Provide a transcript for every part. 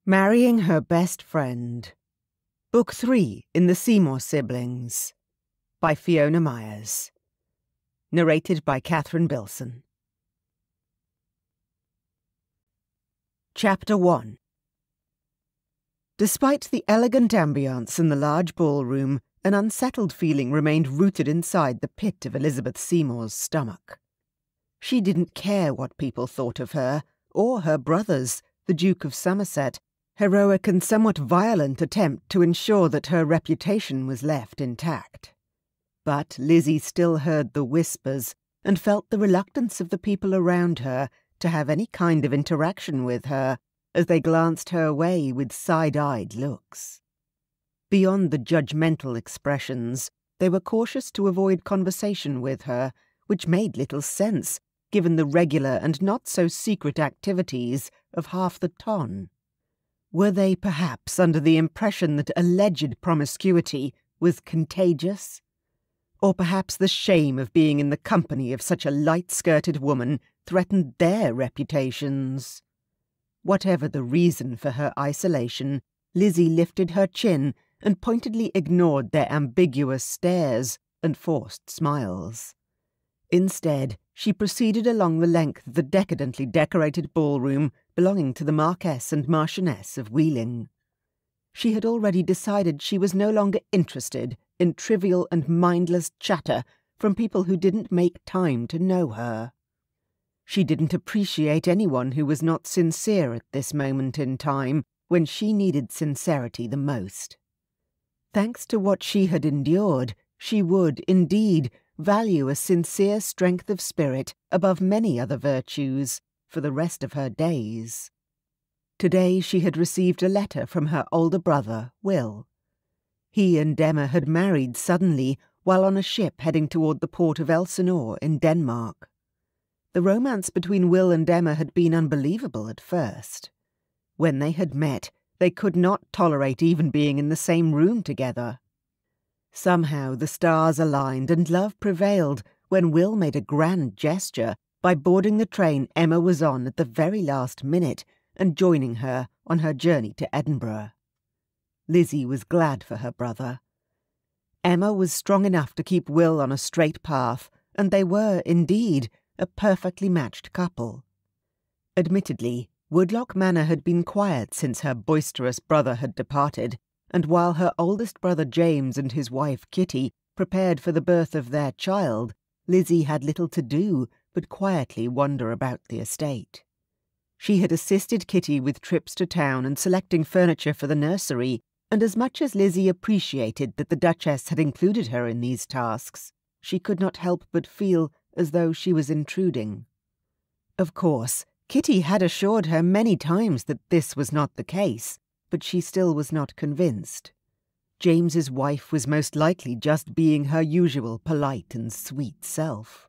Marrying Her Best Friend. Book 3 in the Seymour Siblings. By Fiona Myers. Narrated by Catherine Bilson. Chapter 1. Despite the elegant ambience in the large ballroom, an unsettled feeling remained rooted inside the pit of Elizabeth Seymour's stomach. She didn't care what people thought of her, or her brother's, the Duke of Somerset, heroic and somewhat violent attempt to ensure that her reputation was left intact. But Lizzie still heard the whispers and felt the reluctance of the people around her to have any kind of interaction with her as they glanced her way with side-eyed looks. Beyond the judgmental expressions, they were cautious to avoid conversation with her, which made little sense given the regular and not-so-secret activities of half the ton. Were they perhaps under the impression that alleged promiscuity was contagious? Or perhaps the shame of being in the company of such a light-skirted woman threatened their reputations? Whatever the reason for her isolation, Lizzie lifted her chin and pointedly ignored their ambiguous stares and forced smiles. Instead, she proceeded along the length of the decadently decorated ballroom belonging to the Marquess and Marchioness of Wheeling. She had already decided she was no longer interested in trivial and mindless chatter from people who didn't make time to know her. She didn't appreciate anyone who was not sincere at this moment in time, when she needed sincerity the most. Thanks to what she had endured, she would, indeed, value a sincere strength of spirit above many other virtues for the rest of her days. Today she had received a letter from her older brother, Will. He and Emma had married suddenly while on a ship heading toward the port of Elsinore in Denmark. The romance between Will and Emma had been unbelievable at first. When they had met, they could not tolerate even being in the same room together. Somehow the stars aligned and love prevailed when Will made a grand gesture by boarding the train Emma was on at the very last minute and joining her on her journey to Edinburgh. Lizzie was glad for her brother. Emma was strong enough to keep Will on a straight path, and they were, indeed, a perfectly matched couple. Admittedly, Woodloch Manor had been quiet since her boisterous brother had departed, and while her oldest brother James and his wife Kitty prepared for the birth of their child, Lizzie had little to do but quietly wander about the estate. She had assisted Kitty with trips to town and selecting furniture for the nursery, and as much as Lizzie appreciated that the Duchess had included her in these tasks, she could not help but feel as though she was intruding. Of course, Kitty had assured her many times that this was not the case, but she still was not convinced. James's wife was most likely just being her usual polite and sweet self.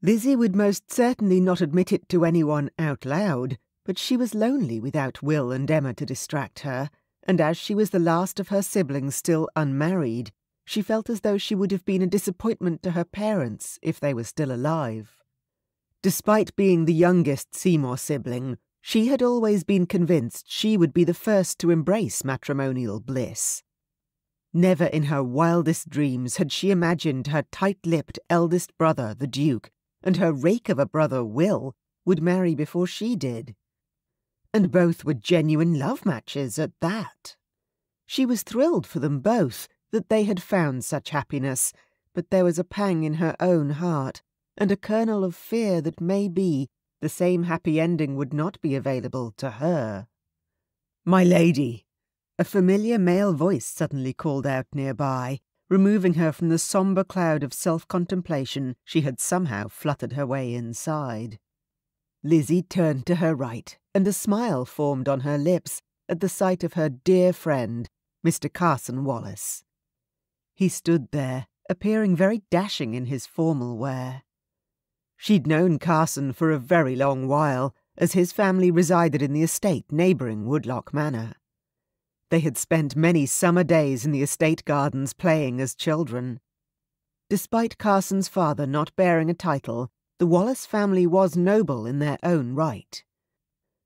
Lizzie would most certainly not admit it to anyone out loud, but she was lonely without Will and Emma to distract her, and as she was the last of her siblings still unmarried, she felt as though she would have been a disappointment to her parents if they were still alive. Despite being the youngest Seymour sibling, she had always been convinced she would be the first to embrace matrimonial bliss. Never in her wildest dreams had she imagined her tight-lipped eldest brother, the Duke, and her rake of a brother, Will, would marry before she did. And both were genuine love matches at that. She was thrilled for them both that they had found such happiness, but there was a pang in her own heart, and a kernel of fear that maybe the same happy ending would not be available to her. "My lady!" A familiar male voice suddenly called out nearby, removing her from the sombre cloud of self-contemplation she had somehow fluttered her way inside. Lizzie turned to her right, and a smile formed on her lips at the sight of her dear friend, Mr. Carson Wallace. He stood there, appearing very dashing in his formal wear. She'd known Carson for a very long while, as his family resided in the estate neighbouring Woodloch Manor. They had spent many summer days in the estate gardens playing as children. Despite Carson's father not bearing a title, the Wallace family was noble in their own right.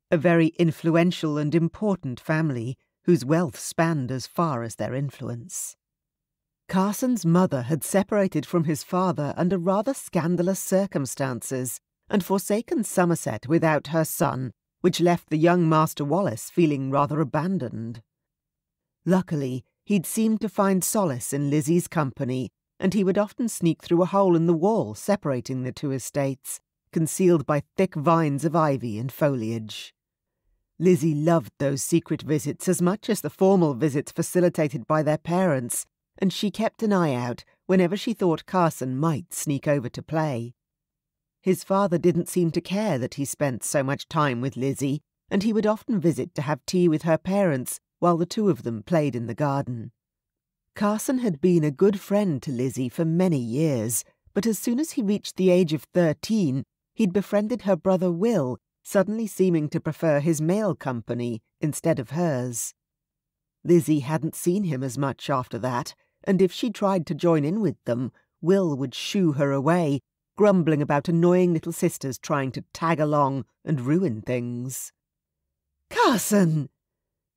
a very influential and important family whose wealth spanned as far as their influence. Carson's mother had separated from his father under rather scandalous circumstances and forsaken Somerset without her son, which left the young Master Wallace feeling rather abandoned. Luckily, he'd seemed to find solace in Lizzie's company, and he would often sneak through a hole in the wall separating the two estates, concealed by thick vines of ivy and foliage. Lizzie loved those secret visits as much as the formal visits facilitated by their parents, and she kept an eye out whenever she thought Carson might sneak over to play. His father didn't seem to care that he spent so much time with Lizzie, and he would often visit to have tea with her parents while the two of them played in the garden. Carson had been a good friend to Lizzie for many years, but as soon as he reached the age of 13, he'd befriended her brother Will, suddenly seeming to prefer his male company instead of hers. Lizzie hadn't seen him as much after that, and if she tried to join in with them, Will would shoo her away, grumbling about annoying little sisters trying to tag along and ruin things. "Carson!"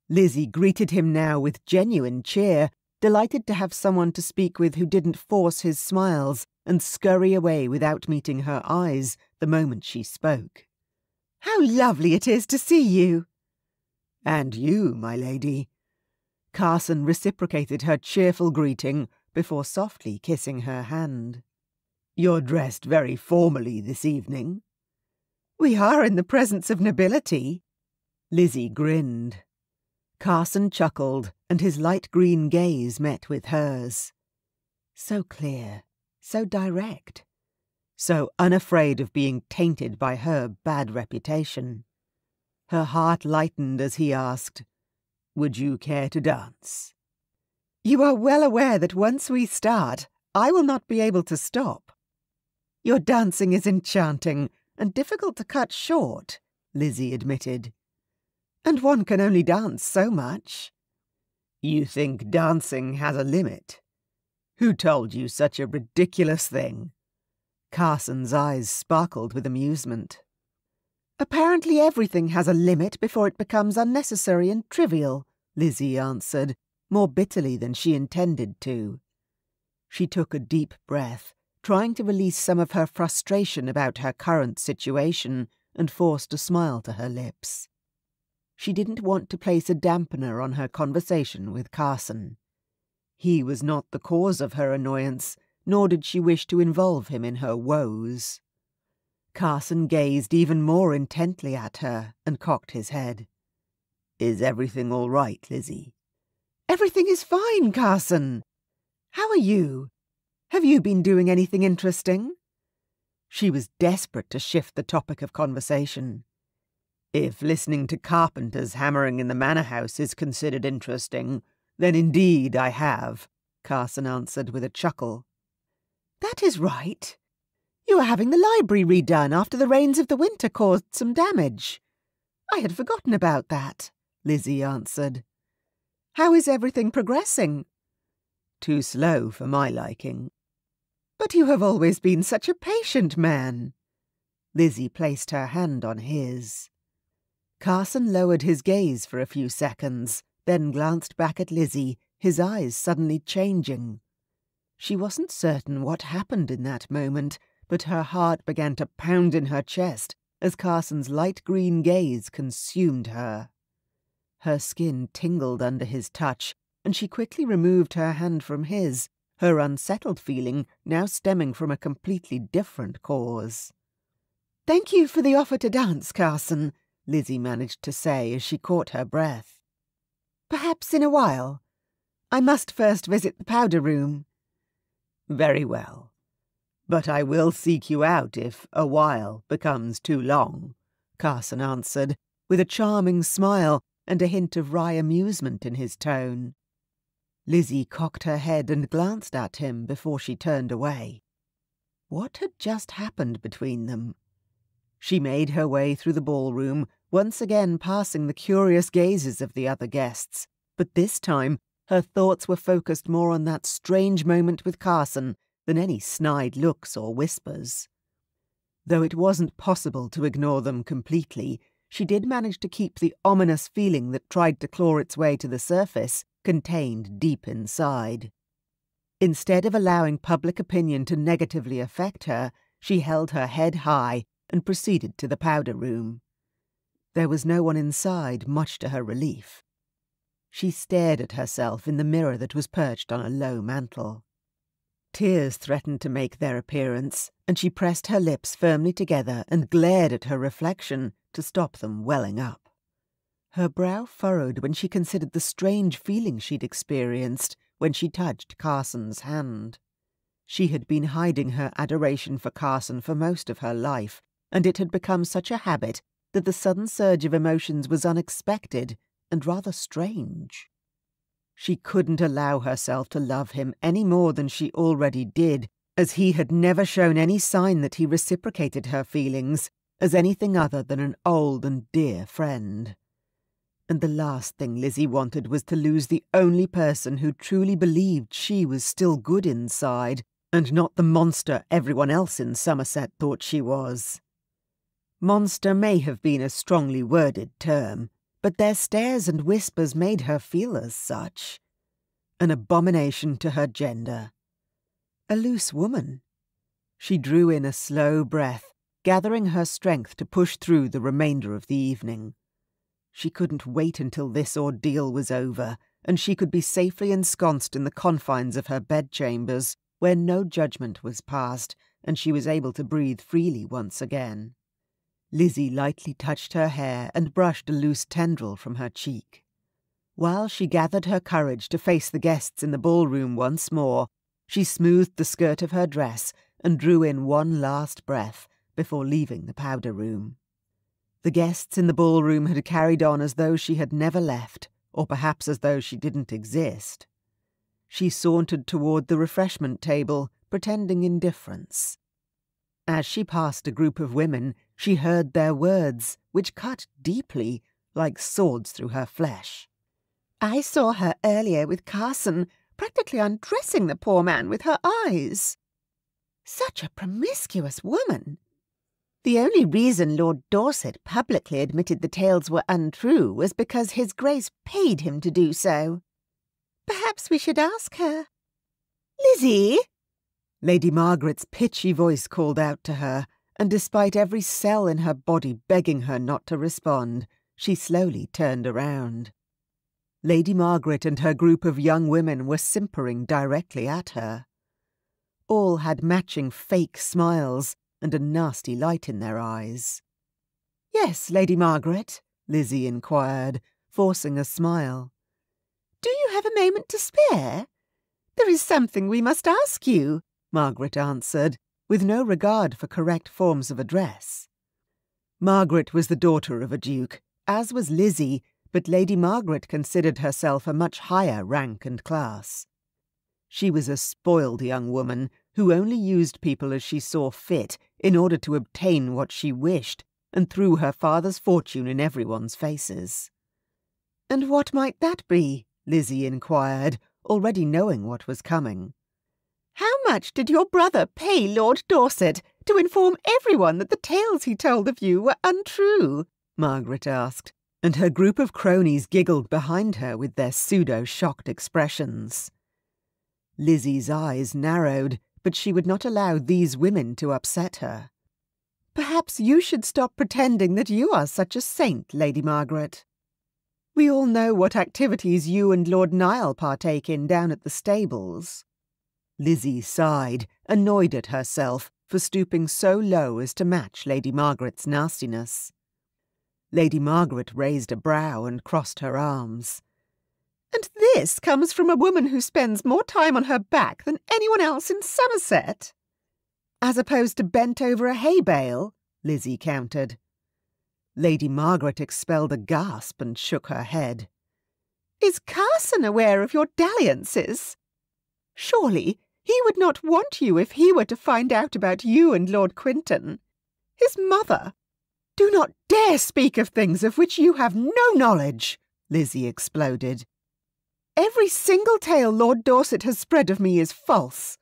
Lizzie greeted him now with genuine cheer, delighted to have someone to speak with who didn't force his smiles and scurry away without meeting her eyes the moment she spoke. "How lovely it is to see you!" "And you, my lady." Carson reciprocated her cheerful greeting before softly kissing her hand. "You're dressed very formally this evening." "We are in the presence of nobility." Lizzie grinned. Carson chuckled, and his light green gaze met with hers. So clear, so direct, so unafraid of being tainted by her bad reputation. Her heart lightened as he asked, "Would you care to dance?" "You are well aware that once we start, I will not be able to stop." "Your dancing is enchanting and difficult to cut short," Lizzie admitted. "And one can only dance so much." "You think dancing has a limit? Who told you such a ridiculous thing?" Carson's eyes sparkled with amusement. "Apparently everything has a limit before it becomes unnecessary and trivial," Lizzie answered, more bitterly than she intended to. She took a deep breath, trying to release some of her frustration about her current situation, and forced a smile to her lips. She didn't want to place a dampener on her conversation with Carson. He was not the cause of her annoyance, nor did she wish to involve him in her woes. Carson gazed even more intently at her and cocked his head. "Is everything all right, Lizzie?" "Everything is fine, Carson. How are you? Have you been doing anything interesting?" She was desperate to shift the topic of conversation. "If listening to carpenters hammering in the manor house is considered interesting, then indeed I have," Carson answered with a chuckle. "That is right. You are having the library redone after the rains of the winter caused some damage. I had forgotten about that," Lizzie answered. "How is everything progressing?" "Too slow for my liking." "But you have always been such a patient man." Lizzie placed her hand on his. Carson lowered his gaze for a few seconds, then glanced back at Lizzie, his eyes suddenly changing. She wasn't certain what happened in that moment, but her heart began to pound in her chest as Carson's light green gaze consumed her. Her skin tingled under his touch, and she quickly removed her hand from his, her unsettled feeling now stemming from a completely different cause. "Thank you for the offer to dance, Carson," Lizzie managed to say as she caught her breath. "Perhaps in a while. I must first visit the powder room." "Very well. But I will seek you out if a while becomes too long," Carson answered, with a charming smile and a hint of wry amusement in his tone. Lizzie cocked her head and glanced at him before she turned away. What had just happened between them? She made her way through the ballroom, once again passing the curious gazes of the other guests, but this time her thoughts were focused more on that strange moment with Carson than any snide looks or whispers. Though it wasn't possible to ignore them completely, she did manage to keep the ominous feeling that tried to claw its way to the surface contained deep inside. Instead of allowing public opinion to negatively affect her, she held her head high and proceeded to the powder room. There was no one inside, much to her relief. She stared at herself in the mirror that was perched on a low mantel. Tears threatened to make their appearance, and she pressed her lips firmly together and glared at her reflection to stop them welling up. Her brow furrowed when she considered the strange feeling she'd experienced when she touched Carson's hand. She had been hiding her adoration for Carson for most of her life, and it had become such a habit that the sudden surge of emotions was unexpected and rather strange. She couldn't allow herself to love him any more than she already did, as he had never shown any sign that he reciprocated her feelings as anything other than an old and dear friend. And the last thing Lizzie wanted was to lose the only person who truly believed she was still good inside, and not the monster everyone else in Somerset thought she was. Monster may have been a strongly worded term, but their stares and whispers made her feel as such. An abomination to her gender. A loose woman. She drew in a slow breath, gathering her strength to push through the remainder of the evening. She couldn't wait until this ordeal was over, and she could be safely ensconced in the confines of her bedchambers, where no judgment was passed, and she was able to breathe freely once again. Lizzie lightly touched her hair and brushed a loose tendril from her cheek. While she gathered her courage to face the guests in the ballroom once more, she smoothed the skirt of her dress and drew in one last breath before leaving the powder room. The guests in the ballroom had carried on as though she had never left, or perhaps as though she didn't exist. She sauntered toward the refreshment table, pretending indifference. As she passed a group of women, she heard their words, which cut deeply, like swords through her flesh. "I saw her earlier with Carson, practically undressing the poor man with her eyes. Such a promiscuous woman. The only reason Lord Dorset publicly admitted the tales were untrue was because His Grace paid him to do so. Perhaps we should ask her." "Lizzie!" Lady Margaret's pitchy voice called out to her, and despite every cell in her body begging her not to respond, she slowly turned around. Lady Margaret and her group of young women were simpering directly at her. All had matching fake smiles and a nasty light in their eyes. "Yes, Lady Margaret," Lizzie inquired, forcing a smile. "Do you have a moment to spare? There is something we must ask you," Margaret answered, with no regard for correct forms of address. Margaret was the daughter of a duke, as was Lizzie, but Lady Margaret considered herself a much higher rank and class. She was a spoiled young woman who only used people as she saw fit in order to obtain what she wished, and threw her father's fortune in everyone's faces. "And what might that be?" Lizzie inquired, already knowing what was coming. "How much did your brother pay Lord Dorset to inform everyone that the tales he told of you were untrue?" Margaret asked, and her group of cronies giggled behind her with their pseudo-shocked expressions. Lizzie's eyes narrowed, but she would not allow these women to upset her. "Perhaps you should stop pretending that you are such a saint, Lady Margaret. We all know what activities you and Lord Niall partake in down at the stables." Lizzie sighed, annoyed at herself for stooping so low as to match Lady Margaret's nastiness. Lady Margaret raised a brow and crossed her arms. "And this comes from a woman who spends more time on her back than anyone else in Somerset?" "As opposed to bent over a hay bale," Lizzie countered. Lady Margaret expelled a gasp and shook her head. "Is Carson aware of your dalliances? Surely he would not want you if he were to find out about you and Lord Quinton. His mother—" "Do not dare speak of things of which you have no knowledge," Lizzie exploded. "Every single tale Lord Dorset has spread of me is false.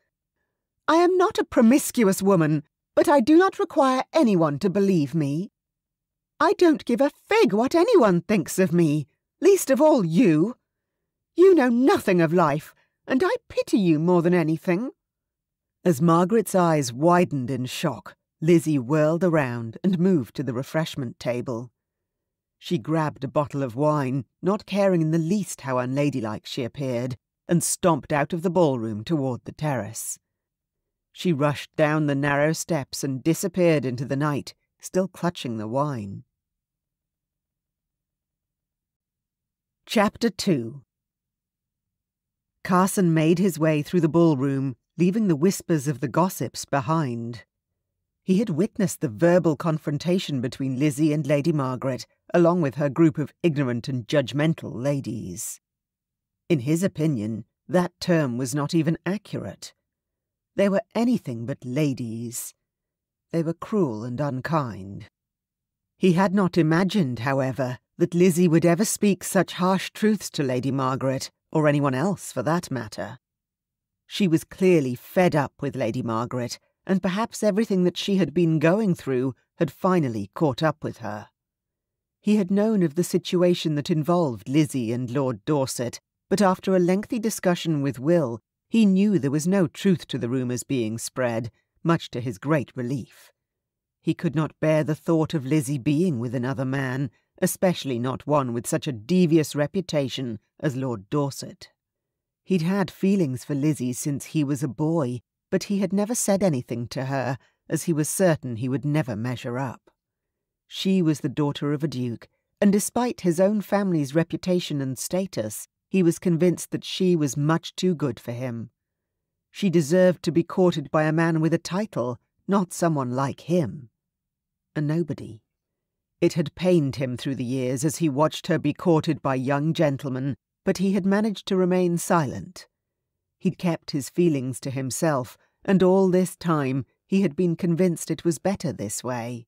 I am not a promiscuous woman, but I do not require anyone to believe me." I don't give a fig what anyone thinks of me, least of all you. You know nothing of life, and I pity you more than anything." As Margaret's eyes widened in shock, Lizzie whirled around and moved to the refreshment table. She grabbed a bottle of wine, not caring in the least how unladylike she appeared, and stomped out of the ballroom toward the terrace. She rushed down the narrow steps and disappeared into the night, still clutching the wine. Chapter 2. Carson made his way through the ballroom, leaving the whispers of the gossips behind. He had witnessed the verbal confrontation between Lizzie and Lady Margaret, along with her group of ignorant and judgmental ladies. In his opinion, that term was not even accurate. They were anything but ladies. They were cruel and unkind. He had not imagined, however, that Lizzie would ever speak such harsh truths to Lady Margaret, or anyone else for that matter. She was clearly fed up with Lady Margaret, and perhaps everything that she had been going through had finally caught up with her. He had known of the situation that involved Lizzie and Lord Dorset, but after a lengthy discussion with Will, he knew there was no truth to the rumours being spread, much to his great relief. He could not bear the thought of Lizzie being with another man, especially not one with such a devious reputation as Lord Dorset. He'd had feelings for Lizzie since he was a boy, but he had never said anything to her, as he was certain he would never measure up. She was the daughter of a duke, and despite his own family's reputation and status, he was convinced that she was much too good for him. She deserved to be courted by a man with a title, not someone like him. A nobody. It had pained him through the years as he watched her be courted by young gentlemen, but he had managed to remain silent. He'd kept his feelings to himself, and all this time he had been convinced it was better this way.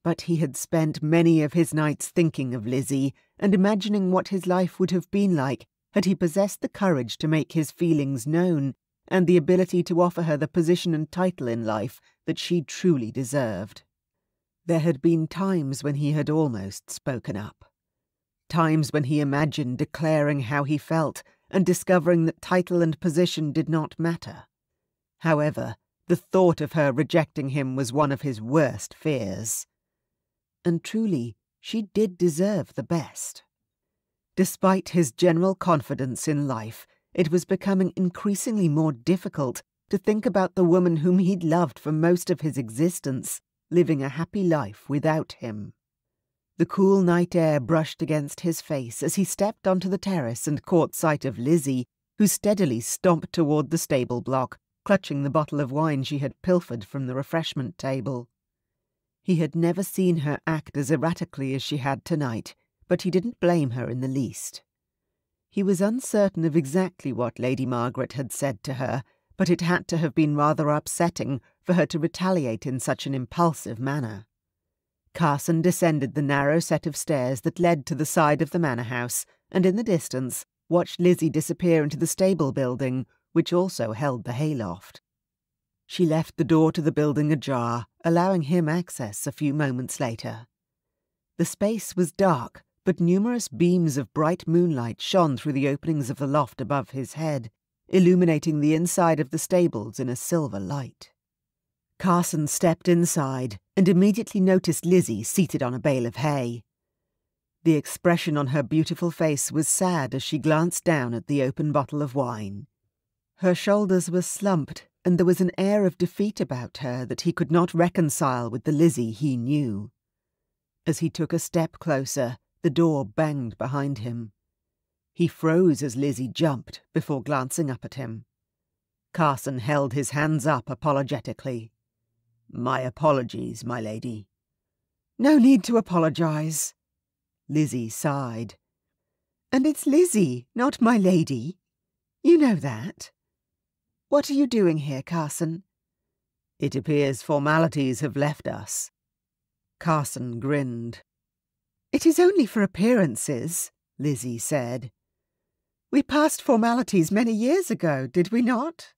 But he had spent many of his nights thinking of Lizzie and imagining what his life would have been like had he possessed the courage to make his feelings known and the ability to offer her the position and title in life that she truly deserved. There had been times when he had almost spoken up. Times when he imagined declaring how he felt and discovering that title and position did not matter. However, the thought of her rejecting him was one of his worst fears. And truly, she did deserve the best. Despite his general confidence in life, it was becoming increasingly more difficult to think about the woman whom he'd loved for most of his existence, living a happy life without him. The cool night air brushed against his face as he stepped onto the terrace and caught sight of Lizzie, who steadily stomped toward the stable block, clutching the bottle of wine she had pilfered from the refreshment table. He had never seen her act as erratically as she had tonight, but he didn't blame her in the least. He was uncertain of exactly what Lady Margaret had said to her, but it had to have been rather upsetting for her to retaliate in such an impulsive manner. Carson descended the narrow set of stairs that led to the side of the manor house, and in the distance watched Lizzie disappear into the stable building, which also held the hayloft. She left the door to the building ajar, allowing him access a few moments later. The space was dark, but numerous beams of bright moonlight shone through the openings of the loft above his head, illuminating the inside of the stables in a silver light. Carson stepped inside and immediately noticed Lizzie seated on a bale of hay. The expression on her beautiful face was sad as she glanced down at the open bottle of wine. Her shoulders were slumped, and there was an air of defeat about her that he could not reconcile with the Lizzie he knew. As he took a step closer, the door banged behind him. He froze as Lizzie jumped before glancing up at him. Carson held his hands up apologetically. "My apologies, my lady." "No need to apologise." Lizzie sighed. "And it's Lizzie, not my lady. You know that. What are you doing here, Carson?" "It appears formalities have left us." Carson grinned. "It is only for appearances," Lizzie said. "We passed formalities many years ago, did we not?"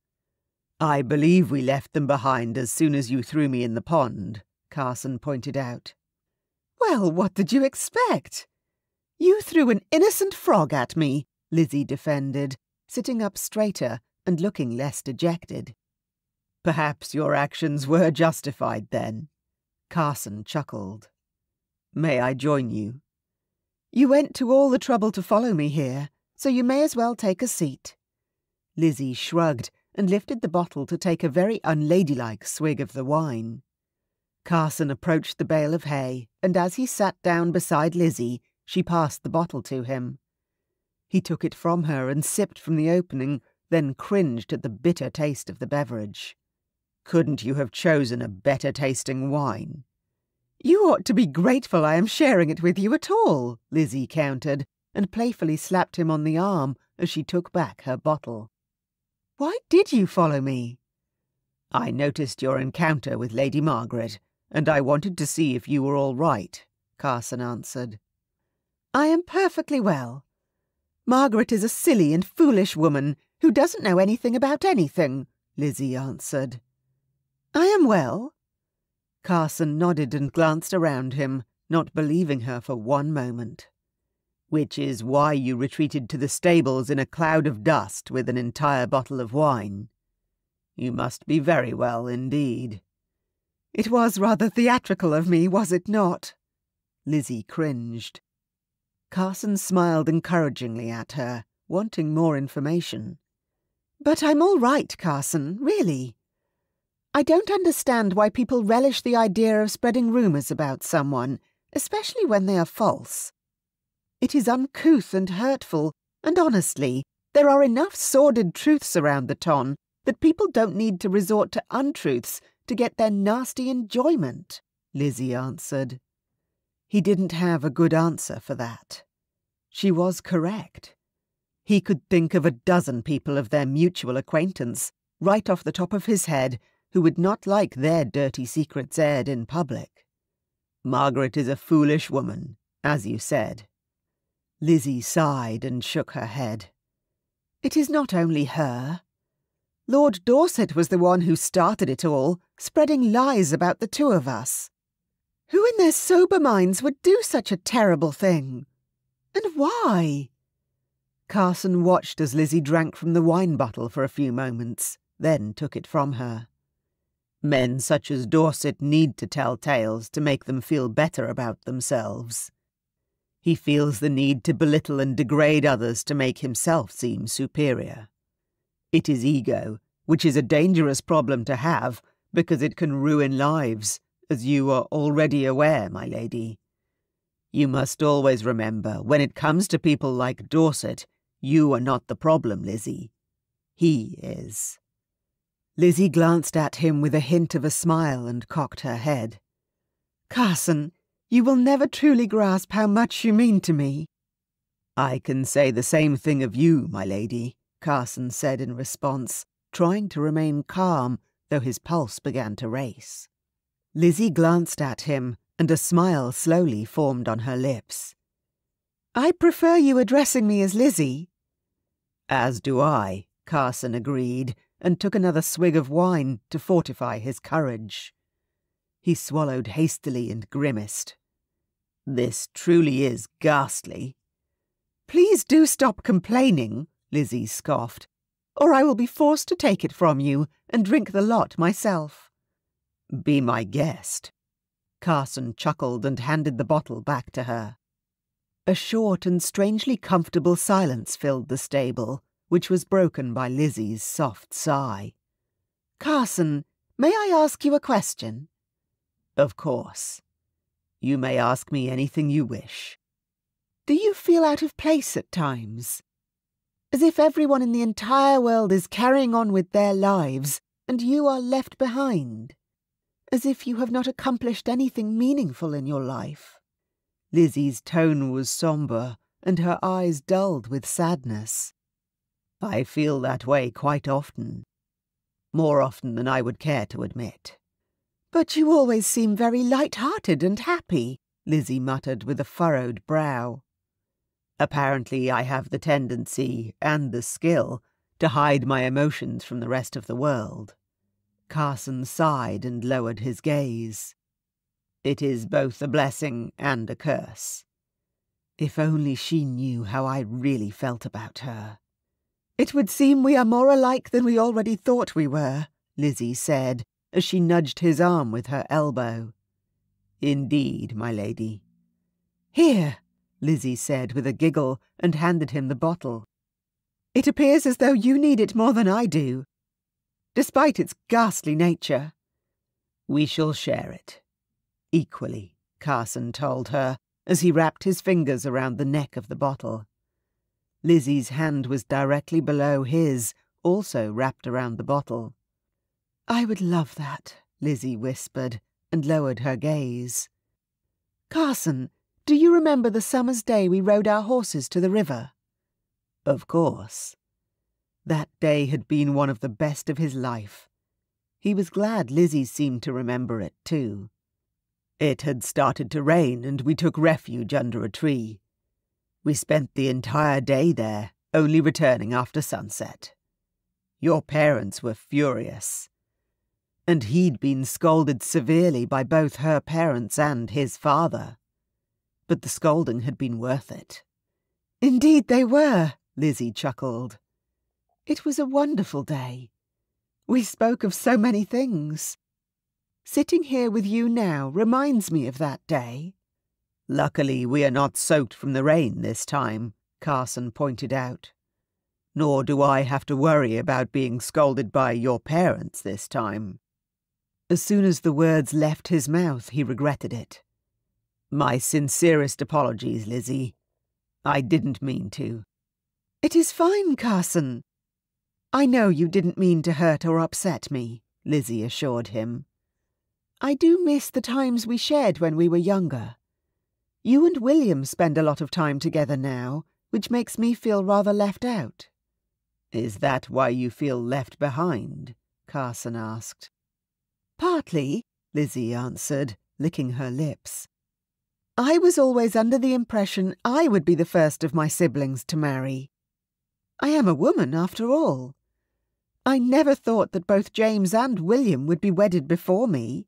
"I believe we left them behind as soon as you threw me in the pond," Carson pointed out. Well, what did you expect? You threw an innocent frog at me, Lizzie defended, sitting up straighter and looking less dejected. Perhaps your actions were justified then. Carson chuckled. May I join you? You went to all the trouble to follow me here, so you may as well take a seat. Lizzie shrugged and lifted the bottle to take a very unladylike swig of the wine. Carson approached the bale of hay, and as he sat down beside Lizzie, she passed the bottle to him. He took it from her and sipped from the opening, then cringed at the bitter taste of the beverage. Couldn't you have chosen a better-tasting wine? You ought to be grateful I am sharing it with you at all, Lizzie countered, and playfully slapped him on the arm as she took back her bottle. Why did you follow me? I noticed your encounter with Lady Margaret, and I wanted to see if you were all right, Carson answered. I am perfectly well. Margaret is a silly and foolish woman who doesn't know anything about anything, Lizzie answered. I am well. Carson nodded and glanced around him, not believing her for one moment. Which is why you retreated to the stables in a cloud of dust with an entire bottle of wine. You must be very well indeed. It was rather theatrical of me, was it not? Lizzie cringed. Carson smiled encouragingly at her, wanting more information. But I'm all right, Carson, really. I don't understand why people relish the idea of spreading rumours about someone, especially when they are false. It is uncouth and hurtful, and honestly, there are enough sordid truths around the ton that people don't need to resort to untruths to get their nasty enjoyment, Lizzie answered. He didn't have a good answer for that. She was correct. He could think of a dozen people of their mutual acquaintance, right off the top of his head, who would not like their dirty secrets aired in public. Margaret is a foolish woman, as you said. Lizzie sighed and shook her head. It is not only her. Lord Dorset was the one who started it all, spreading lies about the two of us. Who in their sober minds would do such a terrible thing? And why? Carson watched as Lizzie drank from the wine bottle for a few moments, then took it from her. Men such as Dorset need to tell tales to make them feel better about themselves. He feels the need to belittle and degrade others to make himself seem superior. It is ego, which is a dangerous problem to have because it can ruin lives, as you are already aware, my lady. You must always remember, when it comes to people like Dorset, you are not the problem, Lizzie. He is. Lizzie glanced at him with a hint of a smile and cocked her head. Carson, you will never truly grasp how much you mean to me. I can say the same thing of you, my lady, Carson said in response, trying to remain calm, though his pulse began to race. Lizzie glanced at him, and a smile slowly formed on her lips. I prefer you addressing me as Lizzie. As do I, Carson agreed, and took another swig of wine to fortify his courage. He swallowed hastily and grimaced. This truly is ghastly. Please do stop complaining, Lizzie scoffed, or I will be forced to take it from you and drink the lot myself. Be my guest. Carson chuckled and handed the bottle back to her. A short and strangely comfortable silence filled the stable, which was broken by Lizzie's soft sigh. Carson, may I ask you a question? Of course. You may ask me anything you wish. Do you feel out of place at times? As if everyone in the entire world is carrying on with their lives, and you are left behind? As if you have not accomplished anything meaningful in your life? Lizzie's tone was sombre, and her eyes dulled with sadness. I feel that way quite often. More often than I would care to admit. But you always seem very light-hearted and happy, Lizzie muttered with a furrowed brow. Apparently I have the tendency, and the skill, to hide my emotions from the rest of the world. Carson sighed and lowered his gaze. It is both a blessing and a curse. If only she knew how I really felt about her. It would seem we are more alike than we already thought we were, Lizzie said, as she nudged his arm with her elbow. Indeed, my lady. Here, Lizzie said with a giggle and handed him the bottle. It appears as though you need it more than I do, despite its ghastly nature. We shall share it. Equally, Carson told her, as he wrapped his fingers around the neck of the bottle. Lizzie's hand was directly below his, also wrapped around the bottle. I would love that, Lizzie whispered, and lowered her gaze. Carson, do you remember the summer's day we rode our horses to the river? Of course. That day had been one of the best of his life. He was glad Lizzie seemed to remember it, too. It had started to rain, and we took refuge under a tree. We spent the entire day there, only returning after sunset. Your parents were furious. And he'd been scolded severely by both her parents and his father. But the scolding had been worth it. Indeed they were, Lizzie chuckled. It was a wonderful day. We spoke of so many things. Sitting here with you now reminds me of that day. Luckily we are not soaked from the rain this time, Carson pointed out. Nor do I have to worry about being scolded by your parents this time. As soon as the words left his mouth, he regretted it. My sincerest apologies, Lizzie. I didn't mean to. It is fine, Carson. I know you didn't mean to hurt or upset me, Lizzie assured him. I do miss the times we shared when we were younger. You and William spend a lot of time together now, which makes me feel rather left out. Is that why you feel left behind? Carson asked. Partly, Lizzie answered, licking her lips. I was always under the impression I would be the first of my siblings to marry. I am a woman, after all. I never thought that both James and William would be wedded before me.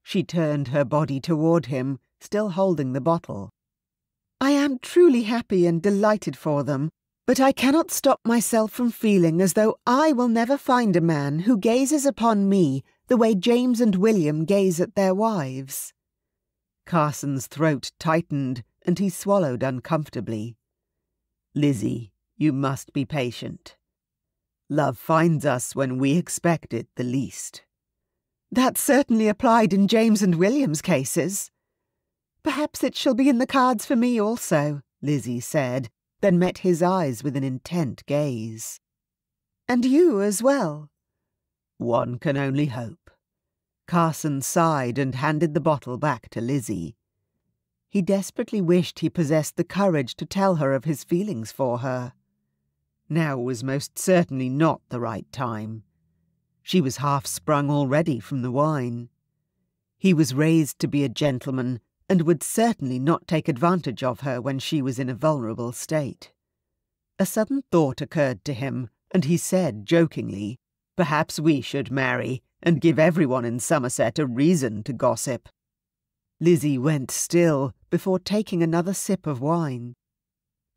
She turned her body toward him, still holding the bottle. I am truly happy and delighted for them, but I cannot stop myself from feeling as though I will never find a man who gazes upon me the way James and William gaze at their wives. Carson's throat tightened, and he swallowed uncomfortably. Lizzie, you must be patient. Love finds us when we expect it the least. That certainly applied in James and William's cases. Perhaps it shall be in the cards for me also, Lizzie said, then met his eyes with an intent gaze. And you as well. One can only hope. Carson sighed and handed the bottle back to Lizzie. He desperately wished he possessed the courage to tell her of his feelings for her. Now was most certainly not the right time. She was half sprung already from the wine. He was raised to be a gentleman, and would certainly not take advantage of her when she was in a vulnerable state. A sudden thought occurred to him, and he said jokingly, Perhaps we should marry, and give everyone in Somerset a reason to gossip. Lizzie went still before taking another sip of wine.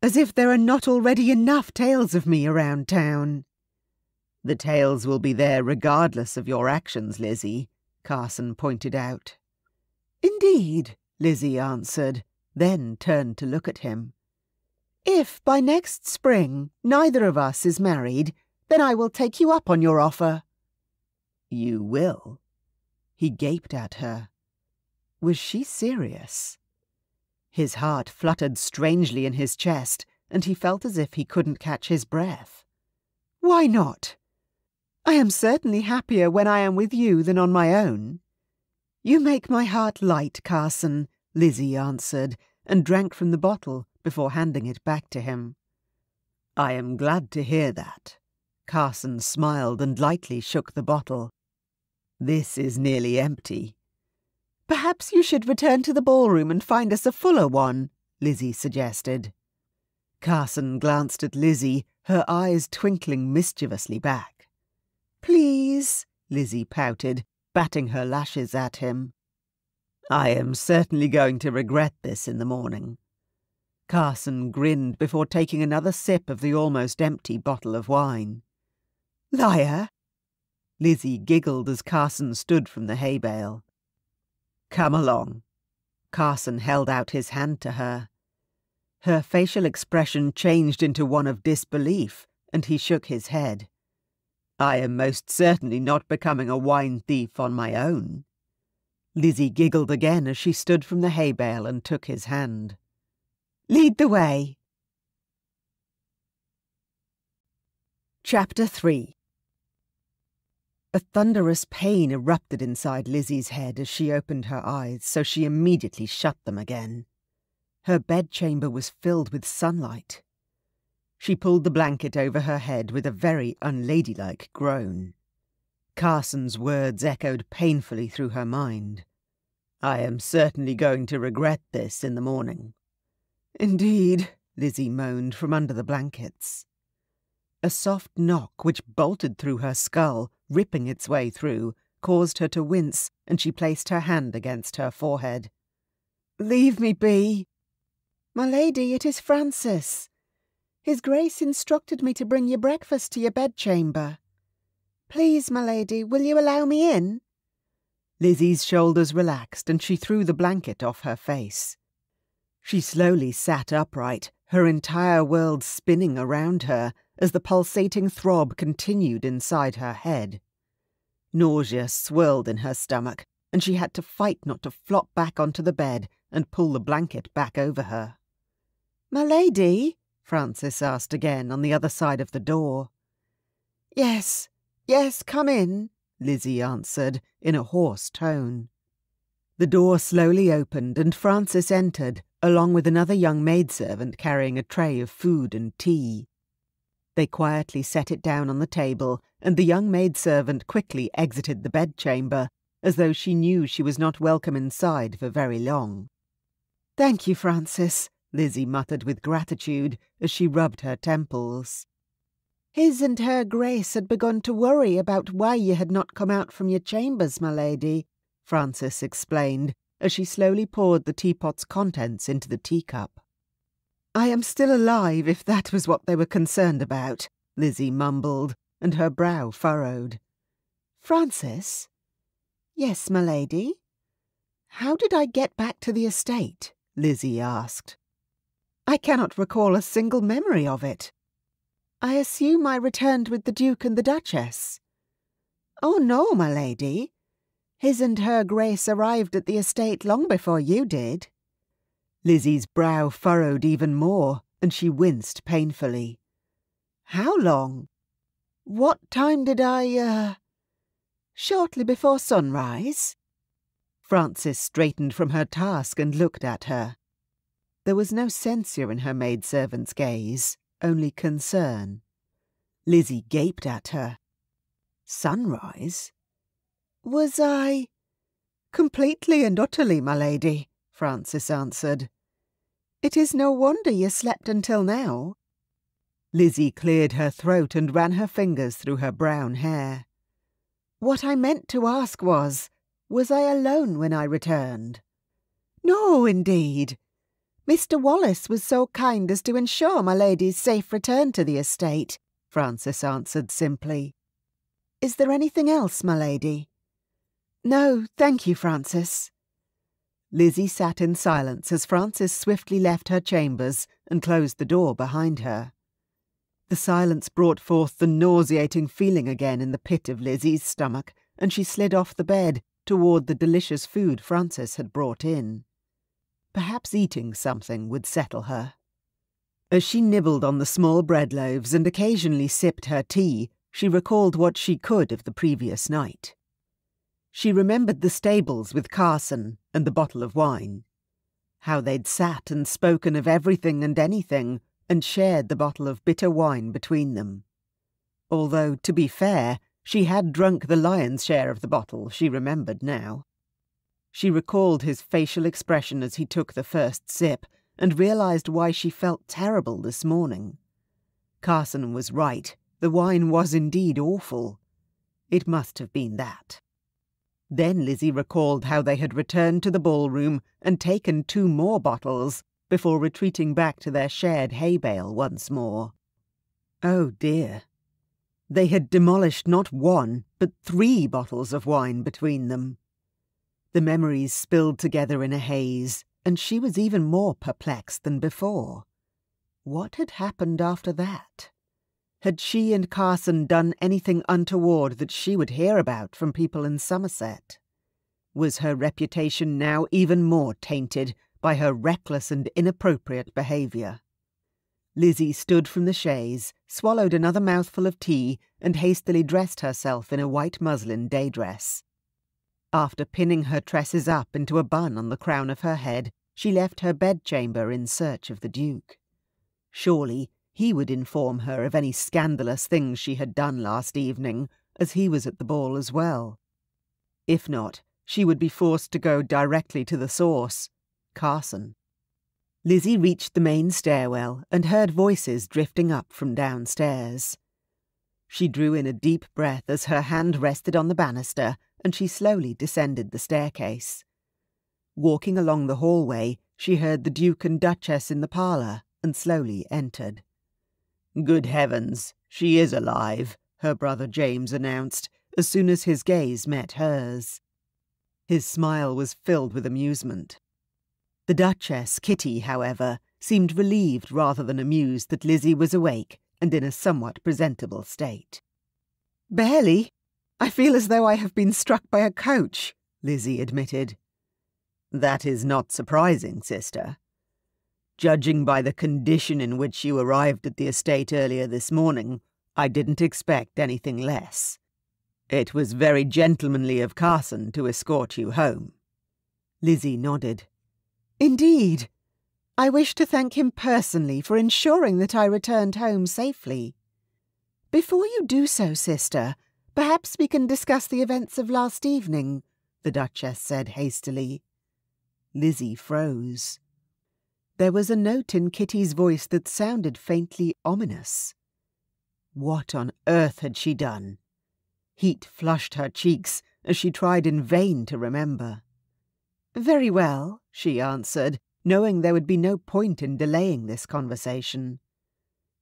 As if there are not already enough tales of me around town. The tales will be there regardless of your actions, Lizzie, Carson pointed out. Indeed, Lizzie answered, then turned to look at him. If by next spring neither of us is married, then I will take you up on your offer. You will? He gaped at her. Was she serious? His heart fluttered strangely in his chest, and he felt as if he couldn't catch his breath. Why not? I am certainly happier when I am with you than on my own. You make my heart light, Carson, Lizzie answered, and drank from the bottle before handing it back to him. I am glad to hear that. Carson smiled and lightly shook the bottle. This is nearly empty. Perhaps you should return to the ballroom and find us a fuller one, Lizzie suggested. Carson glanced at Lizzie, her eyes twinkling mischievously back. Please, Lizzie pouted, batting her lashes at him. I am certainly going to regret this in the morning. Carson grinned before taking another sip of the almost empty bottle of wine. Liar! Lizzie giggled as Carson stood from the hay bale. Come along. Carson held out his hand to her. Her facial expression changed into one of disbelief, and he shook his head. I am most certainly not becoming a wine thief on my own. Lizzie giggled again as she stood from the hay bale and took his hand. Lead the way. Chapter 3. A thunderous pain erupted inside Lizzie's head as she opened her eyes, so she immediately shut them again. Her bedchamber was filled with sunlight. She pulled the blanket over her head with a very unladylike groan. Carson's words echoed painfully through her mind. I am certainly going to regret this in the morning. Indeed, Lizzie moaned from under the blankets. A soft knock which bolted through her skull, ripping its way through, caused her to wince, and she placed her hand against her forehead. Leave me be. My lady, it is Francis. His Grace instructed me to bring your breakfast to your bedchamber. Please, my lady, will you allow me in? Lizzie's shoulders relaxed, and she threw the blanket off her face. She slowly sat upright, her entire world spinning around her as the pulsating throb continued inside her head. Nausea swirled in her stomach, and she had to fight not to flop back onto the bed and pull the blanket back over her. My lady? Francis asked again on the other side of the door. Yes, come in, Lizzie answered in a hoarse tone. The door slowly opened and Francis entered, along with another young maidservant carrying a tray of food and tea. They quietly set it down on the table, and the young maidservant quickly exited the bedchamber, as though she knew she was not welcome inside for very long. Thank you, Francis, Lizzie muttered with gratitude as she rubbed her temples. His and her Grace had begun to worry about why you had not come out from your chambers, my lady, Francis explained, as she slowly poured the teapot's contents into the teacup. I am still alive, if that was what they were concerned about, Lizzie mumbled, and her brow furrowed. Francis? Yes, my lady. How did I get back to the estate? Lizzie asked. I cannot recall a single memory of it. I assume I returned with the Duke and the Duchess. Oh, no, my lady. His and her Grace arrived at the estate long before you did. Lizzie's brow furrowed even more, and she winced painfully. How long? What time did Shortly before sunrise? Francis straightened from her task and looked at her. There was no censure in her maidservant's gaze, only concern. Lizzie gaped at her. Sunrise? Was I? Completely and utterly, my lady, Francis answered. It is no wonder you slept until now. Lizzie cleared her throat and ran her fingers through her brown hair. What I meant to ask was I alone when I returned? No, indeed. Mr. Wallace was so kind as to ensure my lady's safe return to the estate, Francis answered simply. Is there anything else, my lady? No, thank you, Francis. Lizzie sat in silence as Francis swiftly left her chambers and closed the door behind her. The silence brought forth the nauseating feeling again in the pit of Lizzie's stomach, and she slid off the bed toward the delicious food Francis had brought in. Perhaps eating something would settle her. As she nibbled on the small bread loaves and occasionally sipped her tea, she recalled what she could of the previous night. She remembered the stables with Carson and the bottle of wine. How they'd sat and spoken of everything and anything and shared the bottle of bitter wine between them. Although, to be fair, she had drunk the lion's share of the bottle, she remembered now. She recalled his facial expression as he took the first sip and realized why she felt terrible this morning. Carson was right. The wine was indeed awful. It must have been that. Then Lizzie recalled how they had returned to the ballroom and taken 2 more bottles before retreating back to their shared hay bale once more. Oh dear. They had demolished not 1, but 3 bottles of wine between them. The memories spilled together in a haze, and she was even more perplexed than before. What had happened after that? Had she and Carson done anything untoward that she would hear about from people in Somerset? Was her reputation now even more tainted by her reckless and inappropriate behaviour? Lizzie stood from the chaise, swallowed another mouthful of tea, and hastily dressed herself in a white muslin day dress. After pinning her tresses up into a bun on the crown of her head, she left her bedchamber in search of the Duke. Surely he would inform her of any scandalous things she had done last evening, as he was at the ball as well. If not, she would be forced to go directly to the source, Carson. Lizzie reached the main stairwell and heard voices drifting up from downstairs. She drew in a deep breath as her hand rested on the banister, and she slowly descended the staircase. Walking along the hallway, she heard the Duke and Duchess in the parlour, and slowly entered. "Good heavens, she is alive," her brother James announced, as soon as his gaze met hers. His smile was filled with amusement. The Duchess, Kitty, however, seemed relieved rather than amused that Lizzie was awake and in a somewhat presentable state. "Barely. I feel as though I have been struck by a coach," Lizzie admitted. "That is not surprising, sister. Judging by the condition in which you arrived at the estate earlier this morning, I didn't expect anything less. It was very gentlemanly of Carson to escort you home." Lizzie nodded. "Indeed. I wish to thank him personally for ensuring that I returned home safely. Before you do so, sister, perhaps we can discuss the events of last evening," the Duchess said hastily. Lizzie froze. There was a note in Kitty's voice that sounded faintly ominous. What on earth had she done? Heat flushed her cheeks as she tried in vain to remember. "Very well," she answered, knowing there would be no point in delaying this conversation.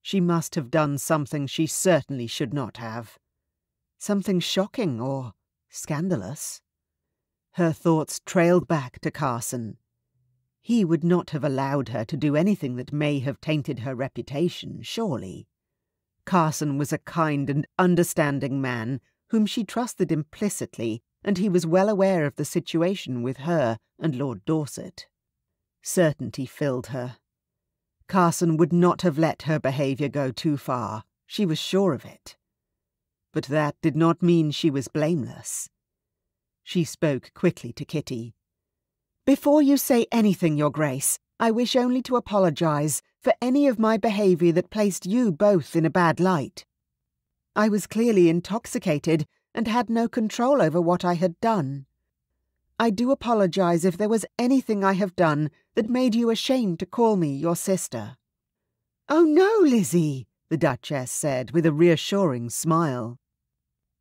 She must have done something she certainly should not have. Something shocking or scandalous. Her thoughts trailed back to Carson. He would not have allowed her to do anything that may have tainted her reputation, surely. Carson was a kind and understanding man whom she trusted implicitly, and he was well aware of the situation with her and Lord Dorset. Certainty filled her. Carson would not have let her behaviour go too far, she was sure of it. But that did not mean she was blameless. She spoke quickly to Kitty. "Before you say anything, Your Grace, I wish only to apologise for any of my behaviour that placed you both in a bad light. I was clearly intoxicated and had no control over what I had done. I do apologise if there was anything I have done that made you ashamed to call me your sister." "Oh no, Lizzie," the Duchess said with a reassuring smile.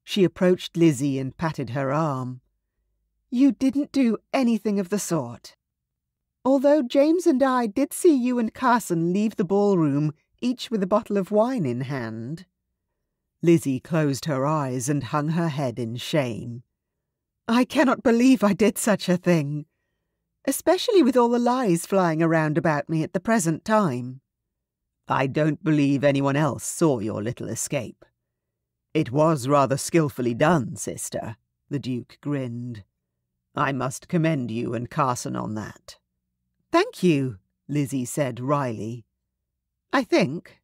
She approached Lizzie and patted her arm. "You didn't do anything of the sort. Although James and I did see you and Carson leave the ballroom, each with a bottle of wine in hand." Lizzie closed her eyes and hung her head in shame. "I cannot believe I did such a thing, especially with all the lies flying around about me at the present time." "I don't believe anyone else saw your little escape. It was rather skilfully done, sister," the Duke grinned. "I must commend you and Carson on that." "Thank you," Lizzie said wryly. "I think."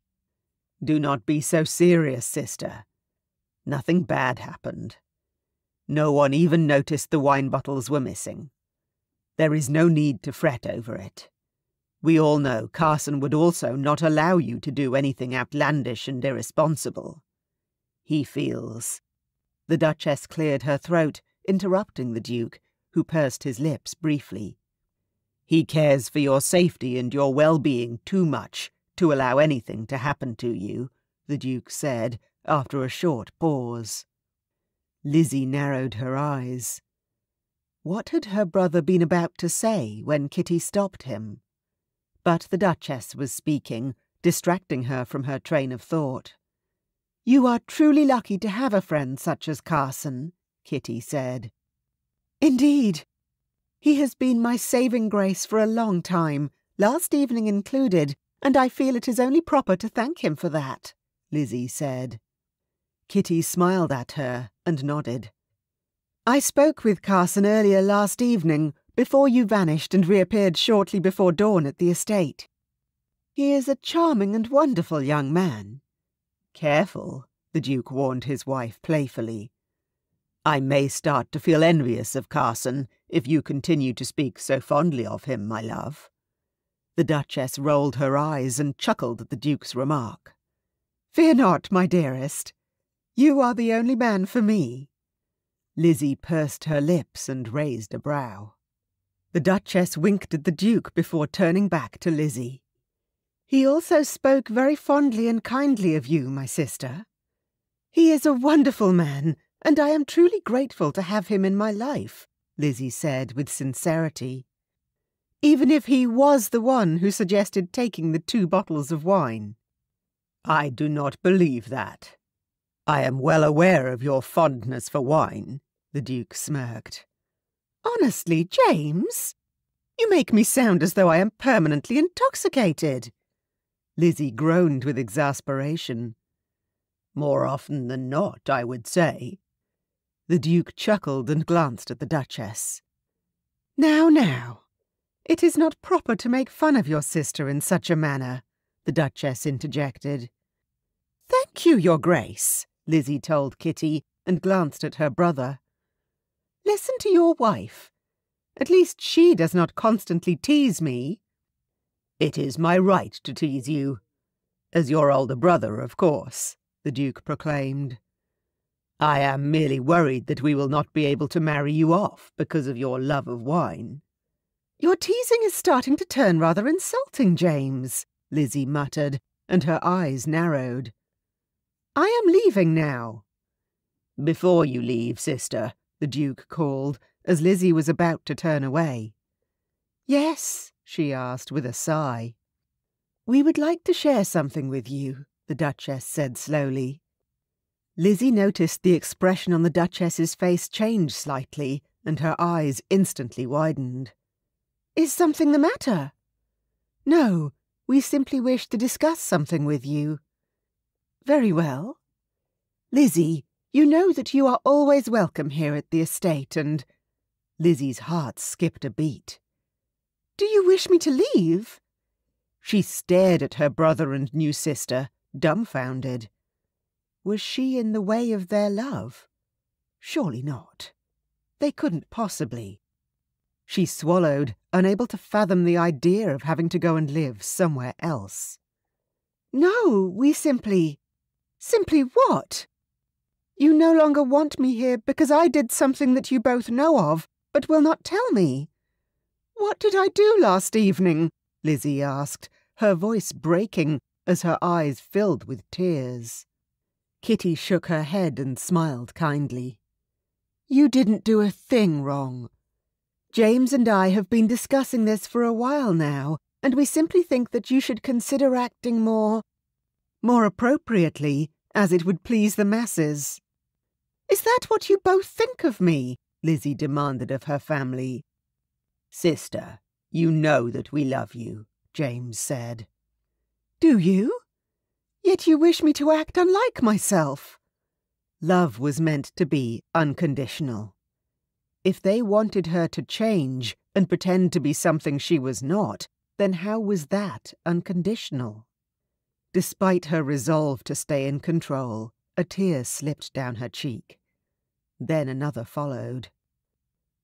"Do not be so serious, sister. Nothing bad happened. No one even noticed the wine bottles were missing. There is no need to fret over it. We all know Carson would also not allow you to do anything outlandish and irresponsible. He feels—" The Duchess cleared her throat, interrupting the Duke, who pursed his lips briefly. "He cares for your safety and your well-being too much to allow anything to happen to you," the Duke said, after a short pause. Lizzie narrowed her eyes. What had her brother been about to say when Kitty stopped him? But the Duchess was speaking, distracting her from her train of thought. "You are truly lucky to have a friend such as Carson," Kitty said. "Indeed. He has been my saving grace for a long time, last evening included, and I feel it is only proper to thank him for that," Lizzie said. Kitty smiled at her and nodded. "I spoke with Carson earlier last evening, before you vanished and reappeared shortly before dawn at the estate. He is a charming and wonderful young man." "Careful," the Duke warned his wife playfully. "I may start to feel envious of Carson if you continue to speak so fondly of him, my love." The Duchess rolled her eyes and chuckled at the Duke's remark. "Fear not, my dearest. You are the only man for me." Lizzie pursed her lips and raised a brow. The Duchess winked at the Duke before turning back to Lizzie. "He also spoke very fondly and kindly of you, my sister. He is a wonderful man, and I am truly grateful to have him in my life," Lizzie said with sincerity. "Even if he was the one who suggested taking the 2 bottles of wine." "I do not believe that. I am well aware of your fondness for wine," the Duke smirked. "Honestly, James, you make me sound as though I am permanently intoxicated." Lizzie groaned with exasperation. "More often than not, I would say." The Duke chuckled and glanced at the Duchess. Now, it is not proper to make fun of your sister in such a manner," the Duchess interjected. "Thank you, Your Grace," Lizzie told Kitty and glanced at her brother. "Listen to your wife. At least she does not constantly tease me." "It is my right to tease you. As your older brother, of course," the Duke proclaimed. "I am merely worried that we will not be able to marry you off because of your love of wine." "Your teasing is starting to turn rather insulting, James," Lizzie muttered, and her eyes narrowed. "I am leaving now." "Before you leave, sister," the Duke called, as Lizzie was about to turn away. "Yes?" she asked with a sigh. "We would like to share something with you," the Duchess said slowly. Lizzie noticed the expression on the Duchess's face change slightly, and her eyes instantly widened. "Is something the matter?" "No, we simply wish to discuss something with you." "Very well. Lizzie, you know that you are always welcome here at the estate, and—" Lizzie's heart skipped a beat. "Do you wish me to leave?" She stared at her brother and new sister, dumbfounded. Was she in the way of their love? Surely not. They couldn't possibly. She swallowed, unable to fathom the idea of having to go and live somewhere else. "No, we simply—" "Simply what? You no longer want me here because I did something that you both know of, but will not tell me." "What did I do last evening?" Lizzie asked, her voice breaking as her eyes filled with tears. Kitty shook her head and smiled kindly. "You didn't do a thing wrong. James and I have been discussing this for a while now, and we simply think that you should consider acting more appropriately, as it would please the masses." "Is that what you both think of me?" Lizzie demanded of her family. "Sister, you know that we love you," James said. "Do you? Yet you wish me to act unlike myself." Love was meant to be unconditional. If they wanted her to change and pretend to be something she was not, then how was that unconditional? Despite her resolve to stay in control, a tear slipped down her cheek. Then another followed.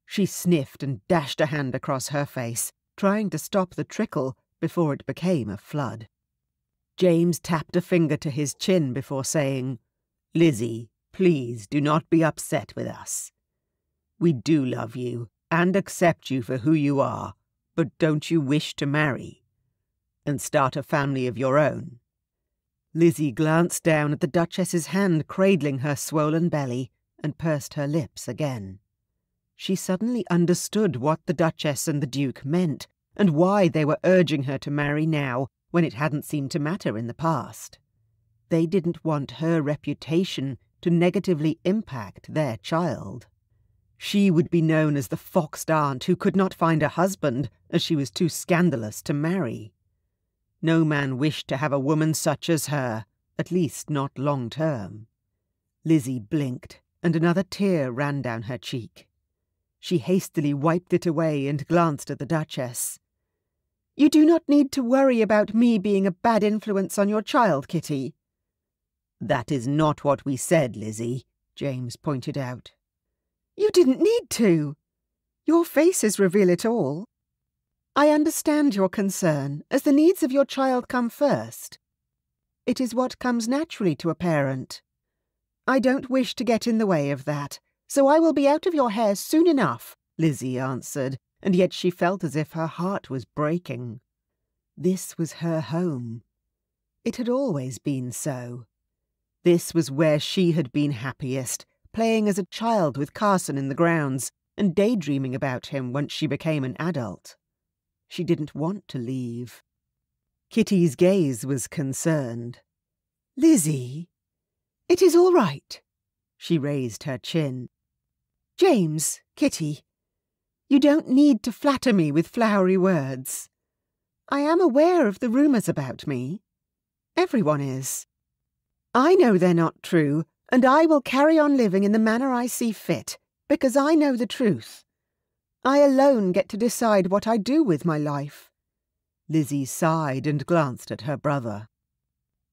She sniffed and dashed a hand across her face, trying to stop the trickle before it became a flood. James tapped a finger to his chin before saying, "Lizzie, please do not be upset with us. We do love you and accept you for who you are, but don't you wish to marry and start a family of your own?" Lizzie glanced down at the Duchess's hand cradling her swollen belly and pursed her lips again. She suddenly understood what the Duchess and the Duke meant, and why they were urging her to marry now when it hadn't seemed to matter in the past. They didn't want her reputation to negatively impact their child. She would be known as the foxed aunt who could not find a husband as she was too scandalous to marry. No man wished to have a woman such as her, at least not long term. Lizzie blinked, and another tear ran down her cheek. She hastily wiped it away and glanced at the Duchess. "You do not need to worry about me being a bad influence on your child, Kitty." "That is not what we said, Lizzie," James pointed out. "You didn't need to. Your faces reveal it all. I understand your concern, as the needs of your child come first. It is what comes naturally to a parent. I don't wish to get in the way of that, so I will be out of your hair soon enough," Lizzie answered, and yet she felt as if her heart was breaking. This was her home. It had always been so. This was where she had been happiest, playing as a child with Carson in the grounds and daydreaming about him once she became an adult. She didn't want to leave. Kitty's gaze was concerned. "Lizzie, it is all right." She raised her chin. "James, Kitty, you don't need to flatter me with flowery words. I am aware of the rumours about me. Everyone is. I know they're not true, and I will carry on living in the manner I see fit, because I know the truth. I alone get to decide what I do with my life." Lizzie sighed and glanced at her brother.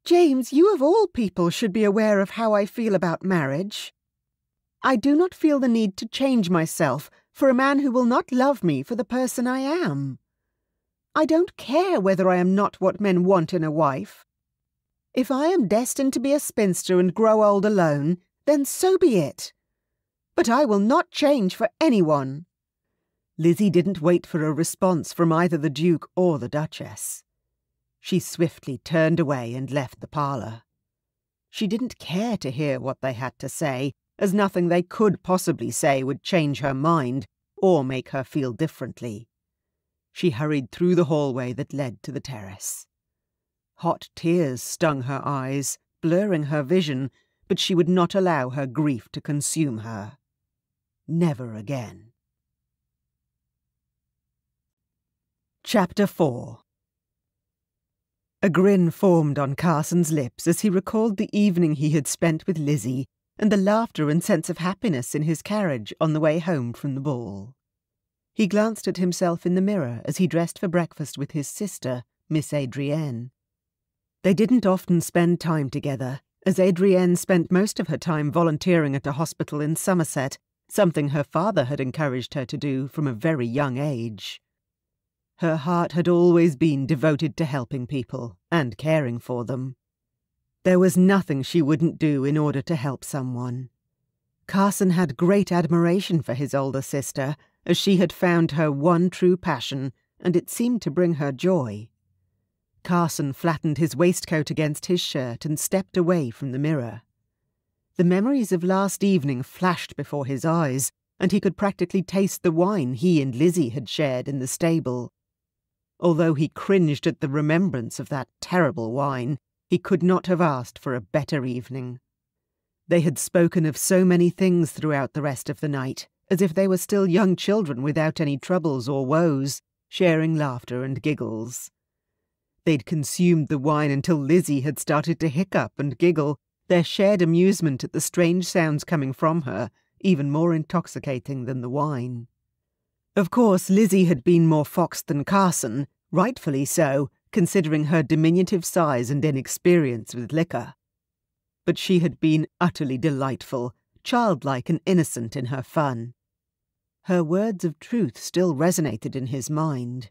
"James, you of all people should be aware of how I feel about marriage. I do not feel the need to change myself for a man who will not love me for the person I am. I don't care whether I am not what men want in a wife. If I am destined to be a spinster and grow old alone, then so be it. But I will not change for anyone." Lizzie didn't wait for a response from either the Duke or the Duchess. She swiftly turned away and left the parlour. She didn't care to hear what they had to say, as nothing they could possibly say would change her mind or make her feel differently. She hurried through the hallway that led to the terrace. Hot tears stung her eyes, blurring her vision, but she would not allow her grief to consume her. Never again. Chapter 4. A grin formed on Carson's lips as he recalled the evening he had spent with Lizzie and the laughter and sense of happiness in his carriage on the way home from the ball. He glanced at himself in the mirror as he dressed for breakfast with his sister, Miss Adrienne. They didn't often spend time together, as Adrienne spent most of her time volunteering at a hospital in Somerset, something her father had encouraged her to do from a very young age. Her heart had always been devoted to helping people and caring for them. There was nothing she wouldn't do in order to help someone. Carson had great admiration for his older sister, as she had found her one true passion, and it seemed to bring her joy. Carson flattened his waistcoat against his shirt and stepped away from the mirror. The memories of last evening flashed before his eyes, and he could practically taste the wine he and Lizzie had shared in the stable. Although he cringed at the remembrance of that terrible wine, he could not have asked for a better evening. They had spoken of so many things throughout the rest of the night, as if they were still young children without any troubles or woes, sharing laughter and giggles. They'd consumed the wine until Lizzie had started to hiccup and giggle, their shared amusement at the strange sounds coming from her even more intoxicating than the wine. Of course, Lizzie had been more foxed than Carson, rightfully so, considering her diminutive size and inexperience with liquor. But she had been utterly delightful, childlike and innocent in her fun. Her words of truth still resonated in his mind.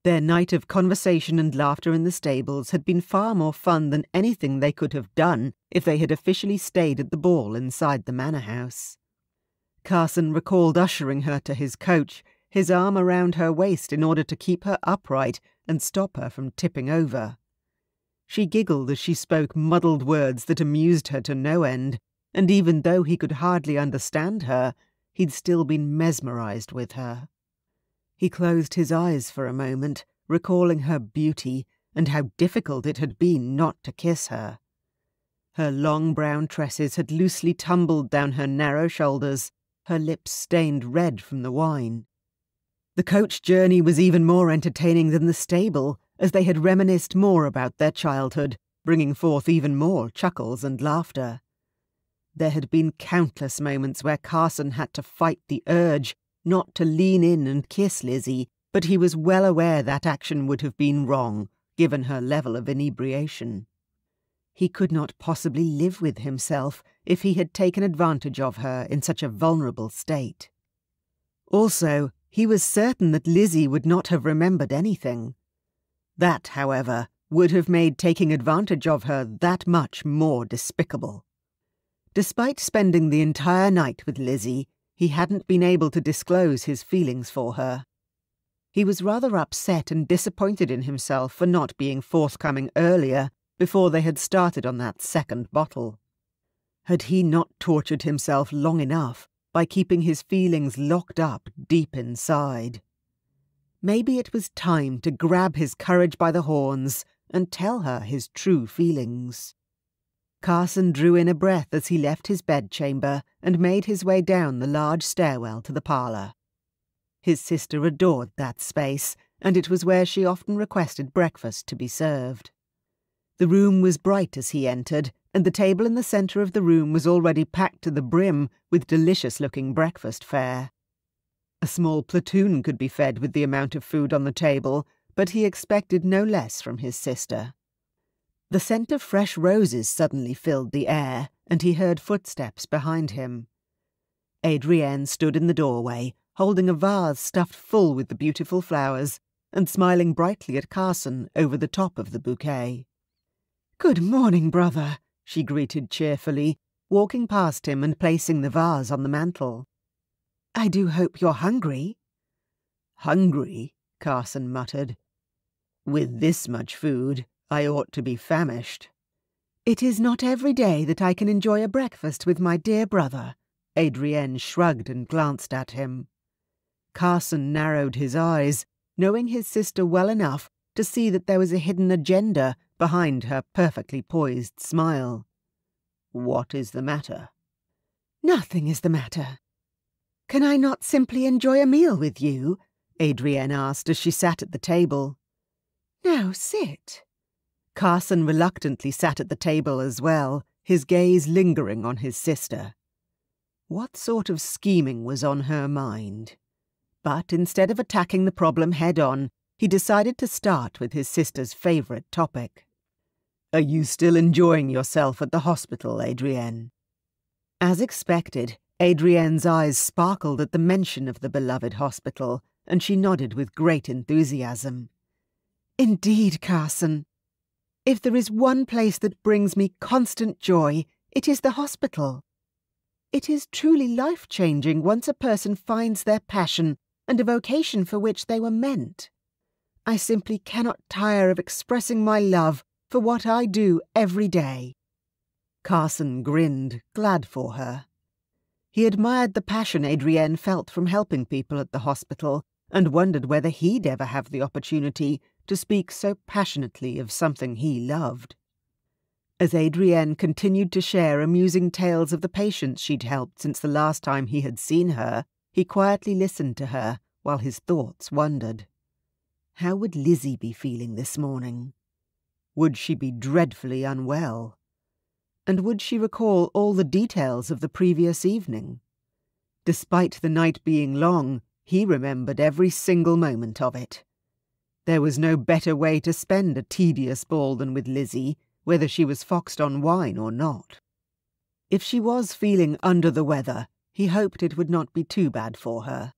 Their night of conversation and laughter in the stables had been far more fun than anything they could have done if they had officially stayed at the ball inside the manor house. Carson recalled ushering her to his coach, his arm around her waist in order to keep her upright and stop her from tipping over. She giggled as she spoke muddled words that amused her to no end, and even though he could hardly understand her, he'd still been mesmerized with her. He closed his eyes for a moment, recalling her beauty and how difficult it had been not to kiss her. Her long brown tresses had loosely tumbled down her narrow shoulders, her lips stained red from the wine. The coach journey was even more entertaining than the stable, as they had reminisced more about their childhood, bringing forth even more chuckles and laughter. There had been countless moments where Carson had to fight the urge not to lean in and kiss Lizzie, but he was well aware that action would have been wrong, given her level of inebriation. He could not possibly live with himself if he had taken advantage of her in such a vulnerable state. Also, he was certain that Lizzie would not have remembered anything. That, however, would have made taking advantage of her that much more despicable. Despite spending the entire night with Lizzie, he hadn't been able to disclose his feelings for her. He was rather upset and disappointed in himself for not being forthcoming earlier, before they had started on that second bottle. Had he not tortured himself long enough by keeping his feelings locked up deep inside? Maybe it was time to grab his courage by the horns and tell her his true feelings. Carson drew in a breath as he left his bedchamber and made his way down the large stairwell to the parlour. His sister adored that space, and it was where she often requested breakfast to be served. The room was bright as he entered, and the table in the centre of the room was already packed to the brim with delicious-looking breakfast fare. A small platoon could be fed with the amount of food on the table, but he expected no less from his sister. The scent of fresh roses suddenly filled the air, and he heard footsteps behind him. Adrienne stood in the doorway, holding a vase stuffed full with the beautiful flowers, and smiling brightly at Carson over the top of the bouquet. "Good morning, brother," she greeted cheerfully, walking past him and placing the vase on the mantel. "I do hope you're hungry." "Hungry?" Carson muttered. "With this much food, I ought to be famished." "It is not every day that I can enjoy a breakfast with my dear brother." Adrienne shrugged and glanced at him. Carson narrowed his eyes, knowing his sister well enough to see that there was a hidden agenda behind her perfectly poised smile. "What is the matter?" "Nothing is the matter." "Can I not simply enjoy a meal with you?" Adrienne asked as she sat at the table. "Now sit." Carson reluctantly sat at the table as well, his gaze lingering on his sister. What sort of scheming was on her mind? But instead of attacking the problem head-on, he decided to start with his sister's favourite topic. "Are you still enjoying yourself at the hospital, Adrienne?" As expected, Adrienne's eyes sparkled at the mention of the beloved hospital, and she nodded with great enthusiasm. "Indeed, Carson. If there is one place that brings me constant joy, it is the hospital. It is truly life-changing once a person finds their passion and a vocation for which they were meant. I simply cannot tire of expressing my love for what I do every day." Carson grinned, glad for her. He admired the passion Adrienne felt from helping people at the hospital, and wondered whether he'd ever have the opportunity to speak so passionately of something he loved. As Adrienne continued to share amusing tales of the patients she'd helped since the last time he had seen her, he quietly listened to her while his thoughts wandered. How would Lizzie be feeling this morning? Would she be dreadfully unwell? And would she recall all the details of the previous evening? Despite the night being long, he remembered every single moment of it. There was no better way to spend a tedious ball than with Lizzie, whether she was foxed on wine or not. If she was feeling under the weather, he hoped it would not be too bad for her.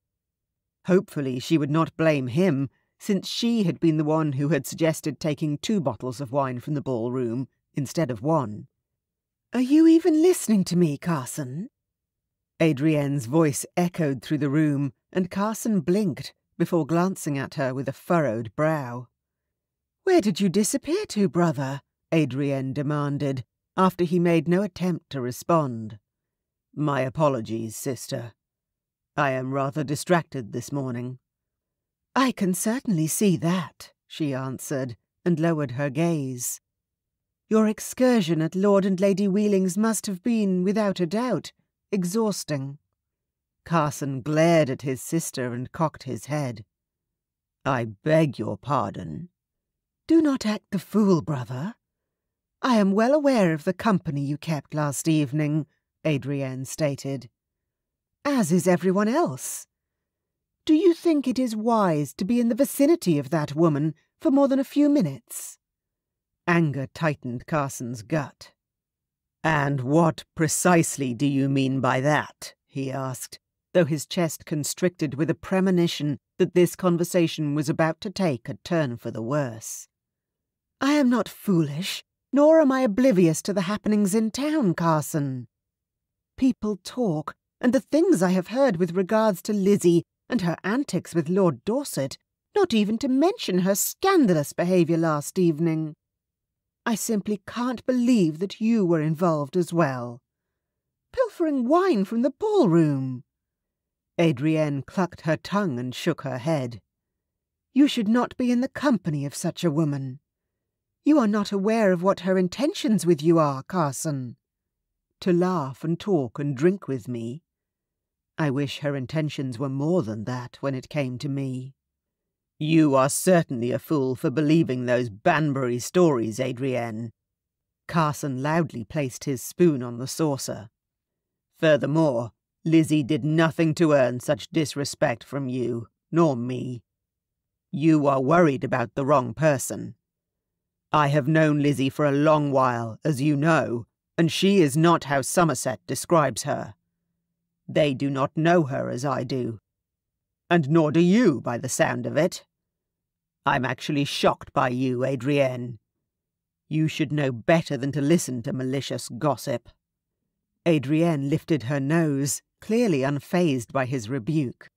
Hopefully she would not blame him, since she had been the one who had suggested taking 2 bottles of wine from the ballroom instead of 1. "Are you even listening to me, Carson?" Adrienne's voice echoed through the room, and Carson blinked before glancing at her with a furrowed brow. "Where did you disappear to, brother?" Adrienne demanded, after he made no attempt to respond. "My apologies, sister. I am rather distracted this morning." "I can certainly see that," she answered, and lowered her gaze. "Your excursion at Lord and Lady Wheeling's must have been, without a doubt, exhausting." Carson glared at his sister and cocked his head. "I beg your pardon." "Do not act the fool, brother. I am well aware of the company you kept last evening," Adrienne stated. "As is everyone else. Do you think it is wise to be in the vicinity of that woman for more than a few minutes?" Anger tightened Carson's gut. "And what precisely do you mean by that?" he asked, though his chest constricted with a premonition that this conversation was about to take a turn for the worse. "I am not foolish, nor am I oblivious to the happenings in town, Carson. People talk, and the things I have heard with regards to Lizzie and her antics with Lord Dorset, not even to mention her scandalous behaviour last evening. I simply can't believe that you were involved as well. Pilfering wine from the ballroom." Adrienne clucked her tongue and shook her head. "You should not be in the company of such a woman. You are not aware of what her intentions with you are, Carson. To laugh and talk and drink with me. I wish her intentions were more than that when it came to me." "You are certainly a fool for believing those Banbury stories, Adrienne." Carson loudly placed his spoon on the saucer. "Furthermore, Lizzie did nothing to earn such disrespect from you, nor me. You are worried about the wrong person. I have known Lizzie for a long while, as you know, and she is not how Somerset describes her. They do not know her as I do. And nor do you, by the sound of it. I'm actually shocked by you, Adrienne. You should know better than to listen to malicious gossip." Adrienne lifted her nose, clearly unfazed by his rebuke.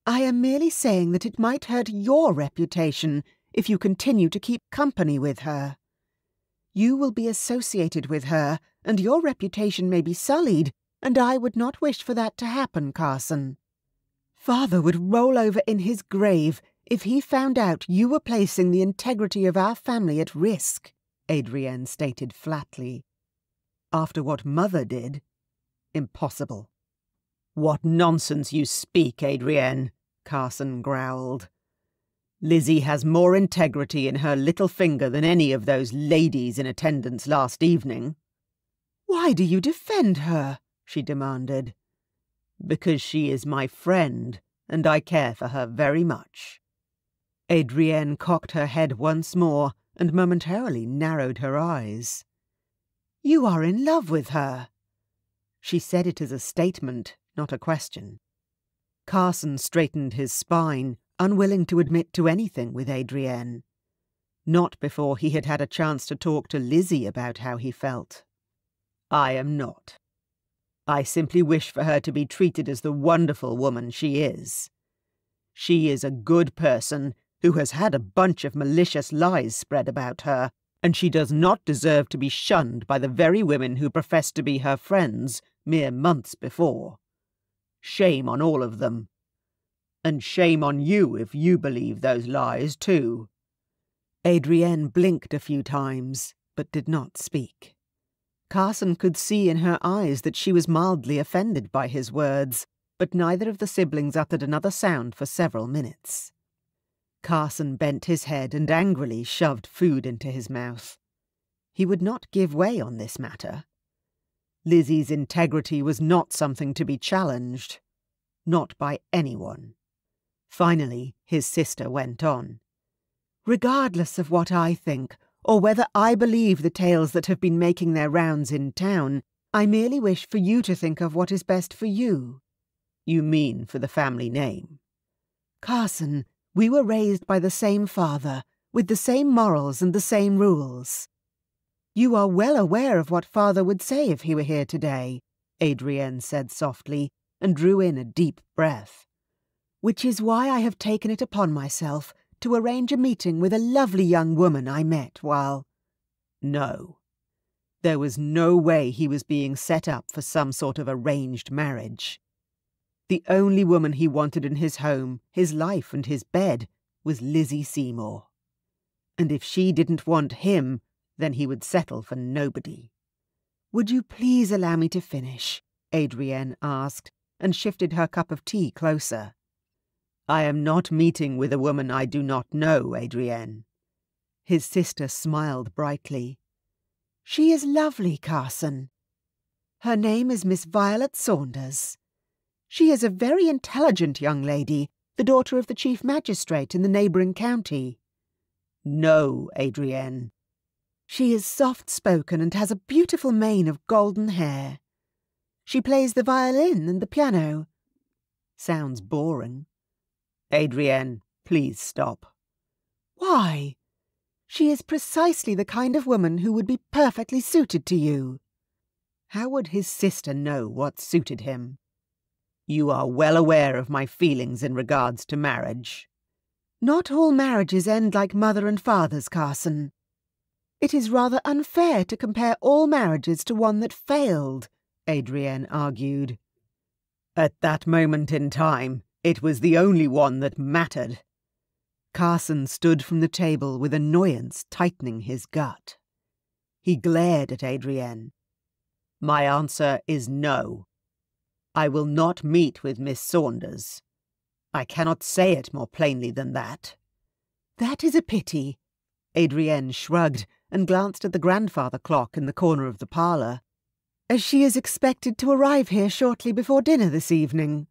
"I am merely saying that it might hurt your reputation if you continue to keep company with her. You will be associated with her, and your reputation may be sullied, and I would not wish for that to happen, Carson. Father would roll over in his grave if he found out you were placing the integrity of our family at risk," Adrienne stated flatly. "After what Mother did, impossible." "What nonsense you speak, Adrienne," Carson growled. "Lizzie has more integrity in her little finger than any of those ladies in attendance last evening." "Why do you defend her?" she demanded. "Because she is my friend, and I care for her very much." Adrienne cocked her head once more and momentarily narrowed her eyes. "You are in love with her." She said it as a statement, not a question. Carson straightened his spine, unwilling to admit to anything with Adrienne. Not before he had had a chance to talk to Lizzie about how he felt. "I am not. I simply wish for her to be treated as the wonderful woman she is. She is a good person who has had a bunch of malicious lies spread about her, and she does not deserve to be shunned by the very women who professed to be her friends mere months before. Shame on all of them. And shame on you if you believe those lies too." Adrienne blinked a few times, but did not speak. Carson could see in her eyes that she was mildly offended by his words, but neither of the siblings uttered another sound for several minutes. Carson bent his head and angrily shoved food into his mouth. He would not give way on this matter. Lizzie's integrity was not something to be challenged. Not by anyone. Finally, his sister went on. "Regardless of what I think, or whether I believe the tales that have been making their rounds in town, I merely wish for you to think of what is best for you." "You mean for the family name?" "Carson, we were raised by the same father, with the same morals and the same rules. You are well aware of what Father would say if he were here today," Adrienne said softly, and drew in a deep breath. "Which is why I have taken it upon myself to arrange a meeting with a lovely young woman I met while—" No. There was no way he was being set up for some sort of arranged marriage. The only woman he wanted in his home, his life and his bed, was Lizzie Seymour. And if she didn't want him, then he would settle for nobody. "Would you please allow me to finish?" Adrienne asked, and shifted her cup of tea closer. "I am not meeting with a woman I do not know, Adrienne." His sister smiled brightly. "She is lovely, Carson. Her name is Miss Violet Saunders. She is a very intelligent young lady, the daughter of the chief magistrate in the neighbouring county." "No, Adrienne." "She is soft-spoken and has a beautiful mane of golden hair. She plays the violin and the piano." "Sounds boring." "Adrienne, please stop." "Why? She is precisely the kind of woman who would be perfectly suited to you." How would his sister know what suited him? "You are well aware of my feelings in regards to marriage." "Not all marriages end like mother and father's, Carson. It is rather unfair to compare all marriages to one that failed," Adrienne argued. "At that moment in time, it was the only one that mattered." Carson stood from the table with annoyance tightening his gut. He glared at Adrienne. "My answer is no. I will not meet with Miss Saunders. I cannot say it more plainly than that." "That is a pity." Adrienne shrugged and glanced at the grandfather clock in the corner of the parlour. "As she is expected to arrive here shortly before dinner this evening."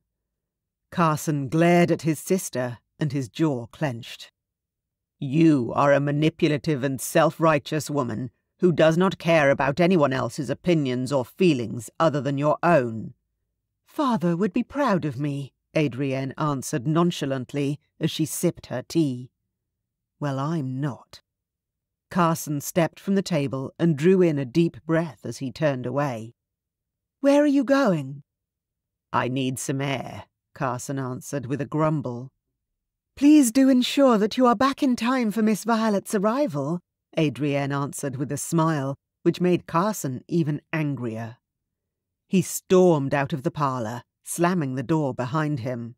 Carson glared at his sister, and his jaw clenched. "You are a manipulative and self-righteous woman who does not care about anyone else's opinions or feelings other than your own." "Father would be proud of me," Adrienne answered nonchalantly as she sipped her tea. "Well, I'm not." Carson stepped from the table and drew in a deep breath as he turned away. "Where are you going?" "I need some air," Carson answered with a grumble. "Please do ensure that you are back in time for Miss Violet's arrival," Adrienne answered with a smile, which made Carson even angrier. He stormed out of the parlour, slamming the door behind him.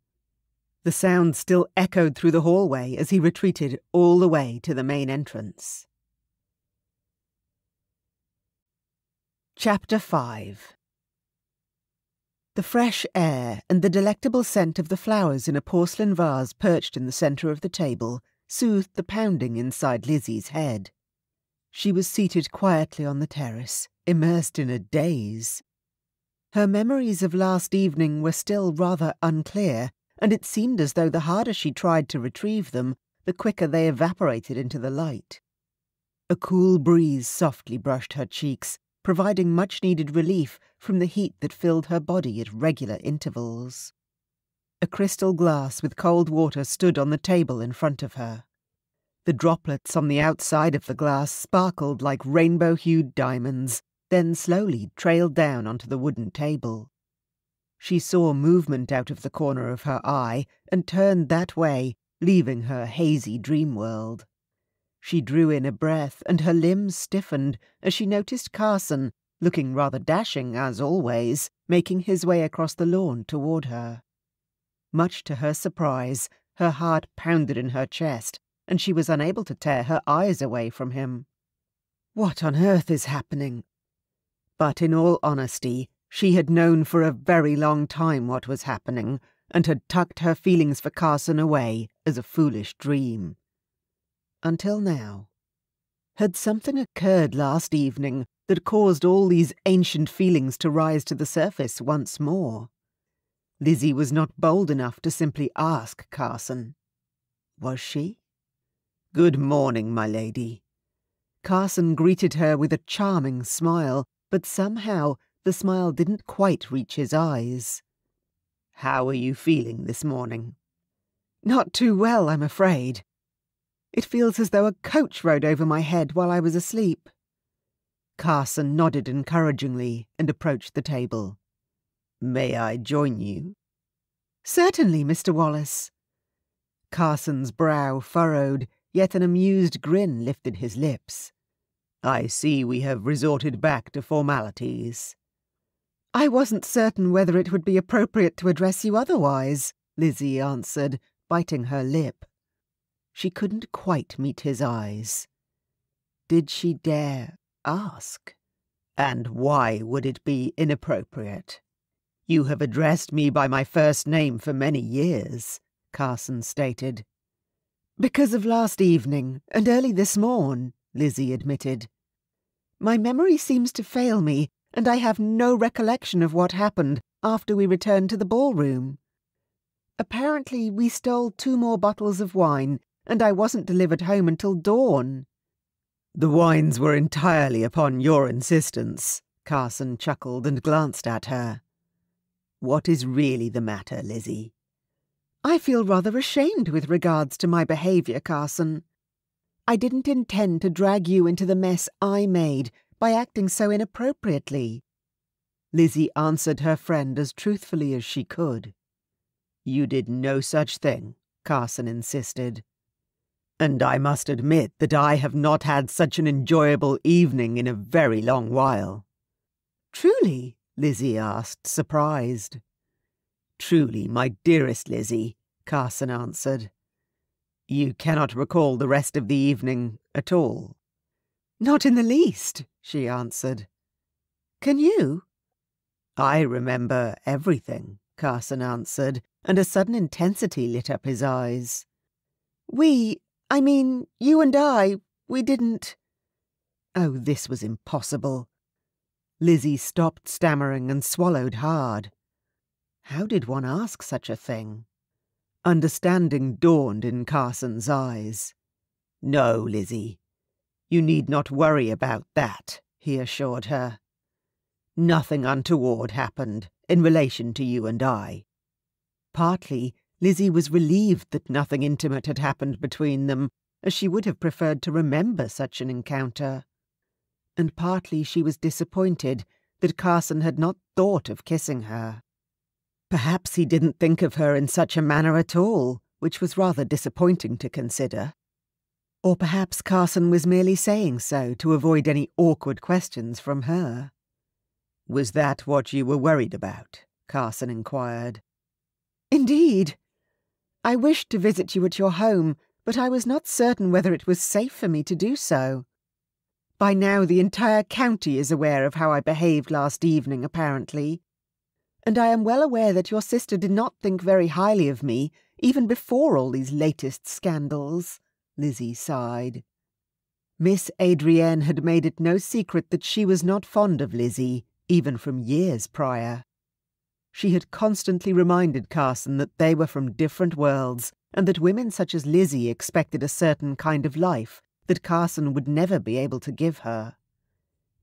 The sound still echoed through the hallway as he retreated all the way to the main entrance. Chapter 5. The fresh air and the delectable scent of the flowers in a porcelain vase perched in the centre of the table soothed the pounding inside Lizzie's head. She was seated quietly on the terrace, immersed in a daze. Her memories of last evening were still rather unclear, and it seemed as though the harder she tried to retrieve them, the quicker they evaporated into the light. A cool breeze softly brushed her cheeks, providing much-needed relief from the heat that filled her body at regular intervals. A crystal glass with cold water stood on the table in front of her. The droplets on the outside of the glass sparkled like rainbow-hued diamonds, then slowly trailed down onto the wooden table. She saw movement out of the corner of her eye and turned that way, leaving her hazy dream world. She drew in a breath, and her limbs stiffened as she noticed Carson, looking rather dashing as always, making his way across the lawn toward her. Much to her surprise, her heart pounded in her chest, and she was unable to tear her eyes away from him. What on earth is happening? But in all honesty, she had known for a very long time what was happening, and had tucked her feelings for Carson away as a foolish dream. Until now. Had something occurred last evening that caused all these ancient feelings to rise to the surface once more? Lizzie was not bold enough to simply ask Carson. Was she? "Good morning, my lady." Carson greeted her with a charming smile, but somehow the smile didn't quite reach his eyes. "How are you feeling this morning?" "Not too well, I'm afraid. It feels as though a coach rode over my head while I was asleep." Carson nodded encouragingly and approached the table. "May I join you?" "Certainly, Mr. Wallace." Carson's brow furrowed, yet an amused grin lifted his lips. "I see we have resorted back to formalities." I wasn't certain whether it would be appropriate to address you otherwise, Lizzie answered, biting her lip. She couldn't quite meet his eyes. Did she dare ask? And why would it be inappropriate? You have addressed me by my first name for many years, Carson stated. Because of last evening and early this morn, Lizzie admitted. My memory seems to fail me, and I have no recollection of what happened after we returned to the ballroom. Apparently we stole 2 more bottles of wine, and I wasn't delivered home until dawn. The wines were entirely upon your insistence, Carson chuckled and glanced at her. What is really the matter, Lizzie? I feel rather ashamed with regards to my behaviour, Carson. I didn't intend to drag you into the mess I made by acting so inappropriately. Lizzie answered her friend as truthfully as she could. You did no such thing, Carson insisted. And I must admit that I have not had such an enjoyable evening in a very long while. Truly? Lizzie asked, surprised. Truly, my dearest Lizzie, Carson answered. You cannot recall the rest of the evening at all? Not in the least, she answered. Can you? I remember everything, Carson answered, and a sudden intensity lit up his eyes. You and I, we didn't... Oh, this was impossible. Lizzie stopped stammering and swallowed hard. How did one ask such a thing? Understanding dawned in Carson's eyes. No, Lizzie, you need not worry about that, he assured her. Nothing untoward happened in relation to you and I. Partly, Lizzie was relieved that nothing intimate had happened between them, as she would have preferred to remember such an encounter. And partly she was disappointed that Carson had not thought of kissing her. Perhaps he didn't think of her in such a manner at all, which was rather disappointing to consider. Or perhaps Carson was merely saying so to avoid any awkward questions from her. Was that what you were worried about? Carson inquired. Indeed. I wished to visit you at your home, but I was not certain whether it was safe for me to do so. By now the entire county is aware of how I behaved last evening, apparently. And I am well aware that your sister did not think very highly of me, even before all these latest scandals, Lizzie sighed. Miss Adrienne had made it no secret that she was not fond of Lizzie, even from years prior. She had constantly reminded Carson that they were from different worlds, and that women such as Lizzie expected a certain kind of life that Carson would never be able to give her.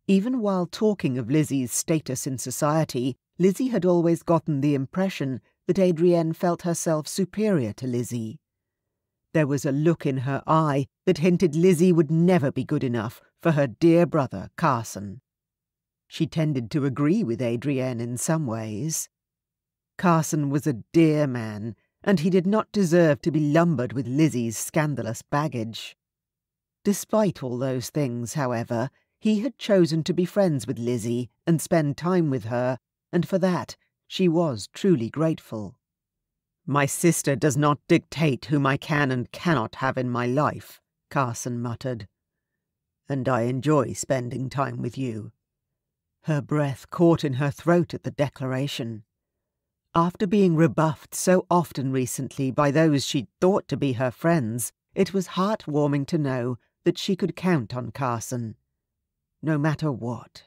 Even while talking of Lizzie's status in society, Lizzie had always gotten the impression that Adrienne felt herself superior to Lizzie. There was a look in her eye that hinted Lizzie would never be good enough for her dear brother Carson. She tended to agree with Adrienne in some ways. Carson was a dear man, and he did not deserve to be lumbered with Lizzie's scandalous baggage. Despite all those things, however, he had chosen to be friends with Lizzie and spend time with her, and for that she was truly grateful. My sister does not dictate whom I can and cannot have in my life, Carson muttered. And I enjoy spending time with you. Her breath caught in her throat at the declaration. After being rebuffed so often recently by those she'd thought to be her friends, it was heartwarming to know that she could count on Carson, no matter what.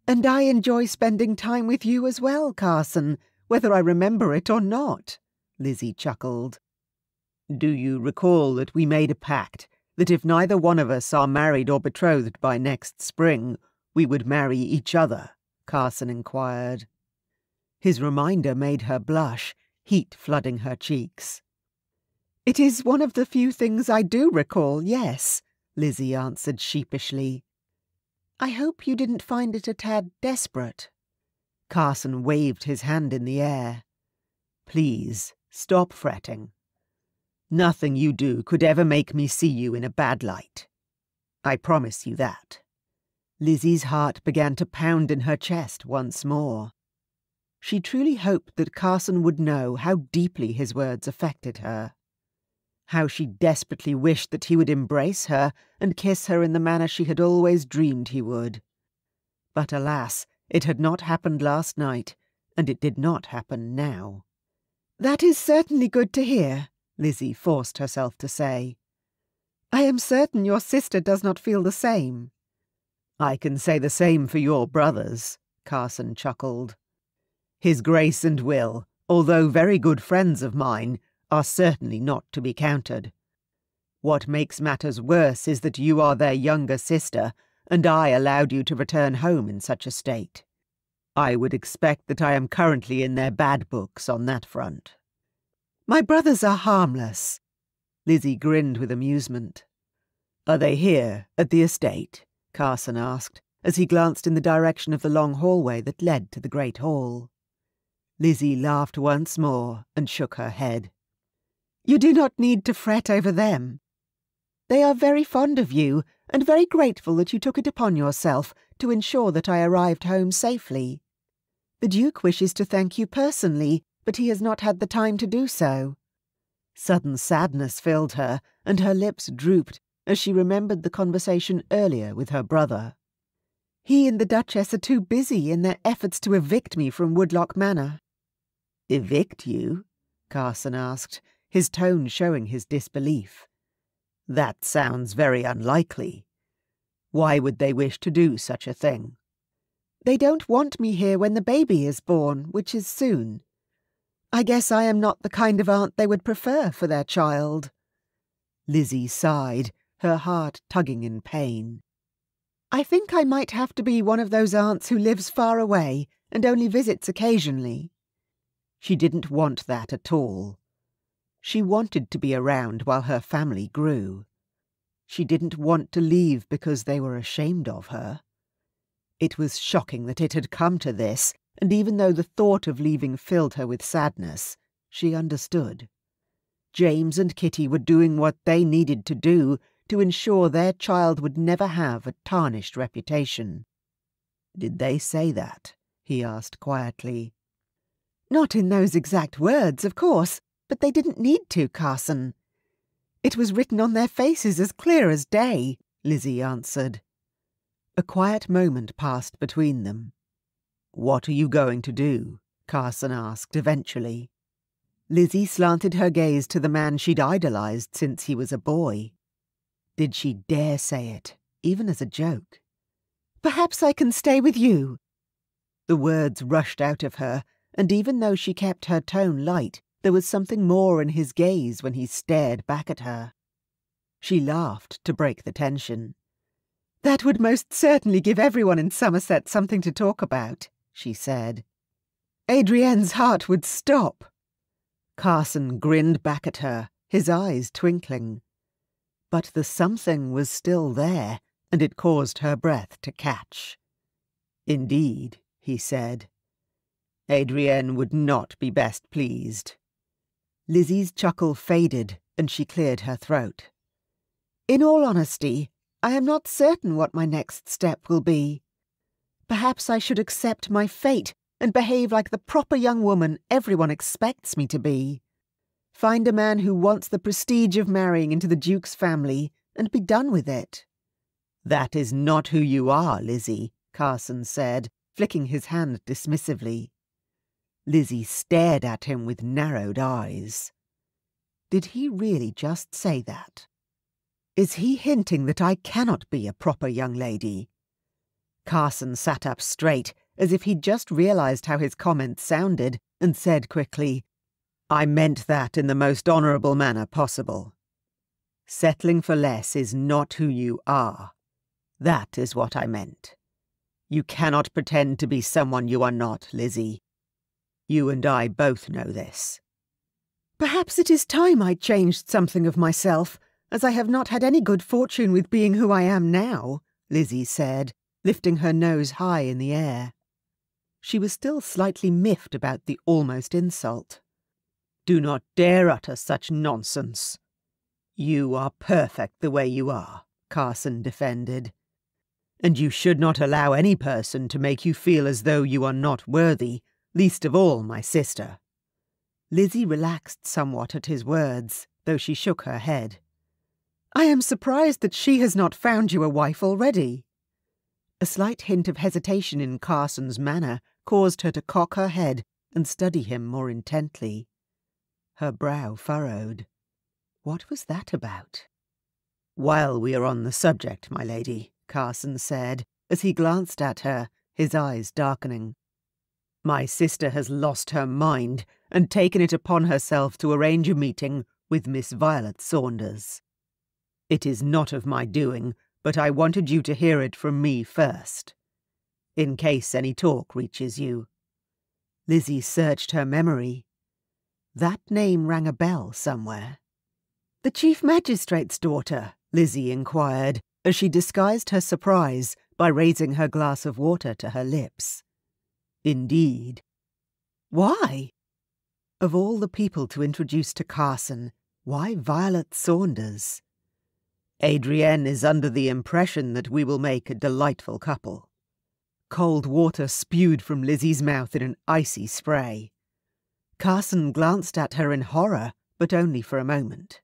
And I enjoy spending time with you as well, Carson, whether I remember it or not, Lizzie chuckled. Do you recall that we made a pact that if neither one of us are married or betrothed by next spring, we would marry each other? Carson inquired. His reminder made her blush, heat flooding her cheeks. It is one of the few things I do recall, yes, Lizzie answered sheepishly. I hope you didn't find it a tad desperate. Carson waved his hand in the air. Please, stop fretting. Nothing you do could ever make me see you in a bad light. I promise you that. Lizzie's heart began to pound in her chest once more. She truly hoped that Carson would know how deeply his words affected her. How she desperately wished that he would embrace her and kiss her in the manner she had always dreamed he would. But alas, it had not happened last night, and it did not happen now. "That is certainly good to hear," Lizzie forced herself to say. "I am certain your sister does not feel the same." "I can say the same for your brothers," Carson chuckled. "His Grace and Will, although very good friends of mine, are certainly not to be counted. What makes matters worse is that you are their younger sister, and I allowed you to return home in such a state. I would expect that I am currently in their bad books on that front." "My brothers are harmless." Lizzie grinned with amusement. "Are they here, at the estate?" Carson asked, as he glanced in the direction of the long hallway that led to the great hall. Lizzie laughed once more and shook her head. "You do not need to fret over them. They are very fond of you, and very grateful that you took it upon yourself to ensure that I arrived home safely. The Duke wishes to thank you personally, but he has not had the time to do so." Sudden sadness filled her, and her lips drooped as she remembered the conversation earlier with her brother. "He and the Duchess are too busy in their efforts to evict me from Woodlock Manor." "Evict you?" Carson asked, his tone showing his disbelief. "That sounds very unlikely. Why would they wish to do such a thing?" "They don't want me here when the baby is born, which is soon. I guess I am not the kind of aunt they would prefer for their child." Lizzie sighed, her heart tugging in pain. "I think I might have to be one of those aunts who lives far away and only visits occasionally." She didn't want that at all. She wanted to be around while her family grew. She didn't want to leave because they were ashamed of her. It was shocking that it had come to this, and even though the thought of leaving filled her with sadness, she understood. James and Kitty were doing what they needed to do to ensure their child would never have a tarnished reputation. "Did they say that?" he asked quietly. "Not in those exact words, of course, but they didn't need to, Carson. It was written on their faces as clear as day," Lizzie answered. A quiet moment passed between them. "What are you going to do?" Carson asked eventually. Lizzie slanted her gaze to the man she'd idolized since he was a boy. Did she dare say it, even as a joke? "Perhaps I can stay with you." The words rushed out of her, and even though she kept her tone light, there was something more in his gaze when he stared back at her. She laughed to break the tension. "That would most certainly give everyone in Somerset something to talk about," she said. "Adrienne's heart would stop." Carson grinned back at her, his eyes twinkling. But the something was still there, and it caused her breath to catch. "Indeed," he said. "Adrienne would not be best pleased." Lizzie's chuckle faded, and she cleared her throat. "In all honesty, I am not certain what my next step will be. Perhaps I should accept my fate and behave like the proper young woman everyone expects me to be. Find a man who wants the prestige of marrying into the Duke's family and be done with it." "That is not who you are, Lizzie," Carson said, flicking his hand dismissively. Lizzie stared at him with narrowed eyes. Did he really just say that? Is he hinting that I cannot be a proper young lady? Carson sat up straight, as if he'd just realized how his comment sounded, and said quickly, "I meant that in the most honourable manner possible. Settling for less is not who you are. That is what I meant. You cannot pretend to be someone you are not, Lizzie. You and I both know this." "Perhaps it is time I changed something of myself, as I have not had any good fortune with being who I am now," Lizzie said, lifting her nose high in the air. She was still slightly miffed about the almost insult. "Do not dare utter such nonsense. You are perfect the way you are," Carson defended. and you should not allow any person to make you feel as though you are not worthy, least of all my sister." Lizzie relaxed somewhat at his words, though she shook her head. "I am surprised that she has not found you a wife already." A slight hint of hesitation in Carson's manner caused her to cock her head and study him more intently. Her brow furrowed. What was that about? "While we are on the subject, my lady," Carson said, as he glanced at her, his eyes darkening, "my sister has lost her mind and taken it upon herself to arrange a meeting with Miss Violet Saunders. It is not of my doing, but I wanted you to hear it from me first, in case any talk reaches you." Lizzie searched her memory. That name rang a bell somewhere. "The Chief Magistrate's daughter?" Lizzie inquired, as she disguised her surprise by raising her glass of water to her lips. "Indeed." "Why?" Of all the people to introduce to Carson, why Violet Saunders? "Adrienne is under the impression that we will make a delightful couple." Cold water spewed from Lizzie's mouth in an icy spray. Carson glanced at her in horror, but only for a moment.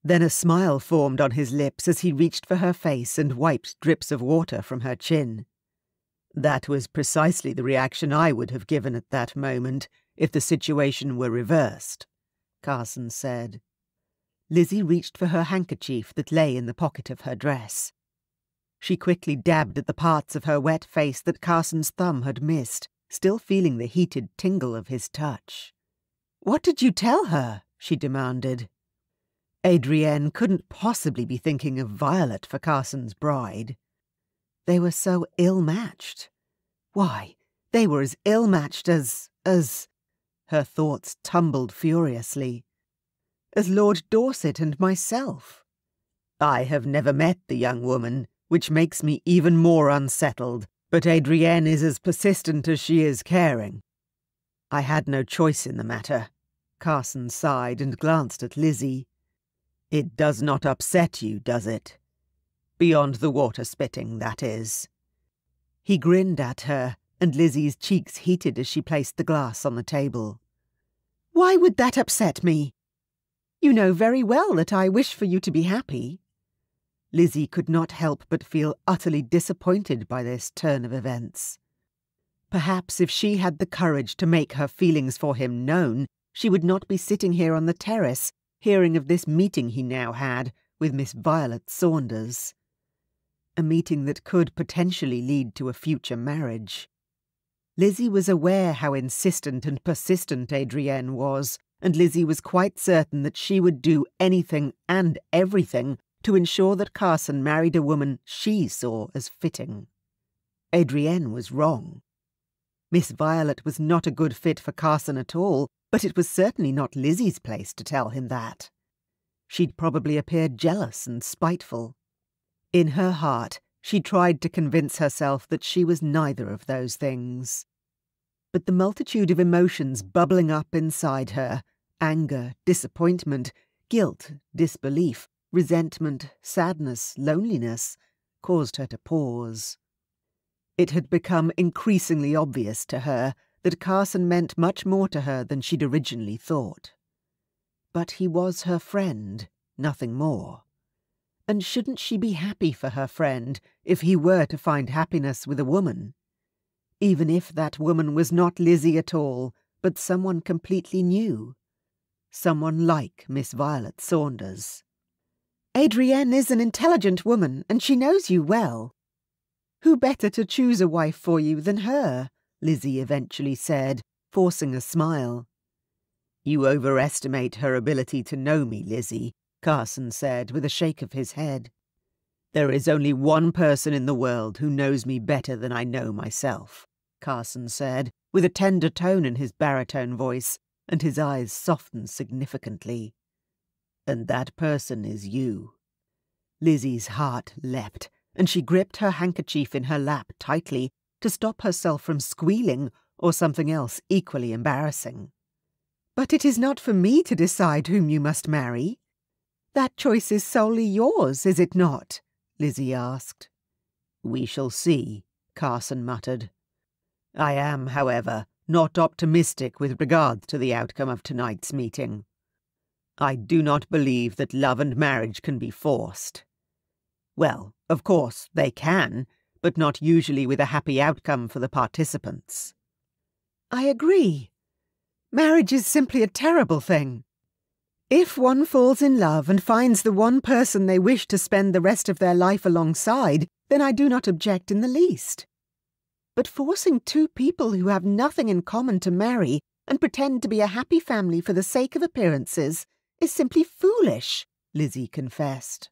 Then a smile formed on his lips as he reached for her face and wiped drips of water from her chin. "That was precisely the reaction I would have given at that moment if the situation were reversed," Carson said. Lizzie reached for her handkerchief that lay in the pocket of her dress. She quickly dabbed at the parts of her wet face that Carson's thumb had missed, still feeling the heated tingle of his touch. "What did you tell her?" she demanded. Adrienne couldn't possibly be thinking of Violet for Carson's bride. They were so ill-matched. Why, they were as ill-matched as... Her thoughts tumbled furiously. As Lord Dorset and myself. "I have never met the young woman, which makes me even more unsettled, but Adrienne is as persistent as she is caring." "I had no choice in the matter." Carson sighed and glanced at Lizzie. "It does not upset you, does it? Beyond the water-spitting, that is." He grinned at her, and Lizzie's cheeks heated as she placed the glass on the table. "Why would that upset me? You know very well that I wish for you to be happy." Lizzie could not help but feel utterly disappointed by this turn of events. Perhaps if she had the courage to make her feelings for him known, she would not be sitting here on the terrace, hearing of this meeting he now had with Miss Violet Saunders. A meeting that could potentially lead to a future marriage. Lizzie was aware how insistent and persistent Adrienne was, and Lizzie was quite certain that she would do anything and everything to ensure that Carson married a woman she saw as fitting. Adrienne was wrong. Miss Violet was not a good fit for Carson at all, but it was certainly not Lizzie's place to tell him that. She'd probably appear jealous and spiteful. In her heart, she tried to convince herself that she was neither of those things. But the multitude of emotions bubbling up inside her, anger, disappointment, guilt, disbelief, resentment, sadness, loneliness, caused her to pause. It had become increasingly obvious to her that Carson meant much more to her than she'd originally thought. But he was her friend, nothing more. And shouldn't she be happy for her friend if he were to find happiness with a woman? Even if that woman was not Lizzie at all, but someone completely new. Someone like Miss Violet Saunders. "Adrienne is an intelligent woman, and she knows you well. Who better to choose a wife for you than her?" Lizzie eventually said, forcing a smile. "You overestimate her ability to know me, Lizzie," Carson said with a shake of his head. "There is only one person in the world who knows me better than I know myself," Carson said, with a tender tone in his baritone voice, and his eyes softened significantly. "And that person is you." Lizzie's heart leapt, and she gripped her handkerchief in her lap tightly to stop herself from squealing or something else equally embarrassing. "But it is not for me to decide whom you must marry. That choice is solely yours, is it not?" Lizzie asked. "We shall see," Carson muttered. "I am, however, not optimistic with regard to the outcome of tonight's meeting. I do not believe that love and marriage can be forced. Well, of course, they can, but not usually with a happy outcome for the participants." "I agree. Marriage is simply a terrible thing. If one falls in love and finds the one person they wish to spend the rest of their life alongside, then I do not object in the least. But forcing two people who have nothing in common to marry and pretend to be a happy family for the sake of appearances is simply foolish," Lizzie confessed.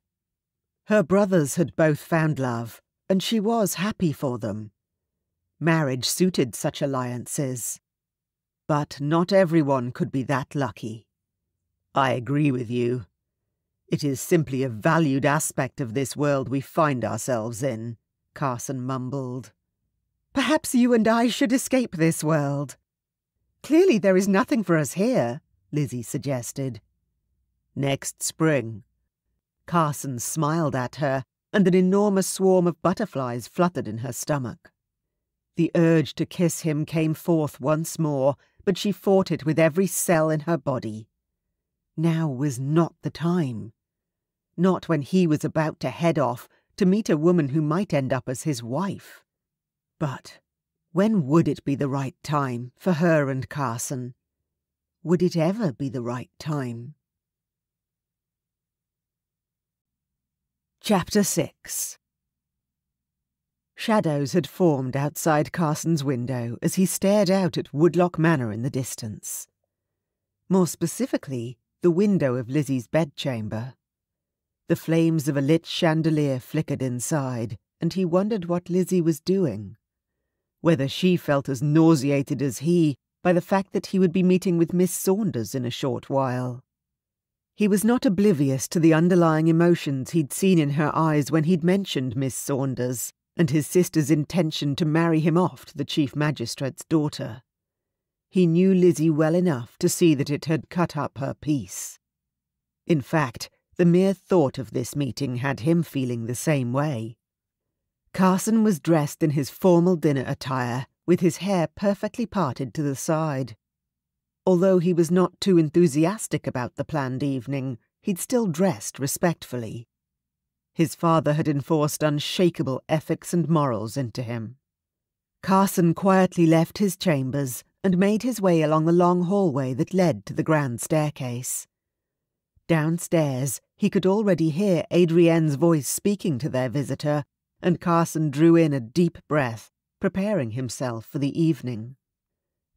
Her brothers had both found love, and she was happy for them. Marriage suited such alliances. But not everyone could be that lucky. "I agree with you. It is simply a valued aspect of this world we find ourselves in," Carson mumbled. "Perhaps you and I should escape this world. Clearly there is nothing for us here," Lizzie suggested. "Next spring." Carson smiled at her, and an enormous swarm of butterflies fluttered in her stomach. The urge to kiss him came forth once more, but she fought it with every cell in her body. Now was not the time. Not when he was about to head off to meet a woman who might end up as his wife. But when would it be the right time for her and Carson? Would it ever be the right time? Chapter 6. Shadows had formed outside Carson's window as he stared out at Woodlock Manor in the distance. More specifically, the window of Lizzie's bedchamber. The flames of a lit chandelier flickered inside, and he wondered what Lizzie was doing. Whether she felt as nauseated as he by the fact that he would be meeting with Miss Saunders in a short while. He was not oblivious to the underlying emotions he'd seen in her eyes when he'd mentioned Miss Saunders and his sister's intention to marry him off to the Chief Magistrate's daughter. He knew Lizzie well enough to see that it had cut up her peace. In fact, the mere thought of this meeting had him feeling the same way. Carson was dressed in his formal dinner attire, with his hair perfectly parted to the side. Although he was not too enthusiastic about the planned evening, he'd still dressed respectfully. His father had enforced unshakable ethics and morals into him. Carson quietly left his chambers and made his way along the long hallway that led to the grand staircase. Downstairs, he could already hear Adrienne's voice speaking to their visitor, and Carson drew in a deep breath, preparing himself for the evening.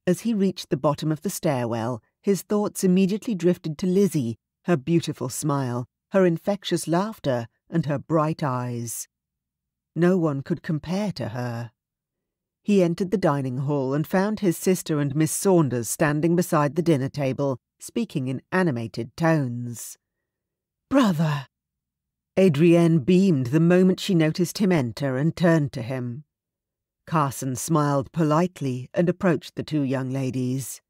As he reached the bottom of the stairwell, his thoughts immediately drifted to Lizzie, her beautiful smile, her infectious laughter, and her bright eyes. No one could compare to her. He entered the dining hall and found his sister and Miss Saunders standing beside the dinner table, speaking in animated tones. "Brother!" Adrienne beamed the moment she noticed him enter and turned to him. Carson smiled politely and approached the two young ladies.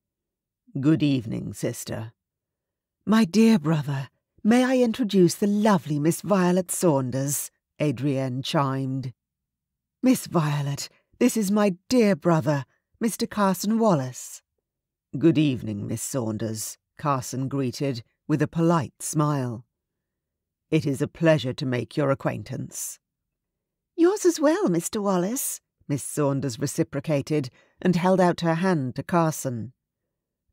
"Good evening, sister." "My dear brother, may I introduce the lovely Miss Violet Saunders?" Adrienne chimed. "Miss Violet, this is my dear brother, Mr. Carson Wallace." "Good evening, Miss Saunders," Carson greeted, with a polite smile. "It is a pleasure to make your acquaintance." "Yours as well, Mr. Wallace," Miss Saunders reciprocated and held out her hand to Carson.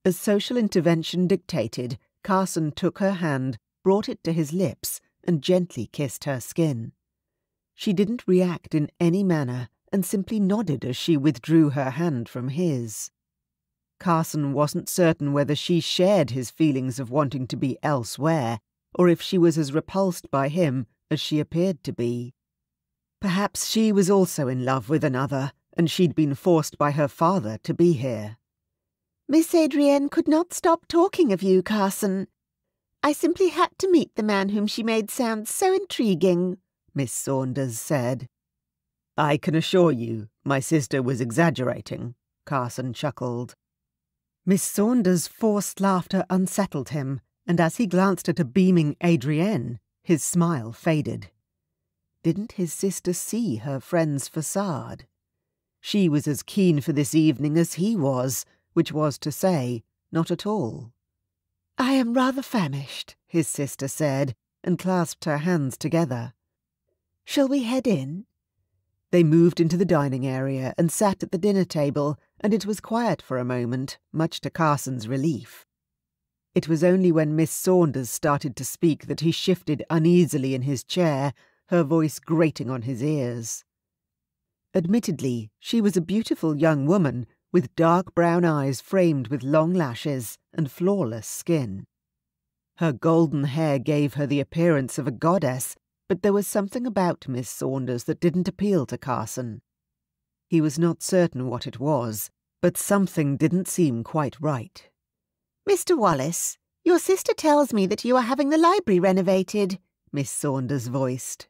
As social intervention dictated, Carson took her hand, brought it to his lips, and gently kissed her skin. She didn't react in any manner and simply nodded as she withdrew her hand from his. Carson wasn't certain whether she shared his feelings of wanting to be elsewhere, or if she was as repulsed by him as she appeared to be. Perhaps she was also in love with another, and she'd been forced by her father to be here. "Miss Adrienne could not stop talking of you, Carson. I simply had to meet the man whom she made sound so intriguing," Miss Saunders said. "I can assure you my sister was exaggerating," Carson chuckled. Miss Saunders' forced laughter unsettled him, and as he glanced at a beaming Adrienne, his smile faded. Didn't his sister see her friend's facade? She was as keen for this evening as he was, which was to say, not at all. "I am rather famished," his sister said, and clasped her hands together. "Shall we head in?" They moved into the dining area and sat at the dinner table, and it was quiet for a moment, much to Carson's relief. It was only when Miss Saunders started to speak that he shifted uneasily in his chair, her voice grating on his ears. Admittedly, she was a beautiful young woman, with dark brown eyes framed with long lashes and flawless skin. Her golden hair gave her the appearance of a goddess, but there was something about Miss Saunders that didn't appeal to Carson. He was not certain what it was, but something didn't seem quite right. "Mr. Wallace, your sister tells me that you are having the library renovated," Miss Saunders voiced.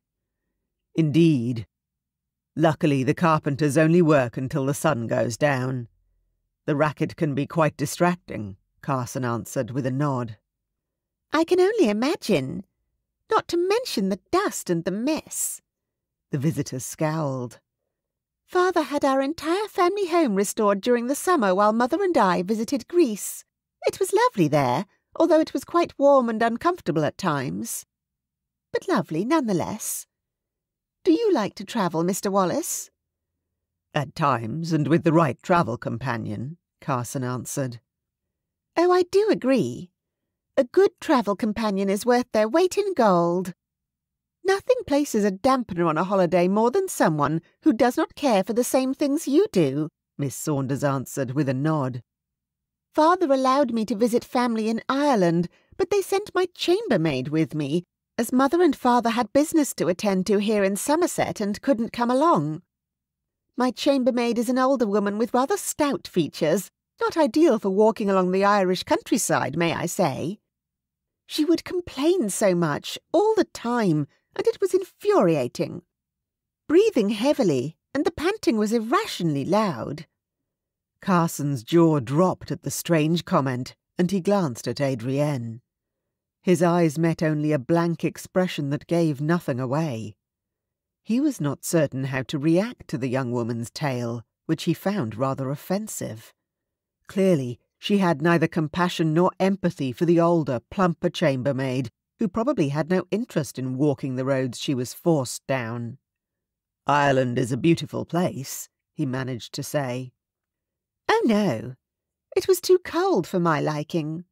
"Indeed. Luckily the carpenters only work until the sun goes down. The racket can be quite distracting," Carson answered with a nod. "I can only imagine. Not to mention the dust and the mess." The visitor scowled. "Father had our entire family home restored during the summer while Mother and I visited Greece. It was lovely there, although it was quite warm and uncomfortable at times. But lovely nonetheless. Do you like to travel, Mr. Wallace?" "At times, and with the right travel companion," Carson answered. "Oh, I do agree. A good travel companion is worth their weight in gold. Nothing places a dampener on a holiday more than someone who does not care for the same things you do," Miss Saunders answered with a nod. "Father allowed me to visit family in Ireland, but they sent my chambermaid with me, as Mother and Father had business to attend to here in Somerset and couldn't come along. My chambermaid is an older woman with rather stout features, not ideal for walking along the Irish countryside, may I say. She would complain so much, all the time, and it was infuriating. Breathing heavily, and the panting was irrationally loud." Carson's jaw dropped at the strange comment, and he glanced at Adrienne. His eyes met only a blank expression that gave nothing away. He was not certain how to react to the young woman's tale, which he found rather offensive. Clearly, she had neither compassion nor empathy for the older, plumper chambermaid, who probably had no interest in walking the roads she was forced down. "Ireland is a beautiful place," he managed to say. "Oh, no. It was too cold for my liking.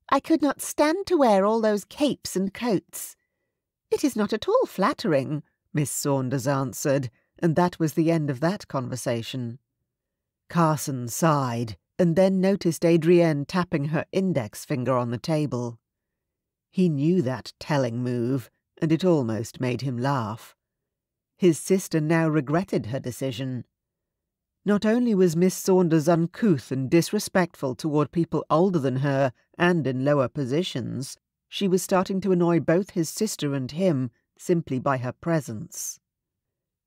I could not stand to wear all those capes and coats. It is not at all flattering," Miss Saunders answered, and that was the end of that conversation. Carson sighed, and then noticed Adrienne tapping her index finger on the table. He knew that telling move, and it almost made him laugh. His sister now regretted her decision. Not only was Miss Saunders uncouth and disrespectful toward people older than her and in lower positions, she was starting to annoy both his sister and him simply by her presence.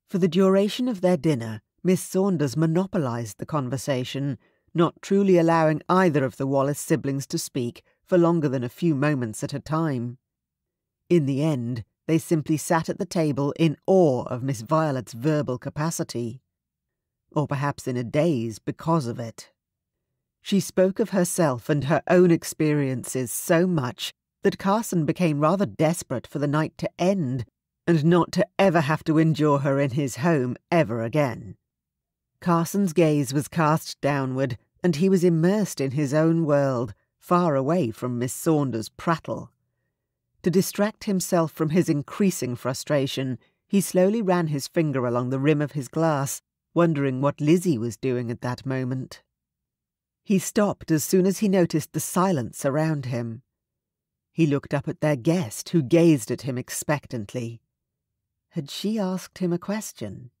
For the duration of their dinner, Miss Saunders monopolized the conversation, not truly allowing either of the Wallace siblings to speak for longer than a few moments at a time. In the end, they simply sat at the table in awe of Miss Violet's verbal capacity. Or perhaps in a daze because of it. She spoke of herself and her own experiences so much that Carson became rather desperate for the night to end and not to ever have to endure her in his home ever again. Carson's gaze was cast downward, and he was immersed in his own world, far away from Miss Saunders' prattle. To distract himself from his increasing frustration, he slowly ran his finger along the rim of his glass, wondering what Lizzie was doing at that moment. He stopped as soon as he noticed the silence around him. He looked up at their guest, who gazed at him expectantly. Had she asked him a question?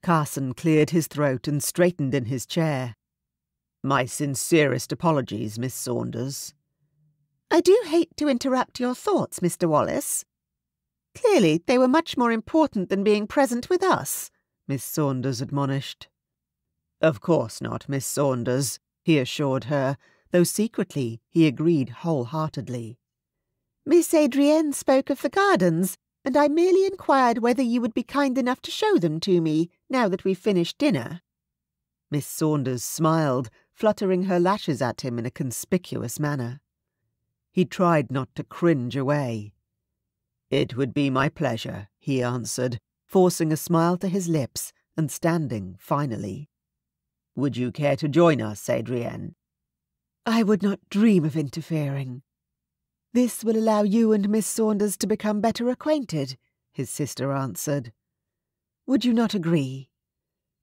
Carson cleared his throat and straightened in his chair. "My sincerest apologies, Miss Saunders." "I do hate to interrupt your thoughts, Mr. Wallace. Clearly they were much more important than being present with us," Miss Saunders admonished. "Of course not, Miss Saunders," he assured her, though secretly he agreed wholeheartedly. "Miss Adrienne spoke of the gardens, and I merely inquired whether you would be kind enough to show them to me, now that we've finished dinner." Miss Saunders smiled, fluttering her lashes at him in a conspicuous manner. He tried not to cringe away. "It would be my pleasure," he answered, forcing a smile to his lips and standing finally. "Would you care to join us, Adrienne?" "I would not dream of interfering." "This will allow you and Miss Saunders to become better acquainted," his sister answered. "Would you not agree?"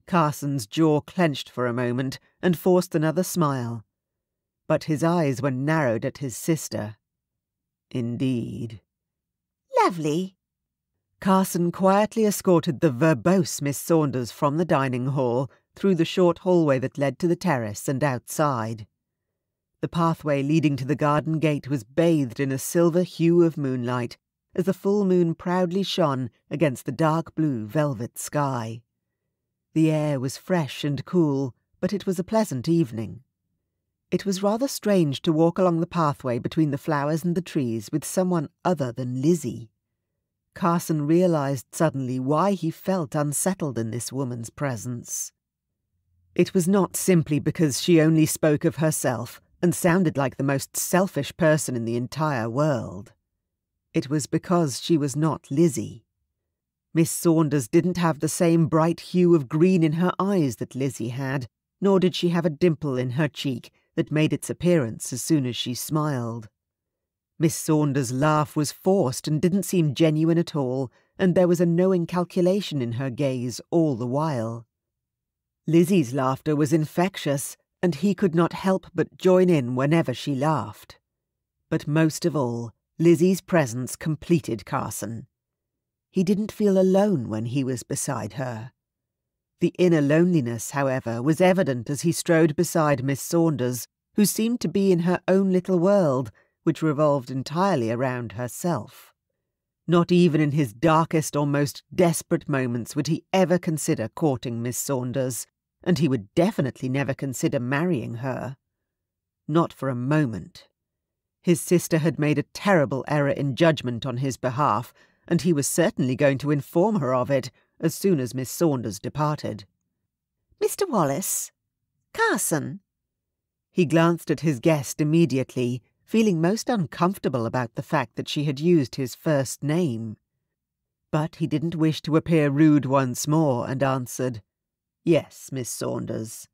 Carson's jaw clenched for a moment and forced another smile. But his eyes were narrowed at his sister. "Indeed." "Lovely." Carson quietly escorted the verbose Miss Saunders from the dining hall through the short hallway that led to the terrace and outside. The pathway leading to the garden gate was bathed in a silver hue of moonlight as the full moon proudly shone against the dark blue velvet sky. The air was fresh and cool, but it was a pleasant evening. It was rather strange to walk along the pathway between the flowers and the trees with someone other than Lizzie. Carson realized suddenly why he felt unsettled in this woman's presence. It was not simply because she only spoke of herself and sounded like the most selfish person in the entire world. It was because she was not Lizzie. Miss Saunders didn't have the same bright hue of green in her eyes that Lizzie had, nor did she have a dimple in her cheek that made its appearance as soon as she smiled. Miss Saunders' laugh was forced and didn't seem genuine at all, and there was a knowing calculation in her gaze all the while. Lizzie's laughter was infectious, and he could not help but join in whenever she laughed. But most of all, Lizzie's presence completed Carson. He didn't feel alone when he was beside her. The inner loneliness, however, was evident as he strode beside Miss Saunders, who seemed to be in her own little world, which revolved entirely around herself. Not even in his darkest or most desperate moments would he ever consider courting Miss Saunders, and he would definitely never consider marrying her. Not for a moment. His sister had made a terrible error in judgment on his behalf, and he was certainly going to inform her of it as soon as Miss Saunders departed. "Mr. Wallace? Carson?" He glanced at his guest immediately, feeling most uncomfortable about the fact that she had used his first name. But he didn't wish to appear rude once more and answered, "Yes, Miss Saunders."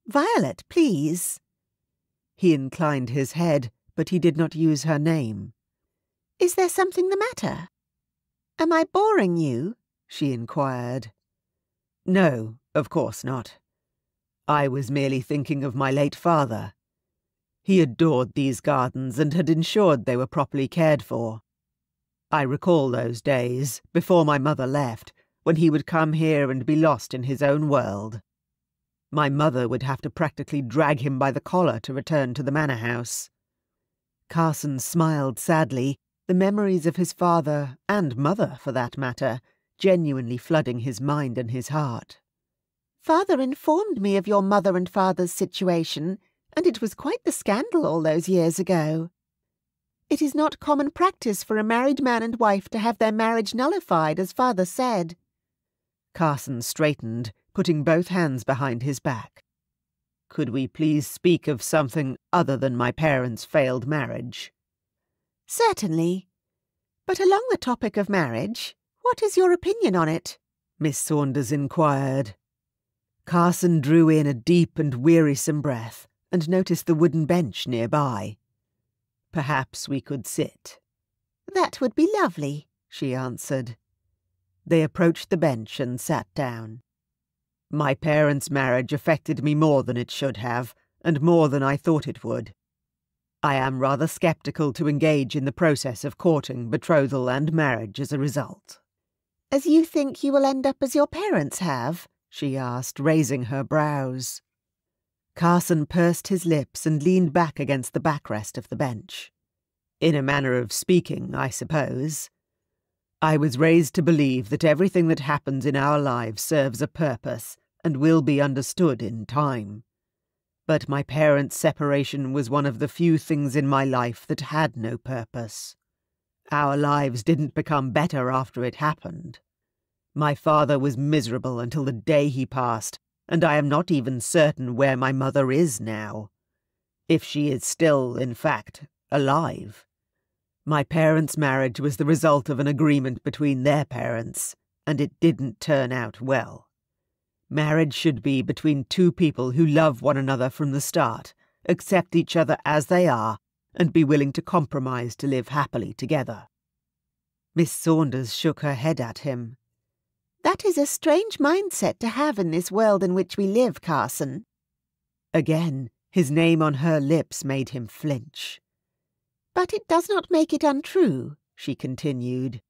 "Violet, please." He inclined his head, but he did not use her name. "Is there something the matter? Am I boring you?" she inquired. "No, of course not. I was merely thinking of my late father. He adored these gardens and had ensured they were properly cared for. I recall those days, before my mother left, when he would come here and be lost in his own world. My mother would have to practically drag him by the collar to return to the manor house." Carson smiled sadly, the memories of his father, and mother for that matter, genuinely flooding his mind and his heart. "Father informed me of your mother and father's situation, and it was quite the scandal all those years ago. It is not common practice for a married man and wife to have their marriage nullified, as father said." Carson straightened, putting both hands behind his back. "Could we please speak of something other than my parents' failed marriage?" "Certainly. But along the topic of marriage, what is your opinion on it?" Miss Saunders inquired. Carson drew in a deep and wearisome breath and noticed the wooden bench nearby. "Perhaps we could sit." "That would be lovely," she answered. They approached the bench and sat down. "My parents' marriage affected me more than it should have, and more than I thought it would. I am rather sceptical to engage in the process of courting, betrothal, and marriage as a result." "As you think you will end up as your parents have?" she asked, raising her brows. Carson pursed his lips and leaned back against the backrest of the bench. "In a manner of speaking, I suppose. I was raised to believe that everything that happens in our lives serves a purpose and will be understood in time. But my parents' separation was one of the few things in my life that had no purpose. Our lives didn't become better after it happened. My father was miserable until the day he passed, and I am not even certain where my mother is now. If she is still, in fact, alive. My parents' marriage was the result of an agreement between their parents, and it didn't turn out well. Marriage should be between two people who love one another from the start, accept each other as they are, and be willing to compromise to live happily together. Miss Saunders shook her head at him. "That is a strange mindset to have in this world in which we live, Carson." Again, his name on her lips made him flinch. "But it does not make it untrue," she continued.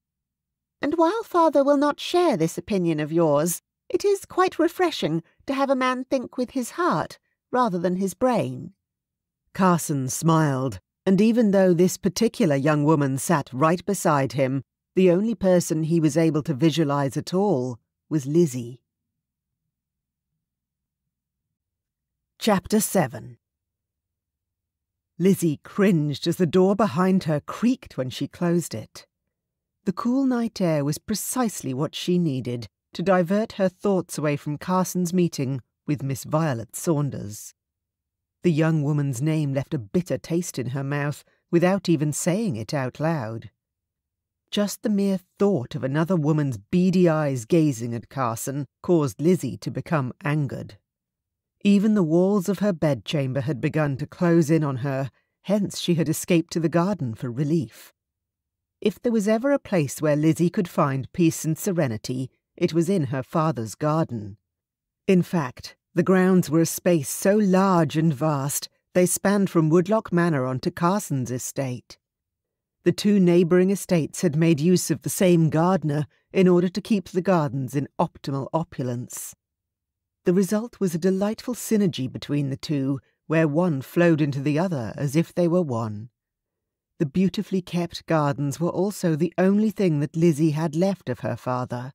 "And while father will not share this opinion of yours, it is quite refreshing to have a man think with his heart rather than his brain." Carson smiled, and even though this particular young woman sat right beside him, the only person he was able to visualize at all was Lizzie. Chapter 7. Lizzie cringed as the door behind her creaked when she closed it. The cool night air was precisely what she needed to divert her thoughts away from Carson's meeting with Miss Violet Saunders. The young woman's name left a bitter taste in her mouth without even saying it out loud. Just the mere thought of another woman's beady eyes gazing at Carson caused Lizzie to become angered. Even the walls of her bedchamber had begun to close in on her, hence she had escaped to the garden for relief. If there was ever a place where Lizzie could find peace and serenity, it was in her father's garden. In fact, the grounds were a space so large and vast they spanned from Woodlock Manor onto Carson's estate. The two neighbouring estates had made use of the same gardener in order to keep the gardens in optimal opulence. The result was a delightful synergy between the two, where one flowed into the other as if they were one. The beautifully kept gardens were also the only thing that Lizzie had left of her father.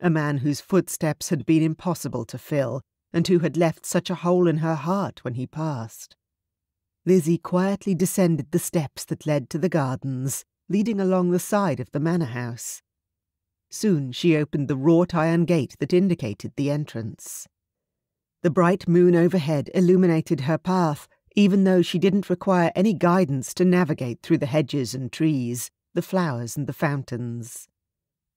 A man whose footsteps had been impossible to fill, and who had left such a hole in her heart when he passed. Lizzie quietly descended the steps that led to the gardens, leading along the side of the manor house. Soon she opened the wrought iron gate that indicated the entrance. The bright moon overhead illuminated her path, even though she didn't require any guidance to navigate through the hedges and trees, the flowers and the fountains.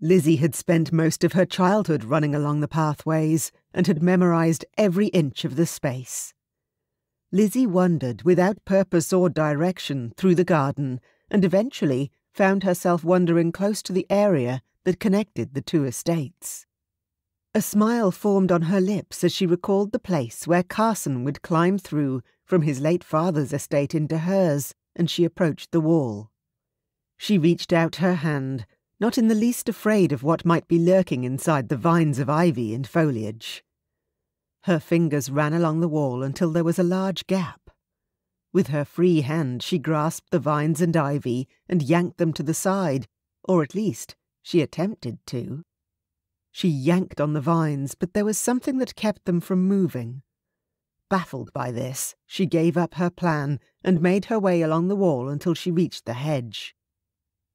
Lizzie had spent most of her childhood running along the pathways and had memorized every inch of the space. Lizzie wandered without purpose or direction through the garden and eventually found herself wandering close to the area that connected the two estates. A smile formed on her lips as she recalled the place where Carson would climb through from his late father's estate into hers, and she approached the wall. She reached out her hand, not in the least afraid of what might be lurking inside the vines of ivy and foliage. Her fingers ran along the wall until there was a large gap. With her free hand she grasped the vines and ivy and yanked them to the side, or at least she attempted to. She yanked on the vines, but there was something that kept them from moving. Baffled by this, she gave up her plan and made her way along the wall until she reached the hedge.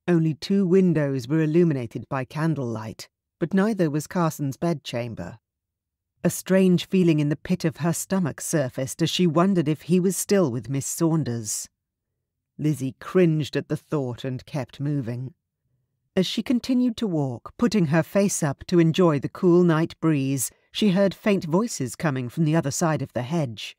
Only 2 windows were illuminated by candlelight, but neither was Carson's bedchamber. A strange feeling in the pit of her stomach surfaced as she wondered if he was still with Miss Saunders. Lizzie cringed at the thought and kept moving. As she continued to walk, putting her face up to enjoy the cool night breeze, she heard faint voices coming from the other side of the hedge.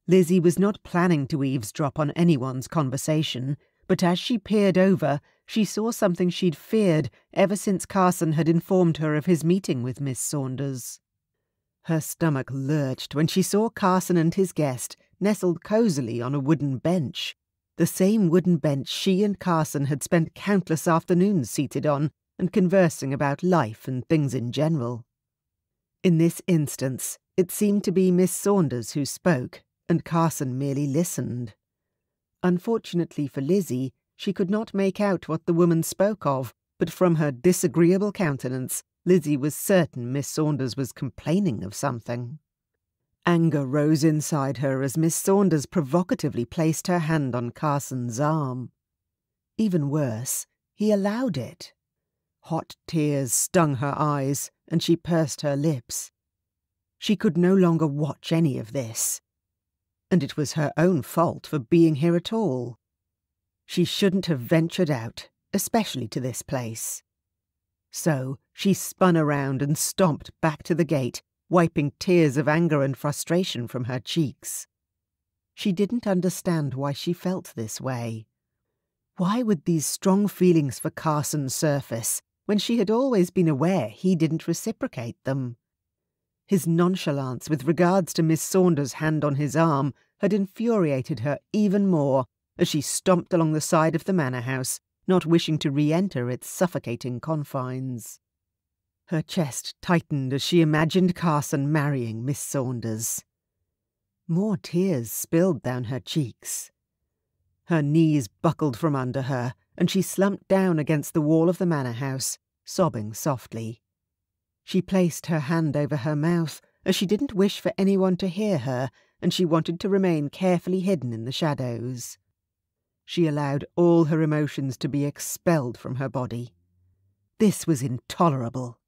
Lizzie was not planning to eavesdrop on anyone's conversation, but as she peered over, she saw something she'd feared ever since Carson had informed her of his meeting with Miss Saunders. Her stomach lurched when she saw Carson and his guest nestled cosily on a wooden bench, the same wooden bench she and Carson had spent countless afternoons seated on and conversing about life and things in general. In this instance, it seemed to be Miss Saunders who spoke, and Carson merely listened. Unfortunately for Lizzie, she could not make out what the woman spoke of, but from her disagreeable countenance, Lizzie was certain Miss Saunders was complaining of something. Anger rose inside her as Miss Saunders provocatively placed her hand on Carson's arm. Even worse, he allowed it. Hot tears stung her eyes, and she pursed her lips. She could no longer watch any of this. And it was her own fault for being here at all. She shouldn't have ventured out, especially to this place. So she spun around and stomped back to the gate, wiping tears of anger and frustration from her cheeks. She didn't understand why she felt this way. Why would these strong feelings for Carson surface when she had always been aware he didn't reciprocate them? His nonchalance with regards to Miss Saunders' hand on his arm had infuriated her even more as she stomped along the side of the manor house, not wishing to re-enter its suffocating confines. Her chest tightened as she imagined Carson marrying Miss Saunders. More tears spilled down her cheeks. Her knees buckled from under her, and she slumped down against the wall of the manor house, sobbing softly. She placed her hand over her mouth, as she didn't wish for anyone to hear her, and she wanted to remain carefully hidden in the shadows. She allowed all her emotions to be expelled from her body. This was intolerable.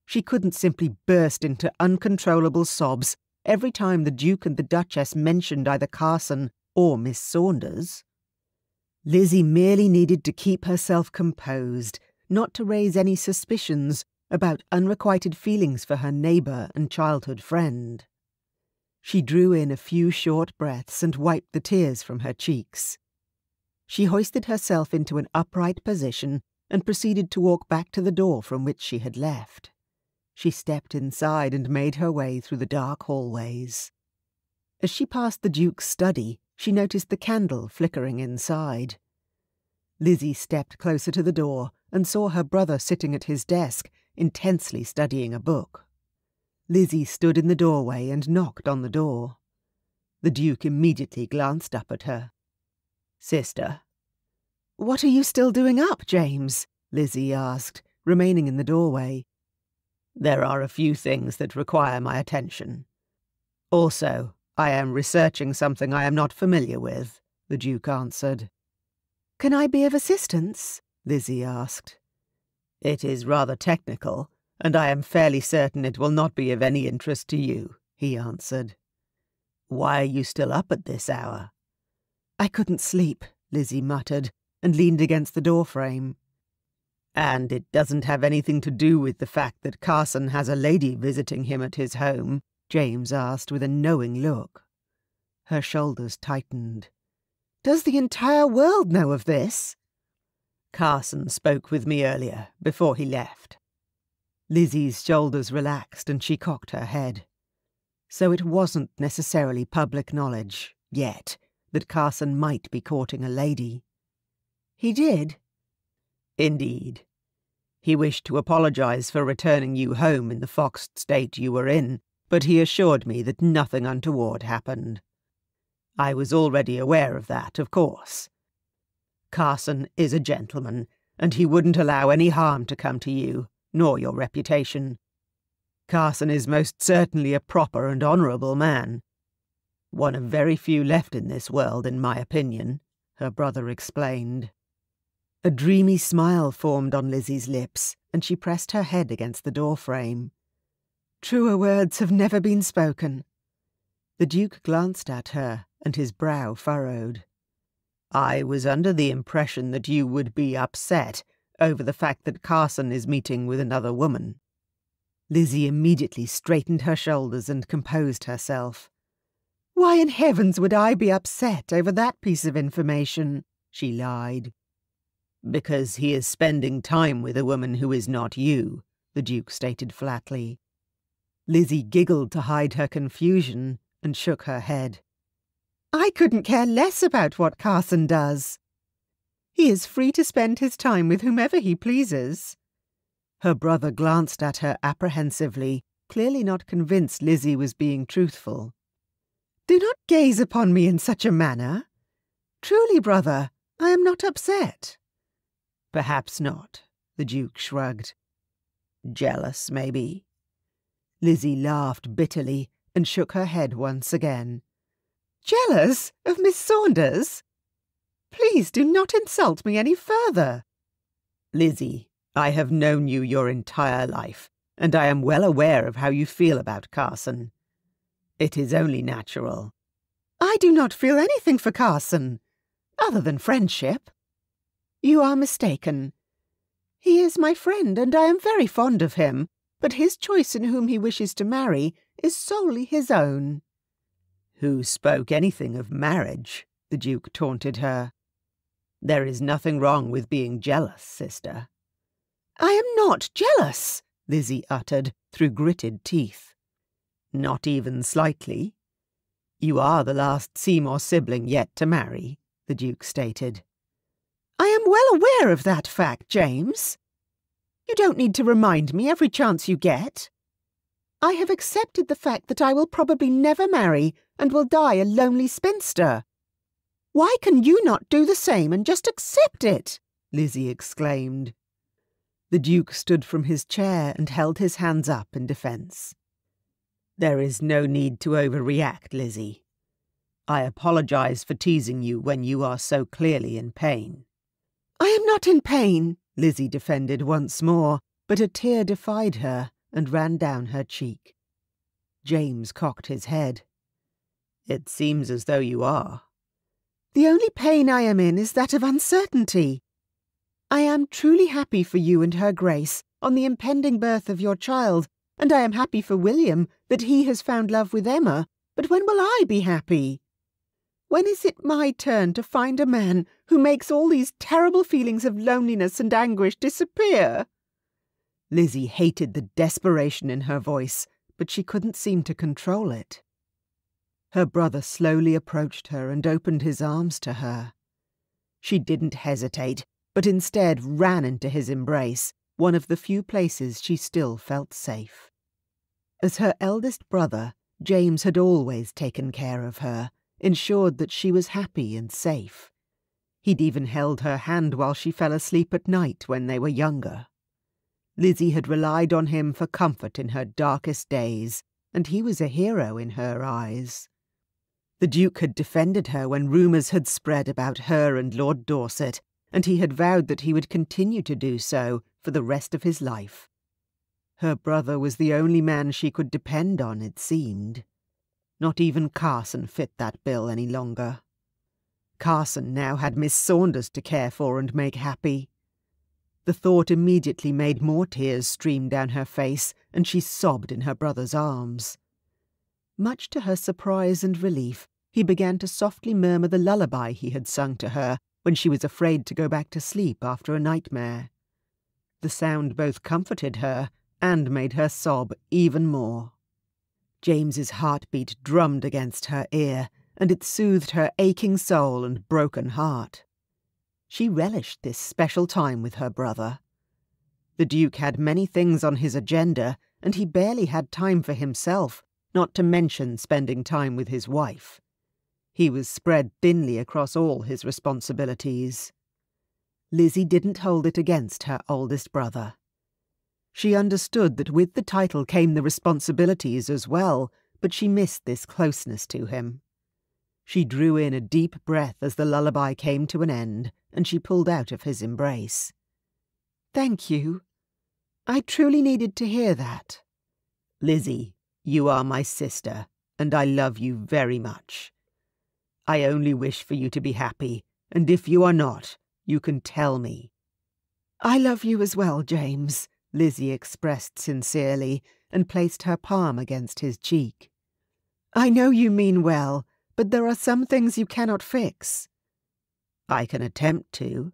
She couldn't simply burst into uncontrollable sobs every time the Duke and the Duchess mentioned either Carson or Miss Saunders. Lizzie merely needed to keep herself composed, not to raise any suspicions about unrequited feelings for her neighbour and childhood friend. She drew in a few short breaths and wiped the tears from her cheeks. She hoisted herself into an upright position and proceeded to walk back to the door from which she had left. She stepped inside and made her way through the dark hallways. As she passed the Duke's study, she noticed the candle flickering inside. Lizzie stepped closer to the door and saw her brother sitting at his desk, intensely studying a book. Lizzie stood in the doorway and knocked on the door. The Duke immediately glanced up at her. "Sister." "What are you still doing up, James?" Lizzie asked, remaining in the doorway. "There are a few things that require my attention. Also, I am researching something I am not familiar with," the Duke answered. "Can I be of assistance?" Lizzie asked. "It is rather technical, and I am fairly certain it will not be of any interest to you," he answered. "Why are you still up at this hour?" "I couldn't sleep," Lizzie muttered, and leaned against the doorframe. "And it doesn't have anything to do with the fact that Carson has a lady visiting him at his home?" James asked with a knowing look. Her shoulders tightened. "Does the entire world know of this?" "Carson spoke with me earlier, before he left." Lizzie's shoulders relaxed and she cocked her head. So it wasn't necessarily public knowledge, yet, that Carson might be courting a lady. "He did?" "Indeed. He wished to apologize for returning you home in the foxed state you were in, but he assured me that nothing untoward happened. I was already aware of that, of course. Carson is a gentleman, and he wouldn't allow any harm to come to you, nor your reputation. Carson is most certainly a proper and honourable man. One of very few left in this world, in my opinion," her brother explained. A dreamy smile formed on Lizzie's lips, and she pressed her head against the doorframe. "Truer words have never been spoken." The Duke glanced at her, and his brow furrowed. "I was under the impression that you would be upset over the fact that Carson is meeting with another woman." Lizzie immediately straightened her shoulders and composed herself. "Why in heavens would I be upset over that piece of information?" she lied. "Because he is spending time with a woman who is not you," the Duke stated flatly. Lizzie giggled to hide her confusion and shook her head. "I couldn't care less about what Carson does. He is free to spend his time with whomever he pleases." Her brother glanced at her apprehensively, clearly not convinced Lizzie was being truthful. "Do not gaze upon me in such a manner. Truly, brother, I am not upset." "Perhaps not," the Duke shrugged. "Jealous, maybe?" Lizzie laughed bitterly and shook her head once again. "Jealous of Miss Saunders?" Please do not insult me any further. Lizzie, I have known you your entire life, and I am well aware of how you feel about Carson. It is only natural. I do not feel anything for Carson, other than friendship. You are mistaken. He is my friend, and I am very fond of him, but his choice in whom he wishes to marry is solely his own. Who spoke anything of marriage? The Duke taunted her. There is nothing wrong with being jealous, sister. I am not jealous, Lizzie uttered through gritted teeth. Not even slightly? You are the last Seymour sibling yet to marry, the Duke stated. I am well aware of that fact, James. You don't need to remind me every chance you get. I have accepted the fact that I will probably never marry and will die a lonely spinster. Why can you not do the same and just accept it? Lizzie exclaimed. The Duke stood from his chair and held his hands up in defence. There is no need to overreact, Lizzie. I apologise for teasing you when you are so clearly in pain. I am not in pain, Lizzie defended once more, but a tear defied her and ran down her cheek. James cocked his head. It seems as though you are. The only pain I am in is that of uncertainty. I am truly happy for you and her Grace on the impending birth of your child, and I am happy for William that he has found love with Emma, but when will I be happy? When is it my turn to find a man who makes all these terrible feelings of loneliness and anguish disappear? Lizzie hated the desperation in her voice, but she couldn't seem to control it. Her brother slowly approached her and opened his arms to her. She didn't hesitate, but instead ran into his embrace, one of the few places she still felt safe. As her eldest brother, James had always taken care of her, ensured that she was happy and safe. He'd even held her hand while she fell asleep at night when they were younger. Lizzie had relied on him for comfort in her darkest days, and he was a hero in her eyes. The Duke had defended her when rumours had spread about her and Lord Dorset, and he had vowed that he would continue to do so for the rest of his life. Her brother was the only man she could depend on, it seemed. Not even Carson fit that bill any longer. Carson now had Miss Saunders to care for and make happy. The thought immediately made more tears stream down her face, and she sobbed in her brother's arms. Much to her surprise and relief, he began to softly murmur the lullaby he had sung to her when she was afraid to go back to sleep after a nightmare. The sound both comforted her and made her sob even more. James's heartbeat drummed against her ear, and it soothed her aching soul and broken heart. She relished this special time with her brother. The Duke had many things on his agenda, and he barely had time for himself, not to mention spending time with his wife. He was spread thinly across all his responsibilities. Lizzie didn't hold it against her oldest brother. She understood that with the title came the responsibilities as well, but she missed this closeness to him. She drew in a deep breath as the lullaby came to an end, and she pulled out of his embrace. "Thank you. I truly needed to hear that." "Lizzie, you are my sister, and I love you very much. I only wish for you to be happy, and if you are not, you can tell me." "I love you as well, James," Lizzie expressed sincerely, and placed her palm against his cheek. "I know you mean well, but there are some things you cannot fix." "I can attempt to."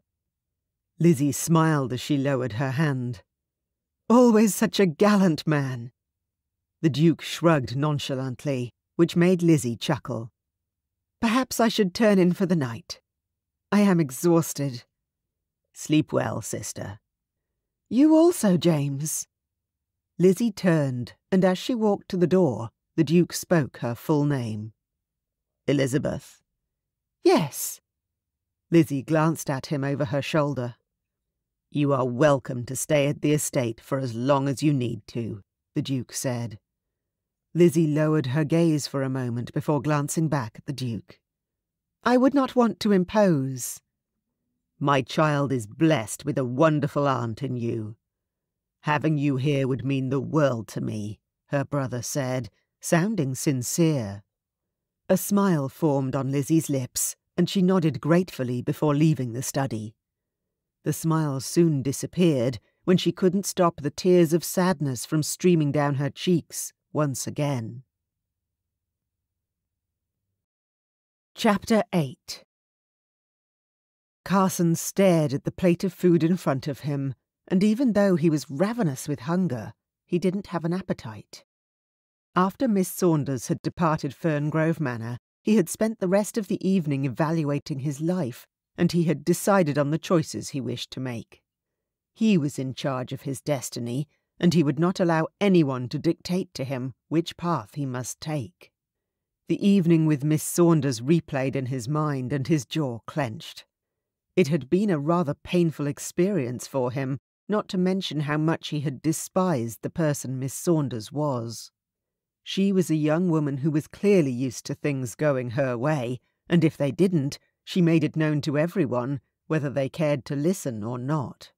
Lizzie smiled as she lowered her hand. "Always such a gallant man." The Duke shrugged nonchalantly, which made Lizzie chuckle. "Perhaps I should turn in for the night. I am exhausted." "Sleep well, sister." "You also, James." Lizzie turned, and as she walked to the door, the Duke spoke her full name. "Elizabeth?" "Yes." Lizzie glanced at him over her shoulder. "You are welcome to stay at the estate for as long as you need to," the Duke said. Lizzie lowered her gaze for a moment before glancing back at the Duke. "I would not want to impose." My child is blessed with a wonderful aunt in you. Having you here would mean the world to me, her brother said, sounding sincere. A smile formed on Lizzie's lips, and she nodded gratefully before leaving the study. The smile soon disappeared when she couldn't stop the tears of sadness from streaming down her cheeks once again. Chapter 8. Carson stared at the plate of food in front of him, and even though he was ravenous with hunger, he didn't have an appetite. After Miss Saunders had departed Ferngrove Manor, he had spent the rest of the evening evaluating his life, and he had decided on the choices he wished to make. He was in charge of his destiny, and he would not allow anyone to dictate to him which path he must take. The evening with Miss Saunders replayed in his mind, and his jaw clenched. It had been a rather painful experience for him, not to mention how much he had despised the person Miss Saunders was. She was a young woman who was clearly used to things going her way, and if they didn't, she made it known to everyone, whether they cared to listen or not.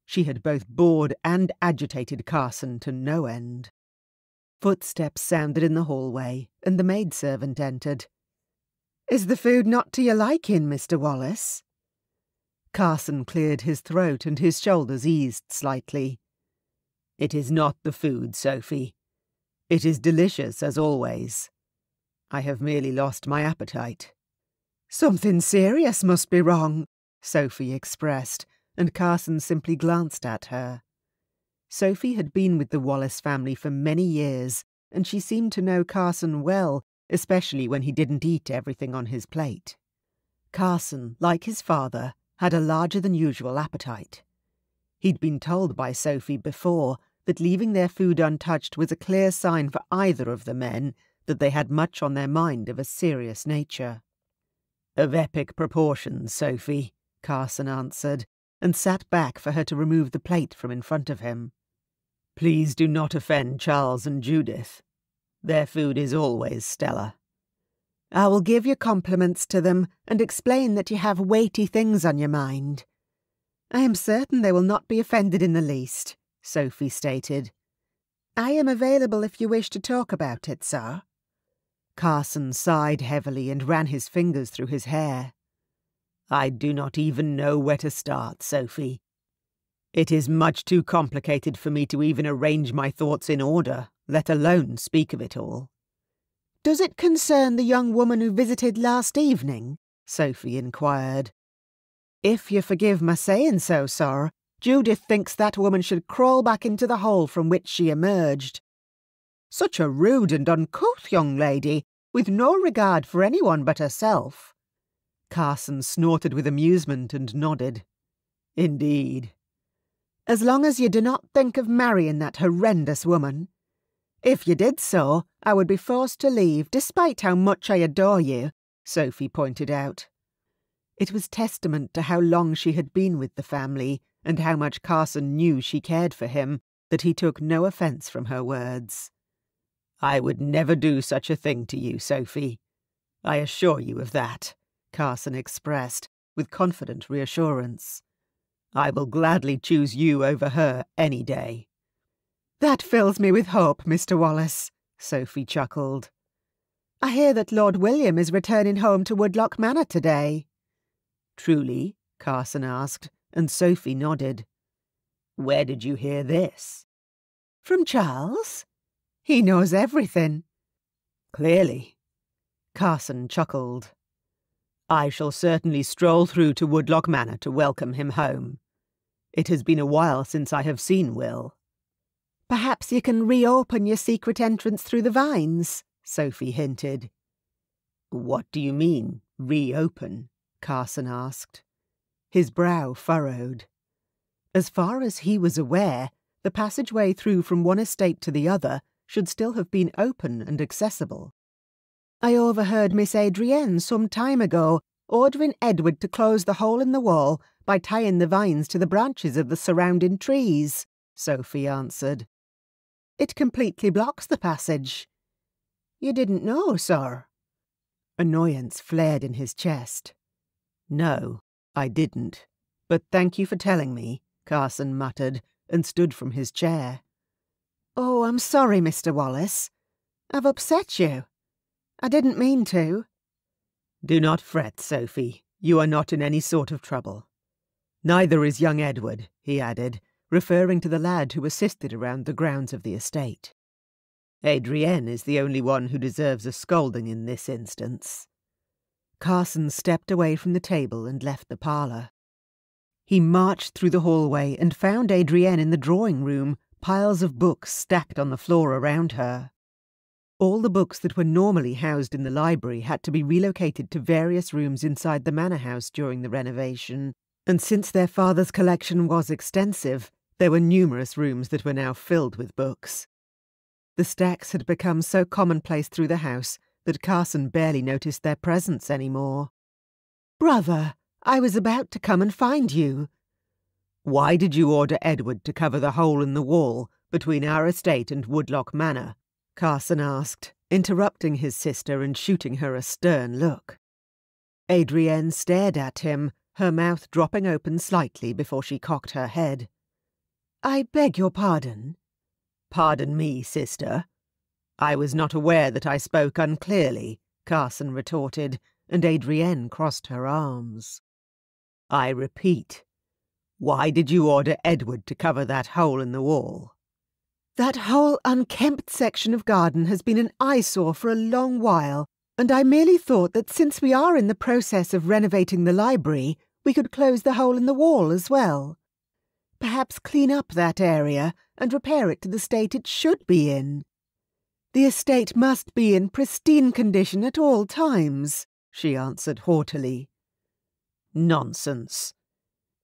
She had both bored and agitated Carson to no end. Footsteps sounded in the hallway, and the maidservant entered. "Is the food not to your liking, Mr. Wallace?" Carson cleared his throat and his shoulders eased slightly. "It is not the food, Sophie. It is delicious as always. I have merely lost my appetite." "Something serious must be wrong," Sophie expressed, and Carson simply glanced at her. Sophie had been with the Wallace family for many years, and she seemed to know Carson well, especially when he didn't eat everything on his plate. Carson, like his father, had a larger-than-usual appetite. He'd been told by Sophie before that leaving their food untouched was a clear sign for either of the men that they had much on their mind of a serious nature. "Of epic proportions, Sophie," Carson answered, and sat back for her to remove the plate from in front of him. "Please do not offend Charles and Judith. Their food is always stellar." "I will give your compliments to them and explain that you have weighty things on your mind." "I am certain they will not be offended in the least," Sophie stated. "I am available if you wish to talk about it, sir." Carson sighed heavily and ran his fingers through his hair. "I do not even know where to start, Sophie. It is much too complicated for me to even arrange my thoughts in order, let alone speak of it all." "Does it concern the young woman who visited last evening?" Sophie inquired. "If you forgive my saying so, sir, Judith thinks that woman should crawl back into the hole from which she emerged. Such a rude and uncouth young lady, with no regard for anyone but herself." Carson snorted with amusement and nodded. "Indeed." "As long as you do not think of marrying that horrendous woman. If you did so, I would be forced to leave, despite how much I adore you," Sophie pointed out. It was testament to how long she had been with the family, and how much Carson knew she cared for him, that he took no offence from her words. "I would never do such a thing to you, Sophie. I assure you of that," Carson expressed, with confident reassurance. "I will gladly choose you over her any day." "That fills me with hope, Mr. Wallace," Sophie chuckled. "I hear that Lord William is returning home to Woodloch Manor today." "Truly?" Carson asked, and Sophie nodded. "Where did you hear this?" "From Charles. He knows everything." "Clearly." Carson chuckled. "I shall certainly stroll through to Woodloch Manor to welcome him home. It has been a while since I have seen Will." "Perhaps you can reopen your secret entrance through the vines," Sophie hinted. "What do you mean, reopen?" Carson asked. His brow furrowed. As far as he was aware, the passageway through from one estate to the other should still have been open and accessible. "I overheard Miss Adrienne some time ago ordering Edward to close the hole in the wall by tying the vines to the branches of the surrounding trees," Sophie answered. "It completely blocks the passage." "You didn't know, sir?" Annoyance flared in his chest. "No, I didn't." But thank you for telling me, Carson muttered, and stood from his chair. Oh, I'm sorry, Mr. Wallace. I've upset you. I didn't mean to. Do not fret, Sophie. You are not in any sort of trouble. Neither is young Edward, he added, referring to the lad who assisted around the grounds of the estate. Adrienne is the only one who deserves a scolding in this instance. Carson stepped away from the table and left the parlour. He marched through the hallway and found Adrienne in the drawing room, piles of books stacked on the floor around her. All the books that were normally housed in the library had to be relocated to various rooms inside the manor house during the renovation, and since their father's collection was extensive, there were numerous rooms that were now filled with books. The stacks had become so commonplace through the house that Carson barely noticed their presence anymore. "Brother, I was about to come and find you." "Why did you order Edward to cover the hole in the wall between our estate and Woodlock Manor?" Carson asked, interrupting his sister and shooting her a stern look. Adrienne stared at him, her mouth dropping open slightly before she cocked her head. "I beg your pardon." "Pardon me, sister. I was not aware that I spoke unclearly," Carson retorted, and Adrienne crossed her arms. "I repeat, why did you order Edward to cover that hole in the wall?" "That whole unkempt section of garden has been an eyesore for a long while, and I merely thought that since we are in the process of renovating the library, we could close the hole in the wall as well. Perhaps clean up that area and repair it to the state it should be in. The estate must be in pristine condition at all times," she answered haughtily. "Nonsense.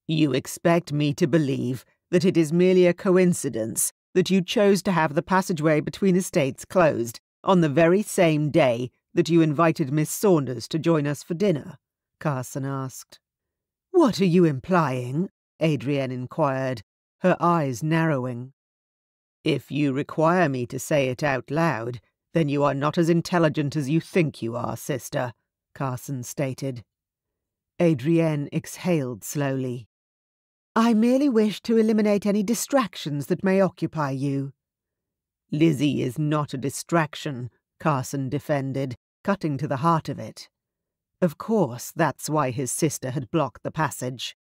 You expect me to believe that it is merely a coincidence that you chose to have the passageway between estates closed on the very same day that you invited Miss Saunders to join us for dinner?" Carson asked. "What are you implying?" Adrienne inquired, her eyes narrowing. "If you require me to say it out loud, then you are not as intelligent as you think you are, sister," Carson stated. Adrienne exhaled slowly. "I merely wish to eliminate any distractions that may occupy you." "Lizzie is not a distraction," Carson defended, cutting to the heart of it. Of course, that's why his sister had blocked the passage.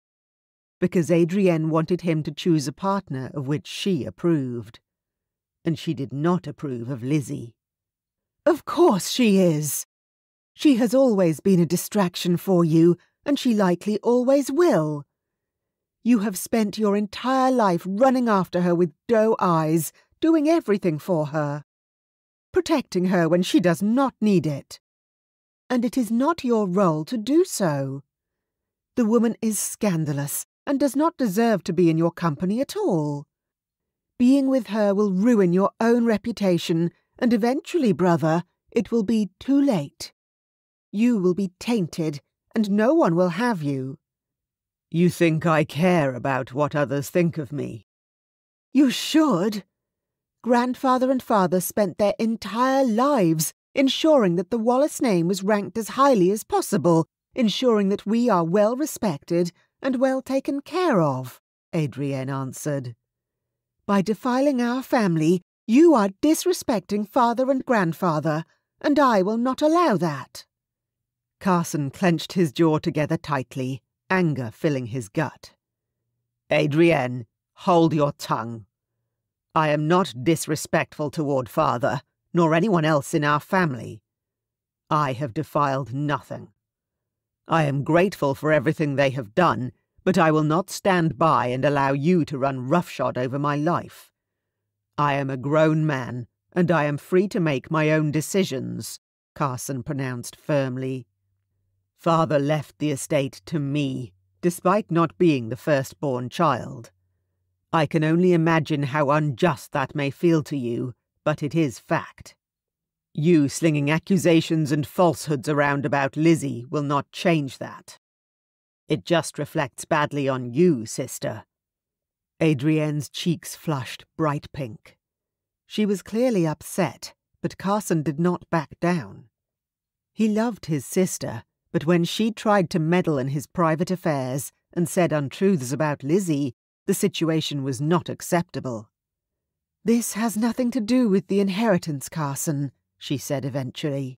Because Adrienne wanted him to choose a partner of which she approved. And she did not approve of Lizzie. "Of course she is. She has always been a distraction for you, and she likely always will. You have spent your entire life running after her with doe eyes, doing everything for her, protecting her when she does not need it. And it is not your role to do so. The woman is scandalous and does not deserve to be in your company at all. Being with her will ruin your own reputation, and eventually, brother, it will be too late. You will be tainted, and no one will have you." "You think I care about what others think of me?" "You should. Grandfather and father spent their entire lives ensuring that the Wallace name was ranked as highly as possible, ensuring that we are well respected and well taken care of," Adrienne answered. "By defiling our family, you are disrespecting father and grandfather, and I will not allow that." Carson clenched his jaw together tightly, anger filling his gut. "Adrienne, hold your tongue. I am not disrespectful toward father, nor anyone else in our family. I have defiled nothing. I am grateful for everything they have done, but I will not stand by and allow you to run roughshod over my life. I am a grown man, and I am free to make my own decisions," Carson pronounced firmly. "Father left the estate to me, despite not being the firstborn child. I can only imagine how unjust that may feel to you, but it is fact. You slinging accusations and falsehoods around about Lizzie will not change that. It just reflects badly on you, sister." Adrienne's cheeks flushed bright pink. She was clearly upset, but Carson did not back down. He loved his sister, but when she tried to meddle in his private affairs and said untruths about Lizzie, the situation was not acceptable. "This has nothing to do with the inheritance, Carson," she said eventually.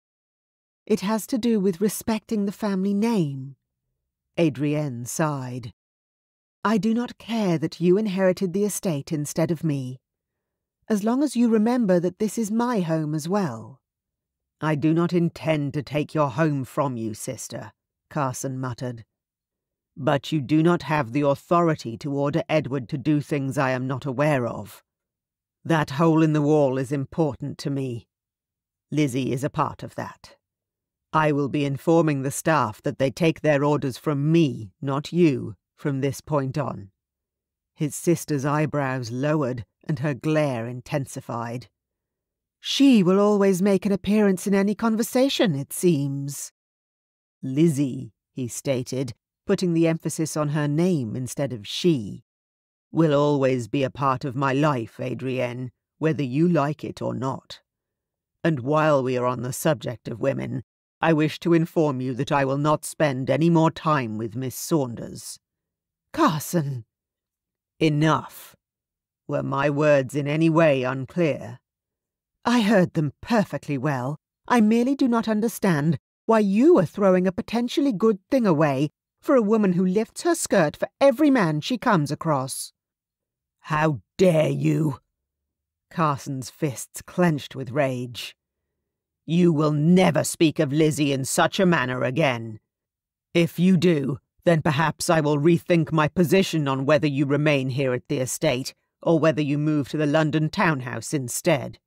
"It has to do with respecting the family name." Adrienne sighed. "I do not care that you inherited the estate instead of me, as long as you remember that this is my home as well." "I do not intend to take your home from you, sister," Carson muttered. "But you do not have the authority to order Edward to do things I am not aware of. That hole in the wall is important to me. Lizzie is a part of that. I will be informing the staff that they take their orders from me, not you, from this point on." His sister's eyebrows lowered and her glare intensified. "She will always make an appearance in any conversation, it seems." "Lizzie," he stated, putting the emphasis on her name instead of she, "will always be a part of my life, Adrienne, whether you like it or not. And while we are on the subject of women, I wish to inform you that I will not spend any more time with Miss Saunders." "Carson!" "Enough. Were my words in any way unclear?" "I heard them perfectly well. I merely do not understand why you are throwing a potentially good thing away for a woman who lifts her skirt for every man she comes across." "How dare you!" Carson's fists clenched with rage. "You will never speak of Lizzie in such a manner again. If you do, then perhaps I will rethink my position on whether you remain here at the estate or whether you move to the London townhouse instead."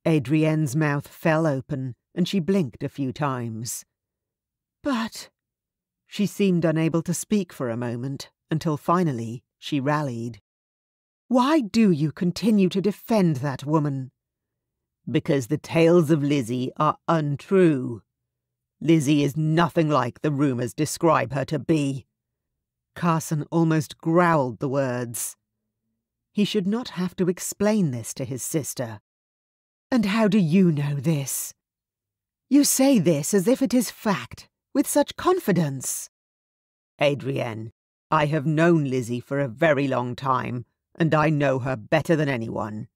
Adrienne's mouth fell open and she blinked a few times. "But—" She seemed unable to speak for a moment, until finally she rallied. "Why do you continue to defend that woman?" "Because the tales of Lizzie are untrue. Lizzie is nothing like the rumours describe her to be." Carson almost growled the words. He should not have to explain this to his sister. "And how do you know this? You say this as if it is fact, with such confidence." "Adrienne, I have known Lizzie for a very long time, and I know her better than anyone."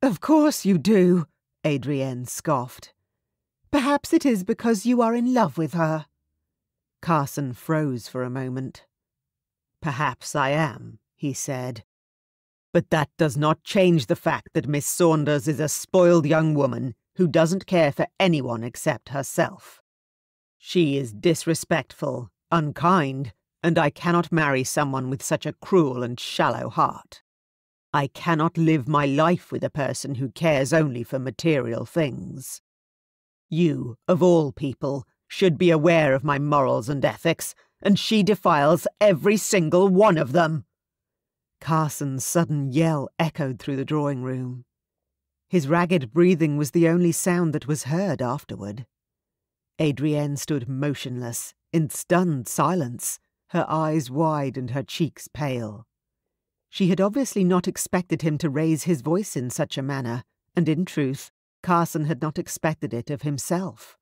"Of course you do," Adrienne scoffed. "Perhaps it is because you are in love with her." Carson froze for a moment. "Perhaps I am," he said. "But that does not change the fact that Miss Saunders is a spoiled young woman who doesn't care for anyone except herself. She is disrespectful, unkind, and I cannot marry someone with such a cruel and shallow heart. I cannot live my life with a person who cares only for material things. You, of all people, should be aware of my morals and ethics, and she defiles every single one of them." Carson's sudden yell echoed through the drawing-room. His ragged breathing was the only sound that was heard afterward. Adrienne stood motionless, in stunned silence, her eyes wide and her cheeks pale. She had obviously not expected him to raise his voice in such a manner, and in truth, Carson had not expected it of himself.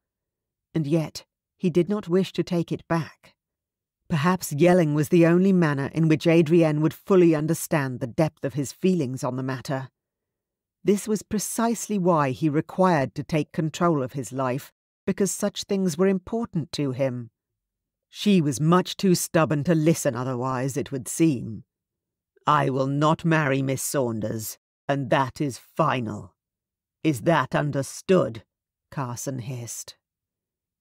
And yet, he did not wish to take it back. Perhaps yelling was the only manner in which Adrienne would fully understand the depth of his feelings on the matter. This was precisely why he required to take control of his life, because such things were important to him. She was much too stubborn to listen otherwise, it would seem. "I will not marry Miss Saunders, and that is final. Is that understood?" Carson hissed.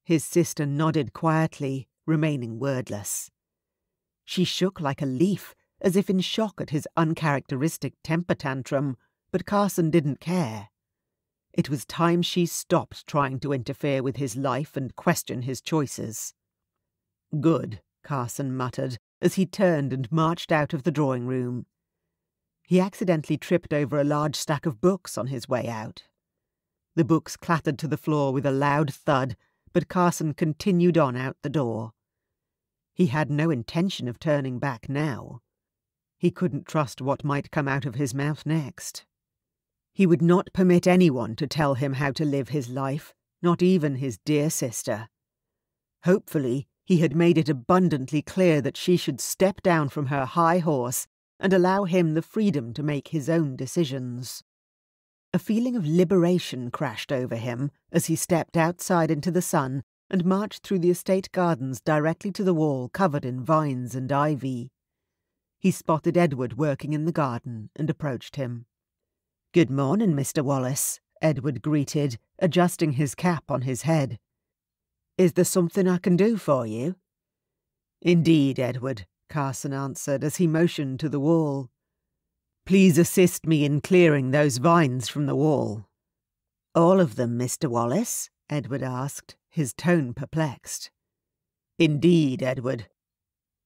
His sister nodded quietly, remaining wordless. She shook like a leaf, as if in shock at his uncharacteristic temper tantrum, but Carson didn't care. It was time she stopped trying to interfere with his life and question his choices. "Good," Carson muttered, as he turned and marched out of the drawing-room. He accidentally tripped over a large stack of books on his way out. The books clattered to the floor with a loud thud, but Carson continued on out the door. He had no intention of turning back now. He couldn't trust what might come out of his mouth next. He would not permit anyone to tell him how to live his life, not even his dear sister. Hopefully, He had made it abundantly clear that she should step down from her high horse and allow him the freedom to make his own decisions. A feeling of liberation crashed over him as he stepped outside into the sun and marched through the estate gardens directly to the wall covered in vines and ivy. He spotted Edward working in the garden and approached him. "Good morning, Mr. Wallace," Edward greeted, adjusting his cap on his head. "Is there something I can do for you?" "Indeed, Edward," Carson answered as he motioned to the wall. "Please assist me in clearing those vines from the wall." "All of them, Mr. Wallace?" Edward asked, his tone perplexed. "Indeed, Edward.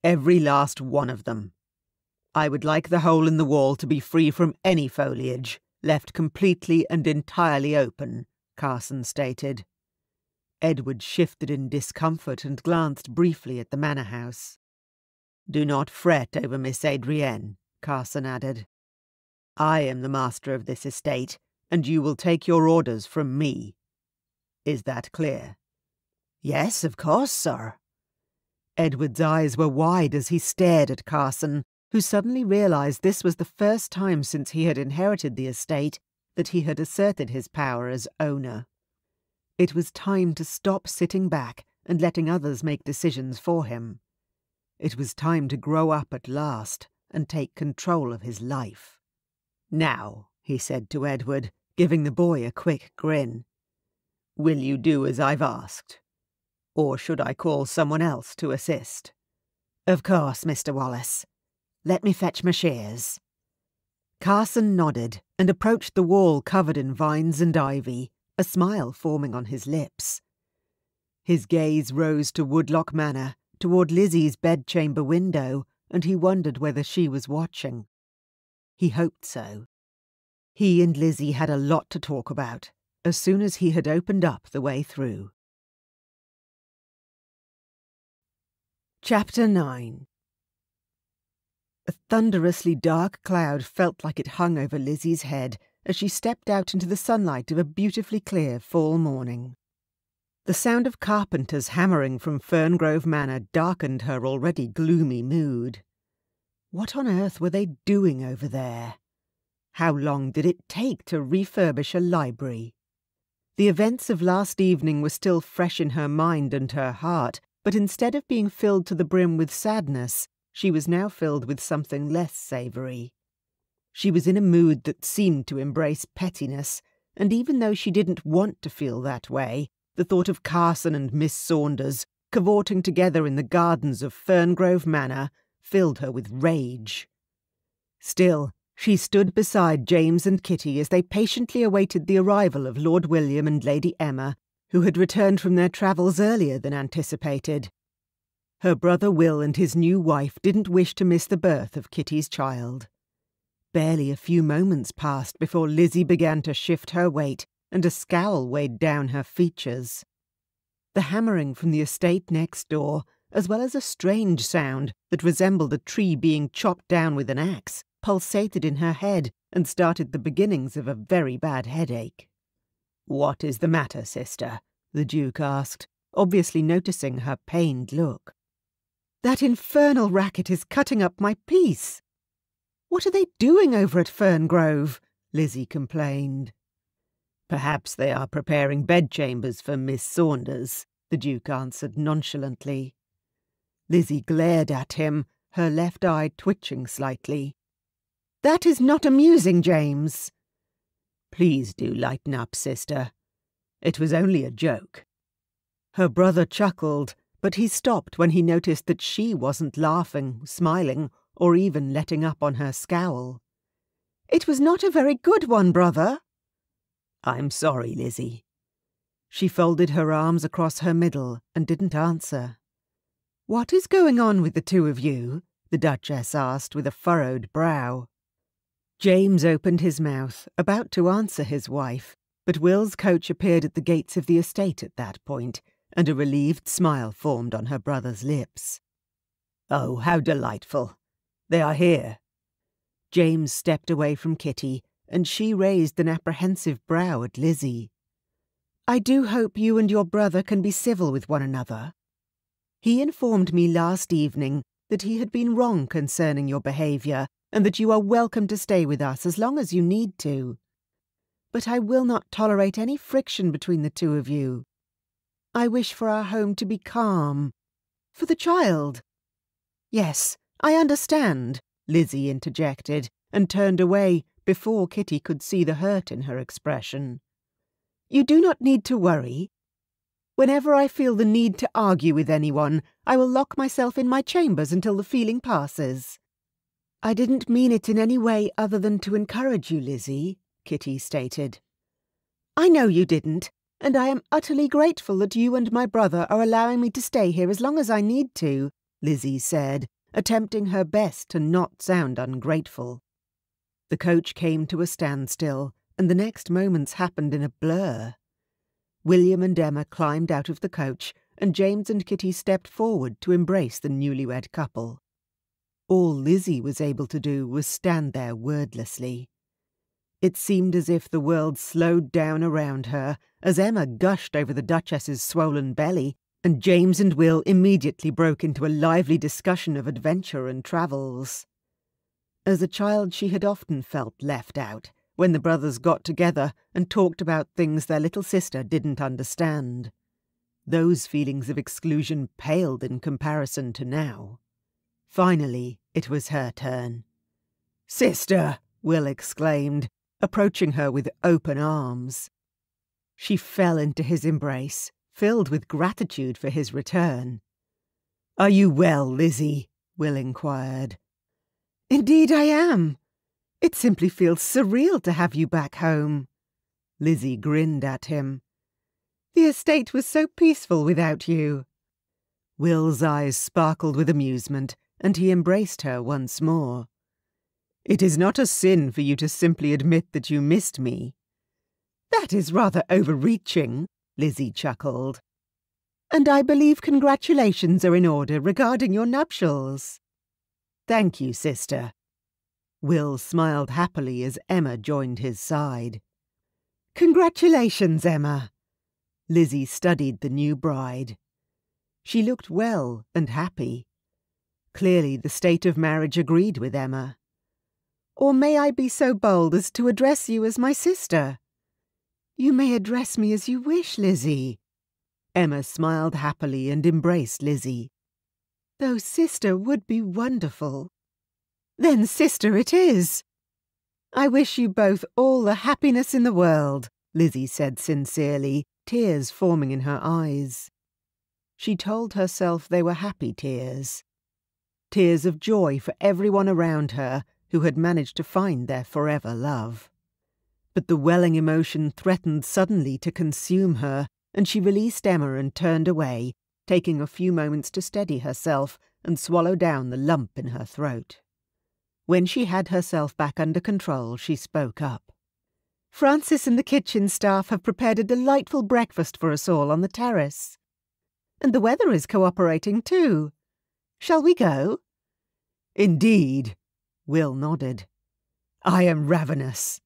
Every last one of them. I would like the hole in the wall to be free from any foliage, left completely and entirely open," Carson stated. Edward shifted in discomfort and glanced briefly at the manor house. "Do not fret over Miss Adrienne," Carson added. "I am the master of this estate, and you will take your orders from me. Is that clear?" "Yes, of course, sir." Edward's eyes were wide as he stared at Carson, who suddenly realized this was the first time since he had inherited the estate that he had asserted his power as owner. It was time to stop sitting back and letting others make decisions for him. It was time to grow up at last and take control of his life. "Now," he said to Edward, giving the boy a quick grin, "will you do as I've asked? Or should I call someone else to assist?" "Of course, Mr. Wallace. Let me fetch my shears." Carson nodded and approached the wall covered in vines and ivy, a smile forming on his lips. His gaze rose to Woodlock Manor, toward Lizzie's bedchamber window, and he wondered whether she was watching. He hoped so. He and Lizzie had a lot to talk about, as soon as he had opened up the way through. Chapter 9. A thunderously dark cloud felt like it hung over Lizzie's head as she stepped out into the sunlight of a beautifully clear fall morning. The sound of carpenters hammering from Ferngrove Manor darkened her already gloomy mood. What on earth were they doing over there? How long did it take to refurbish a library? The events of last evening were still fresh in her mind and her heart, but instead of being filled to the brim with sadness, she was now filled with something less savoury. She was in a mood that seemed to embrace pettiness, and even though she didn't want to feel that way, the thought of Carson and Miss Saunders cavorting together in the gardens of Ferngrove Manor filled her with rage. Still, she stood beside James and Kitty as they patiently awaited the arrival of Lord William and Lady Emma, who had returned from their travels earlier than anticipated. Her brother Will and his new wife didn't wish to miss the birth of Kitty's child. Barely a few moments passed before Lizzie began to shift her weight, and a scowl weighed down her features. The hammering from the estate next door, as well as a strange sound that resembled a tree being chopped down with an axe, pulsated in her head and started the beginnings of a very bad headache. "What is the matter, sister?" the Duke asked, obviously noticing her pained look. "That infernal racket is cutting up my peace." "What are they doing over at Ferngrove?" Lizzie complained. "Perhaps they are preparing bedchambers for Miss Saunders," the Duke answered nonchalantly. Lizzie glared at him, her left eye twitching slightly. "That is not amusing, James." "Please do lighten up, sister. It was only a joke." Her brother chuckled, but he stopped when he noticed that she wasn't laughing, smiling, or even letting up on her scowl. "It was not a very good one, brother." "I'm sorry, Lizzie." She folded her arms across her middle and didn't answer. "What is going on with the two of you?" the Duchess asked with a furrowed brow. James opened his mouth, about to answer his wife, but Will's coach appeared at the gates of the estate at that point, and a relieved smile formed on her brother's lips. "Oh, how delightful! They are here." James stepped away from Kitty, and she raised an apprehensive brow at Lizzie. "I do hope you and your brother can be civil with one another." He informed me last evening that he had been wrong concerning your behaviour, and that you are welcome to stay with us as long as you need to. But I will not tolerate any friction between the two of you. I wish for our home to be calm. For the child." "Yes, I understand," Lizzie interjected, and turned away before Kitty could see the hurt in her expression. "You do not need to worry. Whenever I feel the need to argue with anyone, I will lock myself in my chambers until the feeling passes." "I didn't mean it in any way other than to encourage you, Lizzie," Kitty stated. "I know you didn't, and I am utterly grateful that you and my brother are allowing me to stay here as long as I need to," Lizzie said, attempting her best to not sound ungrateful. The coach came to a standstill, and the next moments happened in a blur. William and Emma climbed out of the coach, and James and Kitty stepped forward to embrace the newlywed couple. All Lizzie was able to do was stand there wordlessly. It seemed as if the world slowed down around her as Emma gushed over the Duchess's swollen belly, and James and Will immediately broke into a lively discussion of adventure and travels. As a child, she had often felt left out when the brothers got together and talked about things their little sister didn't understand. Those feelings of exclusion paled in comparison to now. Finally, it was her turn. "Sister!" Will exclaimed, approaching her with open arms. She fell into his embrace, filled with gratitude for his return. "Are you well, Lizzie?" Will inquired. "Indeed I am. It simply feels surreal to have you back home." Lizzie grinned at him. "The estate was so peaceful without you." Will's eyes sparkled with amusement, and he embraced her once more. "It is not a sin for you to simply admit that you missed me." "That is rather overreaching," Lizzie chuckled. "And I believe congratulations are in order regarding your nuptials." "Thank you, sister." Will smiled happily as Emma joined his side. "Congratulations, Emma." Lizzie studied the new bride. She looked well and happy. Clearly the state of marriage agreed with Emma. "Or may I be so bold as to address you as my sister?" "You may address me as you wish, Lizzie." Emma smiled happily and embraced Lizzie. "Though sister would be wonderful." "Then sister it is." "I wish you both all the happiness in the world," Lizzie said sincerely, tears forming in her eyes. She told herself they were happy tears. Tears of joy for everyone around her who had managed to find their forever love. But the welling emotion threatened suddenly to consume her, and she released Emma and turned away, taking a few moments to steady herself and swallow down the lump in her throat. When she had herself back under control, she spoke up. "Francis and the kitchen staff have prepared a delightful breakfast for us all on the terrace. And the weather is cooperating too. Shall we go?" "Indeed," Will nodded. "I am ravenous."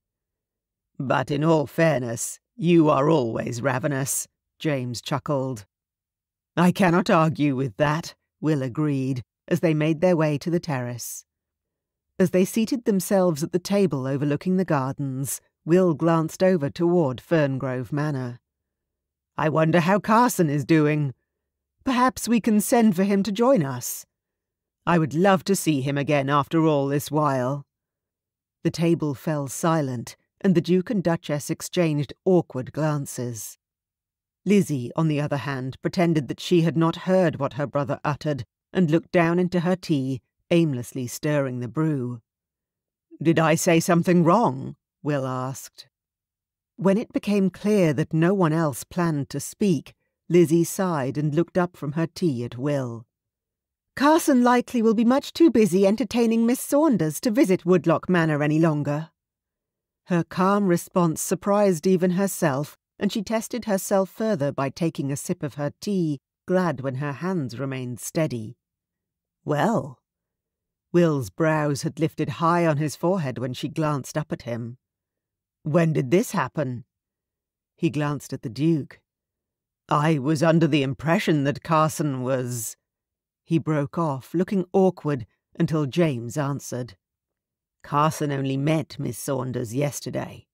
"But in all fairness, you are always ravenous," James chuckled. "I cannot argue with that," Will agreed, as they made their way to the terrace. As they seated themselves at the table overlooking the gardens, Will glanced over toward Ferngrove Manor. "I wonder how Carson is doing. Perhaps we can send for him to join us. I would love to see him again after all this while." The table fell silent, and the Duke and Duchess exchanged awkward glances. Lizzie, on the other hand, pretended that she had not heard what her brother uttered, and looked down into her tea, aimlessly stirring the brew. "Did I say something wrong?" Will asked. When it became clear that no one else planned to speak, Lizzie sighed and looked up from her tea at Will. "Carson likely will be much too busy entertaining Miss Saunders to visit Woodlock Manor any longer." Her calm response surprised even herself, and she tested herself further by taking a sip of her tea, glad when her hands remained steady. "Well." Will's brows had lifted high on his forehead when she glanced up at him. "When did this happen?" He glanced at the Duke. "I was under the impression that Carson was—" He broke off, looking awkward, until James answered. "Carson only met Miss Saunders yesterday.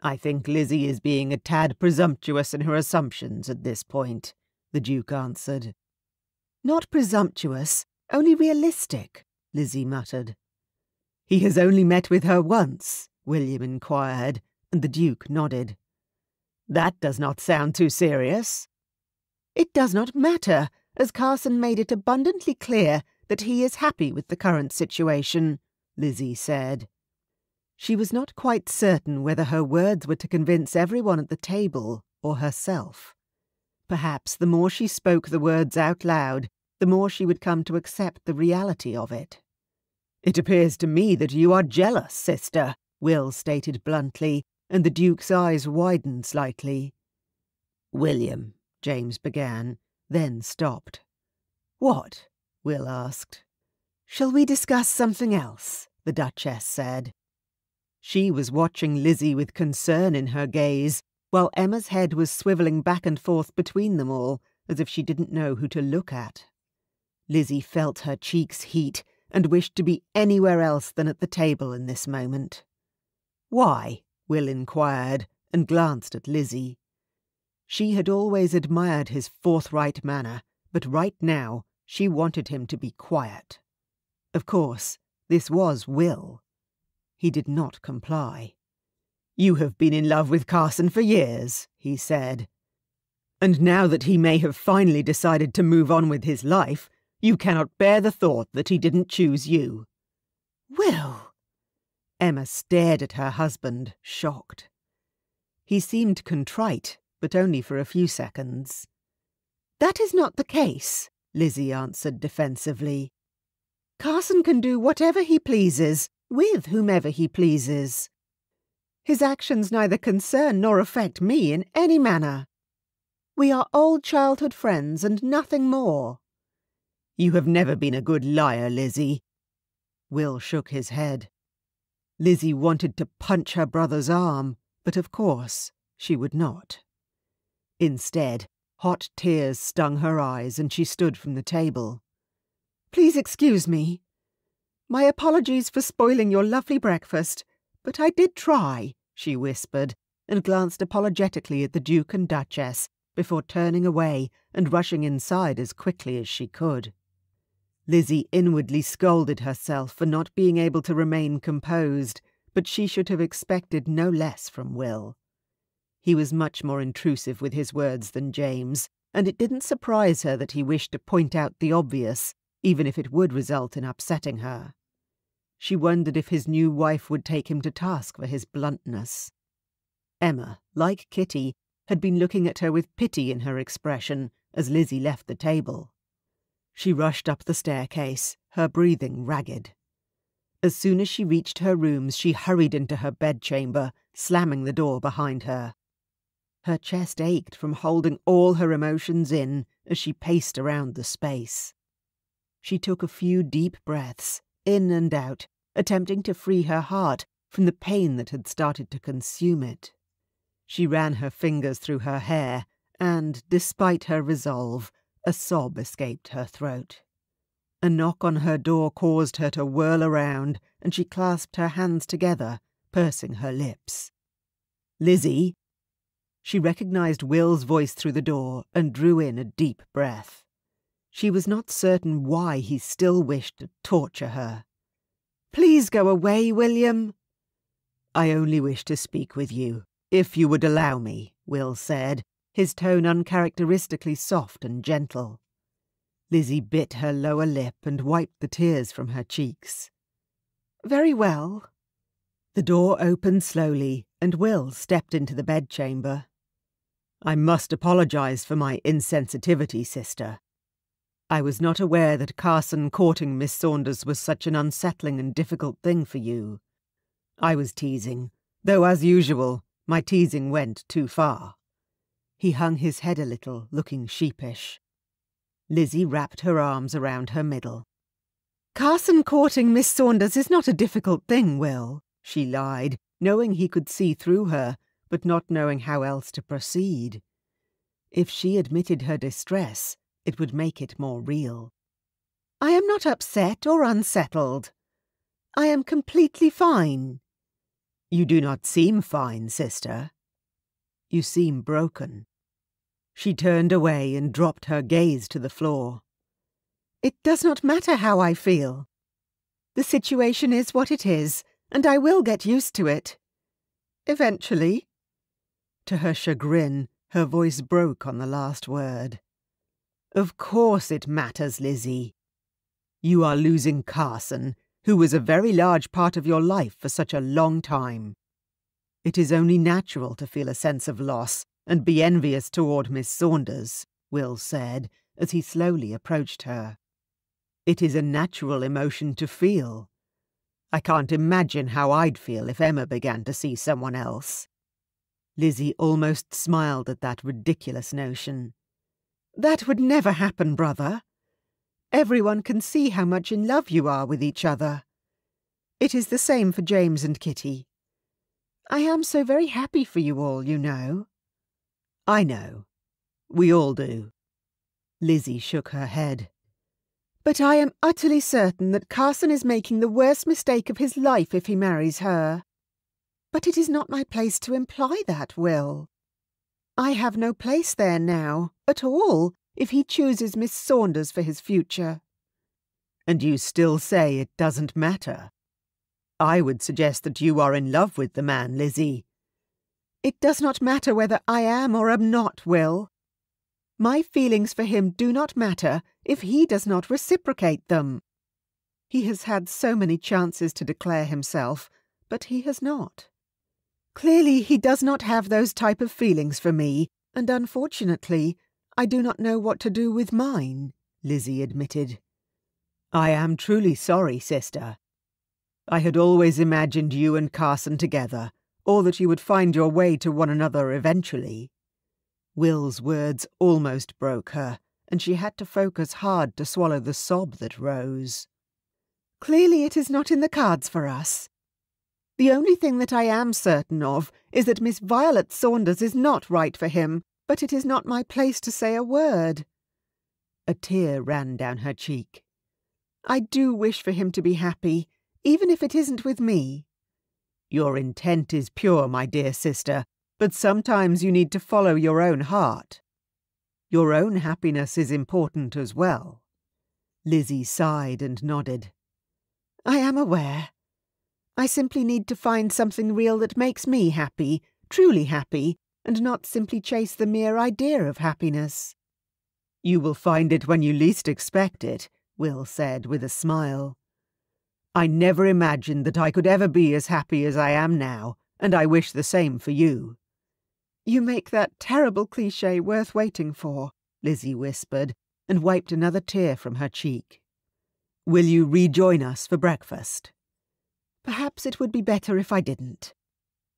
I think Lizzie is being a tad presumptuous in her assumptions at this point," the Duke answered. "Not presumptuous, only realistic," Lizzie muttered. "He has only met with her once?" William inquired, and the Duke nodded. "That does not sound too serious." "It does not matter, as Carson made it abundantly clear that he is happy with the current situation," Lizzie said. She was not quite certain whether her words were to convince everyone at the table or herself. Perhaps the more she spoke the words out loud, the more she would come to accept the reality of it. "It appears to me that you are jealous, sister," Will stated bluntly, and the Duke's eyes widened slightly. "William," James began, then stopped. "What?" Will asked. "Shall we discuss something else?" the Duchess said. She was watching Lizzie with concern in her gaze, while Emma's head was swivelling back and forth between them all, as if she didn't know who to look at. Lizzie felt her cheeks heat and wished to be anywhere else than at the table in this moment. "Why?" Will inquired, and glanced at Lizzie. She had always admired his forthright manner, but right now she wanted him to be quiet. Of course, this was Will. He did not comply. "You have been in love with Carson for years," he said. "And now that he may have finally decided to move on with his life, you cannot bear the thought that he didn't choose you." "Will!" Emma stared at her husband, shocked. He seemed contrite, but only for a few seconds. "That is not the case," Lizzie answered defensively. "Carson can do whatever he pleases, with whomever he pleases. His actions neither concern nor affect me in any manner. We are old childhood friends and nothing more." "You have never been a good liar, Lizzie." Will shook his head. Lizzie wanted to punch her brother's arm, but of course she would not. Instead, hot tears stung her eyes and she stood from the table. "Please excuse me. My apologies for spoiling your lovely breakfast, but I did try," she whispered, and glanced apologetically at the Duke and Duchess before turning away and rushing inside as quickly as she could. Lizzie inwardly scolded herself for not being able to remain composed, but she should have expected no less from Will. He was much more intrusive with his words than James, and it didn't surprise her that he wished to point out the obvious, even if it would result in upsetting her. She wondered if his new wife would take him to task for his bluntness. Emma, like Kitty, had been looking at her with pity in her expression as Lizzie left the table. She rushed up the staircase, her breathing ragged. As soon as she reached her rooms, she hurried into her bedchamber, slamming the door behind her. Her chest ached from holding all her emotions in as she paced around the space. She took a few deep breaths, in and out, attempting to free her heart from the pain that had started to consume it. She ran her fingers through her hair, and, despite her resolve, a sob escaped her throat. A knock on her door caused her to whirl around, and she clasped her hands together, pursing her lips. "Lizzie!" She recognized Will's voice through the door and drew in a deep breath. She was not certain why he still wished to torture her. "Please go away, William." "I only wish to speak with you, if you would allow me," Will said, his tone uncharacteristically soft and gentle. Lizzie bit her lower lip and wiped the tears from her cheeks. "Very well." The door opened slowly, and Will stepped into the bedchamber. "I must apologize for my insensitivity, sister. I was not aware that Carson courting Miss Saunders was such an unsettling and difficult thing for you. I was teasing, though as usual, my teasing went too far." He hung his head a little, looking sheepish. Lizzie wrapped her arms around her middle. "Carson courting Miss Saunders is not a difficult thing, Will," she lied, knowing he could see through her, but not knowing how else to proceed. If she admitted her distress, it would make it more real. I am not upset or unsettled. I am completely fine. You do not seem fine, sister. You seem broken. She turned away and dropped her gaze to the floor. It does not matter how I feel. The situation is what it is, and I will get used to it. Eventually. To her chagrin, her voice broke on the last word. Of course it matters, Lizzie. You are losing Carson, who was a very large part of your life for such a long time. It is only natural to feel a sense of loss and be envious toward Miss Saunders, Will said, as he slowly approached her. It is a natural emotion to feel. I can't imagine how I'd feel if Emma began to see someone else. Lizzie almost smiled at that ridiculous notion. That would never happen, brother. Everyone can see how much in love you are with each other. It is the same for James and Kitty. I am so very happy for you all, you know. I know. We all do. Lizzie shook her head. But I am utterly certain that Carson is making the worst mistake of his life if he marries her. But it is not my place to imply that, Will. I have no place there now, at all, if he chooses Miss Saunders for his future. And you still say it doesn't matter? I would suggest that you are in love with the man, Lizzie. It does not matter whether I am or am not, Will. My feelings for him do not matter if he does not reciprocate them. He has had so many chances to declare himself, but he has not. Clearly he does not have those type of feelings for me, and unfortunately, I do not know what to do with mine, Lizzie admitted. I am truly sorry, sister. I had always imagined you and Carson together, or that you would find your way to one another eventually. Will's words almost broke her, and she had to focus hard to swallow the sob that rose. Clearly it is not in the cards for us. The only thing that I am certain of is that Miss Violet Saunders is not right for him, but it is not my place to say a word. A tear ran down her cheek. I do wish for him to be happy, even if it isn't with me. Your intent is pure, my dear sister, but sometimes you need to follow your own heart. Your own happiness is important as well. Lizzie sighed and nodded. I am aware. I simply need to find something real that makes me happy, truly happy, and not simply chase the mere idea of happiness. You will find it when you least expect it, Will said with a smile. I never imagined that I could ever be as happy as I am now, and I wish the same for you. You make that terrible cliché worth waiting for, Lizzie whispered, and wiped another tear from her cheek. Will you rejoin us for breakfast? Perhaps it would be better if I didn't.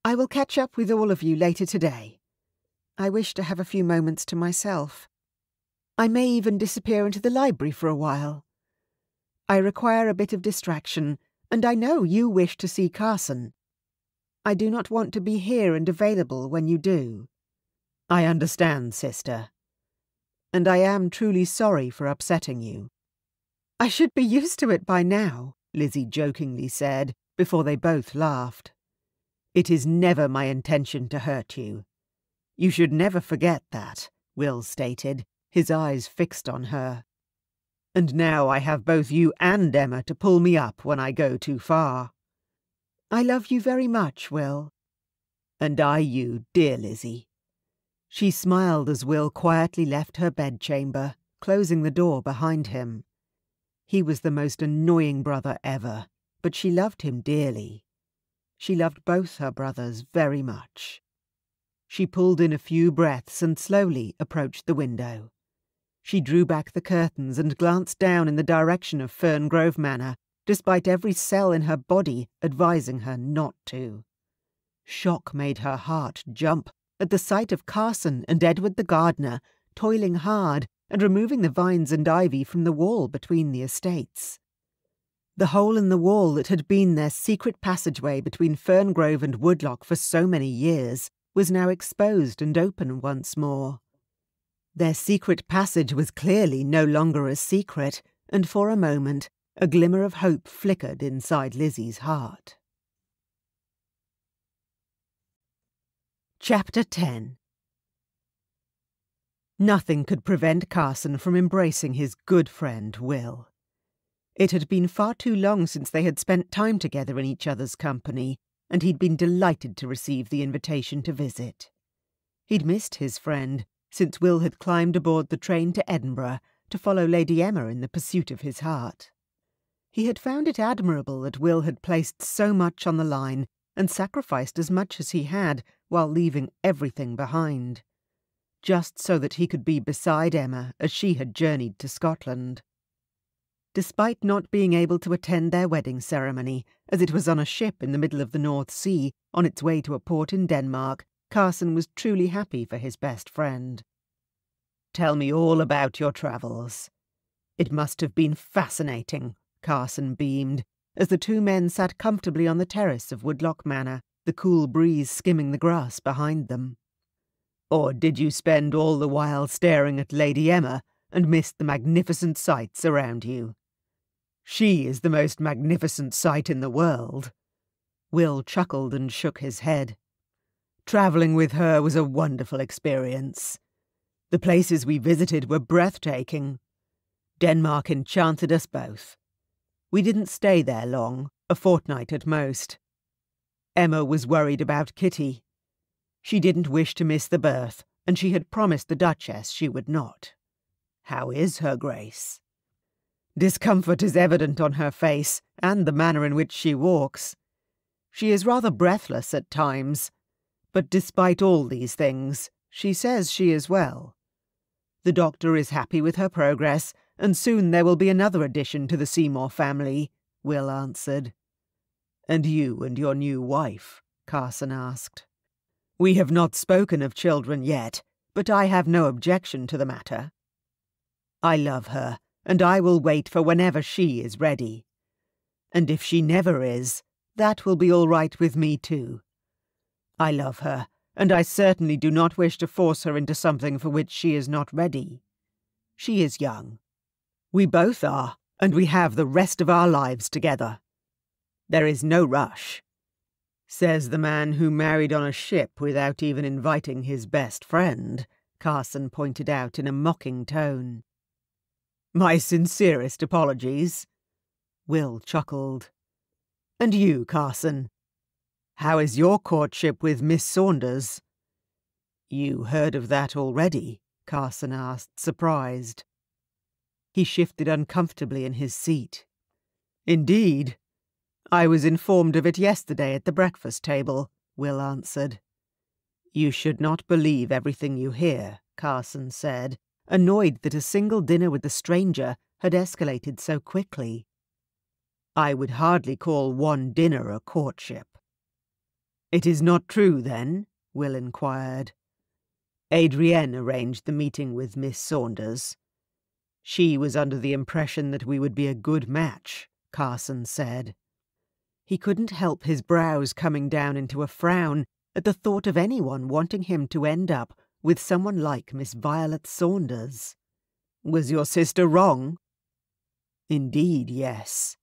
I will catch up with all of you later today. I wish to have a few moments to myself. I may even disappear into the library for a while. I require a bit of distraction, and I know you wish to see Carson. I do not want to be here and available when you do. I understand, sister. And I am truly sorry for upsetting you. I should be used to it by now, Lizzie jokingly said, before they both laughed. It is never my intention to hurt you. You should never forget that, Will stated, his eyes fixed on her. And now I have both you and Emma to pull me up when I go too far. I love you very much, Will. And I you, dear Lizzie. She smiled as Will quietly left her bedchamber, closing the door behind him. He was the most annoying brother ever, but she loved him dearly. She loved both her brothers very much. She pulled in a few breaths and slowly approached the window. She drew back the curtains and glanced down in the direction of Ferngrove Manor, despite every cell in her body advising her not to. Shock made her heart jump at the sight of Carson and Edward the gardener, toiling hard and removing the vines and ivy from the wall between the estates. The hole in the wall that had been their secret passageway between Ferngrove and Woodlock for so many years was now exposed and open once more. Their secret passage was clearly no longer a secret, and for a moment a glimmer of hope flickered inside Lizzie's heart. Chapter 10. Nothing could prevent Carson from embracing his good friend Will. It had been far too long since they had spent time together in each other's company, and he'd been delighted to receive the invitation to visit. He'd missed his friend, since Will had climbed aboard the train to Edinburgh to follow Lady Emma in the pursuit of his heart. He had found it admirable that Will had placed so much on the line and sacrificed as much as he had while leaving everything behind, just so that he could be beside Emma as she had journeyed to Scotland. Despite not being able to attend their wedding ceremony, as it was on a ship in the middle of the North Sea on its way to a port in Denmark, Carson was truly happy for his best friend. "Tell me all about your travels." "It must have been fascinating," Carson beamed, as the two men sat comfortably on the terrace of Woodloch Manor, the cool breeze skimming the grass behind them. "Or did you spend all the while staring at Lady Emma and missed the magnificent sights around you?" "She is the most magnificent sight in the world." Will chuckled and shook his head. "Travelling with her was a wonderful experience. The places we visited were breathtaking. Denmark enchanted us both. We didn't stay there long, a fortnight at most. Emma was worried about Kitty. She didn't wish to miss the birth, and she had promised the Duchess she would not. How is her Grace?" "Discomfort is evident on her face, and the manner in which she walks. She is rather breathless at times, but despite all these things, she says she is well. The doctor is happy with her progress, and soon there will be another addition to the Seymour family," Will answered. "And you and your new wife?" Carson asked. "We have not spoken of children yet, but I have no objection to the matter. I love her, and I will wait for whenever she is ready. And if she never is, that will be all right with me too. I love her, and I certainly do not wish to force her into something for which she is not ready. She is young. We both are, and we have the rest of our lives together. There is no rush," says the man who married on a ship without even inviting his best friend, Carson pointed out in a mocking tone. "My sincerest apologies." Will chuckled. "And you, Carson? How is your courtship with Miss Saunders?" "You heard of that already?" Carson asked, surprised. He shifted uncomfortably in his seat. "Indeed. I was informed of it yesterday at the breakfast table," Will answered. "You should not believe everything you hear," Carson said, annoyed that a single dinner with a stranger had escalated so quickly. "I would hardly call one dinner a courtship." "It is not true, then?" Will inquired. "Adrienne arranged the meeting with Miss Saunders. She was under the impression that we would be a good match," Carson said. He couldn't help his brows coming down into a frown at the thought of anyone wanting him to end up with someone like Miss Violet Saunders. "Was your sister wrong?" "Indeed, yes."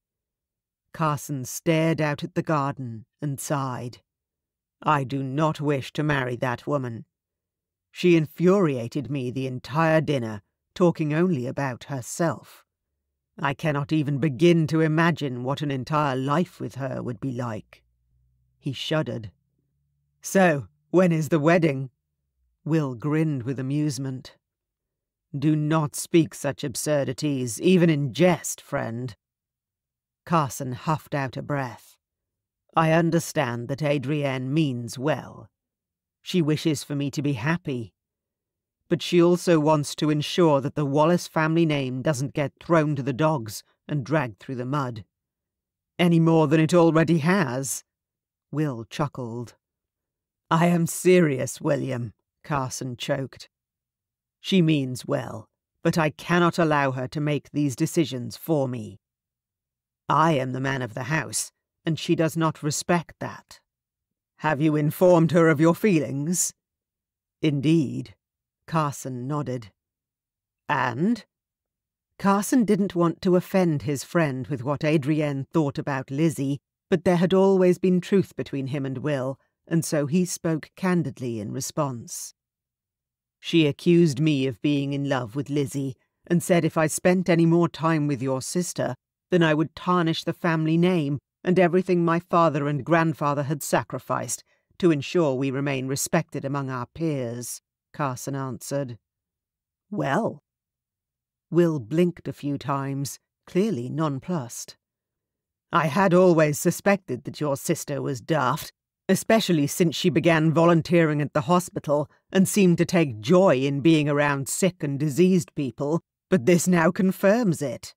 Carson stared out at the garden and sighed. "I do not wish to marry that woman. She infuriated me the entire dinner, talking only about herself. I cannot even begin to imagine what an entire life with her would be like." He shuddered. "So, when is the wedding?" Will grinned with amusement. "Do not speak such absurdities, even in jest, friend." Carson huffed out a breath. "I understand that Adrienne means well. She wishes for me to be happy. But she also wants to ensure that the Wallace family name doesn't get thrown to the dogs and dragged through the mud. Any more than it already has." Will chuckled. "I am serious, William," Carson choked. "She means well, but I cannot allow her to make these decisions for me. I am the man of the house, and she does not respect that." "Have you informed her of your feelings?" "Indeed." Carson nodded. "And?" Carson didn't want to offend his friend with what Adrienne thought about Lizzie, but there had always been truth between him and Will, and so he spoke candidly in response. She accused me of being in love with Lizzie, and said if I spent any more time with your sister, then I would tarnish the family name and everything my father and grandfather had sacrificed to ensure we remain respected among our peers, Carson answered. Well? Will blinked a few times, clearly nonplussed. I had always suspected that your sister was daft, especially since she began volunteering at the hospital and seemed to take joy in being around sick and diseased people, but this now confirms it.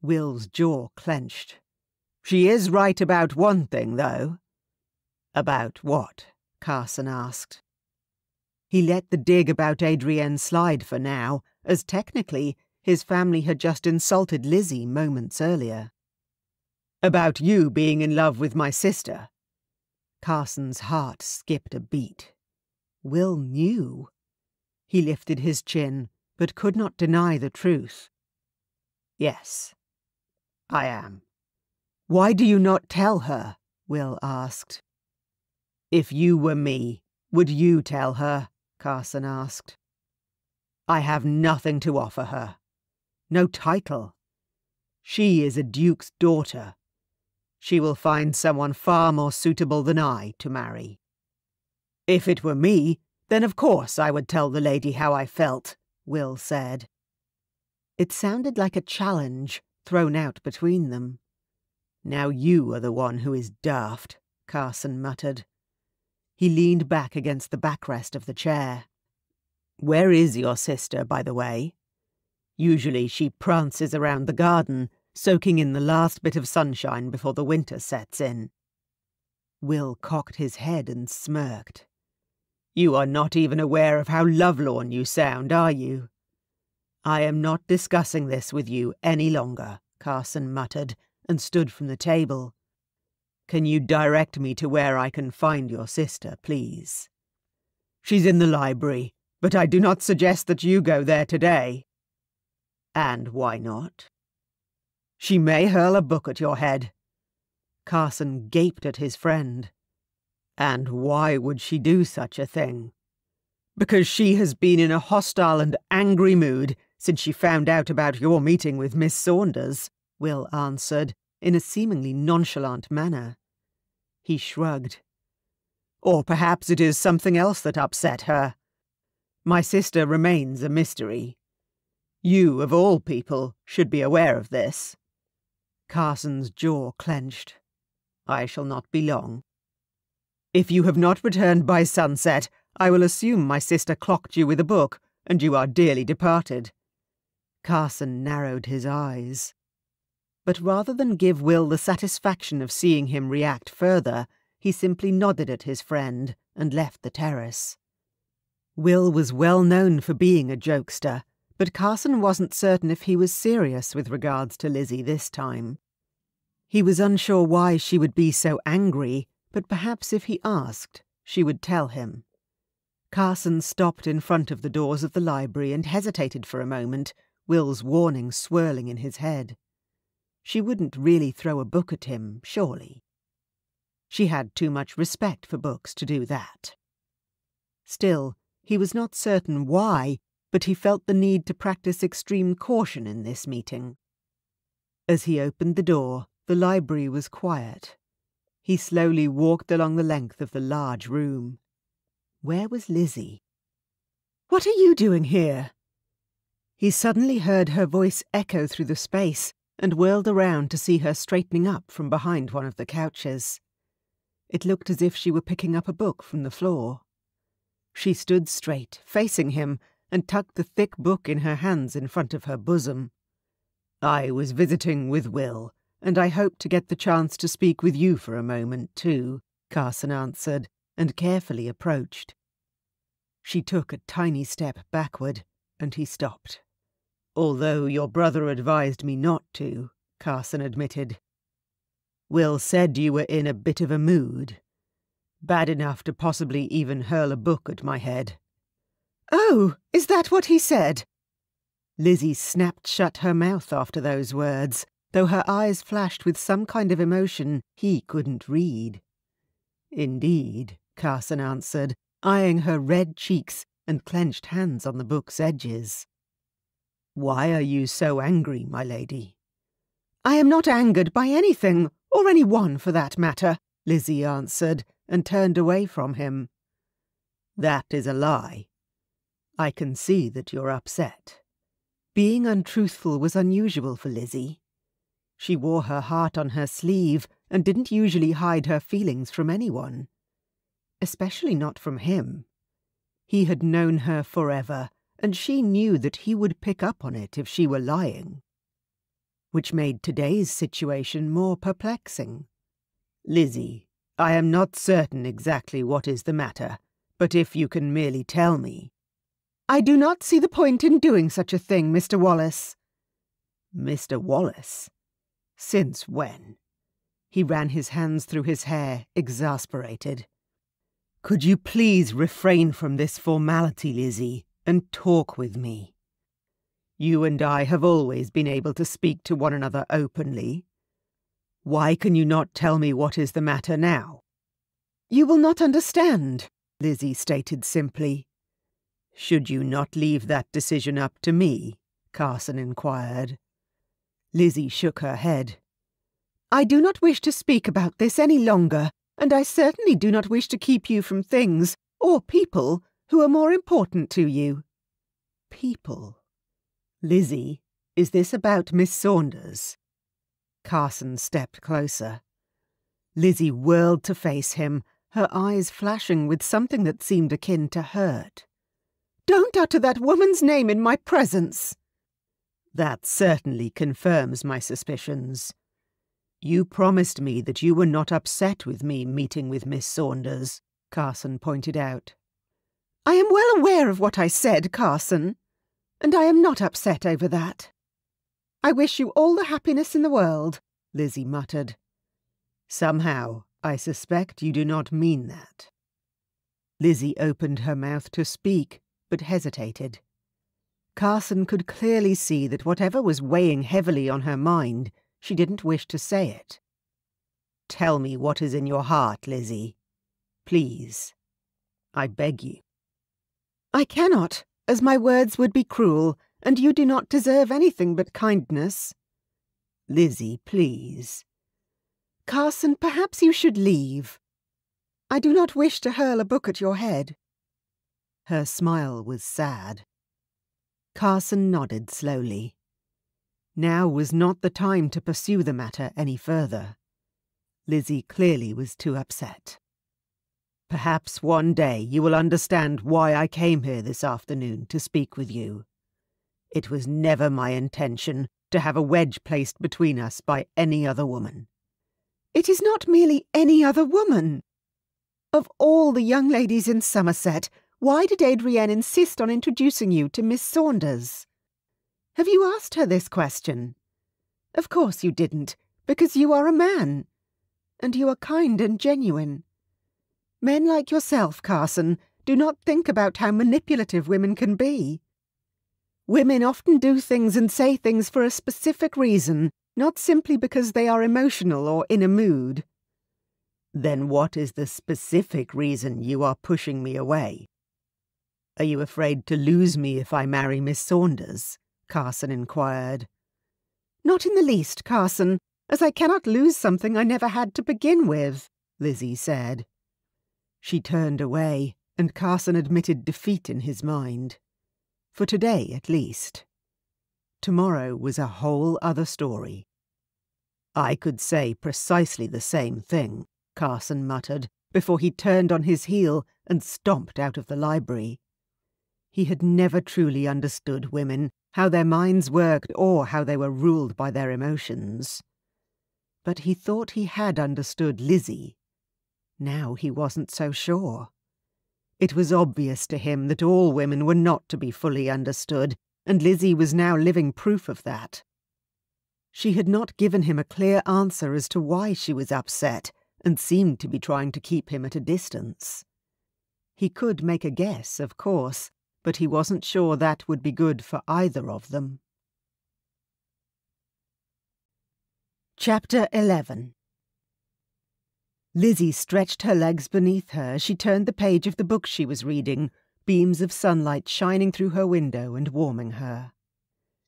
Will's jaw clenched. She is right about one thing, though. About what? Carson asked. He let the dig about Adrienne slide for now, as technically his family had just insulted Lizzie moments earlier. About you being in love with my sister. Carson's heart skipped a beat. Will knew. He lifted his chin, but could not deny the truth. Yes, I am. Why do you not tell her? Will asked. If you were me, would you tell her? Carson asked. I have nothing to offer her. No title. She is a duke's daughter. She will find someone far more suitable than I to marry. If it were me, then of course I would tell the lady how I felt, Will said. It sounded like a challenge thrown out between them. Now you are the one who is daft, Carson muttered. He leaned back against the backrest of the chair. Where is your sister, by the way? Usually she prances around the garden, soaking in the last bit of sunshine before the winter sets in. Will cocked his head and smirked. You are not even aware of how lovelorn you sound, are you? I am not discussing this with you any longer, Carson muttered, and stood from the table. Can you direct me to where I can find your sister, please? She's in the library, but I do not suggest that you go there today. And why not? She may hurl a book at your head. Carson gaped at his friend. And why would she do such a thing? Because she has been in a hostile and angry mood since she found out about your meeting with Miss Saunders, Will answered, in a seemingly nonchalant manner. He shrugged. Or perhaps it is something else that upset her. My sister remains a mystery. You, of all people, should be aware of this. Carson's jaw clenched. I shall not be long. If you have not returned by sunset, I will assume my sister clocked you with a book, and you are dearly departed. Carson narrowed his eyes. But rather than give Will the satisfaction of seeing him react further, he simply nodded at his friend and left the terrace. Will was well known for being a jokester, but Carson wasn't certain if he was serious with regards to Lizzie this time. He was unsure why she would be so angry, but perhaps if he asked, she would tell him. Carson stopped in front of the doors of the library and hesitated for a moment, Will's warning swirling in his head. She wouldn't really throw a book at him, surely. She had too much respect for books to do that. Still, he was not certain why, but he felt the need to practice extreme caution in this meeting. As he opened the door, the library was quiet. He slowly walked along the length of the large room. Where was Lizzie? What are you doing here? He suddenly heard her voice echo through the space and whirled around to see her straightening up from behind one of the couches. It looked as if she were picking up a book from the floor. She stood straight, facing him, and tucked the thick book in her hands in front of her bosom. I was visiting with Will, and I hoped to get the chance to speak with you for a moment, too, Carson answered, and carefully approached. She took a tiny step backward, and he stopped. Although your brother advised me not to, Carson admitted. Will said you were in a bit of a mood. Bad enough to possibly even hurl a book at my head. Oh, is that what he said? Lizzie snapped shut her mouth after those words, though her eyes flashed with some kind of emotion he couldn't read. "Indeed," Carson answered, eyeing her red cheeks and clenched hands on the book's edges. "Why are you so angry, my lady?" "I am not angered by anything, or anyone for that matter," Lizzie answered, and turned away from him. "That is a lie. I can see that you're upset." Being untruthful was unusual for Lizzie. She wore her heart on her sleeve and didn't usually hide her feelings from anyone. Especially not from him. He had known her forever, and she knew that he would pick up on it if she were lying. Which made today's situation more perplexing. "Lizzie, I am not certain exactly what is the matter, but if you can merely tell me—" "I do not see the point in doing such a thing, Mr. Wallace." "Mr. Wallace? Since when?" He ran his hands through his hair, exasperated. "Could you please refrain from this formality, Lizzie, and talk with me? You and I have always been able to speak to one another openly. Why can you not tell me what is the matter now?" "You will not understand," Lizzie stated simply. "Should you not leave that decision up to me?" Carson inquired. Lizzie shook her head. "I do not wish to speak about this any longer, and I certainly do not wish to keep you from things, or people, who are more important to you." "People? Lizzie, is this about Miss Saunders?" Carson stepped closer. Lizzie whirled to face him, her eyes flashing with something that seemed akin to hurt. "Don't utter that woman's name in my presence." "That certainly confirms my suspicions. You promised me that you were not upset with me meeting with Miss Saunders," Carson pointed out. "I am well aware of what I said, Carson, and I am not upset over that." "I wish you all the happiness in the world," Lizzie muttered. "Somehow, I suspect you do not mean that." Lizzie opened her mouth to speak, but hesitated. Carson could clearly see that whatever was weighing heavily on her mind, she didn't wish to say it. "Tell me what is in your heart, Lizzie. Please. I beg you." "I cannot, as my words would be cruel, and you do not deserve anything but kindness." "Lizzie, please." "Carson, perhaps you should leave. I do not wish to hurl a book at your head." Her smile was sad. Carson nodded slowly. Now was not the time to pursue the matter any further. Lizzie clearly was too upset. "Perhaps one day you will understand why I came here this afternoon to speak with you. It was never my intention to have a wedge placed between us by any other woman." "It is not merely any other woman. Of all the young ladies in Somerset, why did Adrienne insist on introducing you to Miss Saunders? Have you asked her this question? Of course you didn't, because you are a man, and you are kind and genuine. Men like yourself, Carson, do not think about how manipulative women can be. Women often do things and say things for a specific reason, not simply because they are emotional or in a mood." "Then what is the specific reason you are pushing me away? Are you afraid to lose me if I marry Miss Saunders?" Carson inquired. "Not in the least, Carson, as I cannot lose something I never had to begin with," Lizzie said. She turned away, and Carson admitted defeat in his mind. For today, at least. Tomorrow was a whole other story. "I could say precisely the same thing," Carson muttered, before he turned on his heel and stomped out of the library. He had never truly understood women, how their minds worked or how they were ruled by their emotions. But he thought he had understood Lizzie. Now he wasn't so sure. It was obvious to him that all women were not to be fully understood, and Lizzie was now living proof of that. She had not given him a clear answer as to why she was upset, and seemed to be trying to keep him at a distance. He could make a guess, of course, but he wasn't sure that would be good for either of them. Chapter 11. Lizzie stretched her legs beneath her as she turned the page of the book she was reading, beams of sunlight shining through her window and warming her.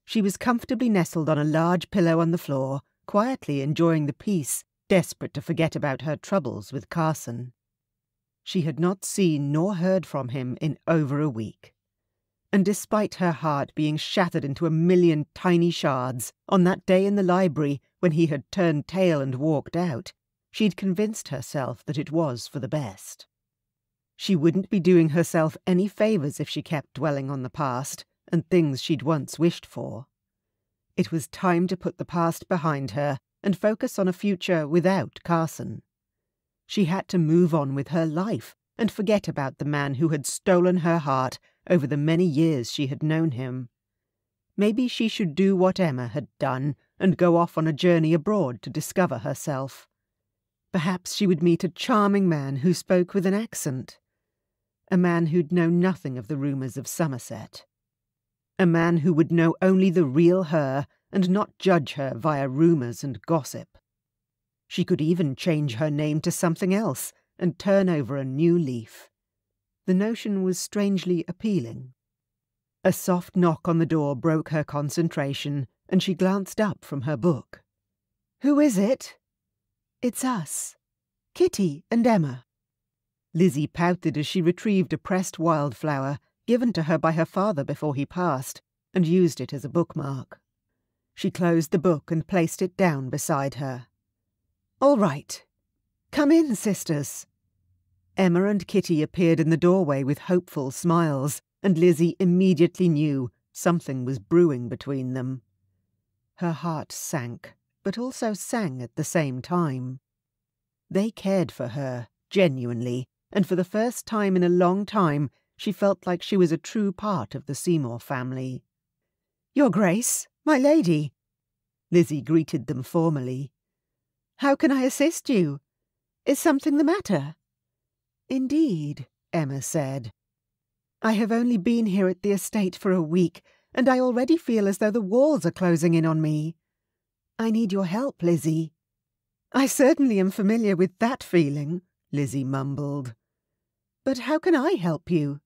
She was comfortably nestled on a large pillow on the floor, quietly enjoying the peace, desperate to forget about her troubles with Carson. She had not seen nor heard from him in over a week. And despite her heart being shattered into a million tiny shards on that day in the library when he had turned tail and walked out, she'd convinced herself that it was for the best. She wouldn't be doing herself any favours if she kept dwelling on the past and things she'd once wished for. It was time to put the past behind her and focus on a future without Carson. She had to move on with her life and forget about the man who had stolen her heart over the many years she had known him. Maybe she should do what Emma had done and go off on a journey abroad to discover herself. Perhaps she would meet a charming man who spoke with an accent. A man who'd know nothing of the rumours of Somerset. A man who would know only the real her and not judge her via rumours and gossip. She could even change her name to something else and turn over a new leaf. The notion was strangely appealing. A soft knock on the door broke her concentration, and she glanced up from her book. "Who is it?" "It's us. Kitty and Emma." Lizzie pouted as she retrieved a pressed wildflower given to her by her father before he passed, and used it as a bookmark. She closed the book and placed it down beside her. "All right. Come in, sisters." Emma and Kitty appeared in the doorway with hopeful smiles, and Lizzie immediately knew something was brewing between them. Her heart sank, but also sang at the same time. They cared for her, genuinely, and for the first time in a long time she felt like she was a true part of the Seymour family. "Your Grace, my lady." Lizzie greeted them formally. "How can I assist you? Is something the matter?" "Indeed," Emma said. "I have only been here at the estate for a week, and I already feel as though the walls are closing in on me. I need your help, Lizzie." "I certainly am familiar with that feeling," Lizzie mumbled. "But how can I help you?"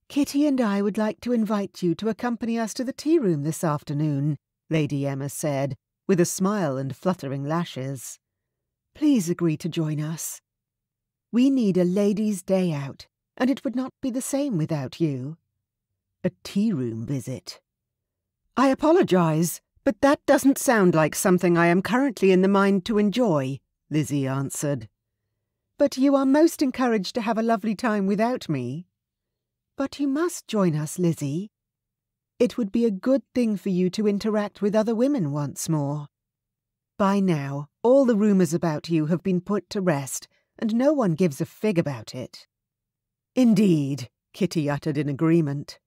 "Kitty and I would like to invite you to accompany us to the tea room this afternoon," Lady Emma said, with a smile and fluttering lashes. "Please agree to join us. We need a ladies' day out, and it would not be the same without you." A tea room visit. "I apologise, but that doesn't sound like something I am currently in the mind to enjoy," Lizzie answered. "But you are most encouraged to have a lovely time without me." "But you must join us, Lizzie. It would be a good thing for you to interact with other women once more. By now, all the rumours about you have been put to rest, and no one gives a fig about it." "Indeed," Kitty uttered in agreement.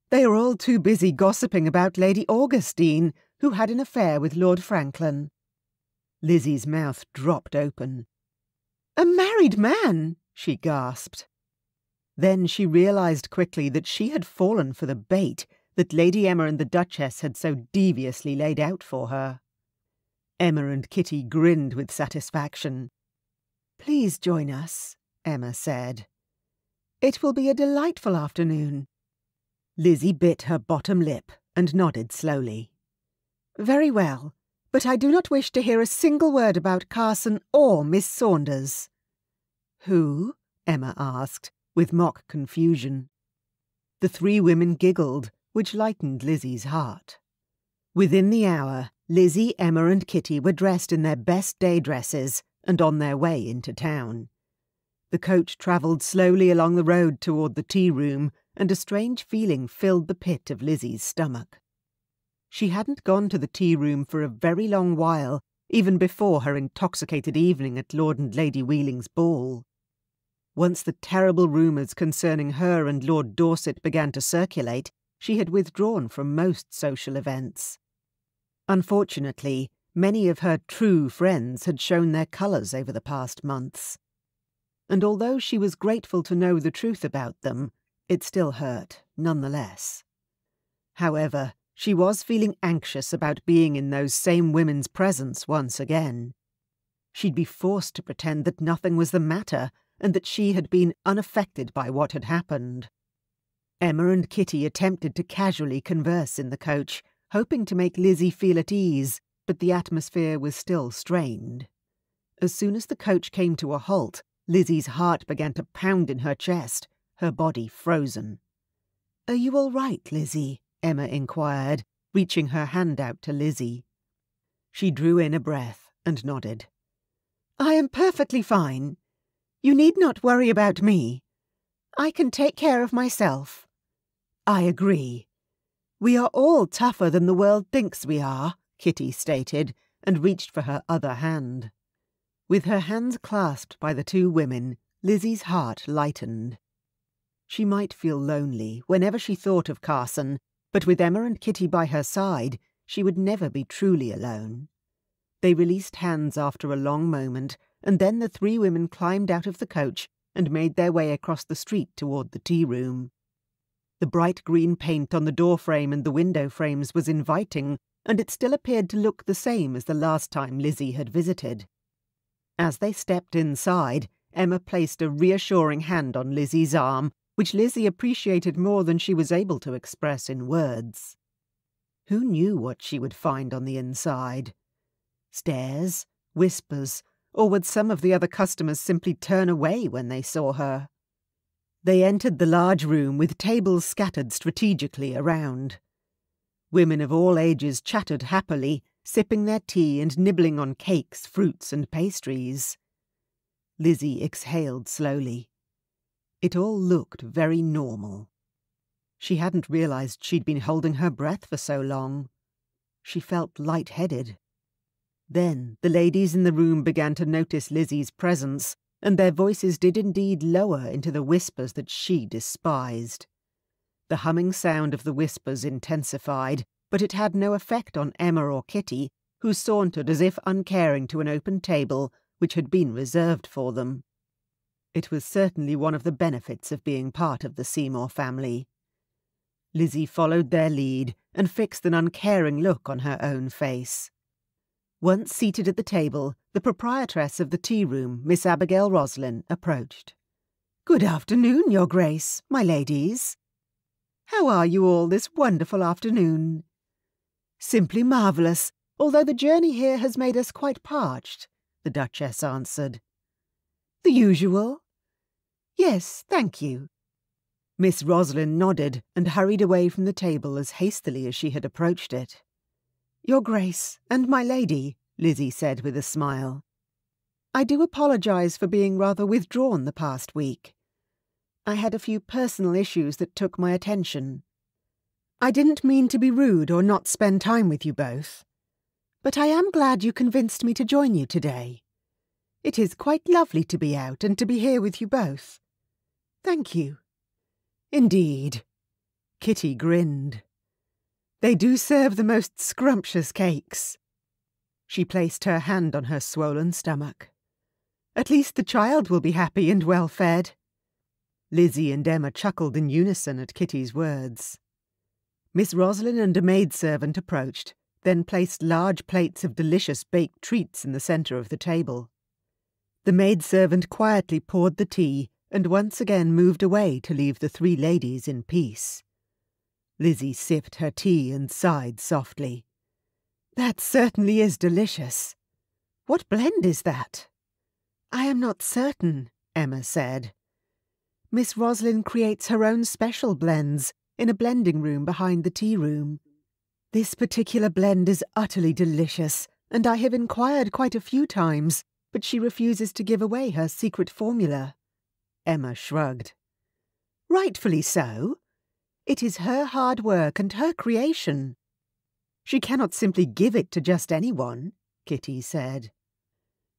"They are all too busy gossiping about Lady Augustine, who had an affair with Lord Franklin." Lizzie's mouth dropped open. "A married man!" she gasped. Then she realised quickly that she had fallen for the bait that Lady Emma and the Duchess had so deviously laid out for her. Emma and Kitty grinned with satisfaction. "Please join us," Emma said. "It will be a delightful afternoon." Lizzie bit her bottom lip and nodded slowly. "Very well, but I do not wish to hear a single word about Carson or Miss Saunders." "Who?" Emma asked, with mock confusion. The three women giggled, which lightened Lizzie's heart. Within the hour, Lizzie, Emma and Kitty were dressed in their best day dresses and on their way into town. The coach travelled slowly along the road toward the tea room, and a strange feeling filled the pit of Lizzie's stomach. She hadn't gone to the tea room for a very long while, even before her intoxicated evening at Lord and Lady Wheeling's ball. Once the terrible rumours concerning her and Lord Dorset began to circulate, she had withdrawn from most social events. Unfortunately, many of her true friends had shown their colours over the past months. And although she was grateful to know the truth about them, It still hurt, nonetheless. However, she was feeling anxious about being in those same women's presence once again. She'd be forced to pretend that nothing was the matter and that she had been unaffected by what had happened. Emma and Kitty attempted to casually converse in the coach, hoping to make Lizzie feel at ease, but the atmosphere was still strained. As soon as the coach came to a halt, Lizzie's heart began to pound in her chest, her body frozen. "Are you all right, Lizzie?" Emma inquired, reaching her hand out to Lizzie. She drew in a breath and nodded. "I am perfectly fine. You need not worry about me. I can take care of myself." "I agree. We are all tougher than the world thinks we are," Kitty stated, and reached for her other hand. With her hands clasped by the two women, Lizzie's heart lightened. She might feel lonely whenever she thought of Carson, but with Emma and Kitty by her side, she would never be truly alone. They released hands after a long moment, and then the three women climbed out of the coach and made their way across the street toward the tea room. The bright green paint on the door frame and the window frames was inviting, and it still appeared to look the same as the last time Lizzie had visited. As they stepped inside, Emma placed a reassuring hand on Lizzie's arm, which Lizzie appreciated more than she was able to express in words. Who knew what she would find on the inside? Stares, whispers, or would some of the other customers simply turn away when they saw her? They entered the large room with tables scattered strategically around. Women of all ages chattered happily, sipping their tea and nibbling on cakes, fruits and pastries. Lizzie exhaled slowly. It all looked very normal. She hadn't realized she'd been holding her breath for so long. She felt light-headed. Then the ladies in the room began to notice Lizzie's presence, and their voices did indeed lower into the whispers that she despised. The humming sound of the whispers intensified, but it had no effect on Emma or Kitty, who sauntered as if uncaring to an open table which had been reserved for them. It was certainly one of the benefits of being part of the Seymour family. Lizzie followed their lead and fixed an uncaring look on her own face. Once seated at the table, the proprietress of the tea-room, Miss Abigail Roslin, approached. "Good afternoon, Your Grace, my ladies. How are you all this wonderful afternoon?" "Simply marvellous, although the journey here has made us quite parched," the Duchess answered. "The usual?" "Yes, thank you." Miss Roslin nodded and hurried away from the table as hastily as she had approached it. "Your Grace and my lady," Lizzie said with a smile. "I do apologise for being rather withdrawn the past week. I had a few personal issues that took my attention. I didn't mean to be rude or not spend time with you both, but I am glad you convinced me to join you today. It is quite lovely to be out and to be here with you both. Thank you." "Indeed." Kitty grinned. "They do serve the most scrumptious cakes." She placed her hand on her swollen stomach. "At least the child will be happy and well fed." Lizzie and Emma chuckled in unison at Kitty's words. Miss Roslin and a maidservant approached, then placed large plates of delicious baked treats in the centre of the table. The maidservant quietly poured the tea and once again moved away to leave the three ladies in peace. Lizzie sipped her tea and sighed softly. "That certainly is delicious. What blend is that?" "I am not certain," Emma said. "Miss Roslin creates her own special blends in a blending room behind the tea room. This particular blend is utterly delicious, and I have inquired quite a few times, but she refuses to give away her secret formula." Emma shrugged. "Rightfully so. It is her hard work and her creation. She cannot simply give it to just anyone," Kitty said.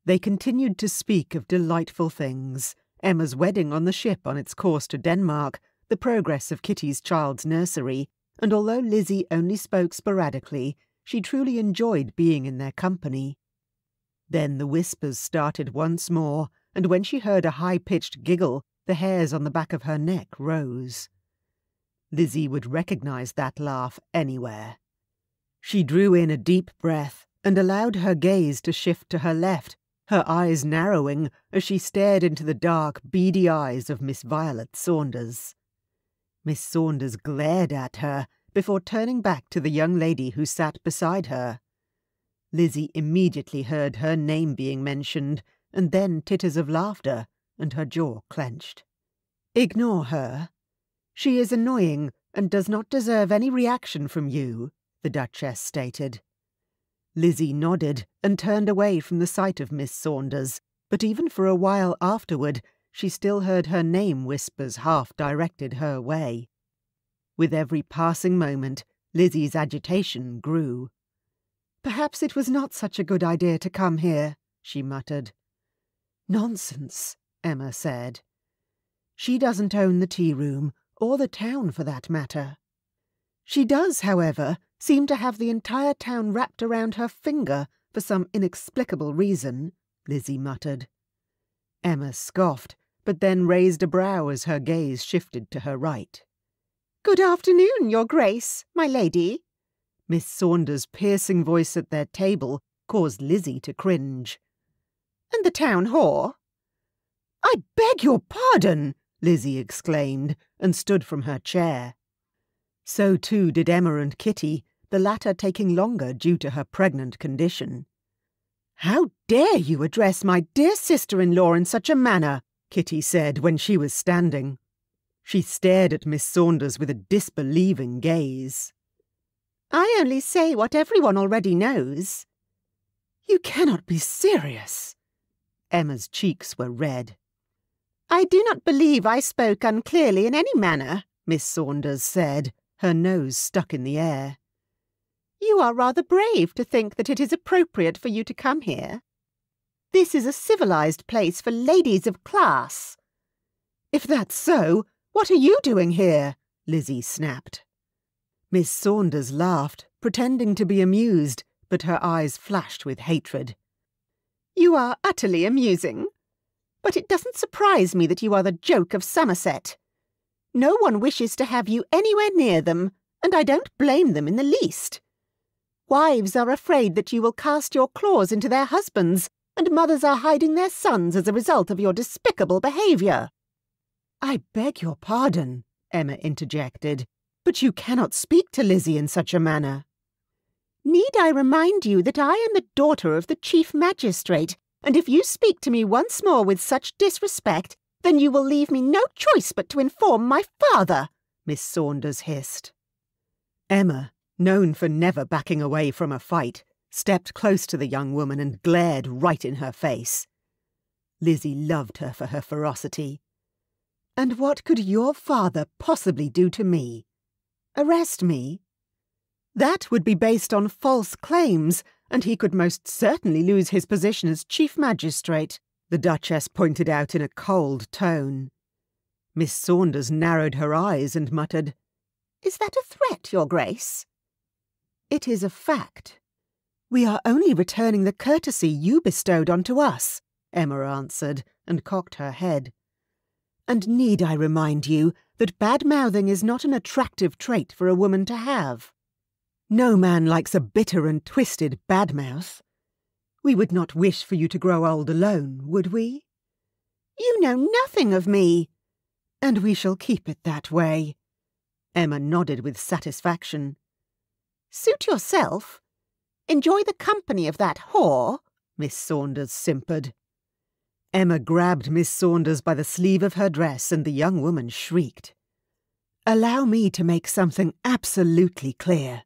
They continued to speak of delightful things, Emma's wedding on the ship on its course to Denmark, the progress of Kitty's child's nursery, and although Lizzie only spoke sporadically, she truly enjoyed being in their company. Then the whispers started once more, and when she heard a high-pitched giggle, The hairs on the back of her neck rose. Lizzie would recognise that laugh anywhere. She drew in a deep breath and allowed her gaze to shift to her left, her eyes narrowing as she stared into the dark, beady eyes of Miss Violet Saunders. Miss Saunders glared at her before turning back to the young lady who sat beside her. Lizzie immediately heard her name being mentioned, and then titters of laughter, and her jaw clenched. "Ignore her. She is annoying and does not deserve any reaction from you," the Duchess stated. Lizzie nodded and turned away from the sight of Miss Saunders, but even for a while afterward she still heard her name whispers half directed her way. With every passing moment, Lizzie's agitation grew. "Perhaps it was not such a good idea to come here," she muttered. "Nonsense," Emma said. "She doesn't own the tea-room, or the town for that matter." "She does, however, seem to have the entire town wrapped around her finger for some inexplicable reason," Lizzie muttered. Emma scoffed, but then raised a brow as her gaze shifted to her right. "Good afternoon, Your Grace, my lady." Miss Saunders' piercing voice at their table caused Lizzie to cringe. "And the town whore?" "I beg your pardon!" Lizzie exclaimed, and stood from her chair. So too did Emma and Kitty, the latter taking longer due to her pregnant condition. "How dare you address my dear sister-in-law in such a manner?" Kitty said when she was standing. She stared at Miss Saunders with a disbelieving gaze. "I only say what everyone already knows." "You cannot be serious." Emma's cheeks were red. "I do not believe I spoke unclearly in any manner," Miss Saunders said, her nose stuck in the air. "You are rather brave to think that it is appropriate for you to come here. This is a civilized place for ladies of class." "If that's so, what are you doing here?" Lizzie snapped. Miss Saunders laughed, pretending to be amused, but her eyes flashed with hatred. "You are utterly amusing. But it doesn't surprise me that you are the joke of Somerset. No one wishes to have you anywhere near them, and I don't blame them in the least. Wives are afraid that you will cast your claws into their husbands, and mothers are hiding their sons as a result of your despicable behaviour." "I beg your pardon," Emma interjected, "but you cannot speak to Lizzie in such a manner." "Need I remind you that I am the daughter of the Chief Magistrate, and if you speak to me once more with such disrespect, then you will leave me no choice but to inform my father," Miss Saunders hissed. Emma, known for never backing away from a fight, stepped close to the young woman and glared right in her face. Lizzie loved her for her ferocity. "And what could your father possibly do to me? Arrest me? That would be based on false claims, and he could most certainly lose his position as Chief Magistrate," the Duchess pointed out in a cold tone. Miss Saunders narrowed her eyes and muttered, "Is that a threat, Your Grace?" "It is a fact. We are only returning the courtesy you bestowed onto us," Emma answered, and cocked her head. "And need I remind you that bad-mouthing is not an attractive trait for a woman to have? No man likes a bitter and twisted bad-mouth. We would not wish for you to grow old alone, would we?" "You know nothing of me." "And we shall keep it that way." Emma nodded with satisfaction. "Suit yourself. Enjoy the company of that whore," Miss Saunders simpered. Emma grabbed Miss Saunders by the sleeve of her dress and the young woman shrieked. "Allow me to make something absolutely clear.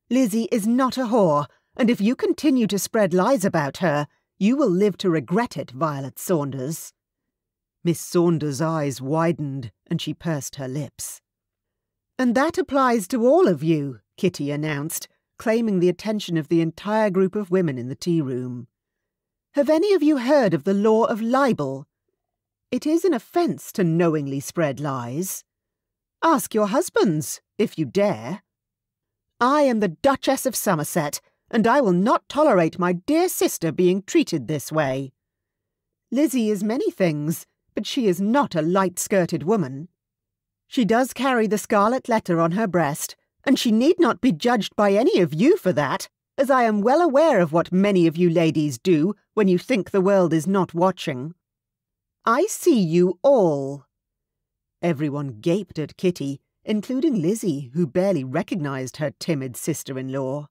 Lizzie is not a whore, and if you continue to spread lies about her, you will live to regret it, Violet Saunders." Miss Saunders' eyes widened, and she pursed her lips. "And that applies to all of you," Kitty announced, claiming the attention of the entire group of women in the tea-room. "Have any of you heard of the law of libel? It is an offence to knowingly spread lies. Ask your husbands, if you dare. I am the Duchess of Somerset, and I will not tolerate my dear sister being treated this way. Lizzie is many things, but she is not a light-skirted woman. She does carry the scarlet letter on her breast, and she need not be judged by any of you for that, as I am well aware of what many of you ladies do when you think the world is not watching. I see you all." Everyone gaped at Kitty, including Lizzie, who barely recognised her timid sister-in-law.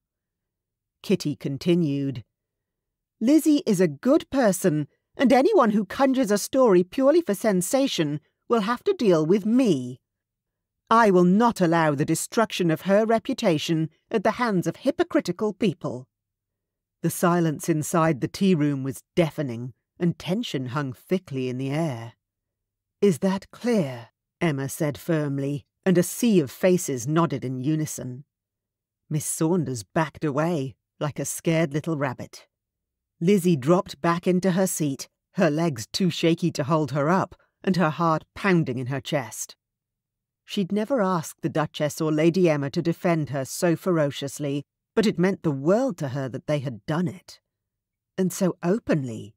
Kitty continued, "Lizzie is a good person, and anyone who conjures a story purely for sensation will have to deal with me. I will not allow the destruction of her reputation at the hands of hypocritical people." The silence inside the tea-room was deafening, and tension hung thickly in the air. "Is that clear?" Emma said firmly, and a sea of faces nodded in unison. Miss Saunders backed away, like a scared little rabbit. Lizzie dropped back into her seat, her legs too shaky to hold her up, and her heart pounding in her chest. She'd never asked the Duchess or Lady Emma to defend her so ferociously, but it meant the world to her that they had done it. And so openly.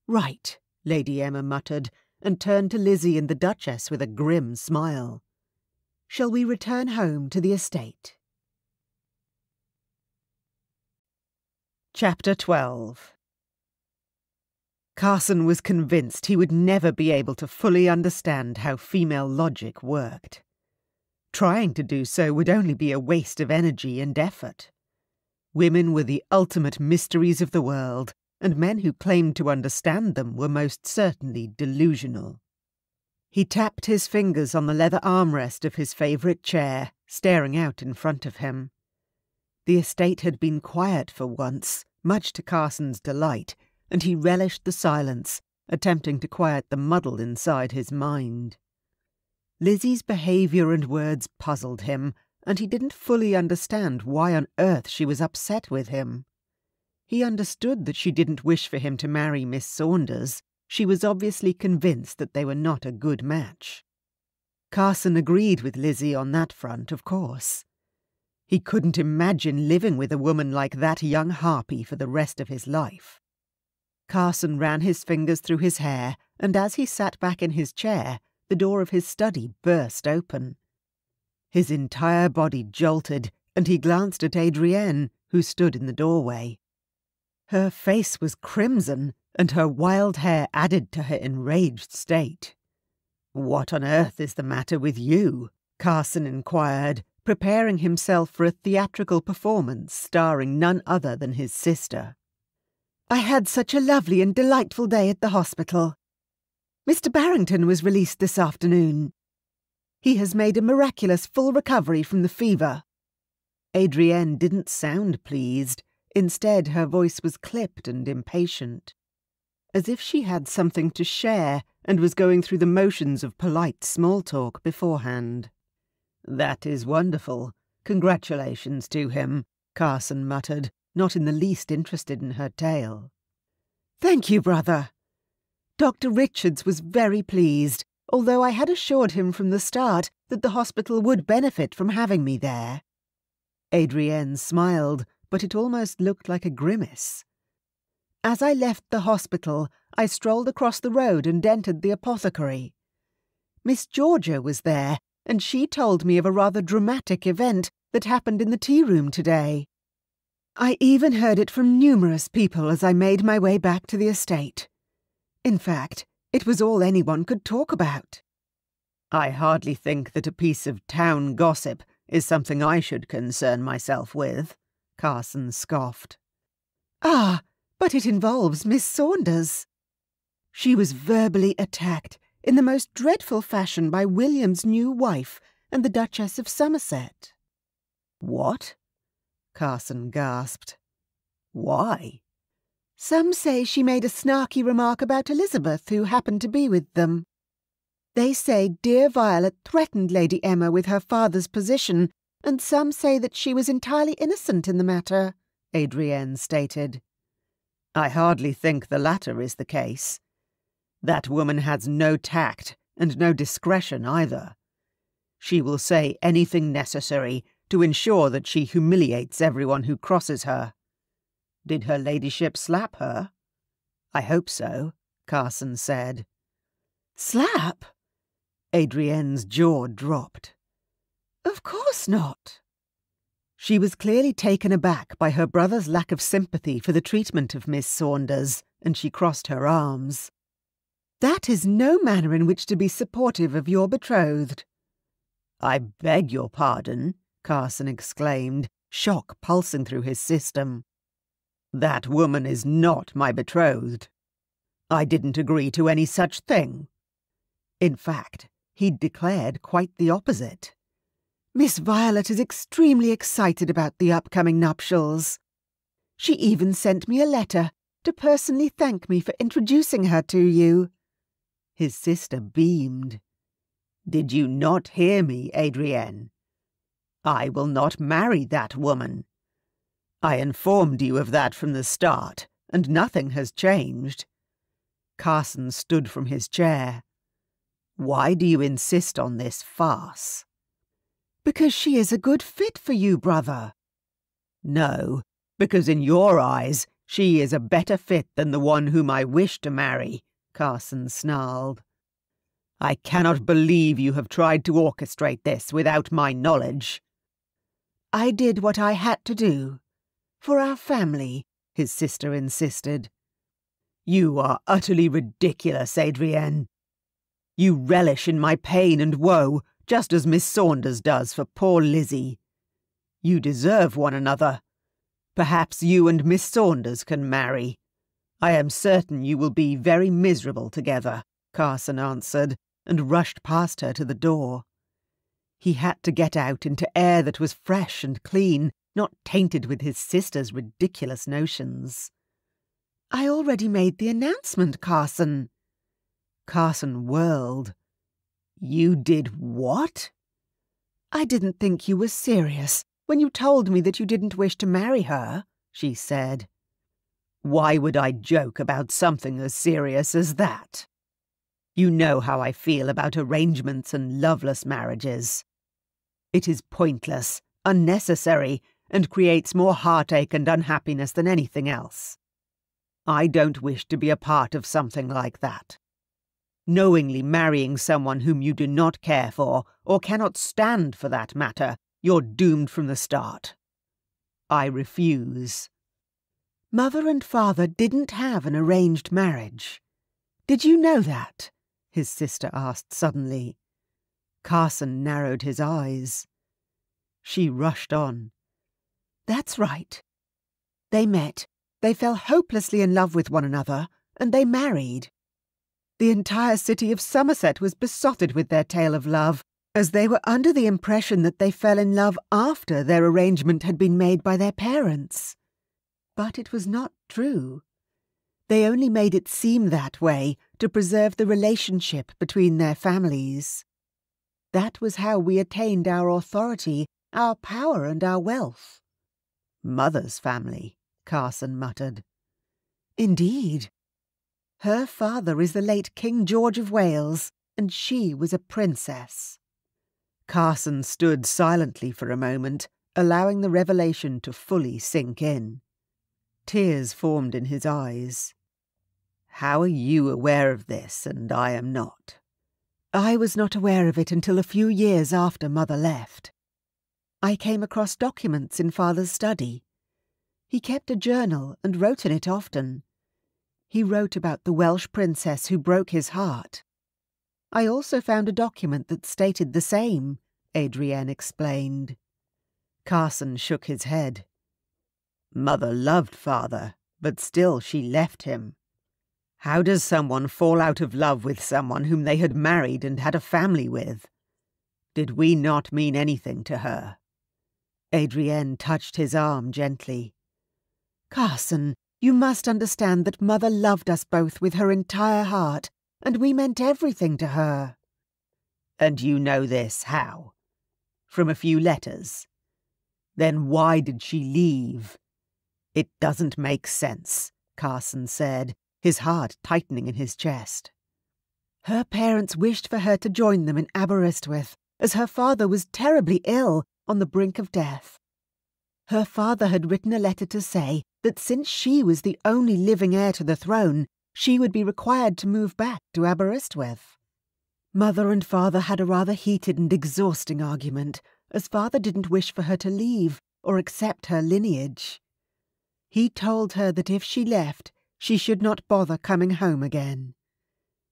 "Right," Lady Emma muttered, and turned to Lizzie and the Duchess with a grim smile. "Shall we return home to the estate?" Chapter 12. Carson was convinced he would never be able to fully understand how female logic worked. Trying to do so would only be a waste of energy and effort. Women were the ultimate mysteries of the world, and men who claimed to understand them were most certainly delusional. He tapped his fingers on the leather armrest of his favourite chair, staring out in front of him. The estate had been quiet for once, much to Carson's delight, and he relished the silence, attempting to quiet the muddle inside his mind. Lizzie's behaviour and words puzzled him, and he didn't fully understand why on earth she was upset with him. He understood that she didn't wish for him to marry Miss Saunders. She was obviously convinced that they were not a good match. Carson agreed with Lizzie on that front, of course. He couldn't imagine living with a woman like that young harpy for the rest of his life. Carson ran his fingers through his hair, and as he sat back in his chair, the door of his study burst open. His entire body jolted, and he glanced at Adrienne, who stood in the doorway. Her face was crimson, and her wild hair added to her enraged state. "What on earth is the matter with you?" Carson inquired, preparing himself for a theatrical performance starring none other than his sister. "I had such a lovely and delightful day at the hospital. Mr. Barrington was released this afternoon. He has made a miraculous full recovery from the fever." Adrienne didn't sound pleased. Instead, her voice was clipped and impatient, as if she had something to share and was going through the motions of polite small talk beforehand. "That is wonderful. Congratulations to him," Carson muttered, not in the least interested in her tale. "Thank you, brother. Dr. Richards was very pleased, although I had assured him from the start that the hospital would benefit from having me there." Adrienne smiled, but it almost looked like a grimace. "As I left the hospital, I strolled across the road and entered the apothecary. Miss Georgia was there, and she told me of a rather dramatic event that happened in the tea-room today. I even heard it from numerous people as I made my way back to the estate. In fact, it was all anyone could talk about." "I hardly think that a piece of town gossip is something I should concern myself with," Carson scoffed. "Ah, but it involves Miss Saunders. She was verbally attacked in the most dreadful fashion by William's new wife and the Duchess of Somerset." "What?" Carson gasped. "Why?" "Some say she made a snarky remark about Elizabeth, who happened to be with them. They say dear Violet threatened Lady Emma with her father's position, and some say that she was entirely innocent in the matter," Adrienne stated. "I hardly think the latter is the case. That woman has no tact and no discretion either. She will say anything necessary to ensure that she humiliates everyone who crosses her. Did her ladyship slap her?" "I hope so," Carson said. Slap? Adrienne's jaw dropped. Of course not. She was clearly taken aback by her brother's lack of sympathy for the treatment of Miss Saunders, and she crossed her arms. That is no manner in which to be supportive of your betrothed. I beg your pardon, Carson exclaimed, shock pulsing through his system. That woman is not my betrothed. I didn't agree to any such thing. In fact, he'd declared quite the opposite. Miss Violet is extremely excited about the upcoming nuptials. She even sent me a letter to personally thank me for introducing her to you. His sister beamed. Did you not hear me, Adrienne? I will not marry that woman. I informed you of that from the start, and nothing has changed. Carson stood from his chair. Why do you insist on this farce? Because she is a good fit for you, brother. No, because in your eyes she is a better fit than the one whom I wish to marry, Carson snarled. I cannot believe you have tried to orchestrate this without my knowledge. I did what I had to do. For our family, his sister insisted. You are utterly ridiculous, Adrienne. You relish in my pain and woe, just as Miss Saunders does for poor Lizzie. You deserve one another. Perhaps you and Miss Saunders can marry. I am certain you will be very miserable together, Carson answered, and rushed past her to the door. He had to get out into air that was fresh and clean, not tainted with his sister's ridiculous notions. I already made the announcement, Carson. Carson whirled. You did what? I didn't think you were serious when you told me that you didn't wish to marry her, she said. Why would I joke about something as serious as that? You know how I feel about arrangements and loveless marriages. It is pointless, unnecessary, and creates more heartache and unhappiness than anything else. I don't wish to be a part of something like that. Knowingly marrying someone whom you do not care for, or cannot stand for that matter, you're doomed from the start. I refuse. Mother and father didn't have an arranged marriage. Did you know that? His sister asked suddenly. Carson narrowed his eyes. She rushed on. That's right. They met, they fell hopelessly in love with one another, and they married. The entire city of Somerset was besotted with their tale of love, as they were under the impression that they fell in love after their arrangement had been made by their parents. But it was not true. They only made it seem that way to preserve the relationship between their families. That was how we attained our authority, our power and our wealth. Mother's family, Carson muttered. Indeed. Her father is the late King George of Wales, and she was a princess. Carson stood silently for a moment, allowing the revelation to fully sink in. Tears formed in his eyes. How are you aware of this, and I am not? I was not aware of it until a few years after Mother left. I came across documents in Father's study. He kept a journal and wrote in it often. He wrote about the Welsh princess who broke his heart. I also found a document that stated the same, Adrienne explained. Carson shook his head. Mother loved Father, but still she left him. How does someone fall out of love with someone whom they had married and had a family with? Did we not mean anything to her? Adrienne touched his arm gently. Carson, you must understand that Mother loved us both with her entire heart, and we meant everything to her. And you know this how? From a few letters. Then why did she leave? It doesn't make sense, Carson said, his heart tightening in his chest. Her parents wished for her to join them in Aberystwyth, as her father was terribly ill, on the brink of death. Her father had written a letter to say that since she was the only living heir to the throne, she would be required to move back to Aberystwyth. Mother and Father had a rather heated and exhausting argument, as Father didn't wish for her to leave or accept her lineage. He told her that if she left, she should not bother coming home again.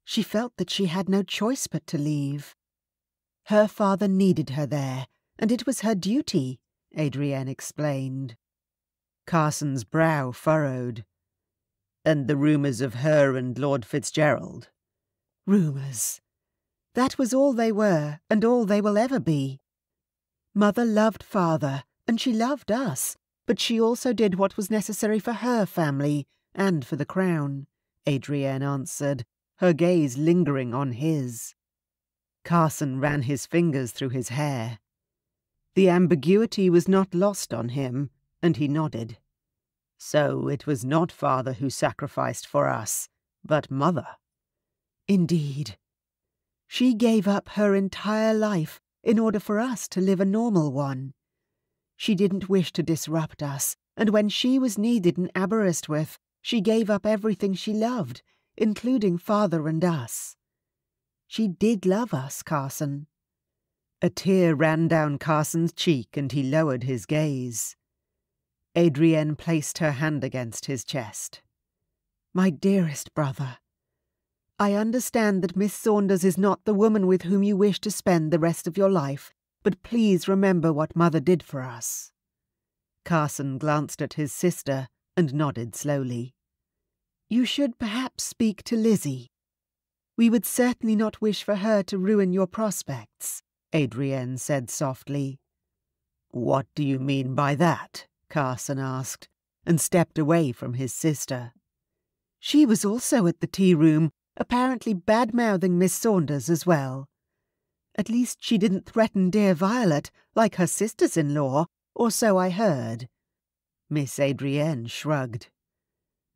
She felt that she had no choice but to leave. Her father needed her there, and it was her duty, Adrienne explained. Carson's brow furrowed. And the rumours of her and Lord Fitzgerald? Rumours. That was all they were, and all they will ever be. Mother loved Father, and she loved us, but she also did what was necessary for her family and for the crown, Adrienne answered, her gaze lingering on his. Carson ran his fingers through his hair. The ambiguity was not lost on him, and he nodded. So it was not Father who sacrificed for us, but Mother. Indeed. She gave up her entire life in order for us to live a normal one. She didn't wish to disrupt us, and when she was needed in Aberystwyth, she gave up everything she loved, including Father and us. She did love us, Carson. A tear ran down Carson's cheek and he lowered his gaze. Adrienne placed her hand against his chest. My dearest brother, I understand that Miss Saunders is not the woman with whom you wish to spend the rest of your life, but please remember what Mother did for us. Carson glanced at his sister and nodded slowly. You should perhaps speak to Lizzie. We would certainly not wish for her to ruin your prospects, Adrienne said softly. What do you mean by that? Carson asked, and stepped away from his sister. She was also at the tea-room, apparently bad-mouthing Miss Saunders as well. At least she didn't threaten dear Violet like her sisters-in-law, or so I heard. Miss Adrienne shrugged.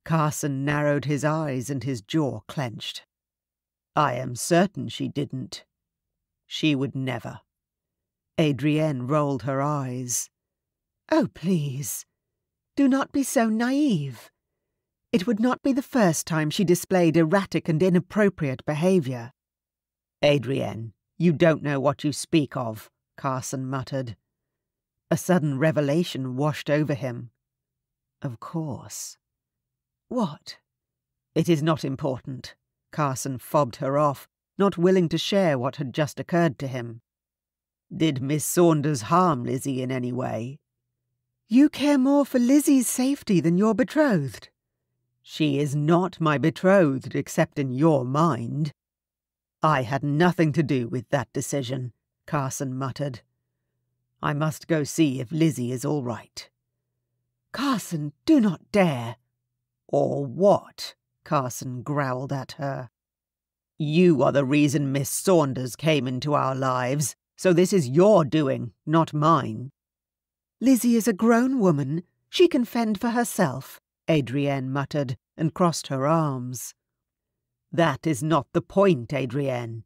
Carson narrowed his eyes and his jaw clenched. I am certain she didn't. She would never. Adrienne rolled her eyes. Oh, please, do not be so naive. It would not be the first time she displayed erratic and inappropriate behaviour. Adrienne, you don't know what you speak of, Carson muttered. A sudden revelation washed over him. Of course. What? It is not important. Carson fobbed her off, not willing to share what had just occurred to him. Did Miss Saunders harm Lizzie in any way? You care more for Lizzie's safety than your betrothed. She is not my betrothed except in your mind. I had nothing to do with that decision, Carson muttered. I must go see if Lizzie is all right. Carson, do not dare. Or what? Carson growled at her. You are the reason Miss Saunders came into our lives, so this is your doing, not mine. Lizzie is a grown woman. She can fend for herself, Adrienne muttered and crossed her arms. That is not the point, Adrienne.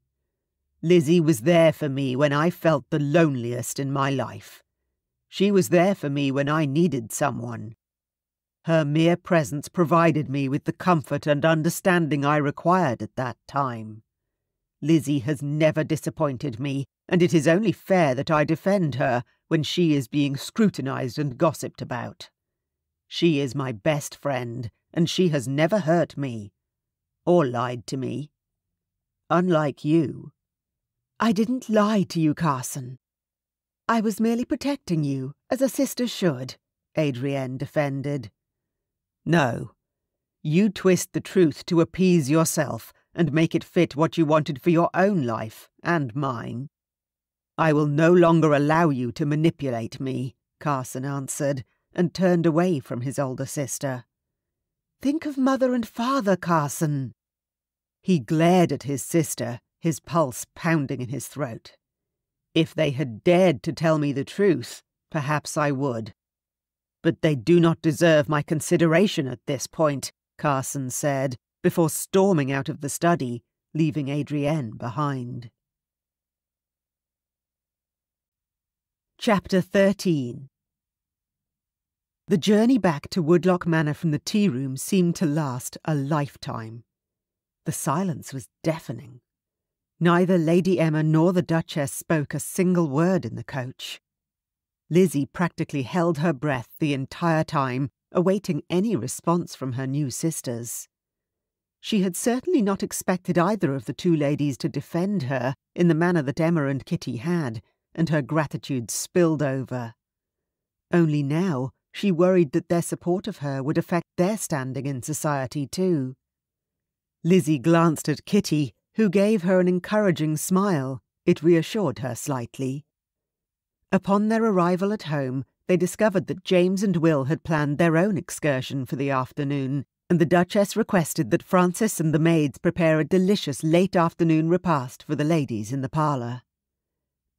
Lizzie was there for me when I felt the loneliest in my life. She was there for me when I needed someone. Her mere presence provided me with the comfort and understanding I required at that time. Lizzie has never disappointed me, and it is only fair that I defend her when she is being scrutinized and gossiped about. She is my best friend, and she has never hurt me, or lied to me. Unlike you. I didn't lie to you, Carson. I was merely protecting you, as a sister should, Adrienne defended. No. You twist the truth to appease yourself and make it fit what you wanted for your own life and mine. I will no longer allow you to manipulate me, Carson answered, and turned away from his older sister. Think of Mother and Father, Carson. He glared at his sister, his pulse pounding in his throat. If they had dared to tell me the truth, perhaps I would. But they do not deserve my consideration at this point, Carson said, before storming out of the study, leaving Adrienne behind. Chapter 13. The journey back to Woodlock Manor from the tea-room seemed to last a lifetime. The silence was deafening. Neither Lady Emma nor the Duchess spoke a single word in the coach. Lizzie practically held her breath the entire time, awaiting any response from her new sisters. She had certainly not expected either of the two ladies to defend her in the manner that Emma and Kitty had, and her gratitude spilled over. Only now she worried that their support of her would affect their standing in society too. Lizzie glanced at Kitty, who gave her an encouraging smile. It reassured her slightly. Upon their arrival at home, they discovered that James and Will had planned their own excursion for the afternoon, and the Duchess requested that Frances and the maids prepare a delicious late-afternoon repast for the ladies in the parlour.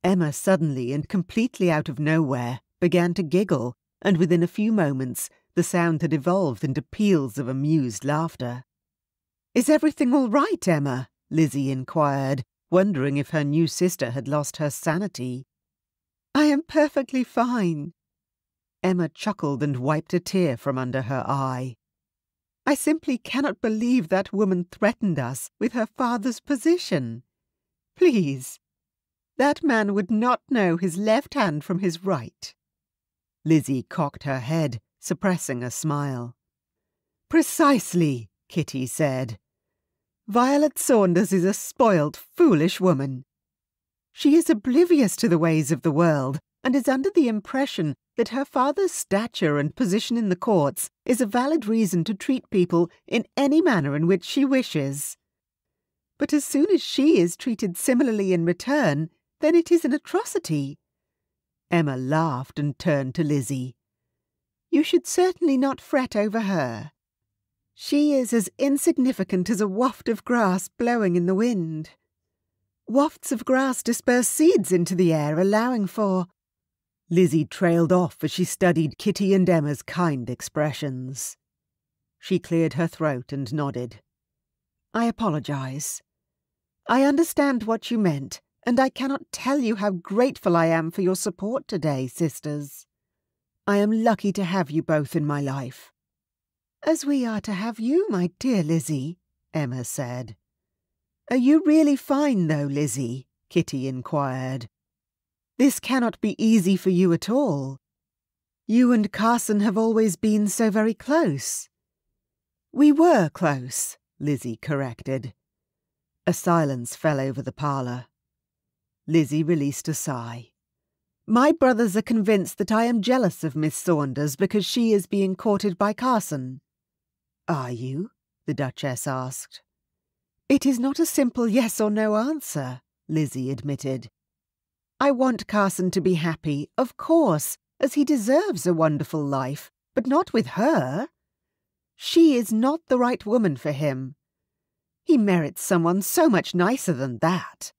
Emma suddenly and completely out of nowhere began to giggle, and within a few moments the sound had evolved into peals of amused laughter. "Is everything all right, Emma?" Lizzie inquired, wondering if her new sister had lost her sanity. "I am perfectly fine." Emma chuckled and wiped a tear from under her eye. "I simply cannot believe that woman threatened us with her father's position. Please, that man would not know his left hand from his right." Lizzie cocked her head, suppressing a smile. "Precisely," Kitty said. "Violet Saunders is a spoilt, foolish woman. She is oblivious to the ways of the world, and is under the impression that her father's stature and position in the courts is a valid reason to treat people in any manner in which she wishes. But as soon as she is treated similarly in return, then it is an atrocity." Emma laughed and turned to Lizzie. "You should certainly not fret over her. She is as insignificant as a waft of grass blowing in the wind. Wafts of grass disperse seeds into the air, allowing for—" Lizzie trailed off as she studied Kitty and Emma's kind expressions. She cleared her throat and nodded. "I apologise. I understand what you meant, and I cannot tell you how grateful I am for your support today, sisters. I am lucky to have you both in my life." "As we are to have you, my dear Lizzie," Emma said. "Are you really fine, though, Lizzie?" Kitty inquired. "This cannot be easy for you at all. You and Carson have always been so very close." "We were close," Lizzie corrected. A silence fell over the parlour. Lizzie released a sigh. "My brothers are convinced that I am jealous of Miss Saunders because she is being courted by Carson." "Are you?" the Duchess asked. "It is not a simple yes or no answer," Lizzie admitted. "I want Carson to be happy, of course, as he deserves a wonderful life, but not with her. She is not the right woman for him. He merits someone so much nicer than that.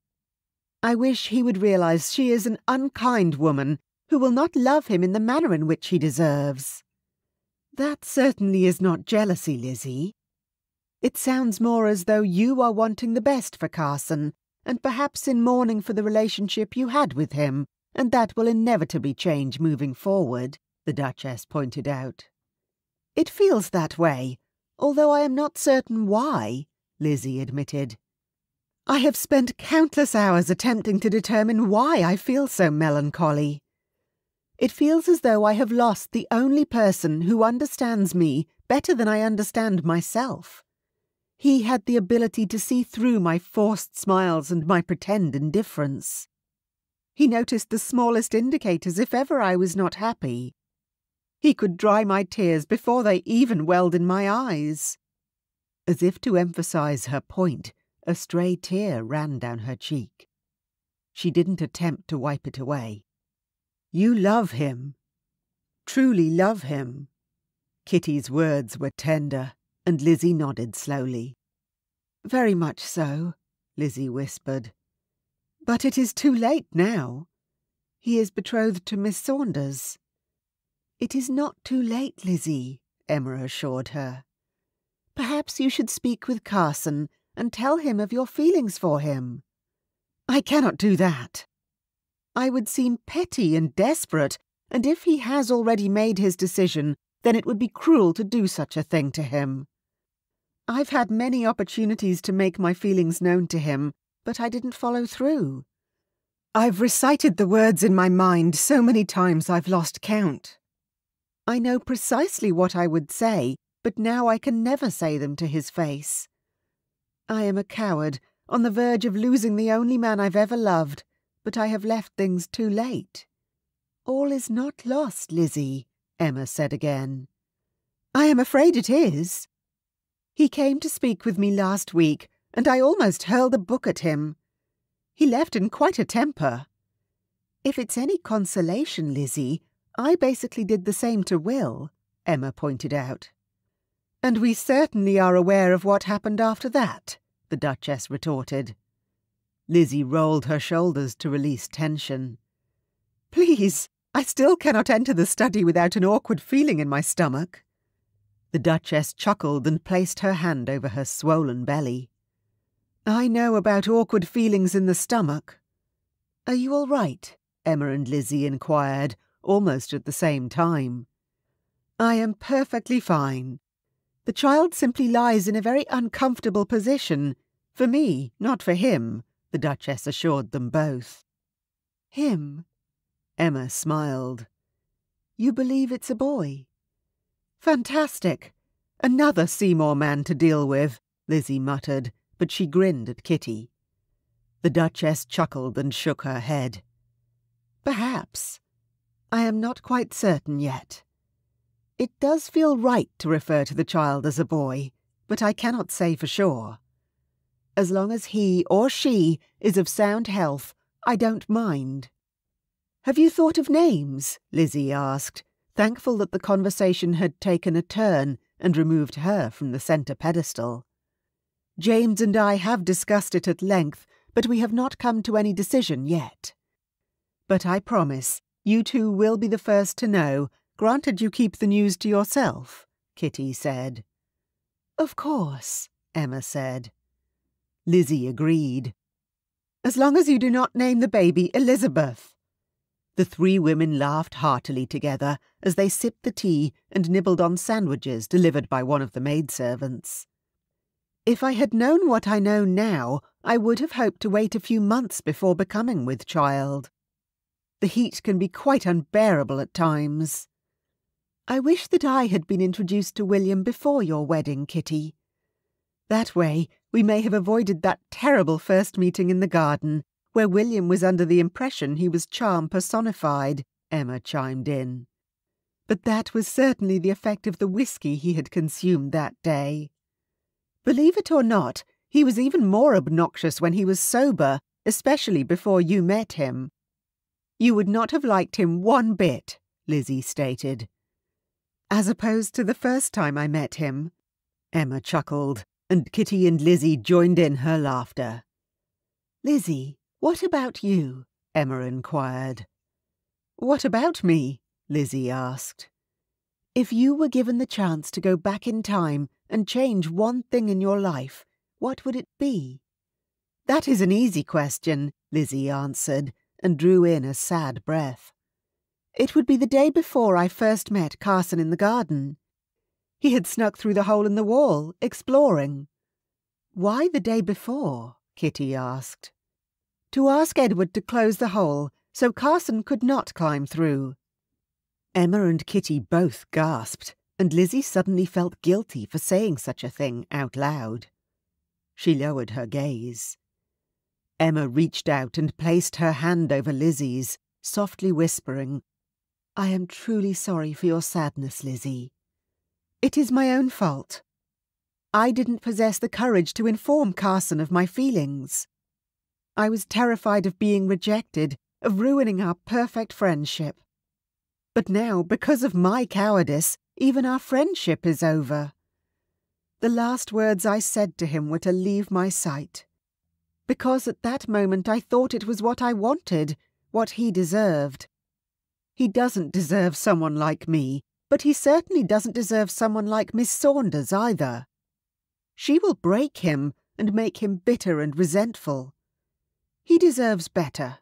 I wish he would realize she is an unkind woman who will not love him in the manner in which he deserves." "That certainly is not jealousy, Lizzie. It sounds more as though you are wanting the best for Carson, and perhaps in mourning for the relationship you had with him, and that will inevitably change moving forward," the Duchess pointed out. "It feels that way, although I am not certain why," Lizzie admitted. "I have spent countless hours attempting to determine why I feel so melancholy. It feels as though I have lost the only person who understands me better than I understand myself. He had the ability to see through my forced smiles and my pretend indifference. He noticed the smallest indicators if ever I was not happy. He could dry my tears before they even welled in my eyes." As if to emphasize her point, a stray tear ran down her cheek. She didn't attempt to wipe it away. "You love him. Truly love him." Kitty's words were tender, and Lizzie nodded slowly. "Very much so," Lizzie whispered. "But it is too late now. He is betrothed to Miss Saunders." "It is not too late, Lizzie," Emma assured her. "Perhaps you should speak with Carson and tell him of your feelings for him." "I cannot do that. I would seem petty and desperate, and if he has already made his decision, then it would be cruel to do such a thing to him. I've had many opportunities to make my feelings known to him, but I didn't follow through. I've recited the words in my mind so many times I've lost count. I know precisely what I would say, but now I can never say them to his face. I am a coward, on the verge of losing the only man I've ever loved, but I have left things too late. All is not lost, Lizzie, Emma said again. I am afraid it is. He came to speak with me last week, and I almost hurled a book at him. He left in quite a temper. If it's any consolation, Lizzie, I basically did the same to Will, Emma pointed out. And we certainly are aware of what happened after that, the Duchess retorted. Lizzie rolled her shoulders to release tension. Please, I still cannot enter the study without an awkward feeling in my stomach. The Duchess chuckled and placed her hand over her swollen belly. I know about awkward feelings in the stomach. Are you all right? Emma and Lizzie inquired, almost at the same time. I am perfectly fine. The child simply lies in a very uncomfortable position. For me, not for him, the Duchess assured them both. Him? Emma smiled. You believe it's a boy? Fantastic. Another Seymour man to deal with, Lizzie muttered, but she grinned at Kitty. The Duchess chuckled and shook her head. Perhaps. I am not quite certain yet. It does feel right to refer to the child as a boy, but I cannot say for sure. As long as he or she is of sound health, I don't mind. Have you thought of names? Lizzie asked, thankful that the conversation had taken a turn and removed her from the centre pedestal. James and I have discussed it at length, but we have not come to any decision yet. But I promise, you two will be the first to know, granted you keep the news to yourself, Kitty said. Of course, Emma said. Lizzie agreed. As long as you do not name the baby Elizabeth. The three women laughed heartily together as they sipped the tea and nibbled on sandwiches delivered by one of the maidservants. If I had known what I know now, I would have hoped to wait a few months before becoming with child. The heat can be quite unbearable at times. I wish that I had been introduced to William before your wedding, Kitty. That way we may have avoided that terrible first meeting in the garden, where William was under the impression he was charm personified, Emma chimed in. But that was certainly the effect of the whiskey he had consumed that day. Believe it or not, he was even more obnoxious when he was sober, especially before you met him. You would not have liked him one bit, Lizzie stated. As opposed to the first time I met him, Emma chuckled, and Kitty and Lizzie joined in her laughter. Lizzie, what about you? Emma inquired. What about me? Lizzie asked. If you were given the chance to go back in time and change one thing in your life, what would it be? That is an easy question, Lizzie answered, and drew in a sad breath. It would be the day before I first met Carson in the garden. He had snuck through the hole in the wall, exploring. Why the day before? Kitty asked. To ask Edward to close the hole, so Carson could not climb through. Emma and Kitty both gasped, and Lizzie suddenly felt guilty for saying such a thing out loud. She lowered her gaze. Emma reached out and placed her hand over Lizzie's, softly whispering, I am truly sorry for your sadness, Lizzie. It is my own fault. I didn't possess the courage to inform Carson of my feelings. I was terrified of being rejected, of ruining our perfect friendship. But now, because of my cowardice, even our friendship is over. The last words I said to him were to leave my sight. Because at that moment I thought it was what I wanted, what he deserved. He doesn't deserve someone like me, but he certainly doesn't deserve someone like Miss Saunders either. She will break him and make him bitter and resentful. He deserves better.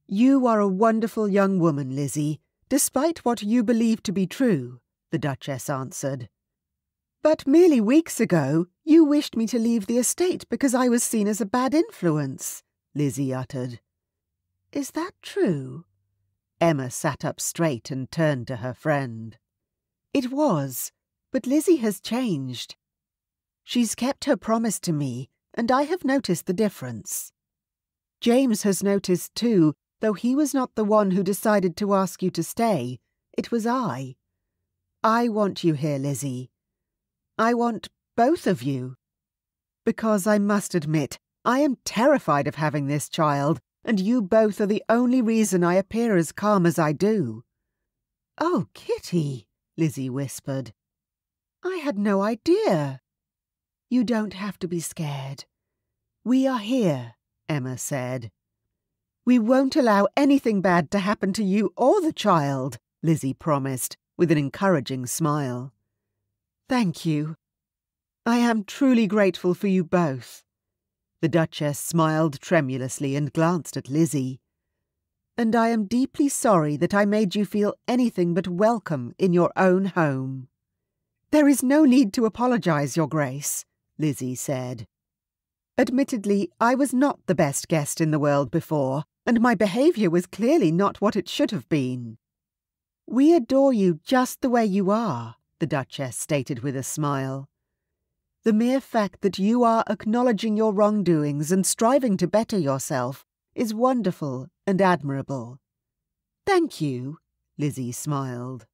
You are a wonderful young woman, Lizzie, despite what you believe to be true, the Duchess answered. But merely weeks ago, you wished me to leave the estate because I was seen as a bad influence, Lizzie uttered. Is that true? Emma sat up straight and turned to her friend. It was, but Lizzie has changed. She's kept her promise to me, and I have noticed the difference. James has noticed too, though he was not the one who decided to ask you to stay. It was I. I want you here, Lizzie. I want both of you. Because I must admit, I am terrified of having this child, and you both are the only reason I appear as calm as I do. Oh, Kitty, Lizzie whispered. I had no idea. You don't have to be scared. We are here, Emma said. We won't allow anything bad to happen to you or the child, Lizzie promised, with an encouraging smile. Thank you. I am truly grateful for you both. The Duchess smiled tremulously and glanced at Lizzie. And I am deeply sorry that I made you feel anything but welcome in your own home. There is no need to apologise, Your Grace, Lizzie said. Admittedly, I was not the best guest in the world before, and my behaviour was clearly not what it should have been. We adore you just the way you are, the Duchess stated with a smile. The mere fact that you are acknowledging your wrongdoings and striving to better yourself is wonderful and admirable. Thank you, Lizzie smiled.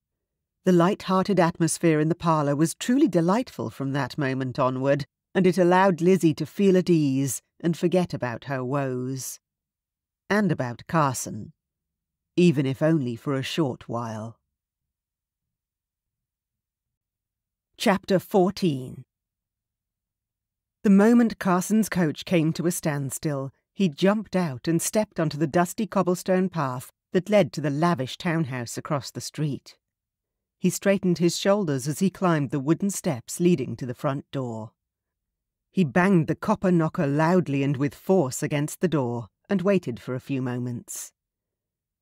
The light-hearted atmosphere in the parlour was truly delightful from that moment onward, and it allowed Lizzie to feel at ease and forget about her woes. And about Carson, even if only for a short while. Chapter 14. The moment Carson's coach came to a standstill, he jumped out and stepped onto the dusty cobblestone path that led to the lavish townhouse across the street. He straightened his shoulders as he climbed the wooden steps leading to the front door. He banged the copper knocker loudly and with force against the door and waited for a few moments.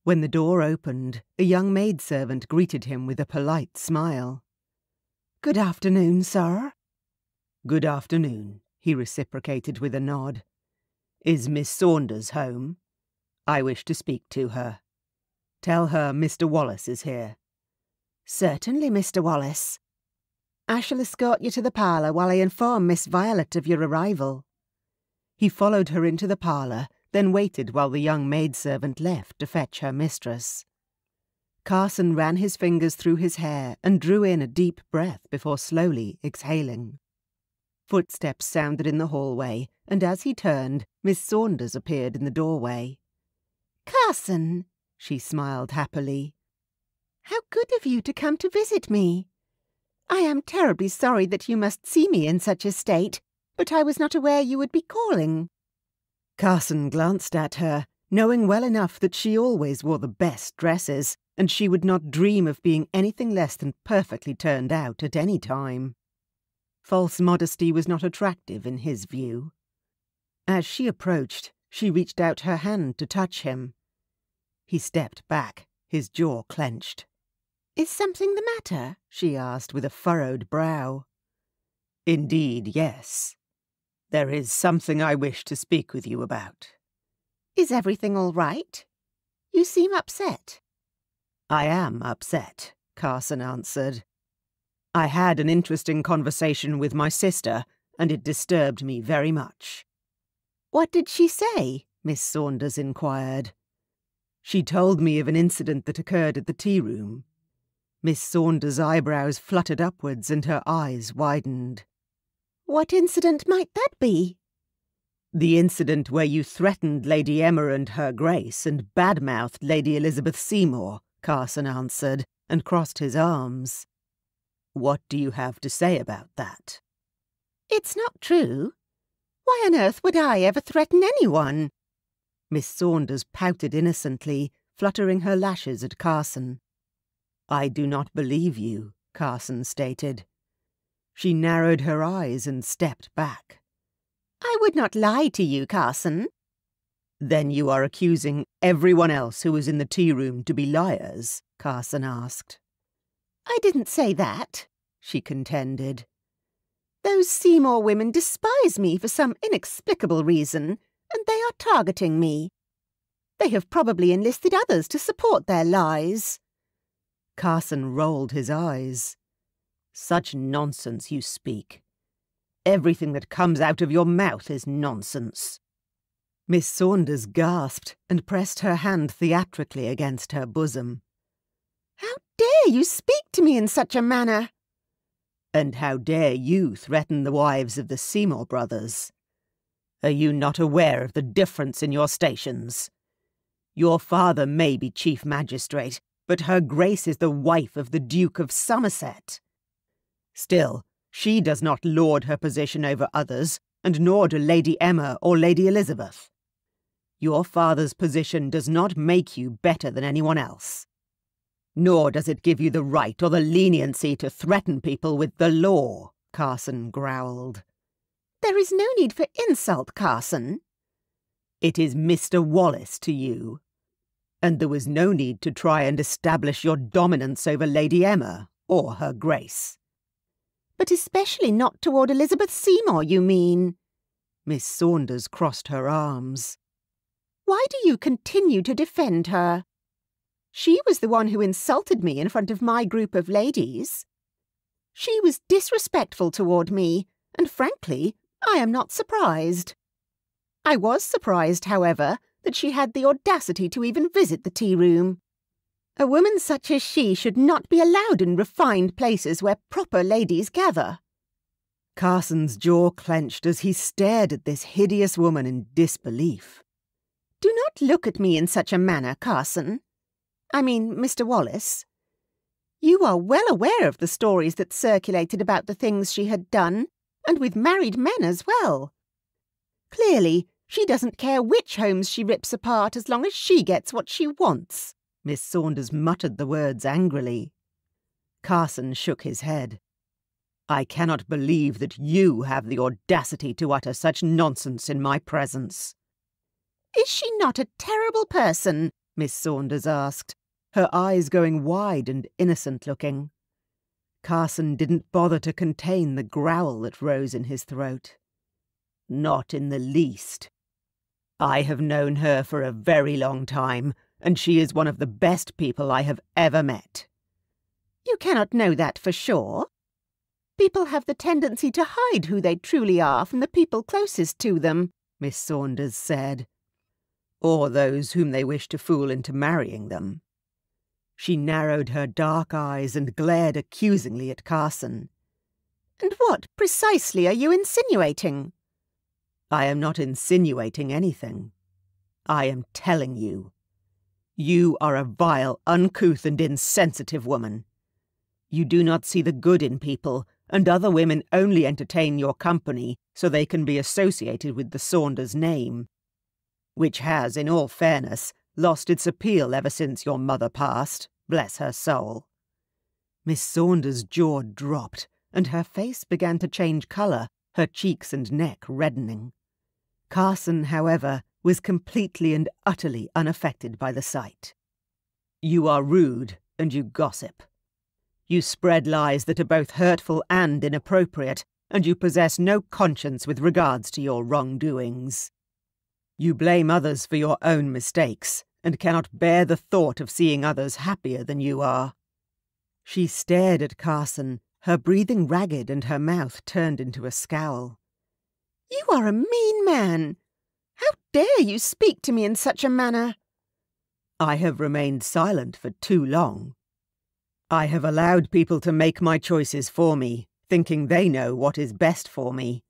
When the door opened, a young maidservant greeted him with a polite smile. "Good afternoon, sir." "Good afternoon," he reciprocated with a nod. "Is Miss Saunders home? I wish to speak to her. Tell her Mr. Wallace is here." "Certainly, Mr. Wallace. I shall escort you to the parlour while I inform Miss Violet of your arrival." He followed her into the parlour, then waited while the young maidservant left to fetch her mistress. Carson ran his fingers through his hair and drew in a deep breath before slowly exhaling. Footsteps sounded in the hallway, and as he turned, Miss Saunders appeared in the doorway. "Carson," she smiled happily. "How good of you to come to visit me. I am terribly sorry that you must see me in such a state, but I was not aware you would be calling." Carson glanced at her, knowing well enough that she always wore the best dresses, and she would not dream of being anything less than perfectly turned out at any time. False modesty was not attractive in his view. As she approached, she reached out her hand to touch him. He stepped back, his jaw clenched. "Is something the matter?" she asked with a furrowed brow. "Indeed, yes. There is something I wish to speak with you about." "Is everything all right? You seem upset." "I am upset," Carson answered. "I had an interesting conversation with my sister, and it disturbed me very much." "What did she say?" Miss Saunders inquired. "She told me of an incident that occurred at the tea-room." Miss Saunders' eyebrows fluttered upwards and her eyes widened. "What incident might that be?" "The incident where you threatened Lady Emma and her Grace and bad-mouthed Lady Elizabeth Seymour," Carson answered, and crossed his arms. "What do you have to say about that?" "It's not true. Why on earth would I ever threaten anyone?" Miss Saunders pouted innocently, fluttering her lashes at Carson. "I do not believe you," Carson stated. She narrowed her eyes and stepped back. "I would not lie to you, Carson." "Then you are accusing everyone else who was in the tea-room to be liars?" Carson asked. "I didn't say that," she contended. Those Seymour women despise me for some inexplicable reason, and they are targeting me. They have probably enlisted others to support their lies." Carson rolled his eyes. "Such nonsense you speak. Everything that comes out of your mouth is nonsense." Miss Saunders gasped and pressed her hand theatrically against her bosom. "How dare you speak to me in such a manner?" "And how dare you threaten the wives of the Seymour brothers? Are you not aware of the difference in your stations? Your father may be chief magistrate, but her Grace is the wife of the Duke of Somerset. Still, she does not lord her position over others, and nor do Lady Emma or Lady Elizabeth. Your father's position does not make you better than anyone else. Nor does it give you the right or the leniency to threaten people with the law," Carson growled. "There is no need for insult, Carson." "It is Mr. Wallace to you. And there was no need to try and establish your dominance over Lady Emma or her Grace." "But especially not toward Elizabeth Seymour, you mean?" Miss Saunders crossed her arms. "Why do you continue to defend her? She was the one who insulted me in front of my group of ladies. She was disrespectful toward me, and frankly, I am not surprised. I was surprised, however, that she had the audacity to even visit the tea-room. A woman such as she should not be allowed in refined places where proper ladies gather." Carson's jaw clenched as he stared at this hideous woman in disbelief. "Do not look at me in such a manner, Carson. I mean, Mr. Wallace. You are well aware of the stories that circulated about the things she had done, and with married men as well. Clearly, she doesn't care which homes she rips apart as long as she gets what she wants." Miss Saunders muttered the words angrily. Carson shook his head. "I cannot believe that you have the audacity to utter such nonsense in my presence." "Is she not a terrible person?" Miss Saunders asked, her eyes going wide and innocent-looking. Carson didn't bother to contain the growl that rose in his throat. "Not in the least. I have known her for a very long time, and she is one of the best people I have ever met." "You cannot know that for sure. People have the tendency to hide who they truly are from the people closest to them," Miss Saunders said. "Or those whom they wish to fool into marrying them." She narrowed her dark eyes and glared accusingly at Carson. "And what precisely are you insinuating?" "I am not insinuating anything. I am telling you. You are a vile, uncouth and insensitive woman. You do not see the good in people, and other women only entertain your company so they can be associated with the Saunders name, which has, in all fairness, lost its appeal ever since your mother passed, bless her soul." Miss Saunders' jaw dropped, and her face began to change colour, her cheeks and neck reddening. Carson, however, was completely and utterly unaffected by the sight. "You are rude, and you gossip. You spread lies that are both hurtful and inappropriate, and you possess no conscience with regards to your wrongdoings. You blame others for your own mistakes, and cannot bear the thought of seeing others happier than you are." She stared at Carson, her breathing ragged and her mouth turned into a scowl. "You are a mean man. How dare you speak to me in such a manner?" "I have remained silent for too long. I have allowed people to make my choices for me, thinking they know what is best for me.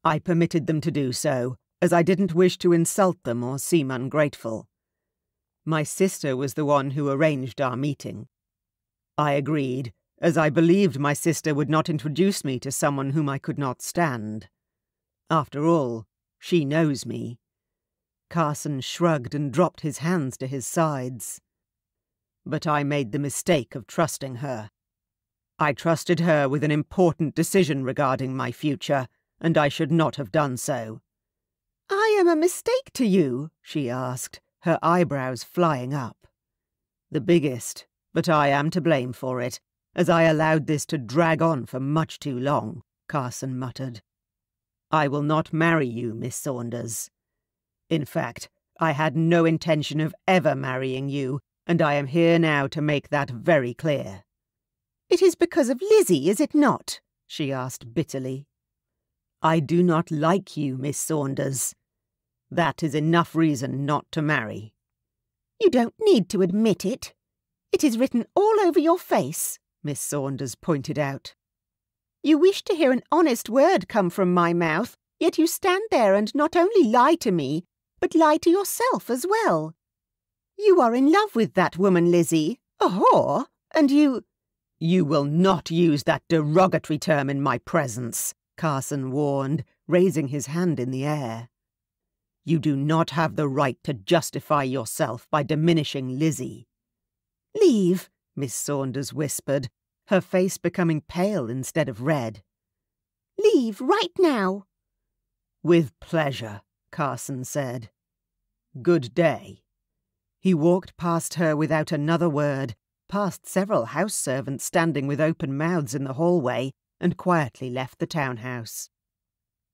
I permitted them to do so, as I didn't wish to insult them or seem ungrateful. My sister was the one who arranged our meeting. I agreed, as I believed my sister would not introduce me to someone whom I could not stand. After all, she knows me." Carson shrugged and dropped his hands to his sides. "But I made the mistake of trusting her. I trusted her with an important decision regarding my future, and I should not have done so." "I am a mistake to you?" she asked, her eyebrows flying up. "The biggest, but I am to blame for it, as I allowed this to drag on for much too long," Carson muttered. "I will not marry you, Miss Saunders. In fact, I had no intention of ever marrying you, and I am here now to make that very clear." "It is because of Lizzie, is it not?" she asked bitterly. "I do not like you, Miss Saunders. That is enough reason not to marry." "You don't need to admit it. It is written all over your face," Miss Saunders pointed out. "You wish to hear an honest word come from my mouth, yet you stand there and not only lie to me, but lie to yourself as well. You are in love with that woman, Lizzie, a whore, and you—" "You will not use that derogatory term in my presence," Carson warned, raising his hand in the air. "You do not have the right to justify yourself by diminishing Lizzie." "Leave," Miss Saunders whispered, her face becoming pale instead of red. "Leave right now." "With pleasure," Carson said. "Good day." He walked past her without another word, past several house servants standing with open mouths in the hallway, and quietly left the townhouse.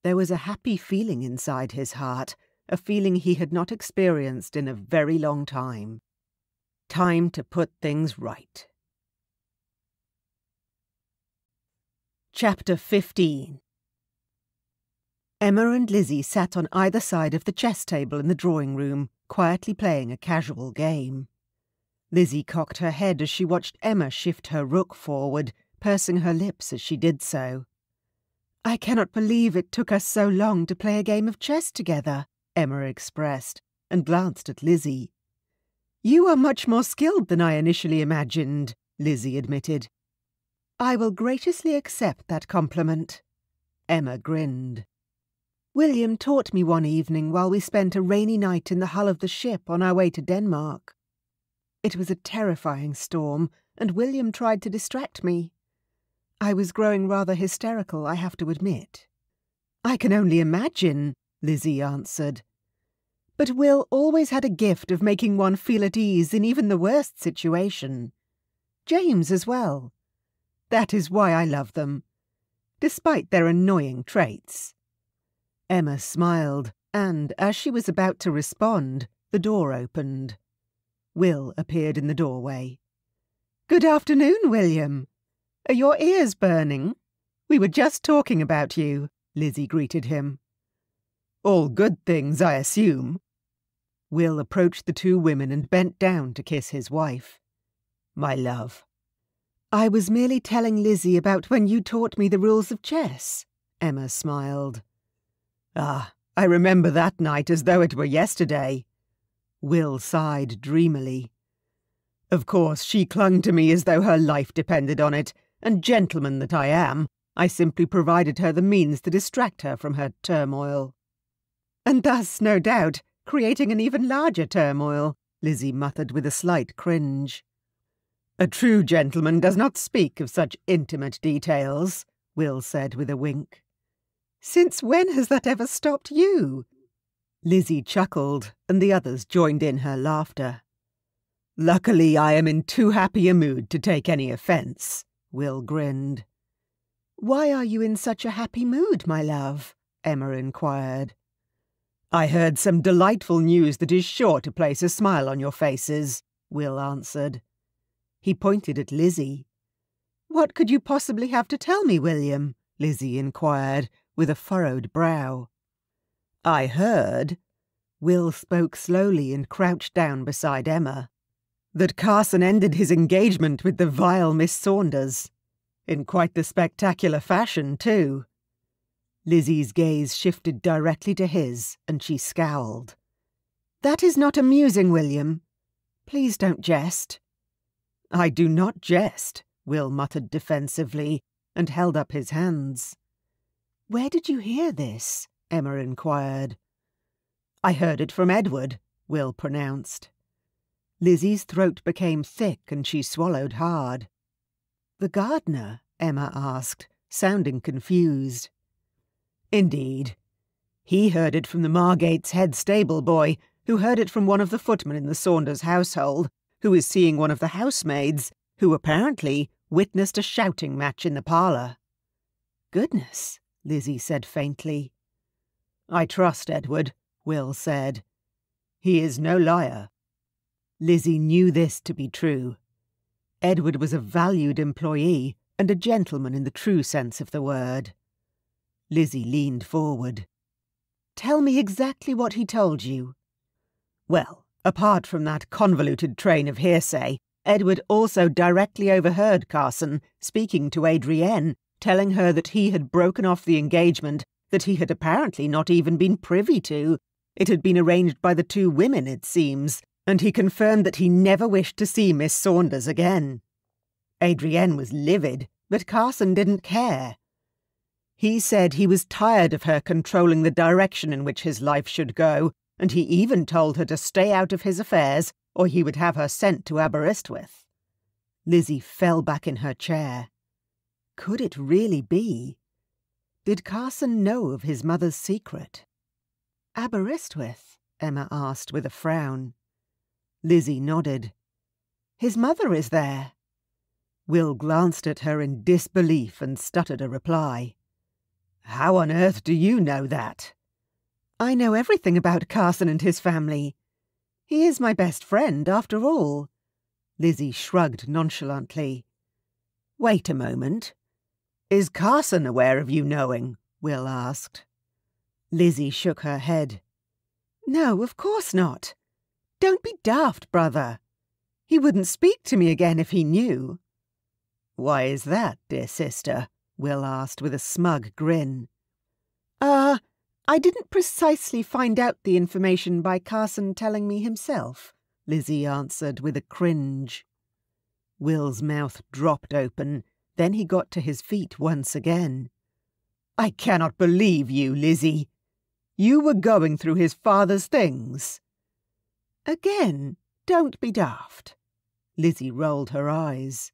There was a happy feeling inside his heart, a feeling he had not experienced in a very long time. Time to put things right. Chapter 15. Emma and Lizzie sat on either side of the chess table in the drawing-room, quietly playing a casual game. Lizzie cocked her head as she watched Emma shift her rook forward, pursing her lips as she did so. "I cannot believe it took us so long to play a game of chess together," Emma expressed, and glanced at Lizzie. "You are much more skilled than I initially imagined," Lizzie admitted. "I will graciously accept that compliment." Emma grinned. "William taught me one evening while we spent a rainy night in the hull of the ship on our way to Denmark. It was a terrifying storm, and William tried to distract me. I was growing rather hysterical, I have to admit." "I can only imagine," Lizzie answered. "But Will always had a gift of making one feel at ease in even the worst situation. James as well. That is why I love them, despite their annoying traits." Emma smiled, and, as she was about to respond, the door opened. Will appeared in the doorway. "Good afternoon, William. Are your ears burning? We were just talking about you," Lizzie greeted him. "All good things, I assume." Will approached the two women and bent down to kiss his wife. "My love." "I was merely telling Lizzie about when you taught me the rules of chess," Emma smiled. "Ah, I remember that night as though it were yesterday." Will sighed dreamily. "Of course, she clung to me as though her life depended on it, and gentleman that I am, I simply provided her the means to distract her from her turmoil." "And thus, no doubt, creating an even larger turmoil," Lizzie muttered with a slight cringe. "A true gentleman does not speak of such intimate details," Will said with a wink. "Since when has that ever stopped you?" Lizzie chuckled, and the others joined in her laughter. "Luckily, I am in too happy a mood to take any offence," Will grinned. "Why are you in such a happy mood, my love?" Emma inquired. "I heard some delightful news that is sure to place a smile on your faces," Will answered. He pointed at Lizzie. "What could you possibly have to tell me, William?" Lizzie inquired, with a furrowed brow. "I heard," Will spoke slowly and crouched down beside Emma, "that Carson ended his engagement with the vile Miss Saunders. In quite the spectacular fashion, too." Lizzie's gaze shifted directly to his, and she scowled. "That is not amusing, William. Please don't jest." "I do not jest," Will muttered defensively, and held up his hands. "Where did you hear this?" Emma inquired. "I heard it from Edward," Will pronounced. Lizzie's throat became thick and she swallowed hard. "The gardener?" Emma asked, sounding confused. "Indeed. He heard it from the Margate's head stable boy, who heard it from one of the footmen in the Saunders household, who is seeing one of the housemaids, who apparently witnessed a shouting match in the parlour." goodness, Lizzie said faintly. I trust Edward, Will said. He is no liar. Lizzie knew this to be true. Edward was a valued employee and a gentleman in the true sense of the word. Lizzie leaned forward. Tell me exactly what he told you. Well, apart from that convoluted train of hearsay, Edward also directly overheard Carson speaking to Adrienne, telling her that he had broken off the engagement that he had apparently not even been privy to. It had been arranged by the two women, it seems, and he confirmed that he never wished to see Miss Saunders again. Adrienne was livid, but Carson didn't care. He said he was tired of her controlling the direction in which his life should go, and he even told her to stay out of his affairs, or he would have her sent to Aberystwyth. Lizzie fell back in her chair. Could it really be? Did Carson know of his mother's secret? Aberystwyth? Emma asked with a frown. Lizzie nodded. His mother is there. Will glanced at her in disbelief and stuttered a reply. How on earth do you know that? I know everything about Carson and his family. He is my best friend, after all. Lizzie shrugged nonchalantly. Wait a moment. Is Carson aware of you knowing? Will asked. Lizzie shook her head. No, of course not. Don't be daft, brother. He wouldn't speak to me again if he knew. Why is that, dear sister? Will asked with a smug grin. I didn't precisely find out the information by Carson telling me himself, Lizzie answered with a cringe. Will's mouth dropped open, then he got to his feet once again. I cannot believe you, Lizzie. You were going through his father's things. Again, don't be daft. Lizzie rolled her eyes.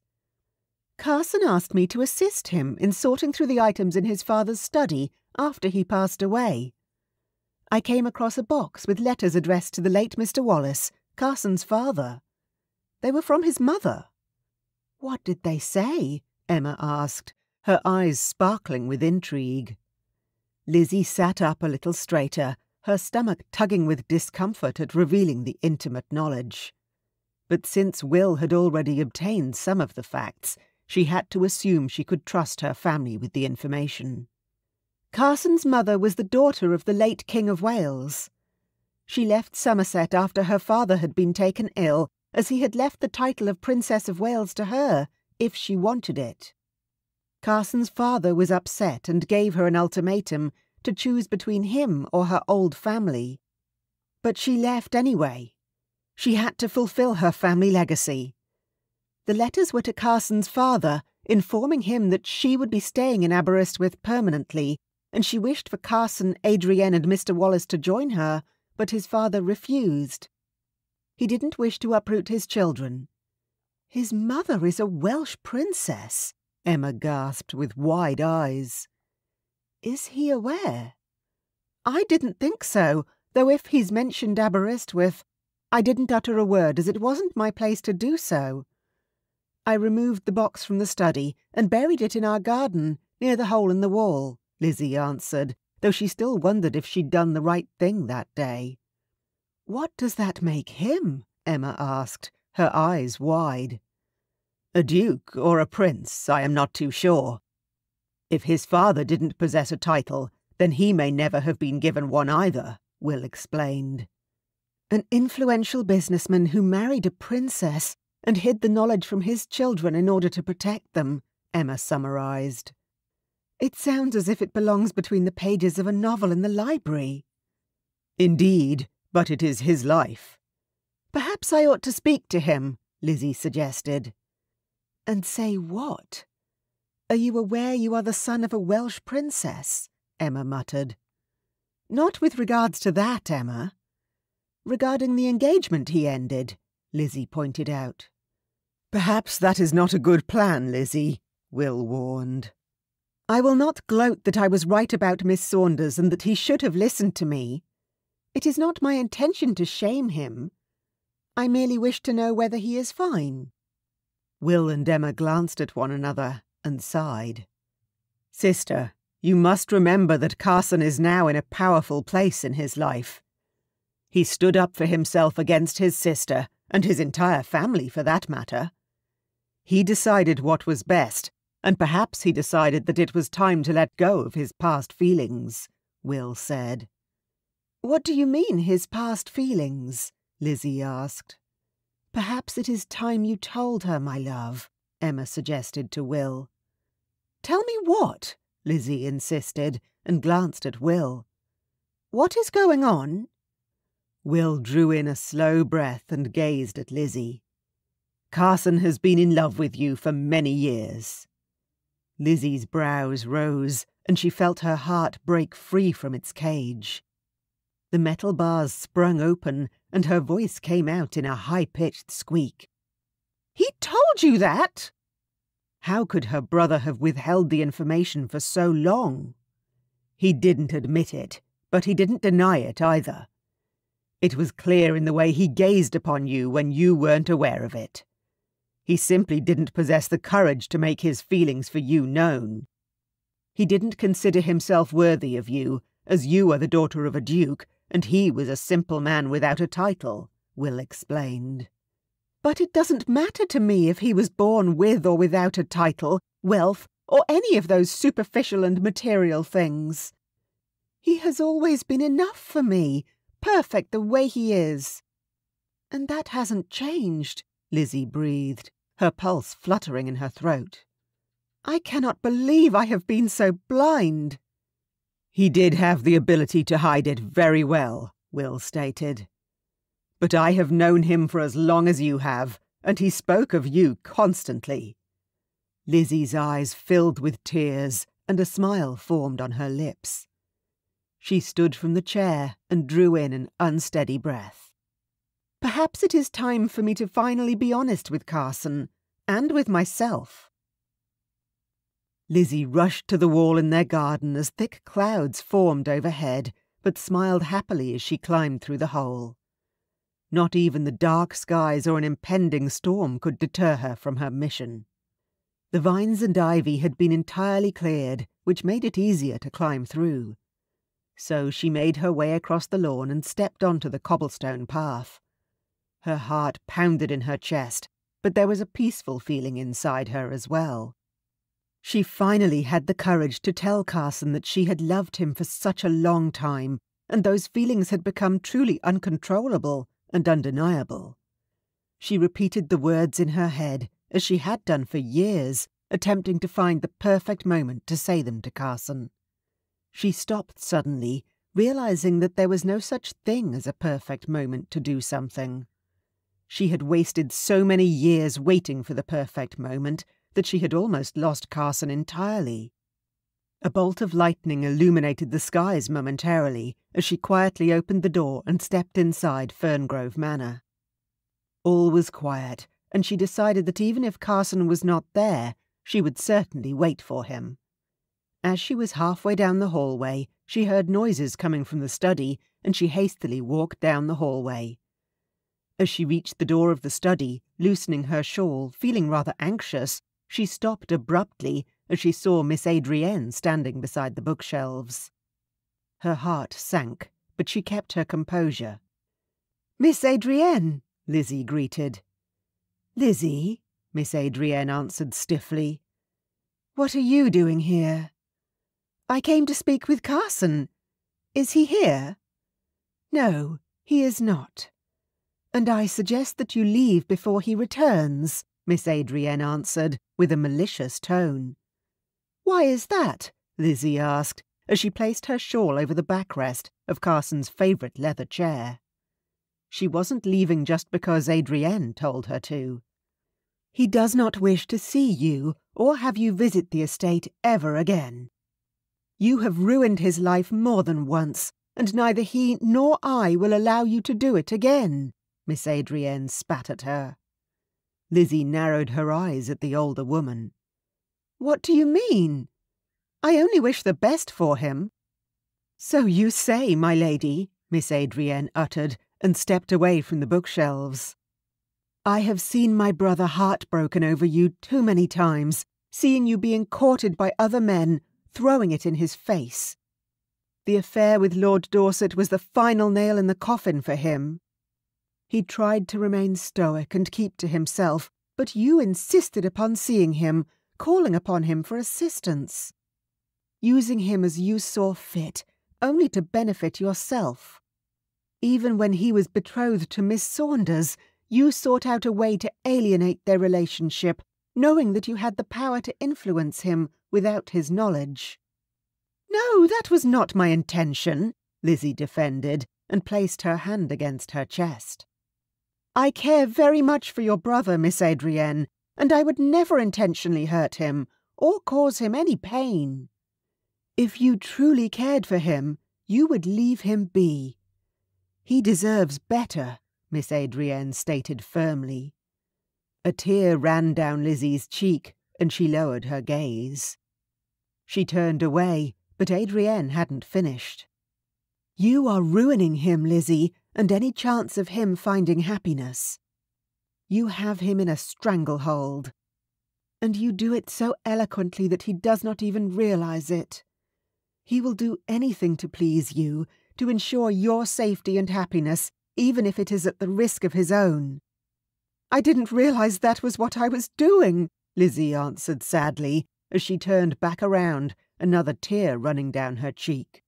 Carson asked me to assist him in sorting through the items in his father's study after he passed away. I came across a box with letters addressed to the late Mr. Wallace, Carson's father. They were from his mother. What did they say? Emma asked, her eyes sparkling with intrigue. Lizzie sat up a little straighter, her stomach tugging with discomfort at revealing the intimate knowledge. But since Will had already obtained some of the facts, she had to assume she could trust her family with the information. Carson's mother was the daughter of the late King of Wales. She left Somerset after her father had been taken ill, as he had left the title of Princess of Wales to her, if she wanted it. Carson's father was upset and gave her an ultimatum to choose between him or her old family. But she left anyway. She had to fulfill her family legacy. The letters were to Carson's father, informing him that she would be staying in Aberystwyth permanently, and she wished for Carson, Adrienne and Mr. Wallace to join her, but his father refused. He didn't wish to uproot his children. His mother is a Welsh princess, Emma gasped with wide eyes. Is he aware? I didn't think so, though if he's mentioned Aberystwyth, I didn't utter a word as it wasn't my place to do so. I removed the box from the study and buried it in our garden, near the hole in the wall, Lizzie answered, though she still wondered if she'd done the right thing that day. What does that make him? Emma asked, her eyes wide. A duke or a prince, I am not too sure. If his father didn't possess a title, then he may never have been given one either, Will explained. An influential businessman who married a princess and hid the knowledge from his children in order to protect them, Emma summarized. It sounds as if it belongs between the pages of a novel in the library. Indeed, but it is his life. Perhaps I ought to speak to him, Lizzie suggested. And say what? Are you aware you are the son of a Welsh princess? Emma muttered. Not with regards to that, Emma. Regarding the engagement he ended, Lizzie pointed out. Perhaps that is not a good plan, Lizzie, Will warned. I will not gloat that I was right about Miss Saunders and that he should have listened to me. It is not my intention to shame him. I merely wish to know whether he is fine. Will and Emma glanced at one another and sighed. Sister, you must remember that Carson is now in a powerful place in his life. He stood up for himself against his sister, and his entire family for that matter. He decided what was best, and perhaps he decided that it was time to let go of his past feelings, Will said. What do you mean, his past feelings? Lizzie asked. Perhaps it is time you told her, my love, Emma suggested to Will. Tell me what? Lizzie insisted, and glanced at Will. What is going on? Will drew in a slow breath and gazed at Lizzie. Carson has been in love with you for many years. Lizzie's brows rose, and she felt her heart break free from its cage. The metal bars sprung open, and her voice came out in a high-pitched squeak. He told you that? How could her brother have withheld the information for so long? He didn't admit it, but he didn't deny it either. It was clear in the way he gazed upon you when you weren't aware of it. He simply didn't possess the courage to make his feelings for you known. He didn't consider himself worthy of you, as you are the daughter of a duke, and he was a simple man without a title, Will explained. But it doesn't matter to me if he was born with or without a title, wealth, or any of those superficial and material things. He has always been enough for me, perfect the way he is. And that hasn't changed, Lizzie breathed, her pulse fluttering in her throat. I cannot believe I have been so blind. He did have the ability to hide it very well, Will stated. But I have known him for as long as you have, and he spoke of you constantly. Lizzie's eyes filled with tears, and a smile formed on her lips. She stood from the chair and drew in an unsteady breath. Perhaps it is time for me to finally be honest with Carson, and with myself. Lizzie rushed to the wall in their garden as thick clouds formed overhead, but smiled happily as she climbed through the hole. Not even the dark skies or an impending storm could deter her from her mission. The vines and ivy had been entirely cleared, which made it easier to climb through. So she made her way across the lawn and stepped onto the cobblestone path. Her heart pounded in her chest, but there was a peaceful feeling inside her as well. She finally had the courage to tell Carson that she had loved him for such a long time, and those feelings had become truly uncontrollable and undeniable. She repeated the words in her head, as she had done for years, attempting to find the perfect moment to say them to Carson. She stopped suddenly, realizing that there was no such thing as a perfect moment to do something. She had wasted so many years waiting for the perfect moment that she had almost lost Carson entirely. A bolt of lightning illuminated the skies momentarily as she quietly opened the door and stepped inside Ferngrove Manor. All was quiet, and she decided that even if Carson was not there, she would certainly wait for him. As she was halfway down the hallway, she heard noises coming from the study, and she hastily walked down the hallway. As she reached the door of the study, loosening her shawl, feeling rather anxious, she stopped abruptly as she saw Miss Adrienne standing beside the bookshelves. Her heart sank, but she kept her composure. "Miss Adrienne," Lizzie greeted. "Lizzie," Miss Adrienne answered stiffly. "What are you doing here?" "I came to speak with Carson. Is he here?" "No, he is not." "And I suggest that you leave before he returns," Miss Adrienne answered, with a malicious tone. "Why is that?" Lizzie asked, as she placed her shawl over the backrest of Carson's favourite leather chair. She wasn't leaving just because Adrienne told her to. "He does not wish to see you or have you visit the estate ever again. You have ruined his life more than once, and neither he nor I will allow you to do it again," Miss Adrienne spat at her. Lizzie narrowed her eyes at the older woman. "What do you mean? I only wish the best for him." "So you say, my lady," Miss Adrienne uttered, and stepped away from the bookshelves. "I have seen my brother heartbroken over you too many times, seeing you being courted by other men, throwing it in his face. The affair with Lord Dorset was the final nail in the coffin for him. He tried to remain stoic and keep to himself, but you insisted upon seeing him, calling upon him for assistance, using him as you saw fit, only to benefit yourself. Even when he was betrothed to Miss Saunders, you sought out a way to alienate their relationship, knowing that you had the power to influence him without his knowledge. "No, that was not my intention," Lizzie defended, and placed her hand against her chest. "I care very much for your brother, Miss Adrienne, and I would never intentionally hurt him, or cause him any pain. If you truly cared for him, you would leave him be. He deserves better," Miss Adrienne stated firmly. A tear ran down Lizzie's cheek, and she lowered her gaze. She turned away, but Adrienne hadn't finished. "You are ruining him, Lizzie, and any chance of him finding happiness. You have him in a stranglehold, and you do it so eloquently that he does not even realize it. He will do anything to please you, to ensure your safety and happiness, even if it is at the risk of his own." "I didn't realize that was what I was doing," Lizzie answered sadly, as she turned back around, another tear running down her cheek.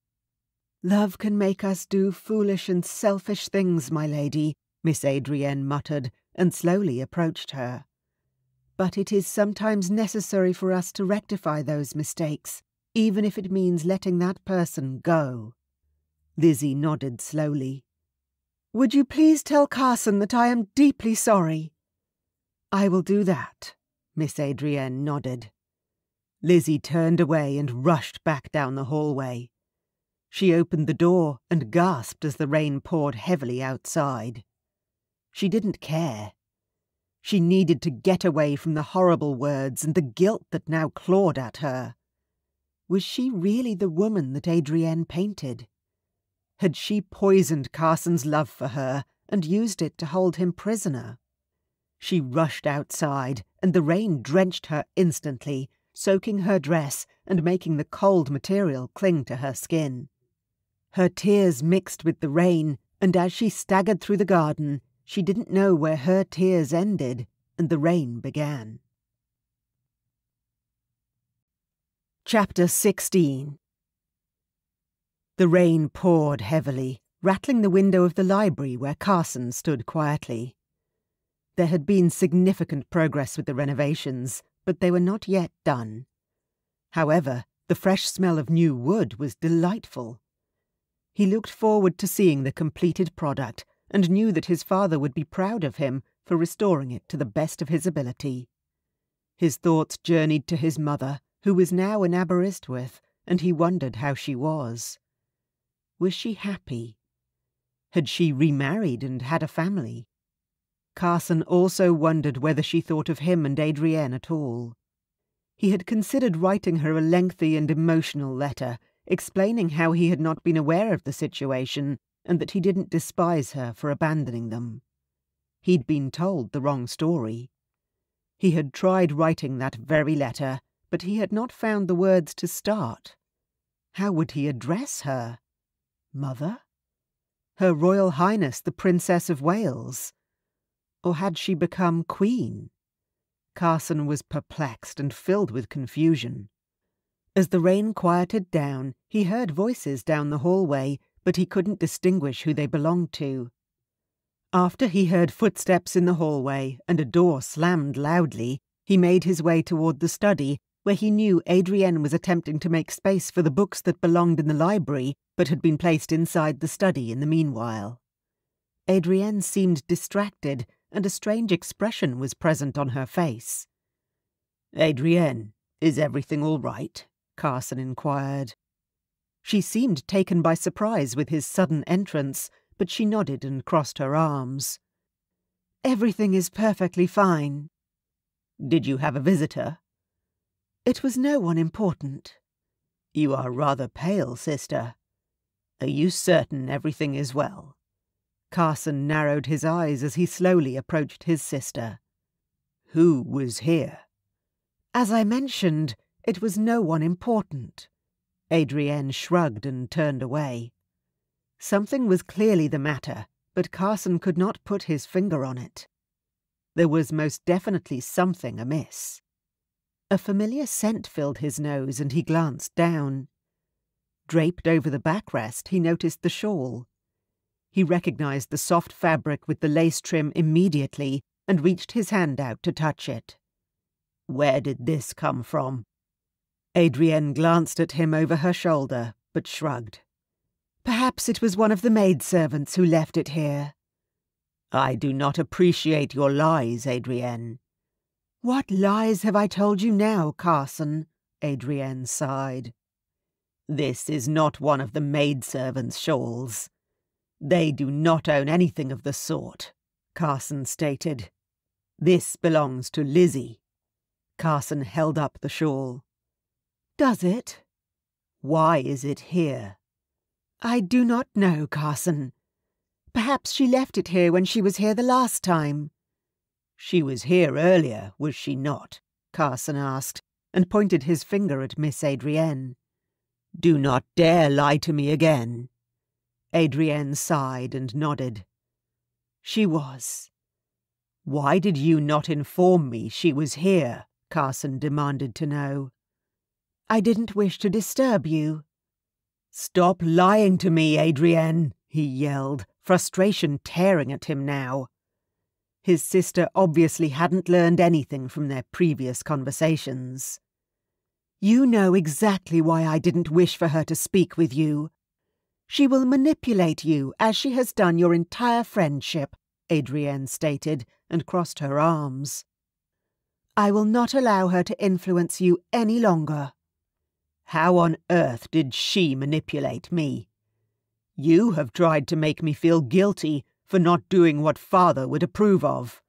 "Love can make us do foolish and selfish things, my lady," Miss Adrienne muttered, and slowly approached her. "But it is sometimes necessary for us to rectify those mistakes, even if it means letting that person go." Lizzie nodded slowly. "Would you please tell Carson that I am deeply sorry?" "I will do that," Miss Adrienne nodded. Lizzie turned away and rushed back down the hallway. She opened the door and gasped as the rain poured heavily outside. She didn't care. She needed to get away from the horrible words and the guilt that now clawed at her. Was she really the woman that Adrienne painted? Had she poisoned Carson's love for her and used it to hold him prisoner? She rushed outside, and the rain drenched her instantly, soaking her dress and making the cold material cling to her skin. Her tears mixed with the rain, and as she staggered through the garden, she didn't know where her tears ended and the rain began. Chapter 16. The rain poured heavily, rattling the window of the library where Carson stood quietly. There had been significant progress with the renovations, but they were not yet done. However, the fresh smell of new wood was delightful. He looked forward to seeing the completed product and knew that his father would be proud of him for restoring it to the best of his ability. His thoughts journeyed to his mother, who was now in Aberystwyth, and he wondered how she was. Was she happy? Had she remarried and had a family? Carson also wondered whether she thought of him and Adrienne at all. He had considered writing her a lengthy and emotional letter, explaining how he had not been aware of the situation and that he didn't despise her for abandoning them. He'd been told the wrong story. He had tried writing that very letter, but he had not found the words to start. How would he address her? Mother? Her Royal Highness the Princess of Wales? Or had she become Queen? Carson was perplexed and filled with confusion. As the rain quieted down, he heard voices down the hallway, but he couldn't distinguish who they belonged to. After he heard footsteps in the hallway and a door slammed loudly, he made his way toward the study, where he knew Adrienne was attempting to make space for the books that belonged in the library but had been placed inside the study in the meanwhile. Adrienne seemed distracted, and a strange expression was present on her face. "Adrienne, is everything all right?" Carson inquired. She seemed taken by surprise with his sudden entrance, but she nodded and crossed her arms. "Everything is perfectly fine." "Did you have a visitor?" "It was no one important." "You are rather pale, sister. Are you certain everything is well?" Carson narrowed his eyes as he slowly approached his sister. "Who was here?" "As I mentioned, it was no one important." Adrienne shrugged and turned away. Something was clearly the matter, but Carson could not put his finger on it. There was most definitely something amiss. A familiar scent filled his nose, and he glanced down. Draped over the backrest, he noticed the shawl. He recognized the soft fabric with the lace trim immediately and reached his hand out to touch it. "Where did this come from?" Adrienne glanced at him over her shoulder, but shrugged. "Perhaps it was one of the maidservants who left it here." "I do not appreciate your lies, Adrienne." "What lies have I told you now, Carson?" Adrienne sighed. "This is not one of the maidservants' shawls. They do not own anything of the sort," Carson stated. "This belongs to Lizzie." Carson held up the shawl. "Does it?" "Why is it here?" "I do not know, Carson. Perhaps she left it here when she was here the last time." "She was here earlier, was she not?" Carson asked, and pointed his finger at Miss Adrienne. "Do not dare lie to me again." Adrienne sighed and nodded. "She was." "Why did you not inform me she was here?" Carson demanded to know. "I didn't wish to disturb you." "Stop lying to me, Adrienne," he yelled, frustration tearing at him now. His sister obviously hadn't learned anything from their previous conversations. "You know exactly why I didn't wish for her to speak with you. She will manipulate you, as she has done your entire friendship," Adrienne stated, and crossed her arms. "I will not allow her to influence you any longer." "How on earth did she manipulate me? You have tried to make me feel guilty for not doing what Father would approve of.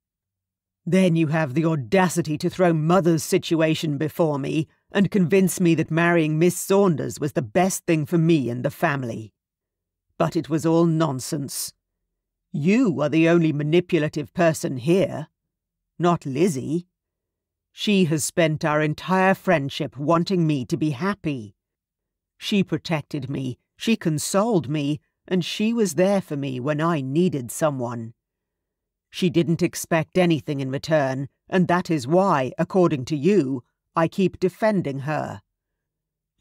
Then you have the audacity to throw Mother's situation before me and convince me that marrying Miss Saunders was the best thing for me and the family. But it was all nonsense. You are the only manipulative person here, not Lizzie. She has spent our entire friendship wanting me to be happy. She protected me, she consoled me, and she was there for me when I needed someone. She didn't expect anything in return, and that is why, according to you, I keep defending her.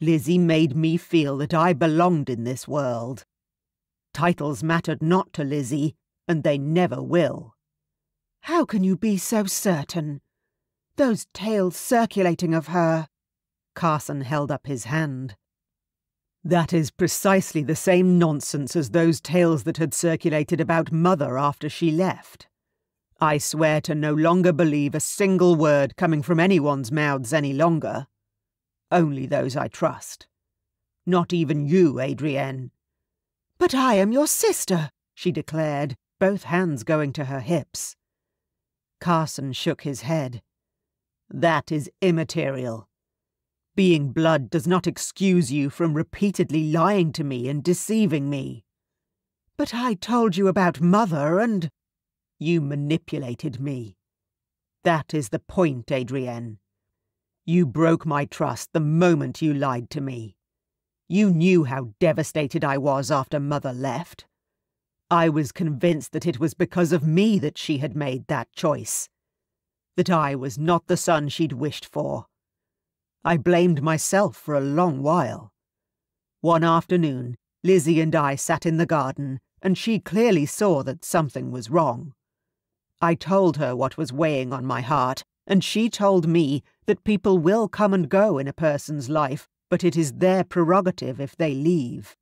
Lizzie made me feel that I belonged in this world. Titles mattered not to Lizzie, and they never will." "How can you be so certain? Those tales circulating of her—" Carson held up his hand. "That is precisely the same nonsense as those tales that had circulated about Mother after she left. I swear to no longer believe a single word coming from anyone's mouths any longer. Only those I trust. Not even you, Adrienne." "But I am your sister," she declared, both hands going to her hips. Carson shook his head. "That is immaterial. Being blood does not excuse you from repeatedly lying to me and deceiving me." "But I told you about Mother and—" "You manipulated me. That is the point, Adrienne. You broke my trust the moment you lied to me. You knew how devastated I was after Mother left. I was convinced that it was because of me that she had made that choice. That I was not the son she'd wished for. I blamed myself for a long while. One afternoon, Lizzie and I sat in the garden, and she clearly saw that something was wrong. I told her what was weighing on my heart, and she told me that people will come and go in a person's life, but it is their prerogative if they leave.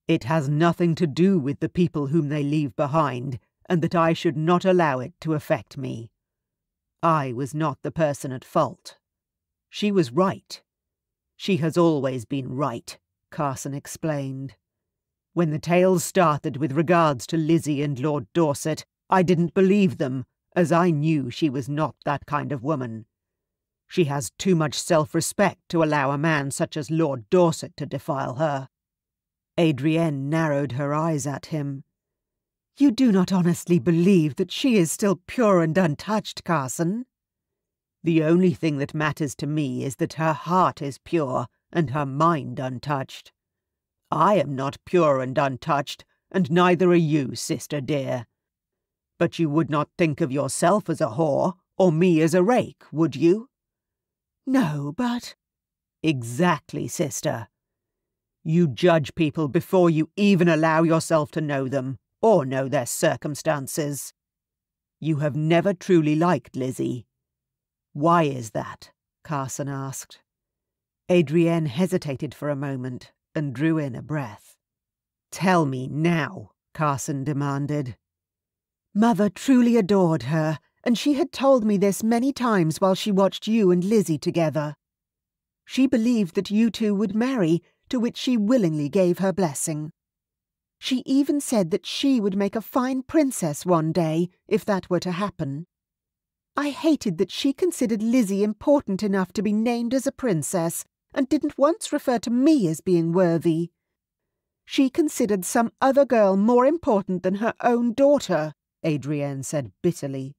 It has nothing to do with the people whom they leave behind, and that I should not allow it to affect me. I was not the person at fault. She was right. She has always been right," Carson explained. "When the tales started with regards to Lizzie and Lord Dorset, I didn't believe them, as I knew she was not that kind of woman. She has too much self-respect to allow a man such as Lord Dorset to defile her." Adrienne narrowed her eyes at him. "You do not honestly believe that she is still pure and untouched, Carson?" "The only thing that matters to me is that her heart is pure, and her mind untouched. I am not pure and untouched, and neither are you, sister dear. But you would not think of yourself as a whore, or me as a rake, would you? No, but— Exactly, sister. You judge people before you even allow yourself to know them, or know their circumstances. You have never truly liked Lizzie. Why is that? Carson asked. Adrienne hesitated for a moment and drew in a breath. Tell me now, Carson demanded. Mother truly adored her, and she had told me this many times while she watched you and Lizzie together. She believed that you two would marry, to which she willingly gave her blessing. She even said that she would make a fine princess one day, if that were to happen. I hated that she considered Lizzie important enough to be named as a princess, and didn't once refer to me as being worthy. She considered some other girl more important than her own daughter, Adrienne said bitterly.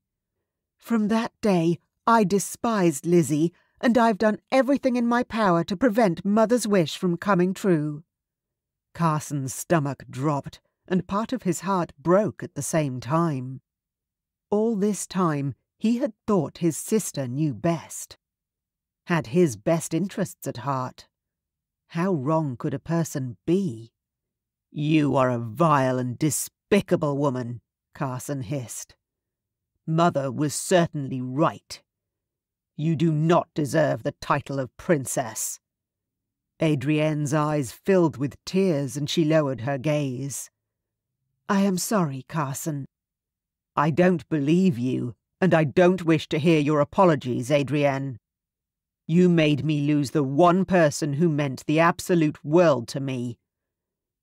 From that day, I despised Lizzie, and I've done everything in my power to prevent Mother's wish from coming true. Carson's stomach dropped, and part of his heart broke at the same time. All this time, he had thought his sister knew best, had his best interests at heart. How wrong could a person be? You are a vile and despicable woman, Carson hissed. Mother was certainly right. You do not deserve the title of princess. Adrienne's eyes filled with tears and she lowered her gaze. I am sorry, Carson. I don't believe you, and I don't wish to hear your apologies, Adrienne. You made me lose the one person who meant the absolute world to me.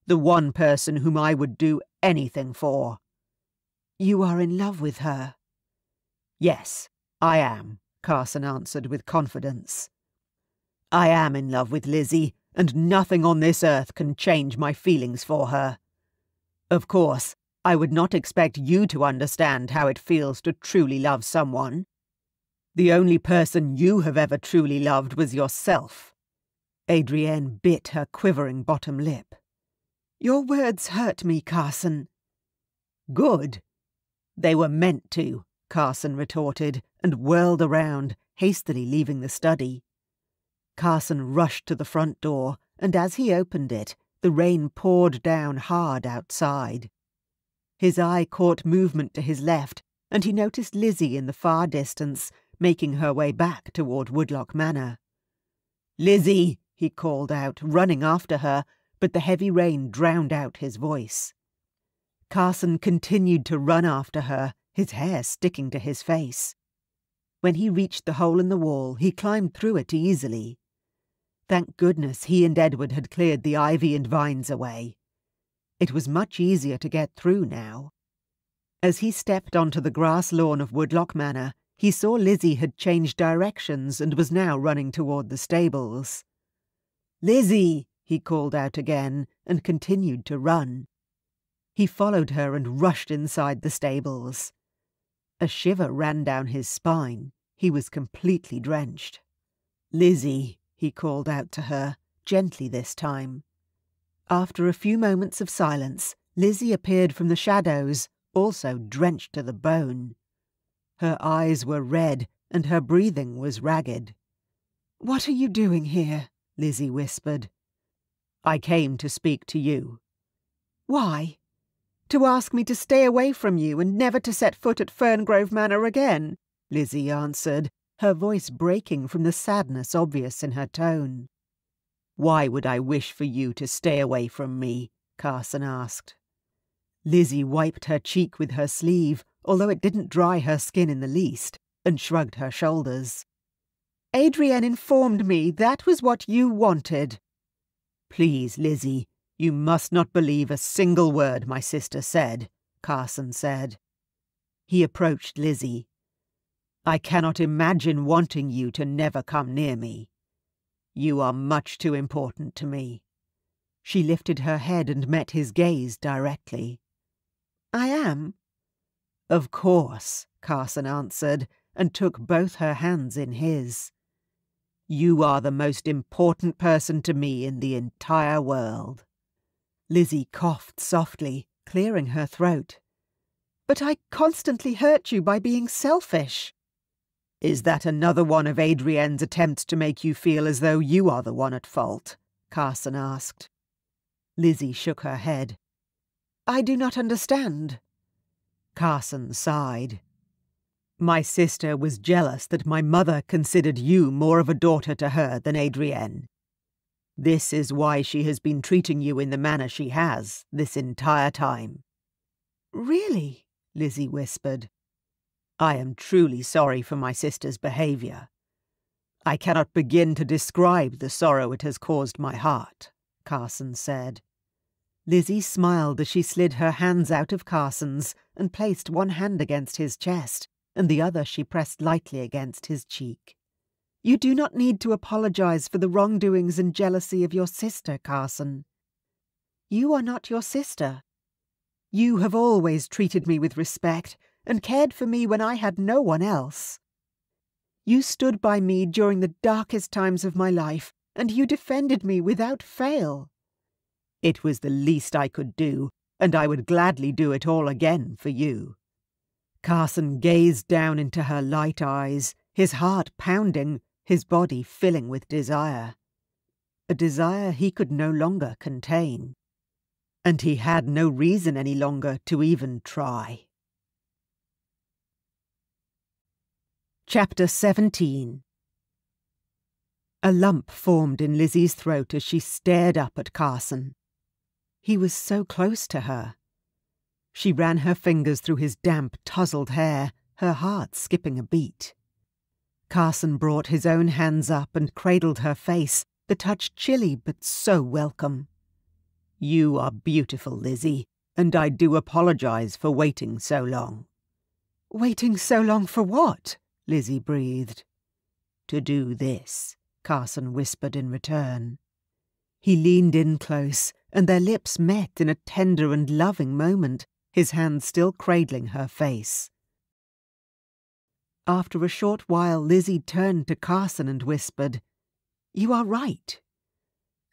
The one person whom I would do anything for. You are in love with her? Yes, I am, Carson answered with confidence. I am in love with Lizzie, and nothing on this earth can change my feelings for her. Of course, I would not expect you to understand how it feels to truly love someone. The only person you have ever truly loved was yourself. Adrienne bit her quivering bottom lip. Your words hurt me, Carson. Good. They were meant to, Carson retorted, and whirled around, hastily leaving the study. Carson rushed to the front door, and as he opened it, the rain poured down hard outside. His eye caught movement to his left, and he noticed Lizzie in the far distance, making her way back toward Woodlock Manor. Lizzie, he called out, running after her, but the heavy rain drowned out his voice. Carson continued to run after her, his hair sticking to his face. When he reached the hole in the wall, he climbed through it easily. Thank goodness he and Edward had cleared the ivy and vines away. It was much easier to get through now. As he stepped onto the grass lawn of Woodlock Manor, he saw Lizzie had changed directions and was now running toward the stables. Lizzie, he called out again, and continued to run. He followed her and rushed inside the stables. A shiver ran down his spine. He was completely drenched. Lizzie, he called out to her, gently this time. After a few moments of silence, Lizzie appeared from the shadows, also drenched to the bone. Her eyes were red, and her breathing was ragged. "What are you doing here?" Lizzie whispered. "I came to speak to you." "Why?" "To ask me to stay away from you and never to set foot at Ferngrove Manor again," Lizzie answered, her voice breaking from the sadness obvious in her tone. "Why would I wish for you to stay away from me?" Carson asked. Lizzie wiped her cheek with her sleeve, although it didn't dry her skin in the least, and shrugged her shoulders. "Adrienne informed me that was what you wanted." "Please, Lizzie, you must not believe a single word my sister said," Carson said. He approached Lizzie. "I cannot imagine wanting you to never come near me. You are much too important to me." She lifted her head and met his gaze directly. "I am?" "Of course," Carson answered, and took both her hands in his. You are the most important person to me in the entire world." Lizzie coughed softly, clearing her throat. "But I constantly hurt you by being selfish." "Is that another one of Adrienne's attempts to make you feel as though you are the one at fault?" Carson asked. Lizzie shook her head. "I do not understand." Carson sighed. "My sister was jealous that my mother considered you more of a daughter to her than Adrienne. This is why she has been treating you in the manner she has this entire time." "Really?" Lizzie whispered. "I am truly sorry for my sister's behaviour. I cannot begin to describe the sorrow it has caused my heart," Carson said. Lizzie smiled as she slid her hands out of Carson's and placed one hand against his chest, and the other she pressed lightly against his cheek. "You do not need to apologize for the wrongdoings and jealousy of your sister, Carson. You are not your sister. You have always treated me with respect and cared for me when I had no one else. You stood by me during the darkest times of my life, and you defended me without fail. It was the least I could do, and I would gladly do it all again for you." Carson gazed down into her light eyes, his heart pounding, his body filling with desire. A desire he could no longer contain. And he had no reason any longer to even try. Chapter 17. A lump formed in Lizzie's throat as she stared up at Carson. He was so close to her. She ran her fingers through his damp, tousled hair, her heart skipping a beat. Carson brought his own hands up and cradled her face, the touch chilly but so welcome. "You are beautiful, Lizzie, and I do apologize for waiting so long." "Waiting so long for what?" Lizzie breathed. "To do this," Carson whispered in return. He leaned in close, and their lips met in a tender and loving moment, his hand still cradling her face. After a short while, Lizzie turned to Carson and whispered, "You are right."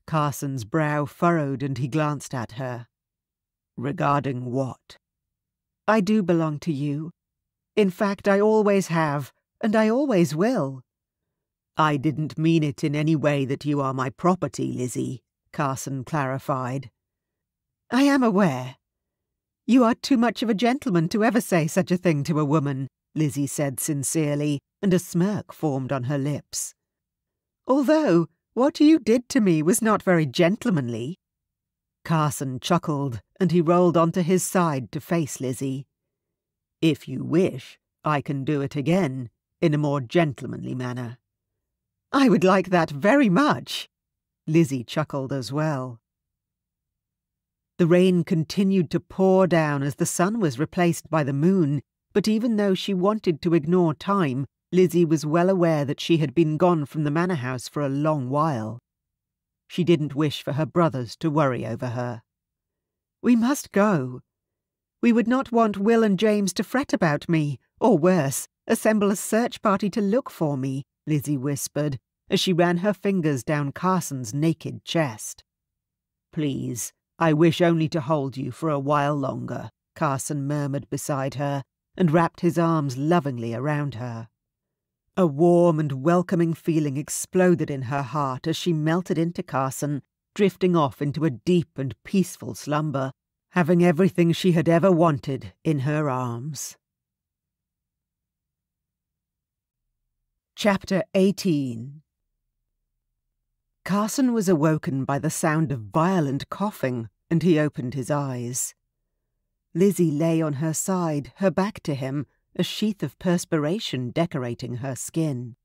Carson's brow furrowed and he glanced at her. "Regarding what?" "I do belong to you. In fact, I always have, and I always will." "I didn't mean it in any way that you are my property, Lizzie," Carson clarified. "I am aware. You are too much of a gentleman to ever say such a thing to a woman," Lizzie said sincerely, and a smirk formed on her lips. "Although what you did to me was not very gentlemanly." Carson chuckled, and he rolled onto his side to face Lizzie. "If you wish, I can do it again, in a more gentlemanly manner." "I would like that very much." Lizzie chuckled as well. The rain continued to pour down as the sun was replaced by the moon, but even though she wanted to ignore time, Lizzie was well aware that she had been gone from the manor house for a long while. She didn't wish for her brothers to worry over her. "We must go. We would not want Will and James to fret about me, or worse, assemble a search party to look for me," Lizzie whispered, as she ran her fingers down Carson's naked chest. "Please, I wish only to hold you for a while longer," Carson murmured beside her, and wrapped his arms lovingly around her. A warm and welcoming feeling exploded in her heart as she melted into Carson, drifting off into a deep and peaceful slumber, having everything she had ever wanted in her arms. Chapter 18. Carson was awoken by the sound of violent coughing, and he opened his eyes. Lizzie lay on her side, her back to him, a sheath of perspiration decorating her skin.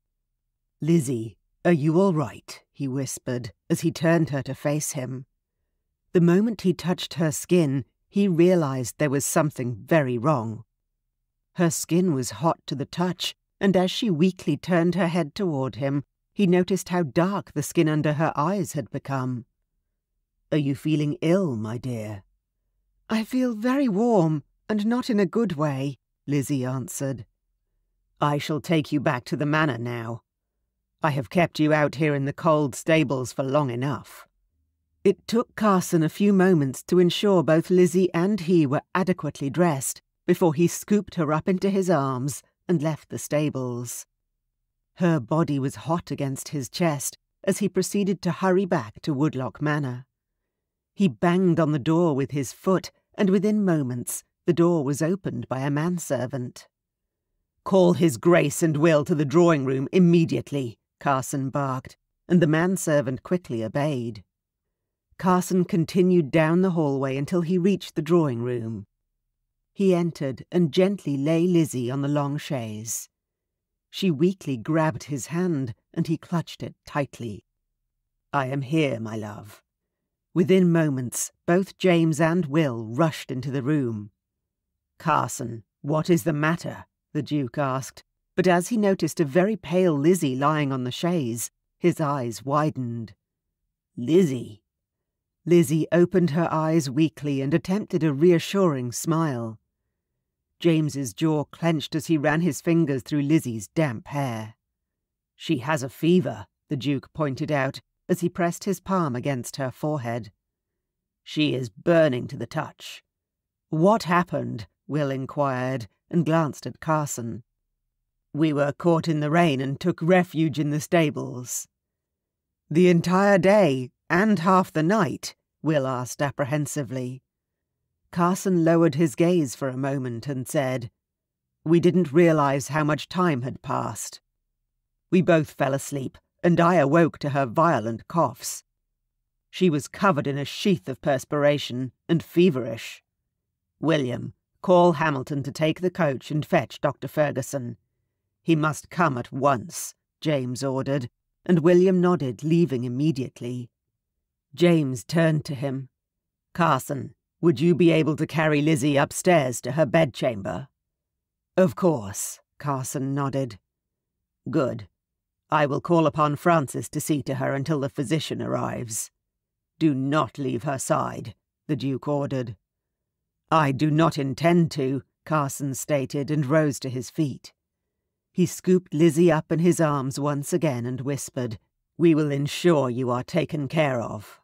"Lizzie, are you all right?" he whispered, as he turned her to face him. The moment he touched her skin, he realized there was something very wrong. Her skin was hot to the touch, and as she weakly turned her head toward him, he noticed how dark the skin under her eyes had become. "Are you feeling ill, my dear?" "I feel very warm, and not in a good way," Lizzie answered. "I shall take you back to the manor now. I have kept you out here in the cold stables for long enough." It took Carson a few moments to ensure both Lizzie and he were adequately dressed before he scooped her up into his arms and left the stables. Her body was hot against his chest as he proceeded to hurry back to Woodlock Manor. He banged on the door with his foot, and within moments the door was opened by a manservant. "Call his Grace and Will to the drawing-room immediately," Carson barked, and the manservant quickly obeyed. Carson continued down the hallway until he reached the drawing-room. He entered and gently lay Lizzie on the long chaise. She weakly grabbed his hand, and he clutched it tightly. "I am here, my love." Within moments, both James and Will rushed into the room. "Carson, what is the matter?" the Duke asked, but as he noticed a very pale Lizzie lying on the chaise, his eyes widened. "Lizzie?" Lizzie opened her eyes weakly and attempted a reassuring smile. James's jaw clenched as he ran his fingers through Lizzie's damp hair. "She has a fever," the Duke pointed out as he pressed his palm against her forehead. "She is burning to the touch." "What happened?" Will inquired, and glanced at Carson. "We were caught in the rain and took refuge in the stables." "The entire day, and half the night?" Will asked apprehensively. Carson lowered his gaze for a moment and said, "We didn't realize how much time had passed. We both fell asleep, and I awoke to her violent coughs. She was covered in a sheath of perspiration and feverish. William, call Hamilton to take the coach and fetch Dr. Ferguson. He must come at once," James ordered, and William nodded, leaving immediately. James turned to him. "Carson, would you be able to carry Lizzie upstairs to her bedchamber?" "Of course," Carson nodded. "Good. I will call upon Francis to see to her until the physician arrives. Do not leave her side," the Duke ordered. "I do not intend to," Carson stated, and rose to his feet. He scooped Lizzie up in his arms once again and whispered, "We will ensure you are taken care of."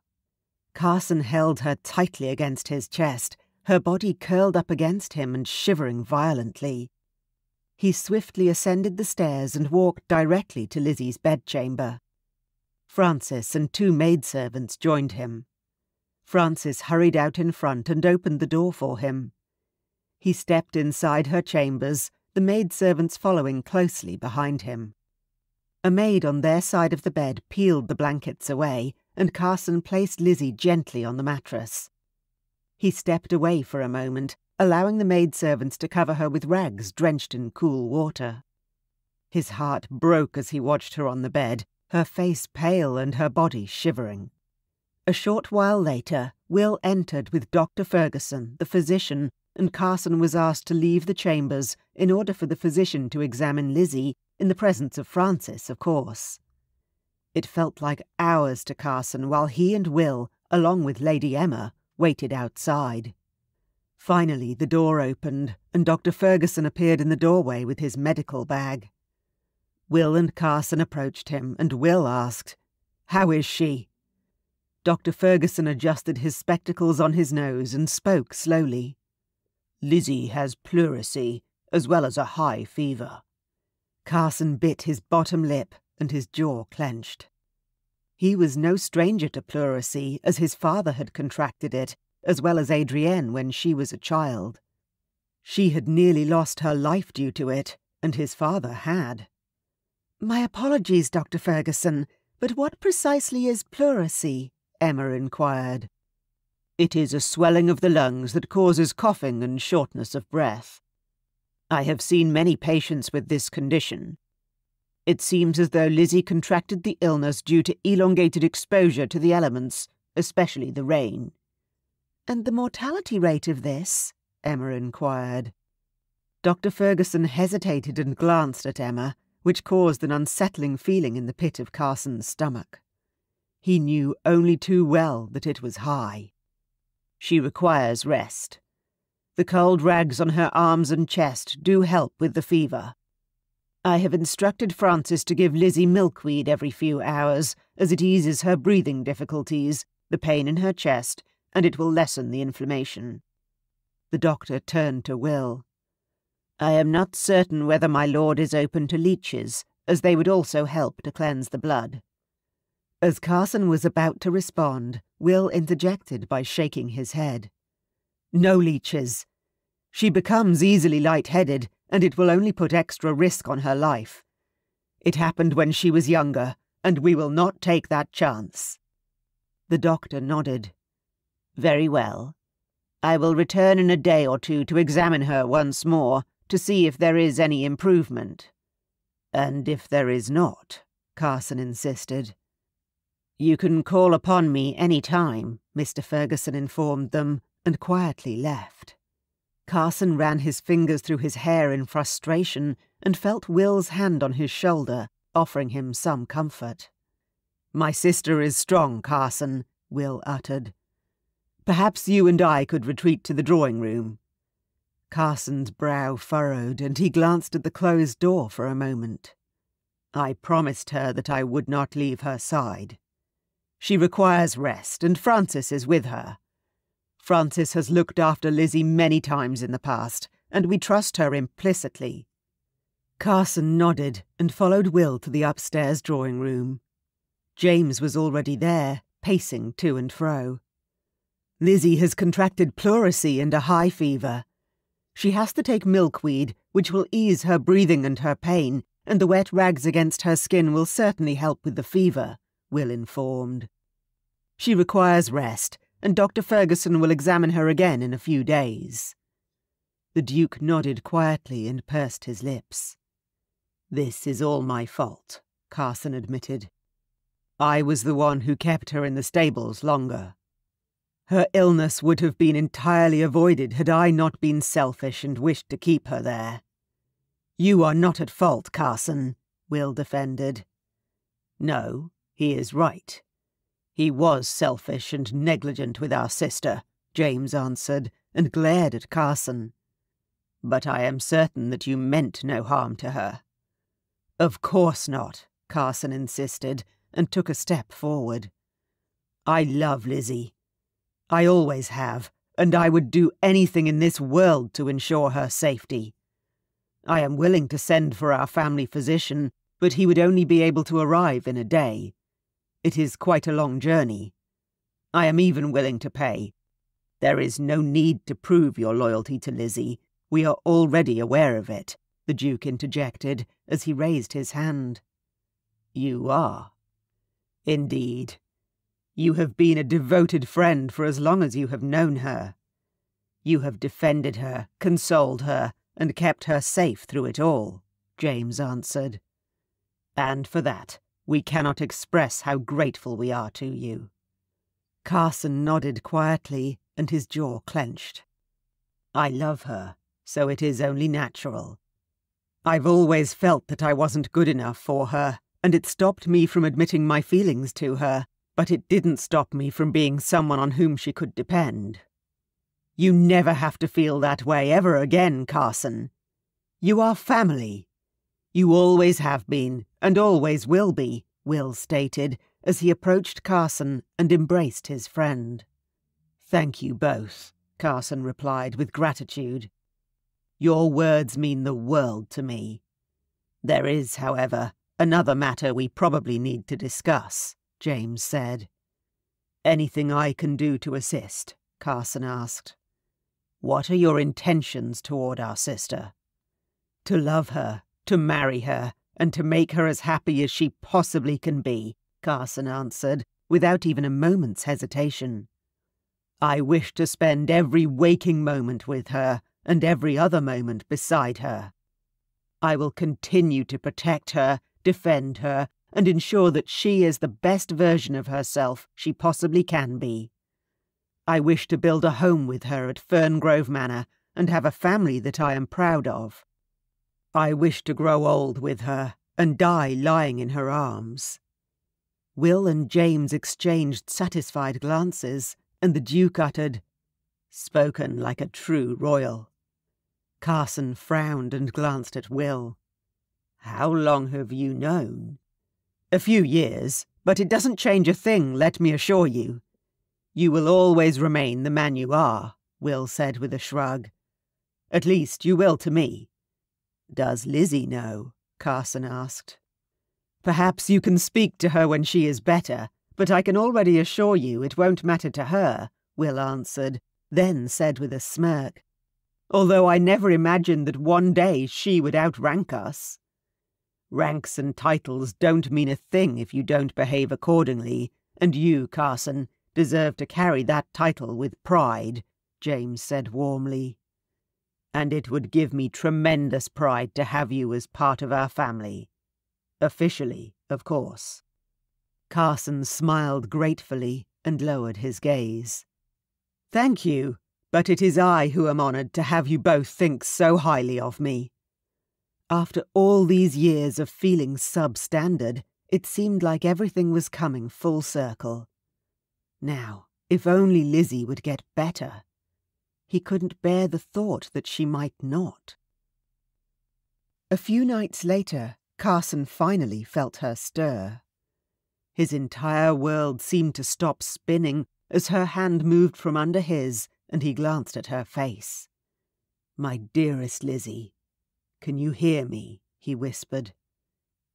Carson held her tightly against his chest, her body curled up against him and shivering violently. He swiftly ascended the stairs and walked directly to Lizzie's bedchamber. Francis and 2 maidservants joined him. Francis hurried out in front and opened the door for him. He stepped inside her chambers, the maidservants following closely behind him. A maid on their side of the bed peeled the blankets away, and Carson placed Lizzie gently on the mattress. He stepped away for a moment, allowing the maidservants to cover her with rags drenched in cool water. His heart broke as he watched her on the bed, her face pale and her body shivering. A short while later, Will entered with Dr. Ferguson, the physician, and Carson was asked to leave the chambers in order for the physician to examine Lizzie, in the presence of Francis, of course. It felt like hours to Carson while he and Will, along with Lady Emma, waited outside. Finally the door opened, and Dr. Ferguson appeared in the doorway with his medical bag. Will and Carson approached him, and Will asked, "How is she?" Dr. Ferguson adjusted his spectacles on his nose and spoke slowly. "Lizzie has pleurisy, as well as a high fever." Carson bit his bottom lip, and his jaw clenched. He was no stranger to pleurisy, as his father had contracted it, as well as Adrienne when she was a child. She had nearly lost her life due to it, and his father had. "My apologies, Dr. Ferguson, but what precisely is pleurisy?" Emma inquired. "It is a swelling of the lungs that causes coughing and shortness of breath. I have seen many patients with this condition. It seems as though Lizzie contracted the illness due to elongated exposure to the elements, especially the rain." "And the mortality rate of this?" Emma inquired. Dr. Ferguson hesitated and glanced at Emma, which caused an unsettling feeling in the pit of Carson's stomach. He knew only too well that it was high. "She requires rest. The cold rags on her arms and chest do help with the fever. I have instructed Frances to give Lizzie milkweed every few hours, as it eases her breathing difficulties, the pain in her chest, and it will lessen the inflammation." The doctor turned to Will. "I am not certain whether my lord is open to leeches, as they would also help to cleanse the blood." As Carson was about to respond, Will interjected by shaking his head. "No leeches. She becomes easily lightheaded, and it will only put extra risk on her life. It happened when she was younger, and we will not take that chance." The doctor nodded. "Very well. I will return in a day or two to examine her once more, to see if there is any improvement." "And if there is not," Carson insisted. "You can call upon me any time," Mr. Ferguson informed them, and quietly left. Carson ran his fingers through his hair in frustration and felt Will's hand on his shoulder, offering him some comfort. "My sister is strong, Carson," Will uttered. "Perhaps you and I could retreat to the drawing-room." Carson's brow furrowed, and he glanced at the closed door for a moment. "I promised her that I would not leave her side. She requires rest, and Frances is with her. Frances has looked after Lizzie many times in the past, and we trust her implicitly." Carson nodded and followed Will to the upstairs drawing-room. James was already there, pacing to and fro. "Lizzie has contracted pleurisy and a high fever. She has to take milkweed, which will ease her breathing and her pain, and the wet rags against her skin will certainly help with the fever," Will informed. "She requires rest, and Dr. Ferguson will examine her again in a few days." The Duke nodded quietly and pursed his lips. "This is all my fault," Carson admitted. "I was the one who kept her in the stables longer. Her illness would have been entirely avoided had I not been selfish and wished to keep her there." "You are not at fault, Carson," Will defended. "No, he is right. He was selfish and negligent with our sister," James answered, and glared at Carson. "But I am certain that you meant no harm to her." "Of course not," Carson insisted, and took a step forward. "I love Lizzie. I always have, and I would do anything in this world to ensure her safety. I am willing to send for our family physician, but he would only be able to arrive in a day. It is quite a long journey. I am even willing to pay. There is no need to prove your loyalty to Lizzie. We are already aware of it," the Duke interjected as he raised his hand. "You are?" "Indeed. You have been a devoted friend for as long as you have known her. You have defended her, consoled her, and kept her safe through it all," James answered. "And for that, we cannot express how grateful we are to you." Carson nodded quietly, and his jaw clenched. "I love her, so it is only natural. I've always felt that I wasn't good enough for her, and it stopped me from admitting my feelings to her, but it didn't stop me from being someone on whom she could depend. You never have to feel that way ever again, Carson. You are family. You always have been, and always will be," Will stated, as he approached Carson and embraced his friend. "Thank you both," Carson replied with gratitude. "Your words mean the world to me. There is, however, another matter we probably need to discuss," James said. "Anything I can do to assist?" Carson asked. "What are your intentions toward our sister?" "To love her, to marry her, and to make her as happy as she possibly can be," Carson answered, without even a moment's hesitation. "I wish to spend every waking moment with her, and every other moment beside her. I will continue to protect her, defend her, and ensure that she is the best version of herself she possibly can be. I wish to build a home with her at Ferngrove Manor and have a family that I am proud of. I wish to grow old with her and die lying in her arms." Will and James exchanged satisfied glances, and the Duke uttered, "Spoken like a true royal." Carson frowned and glanced at Will. How long have you known? A few years, but it doesn't change a thing, let me assure you. You will always remain the man you are, Will said with a shrug. At least you will to me. Does Lizzie know? Carson asked. Perhaps you can speak to her when she is better, but I can already assure you it won't matter to her, Will answered, then said with a smirk. Although I never imagined that one day she would outrank us. Ranks and titles don't mean a thing if you don't behave accordingly, and you, Carson, deserve to carry that title with pride, James said warmly. And it would give me tremendous pride to have you as part of our family. Officially, of course. Carson smiled gratefully and lowered his gaze. Thank you, but it is I who am honoured to have you both think so highly of me. After all these years of feeling substandard, it seemed like everything was coming full circle. Now, if only Lizzie would get better. He couldn't bear the thought that she might not. A few nights later, Carson finally felt her stir. His entire world seemed to stop spinning as her hand moved from under his, and he glanced at her face. My dearest Lizzie. Can you hear me? He whispered.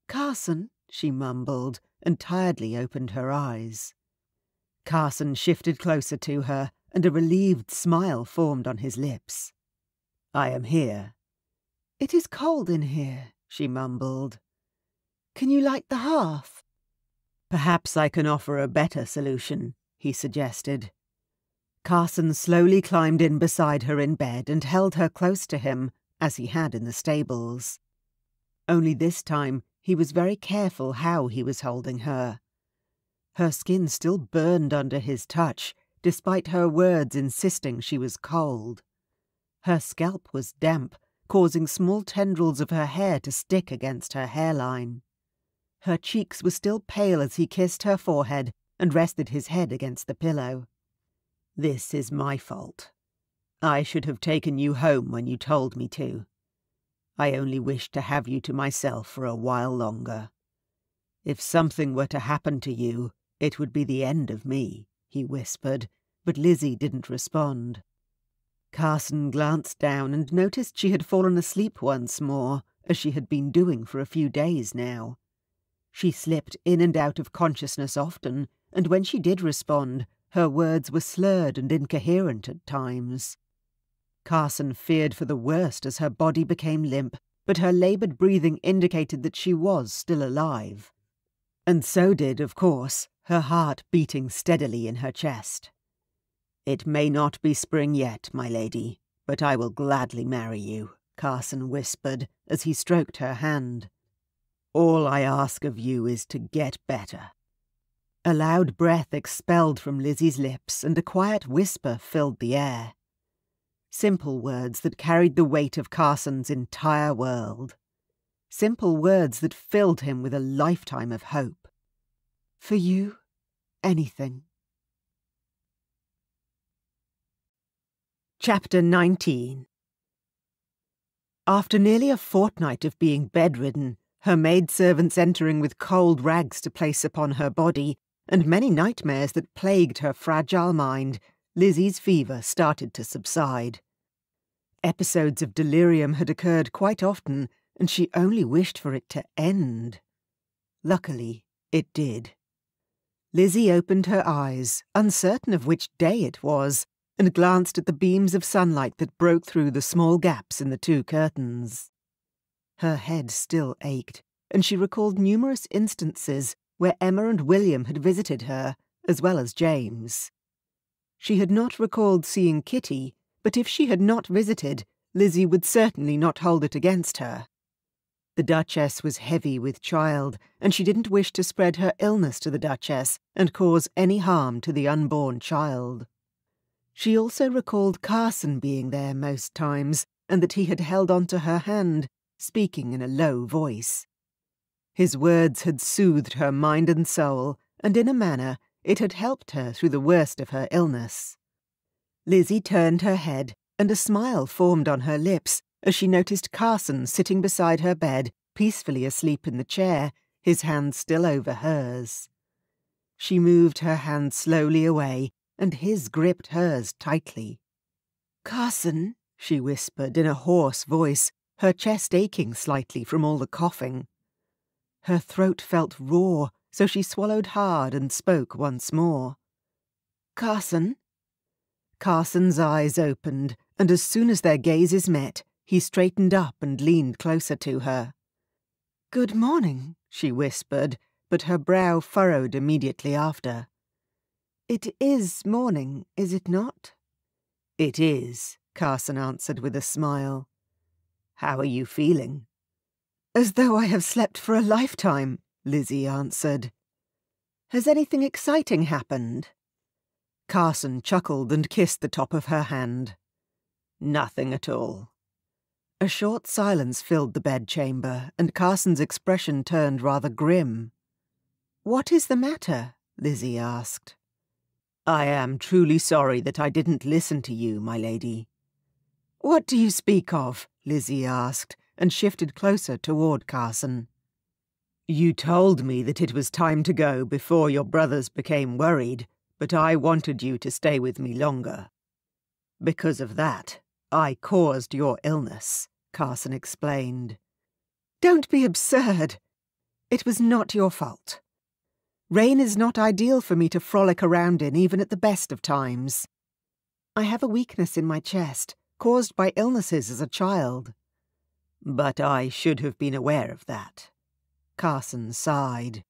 Carson, she mumbled, and tiredly opened her eyes. Carson shifted closer to her, and a relieved smile formed on his lips. I am here. It is cold in here, she mumbled. Can you light the hearth? Perhaps I can offer a better solution, he suggested. Carson slowly climbed in beside her in bed and held her close to him, as he had in the stables. Only this time he was very careful how he was holding her. Her skin still burned under his touch, despite her words insisting she was cold. Her scalp was damp, causing small tendrils of her hair to stick against her hairline. Her cheeks were still pale as he kissed her forehead and rested his head against the pillow. This is my fault. I should have taken you home when you told me to. I only wished to have you to myself for a while longer. If something were to happen to you, it would be the end of me, he whispered, but Lizzie didn't respond. Carson glanced down and noticed she had fallen asleep once more, as she had been doing for a few days now. She slipped in and out of consciousness often, and when she did respond, her words were slurred and incoherent at times. Carson feared for the worst as her body became limp, but her laboured breathing indicated that she was still alive. And so did, of course, her heart beating steadily in her chest. It may not be spring yet, my lady, but I will gladly marry you, Carson whispered as he stroked her hand. All I ask of you is to get better. A loud breath expelled from Lizzie's lips, and a quiet whisper filled the air. Simple words that carried the weight of Carson's entire world. Simple words that filled him with a lifetime of hope. For you, anything. Chapter 19. After nearly a fortnight of being bedridden, her maidservants entering with cold rags to place upon her body, and many nightmares that plagued her fragile mind, Lizzie's fever started to subside. Episodes of delirium had occurred quite often, and she only wished for it to end. Luckily, it did. Lizzie opened her eyes, uncertain of which day it was, and glanced at the beams of sunlight that broke through the small gaps in the two curtains. Her head still ached, and she recalled numerous instances where Emma and William had visited her, as well as James. She had not recalled seeing Kitty, but if she had not visited, Lizzie would certainly not hold it against her. The Duchess was heavy with child, and she didn't wish to spread her illness to the Duchess and cause any harm to the unborn child. She also recalled Carson being there most times, and that he had held onto her hand, speaking in a low voice. His words had soothed her mind and soul, and in a manner it had helped her through the worst of her illness. Lizzie turned her head, and a smile formed on her lips as she noticed Carson sitting beside her bed, peacefully asleep in the chair, his hand still over hers. She moved her hand slowly away, and his gripped hers tightly. "Carson," she whispered in a hoarse voice, her chest aching slightly from all the coughing. Her throat felt raw, so she swallowed hard and spoke once more. "Carson?" Carson's eyes opened, and as soon as their gazes met, he straightened up and leaned closer to her. "Good morning," she whispered, but her brow furrowed immediately after. "It is morning, is it not?" "It is," Carson answered with a smile. "How are you feeling?" "As though I have slept for a lifetime," Lizzie answered. "Has anything exciting happened?" Carson chuckled and kissed the top of her hand. "Nothing at all." A short silence filled the bedchamber, and Carson's expression turned rather grim. "What is the matter?" Lizzie asked. "I am truly sorry that I didn't listen to you, my lady." "What do you speak of?" Lizzie asked, and shifted closer toward Carson. "You told me that it was time to go before your brothers became worried, but I wanted you to stay with me longer. Because of that, I caused your illness," Carson explained. "Don't be absurd. It was not your fault. Rain is not ideal for me to frolic around in even at the best of times. I have a weakness in my chest, caused by illnesses as a child." "But I should have been aware of that." Carson sighed.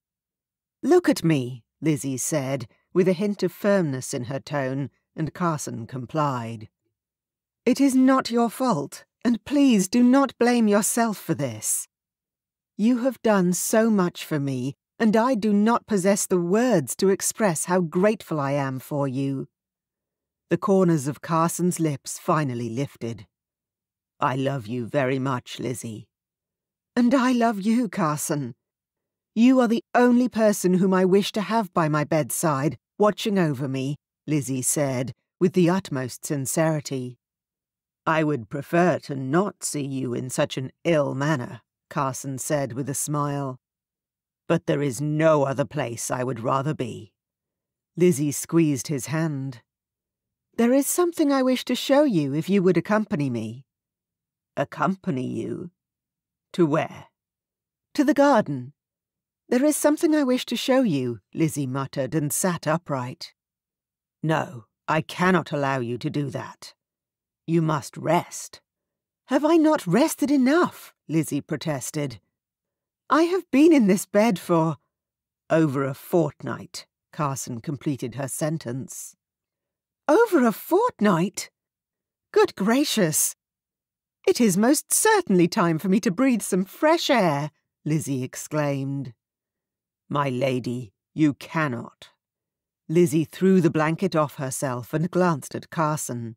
"Look at me," Lizzie said, with a hint of firmness in her tone, and Carson complied. "It is not your fault, and please do not blame yourself for this. You have done so much for me, and I do not possess the words to express how grateful I am for you." The corners of Carson's lips finally lifted. "I love you very much, Lizzie." "And I love you, Carson. You are the only person whom I wish to have by my bedside, watching over me," Lizzie said, with the utmost sincerity. "I would prefer to not see you in such an ill manner," Carson said with a smile. "But there is no other place I would rather be." Lizzie squeezed his hand. "There is something I wish to show you if you would accompany me." "Accompany you? To where?" "To the garden. There is something I wish to show you," Lizzie muttered and sat upright. "No, I cannot allow you to do that. You must rest." "Have I not rested enough?" Lizzie protested. "I have been in this bed for—" "Over a fortnight," Carson completed her sentence. "Over a fortnight? Good gracious! It is most certainly time for me to breathe some fresh air," Lizzie exclaimed. "My lady, you cannot." Lizzie threw the blanket off herself and glanced at Carson.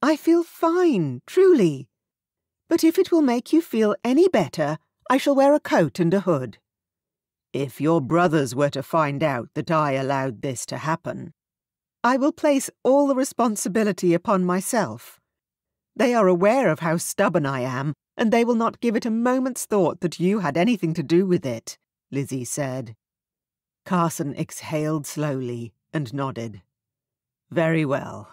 "I feel fine, truly. But if it will make you feel any better, I shall wear a coat and a hood." "If your brothers were to find out that I allowed this to happen—" "I will place all the responsibility upon myself. They are aware of how stubborn I am, and they will not give it a moment's thought that you had anything to do with it," Lizzie said. Carson exhaled slowly and nodded. "Very well."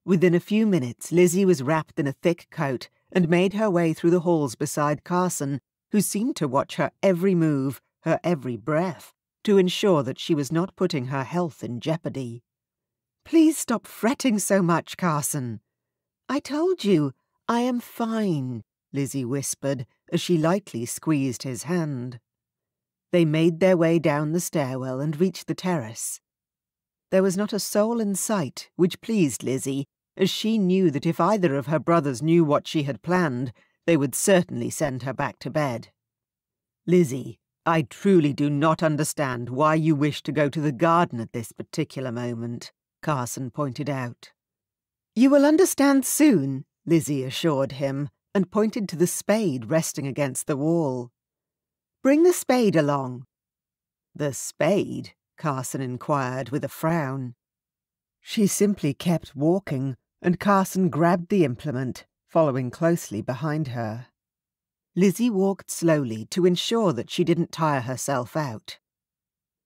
Within a few minutes, Lizzie was wrapped in a thick coat and made her way through the halls beside Carson, who seemed to watch her every move, her every breath, to ensure that she was not putting her health in jeopardy. "Please stop fretting so much, Carson." "I told you, I am fine," Lizzie whispered as she lightly squeezed his hand. They made their way down the stairwell and reached the terrace. There was not a soul in sight, which pleased Lizzie, as she knew that if either of her brothers knew what she had planned, they would certainly send her back to bed. "Lizzie, I truly do not understand why you wish to go to the garden at this particular moment," Carson pointed out. "You will understand soon," Lizzie assured him, and pointed to the spade resting against the wall. "Bring the spade along." "The spade?" Carson inquired with a frown. She simply kept walking, and Carson grabbed the implement, following closely behind her. Lizzie walked slowly to ensure that she didn't tire herself out.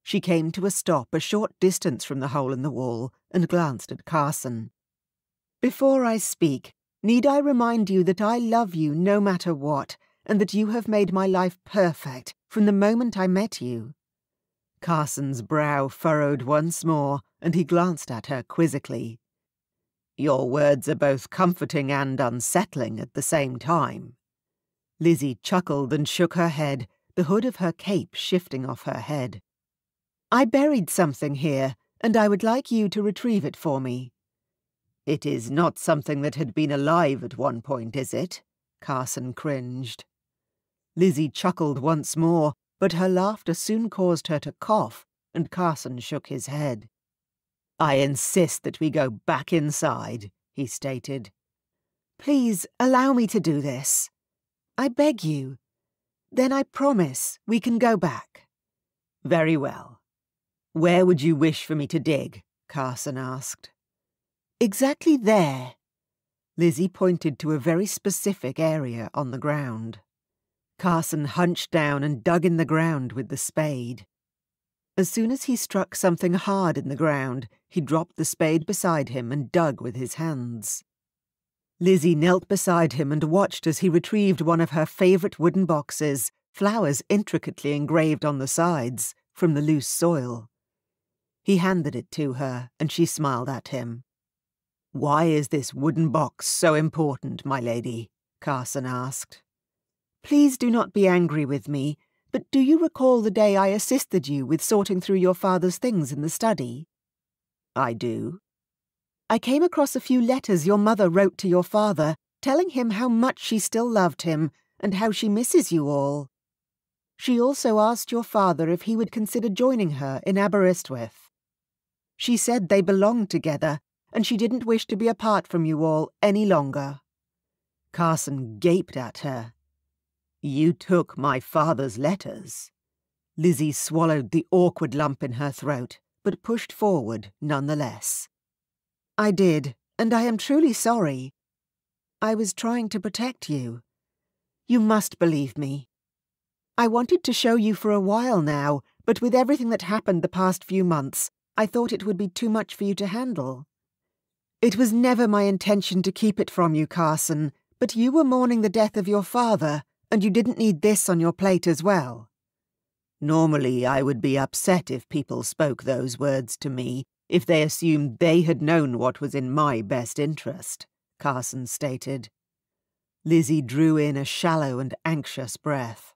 She came to a stop a short distance from the hole in the wall and glanced at Carson. "Before I speak, need I remind you that I love you no matter what, and that you have made my life perfect from the moment I met you?" Carson's brow furrowed once more, and he glanced at her quizzically. "Your words are both comforting and unsettling at the same time." Lizzie chuckled and shook her head, the hood of her cape shifting off her head. "I buried something here, and I would like you to retrieve it for me." "It is not something that had been alive at one point, is it?" Carson cringed. Lizzie chuckled once more, but her laughter soon caused her to cough, and Carson shook his head. "I insist that we go back inside," he stated. "Please allow me to do this. I beg you. Then I promise we can go back." "Very well. Where would you wish for me to dig?" Carson asked. "Exactly there." Lizzie pointed to a very specific area on the ground. Carson hunched down and dug in the ground with the spade. As soon as he struck something hard in the ground, he dropped the spade beside him and dug with his hands. Lizzie knelt beside him and watched as he retrieved one of her favourite wooden boxes, flowers intricately engraved on the sides, from the loose soil. He handed it to her, and she smiled at him. "Why is this wooden box so important, my lady?" Carson asked. "Please do not be angry with me, but do you recall the day I assisted you with sorting through your father's things in the study?" "I do." "I came across a few letters your mother wrote to your father, telling him how much she still loved him and how she misses you all. She also asked your father if he would consider joining her in Aberystwyth. She said they belonged together, and she didn't wish to be apart from you all any longer." Carson gaped at her. "You took my father's letters?" Lizzie swallowed the awkward lump in her throat, but pushed forward nonetheless. "I did, and I am truly sorry. I was trying to protect you. You must believe me. I wanted to show you for a while now, but with everything that happened the past few months, I thought it would be too much for you to handle. It was never my intention to keep it from you, Carson, but you were mourning the death of your father, and you didn't need this on your plate as well." "Normally I would be upset if people spoke those words to me, if they assumed they had known what was in my best interest," Carson stated. Lizzie drew in a shallow and anxious breath.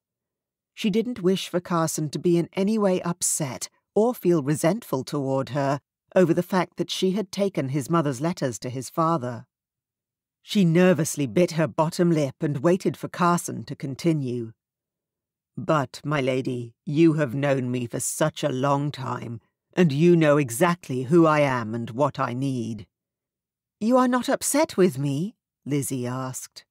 She didn't wish for Carson to be in any way upset or feel resentful toward her over the fact that she had taken his mother's letters to his father. She nervously bit her bottom lip and waited for Carson to continue. "But, my lady, you have known me for such a long time, and you know exactly who I am and what I need." "You are not upset with me?" Lizzie asked.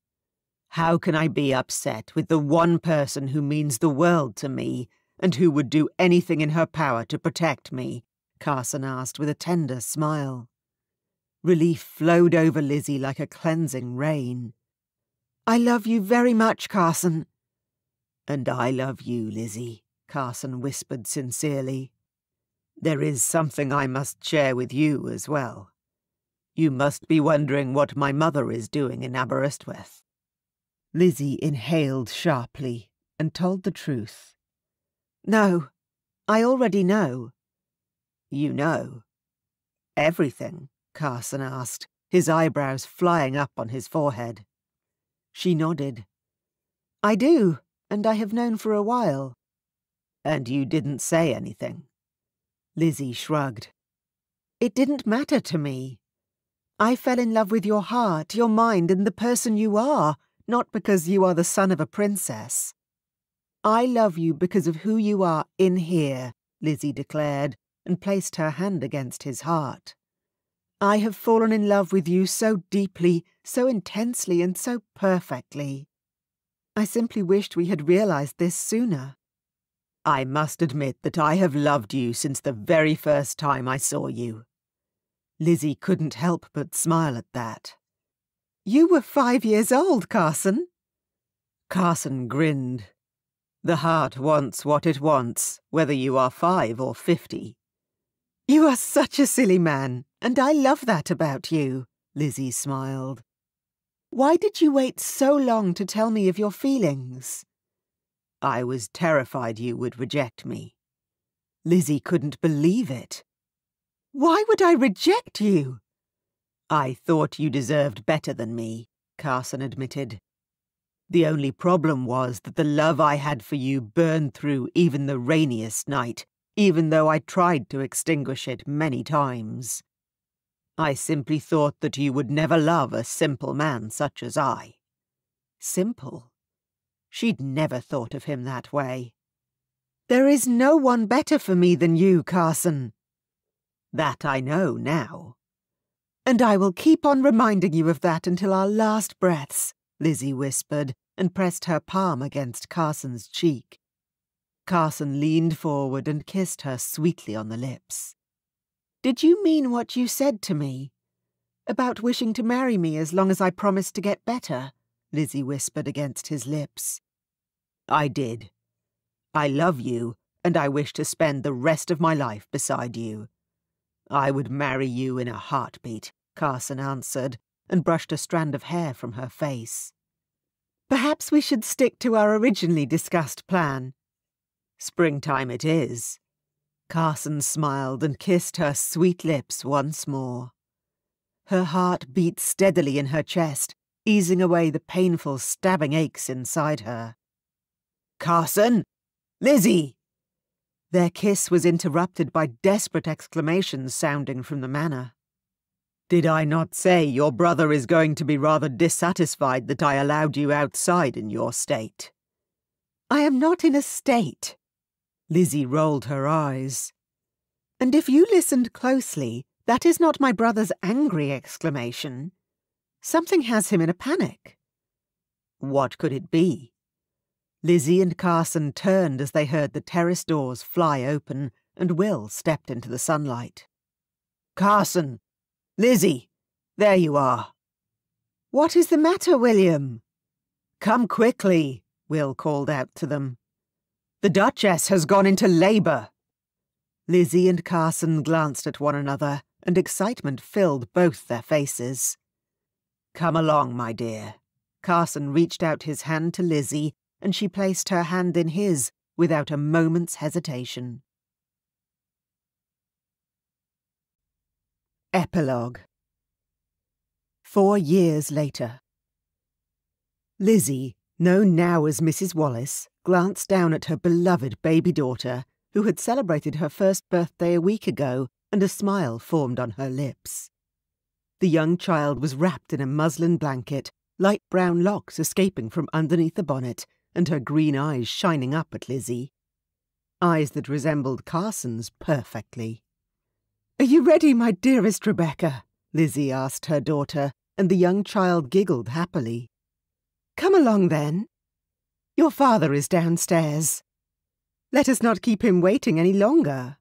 "How can I be upset with the one person who means the world to me, and who would do anything in her power to protect me?" Carson asked with a tender smile. Relief flowed over Lizzie like a cleansing rain. "I love you very much, Carson." "And I love you, Lizzie," Carson whispered sincerely. "There is something I must share with you as well. You must be wondering what my mother is doing in Aberystwyth." Lizzie inhaled sharply and told the truth. "No, I already know." "You know?" "Everything?" Carson asked, his eyebrows flying up on his forehead. She nodded. "I do, and I have known for a while." "And you didn't say anything?" Lizzie shrugged. "It didn't matter to me. I fell in love with your heart, your mind, and the person you are, not because you are the son of a princess." "I love you because of who you are in here," Lizzie declared, and placed her hand against his heart. "I have fallen in love with you so deeply, so intensely, and so perfectly. I simply wished we had realized this sooner." "I must admit that I have loved you since the very first time I saw you." Lizzie couldn't help but smile at that. "You were 5 years old, Carson." Carson grinned. The heart wants what it wants, whether you are 5 or 50. You are such a silly man, and I love that about you, Lizzie smiled. Why did you wait so long to tell me of your feelings? I was terrified you would reject me. Lizzie couldn't believe it. Why would I reject you? I thought you deserved better than me, Carson admitted. The only problem was that the love I had for you burned through even the rainiest night, even though I tried to extinguish it many times. I simply thought that you would never love a simple man such as I. Simple? She'd never thought of him that way. There is no one better for me than you, Carson. That I know now. And I will keep on reminding you of that until our last breaths, Lizzie whispered and pressed her palm against Carson's cheek. Carson leaned forward and kissed her sweetly on the lips. Did you mean what you said to me? About wishing to marry me as long as I promised to get better? Lizzie whispered against his lips. I did. I love you, and I wish to spend the rest of my life beside you. I would marry you in a heartbeat, Carson answered, and brushed a strand of hair from her face. Perhaps we should stick to our originally discussed plan. Springtime it is. Carson smiled and kissed her sweet lips once more. Her heart beat steadily in her chest, easing away the painful stabbing aches inside her. Carson! Lizzie! Their kiss was interrupted by desperate exclamations sounding from the manor. Did I not say your brother is going to be rather dissatisfied that I allowed you outside in your state? I am not in a state. Lizzie rolled her eyes. And if you listened closely, that is not my brother's angry exclamation. Something has him in a panic. What could it be? Lizzie and Carson turned as they heard the terrace doors fly open, and Will stepped into the sunlight. Carson! Lizzie! There you are. What is the matter, William? Come quickly, Will called out to them. The Duchess has gone into labour. Lizzie and Carson glanced at one another, and excitement filled both their faces. Come along, my dear. Carson reached out his hand to Lizzie, and she placed her hand in his without a moment's hesitation. Epilogue. 4 years later. Lizzie, known now as Mrs. Wallace, glanced down at her beloved baby daughter, who had celebrated her first birthday a week ago, and a smile formed on her lips. The young child was wrapped in a muslin blanket, light brown locks escaping from underneath the bonnet, and her green eyes shining up at Lizzie. Eyes that resembled Carson's perfectly. Are you ready, my dearest Rebecca? Lizzie asked her daughter, and the young child giggled happily. Come along, then. Your father is downstairs. Let us not keep him waiting any longer.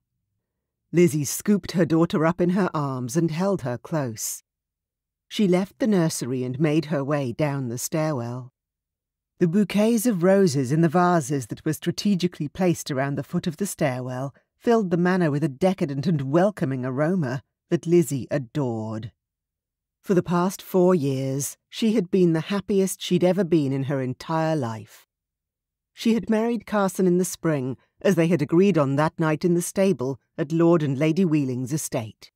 Lizzie scooped her daughter up in her arms and held her close. She left the nursery and made her way down the stairwell. The bouquets of roses in the vases that were strategically placed around the foot of the stairwell filled the manor with a decadent and welcoming aroma that Lizzie adored. For the past 4 years, she had been the happiest she'd ever been in her entire life. She had married Carson in the spring, as they had agreed on that night in the stable at Lord and Lady Wheeling's estate.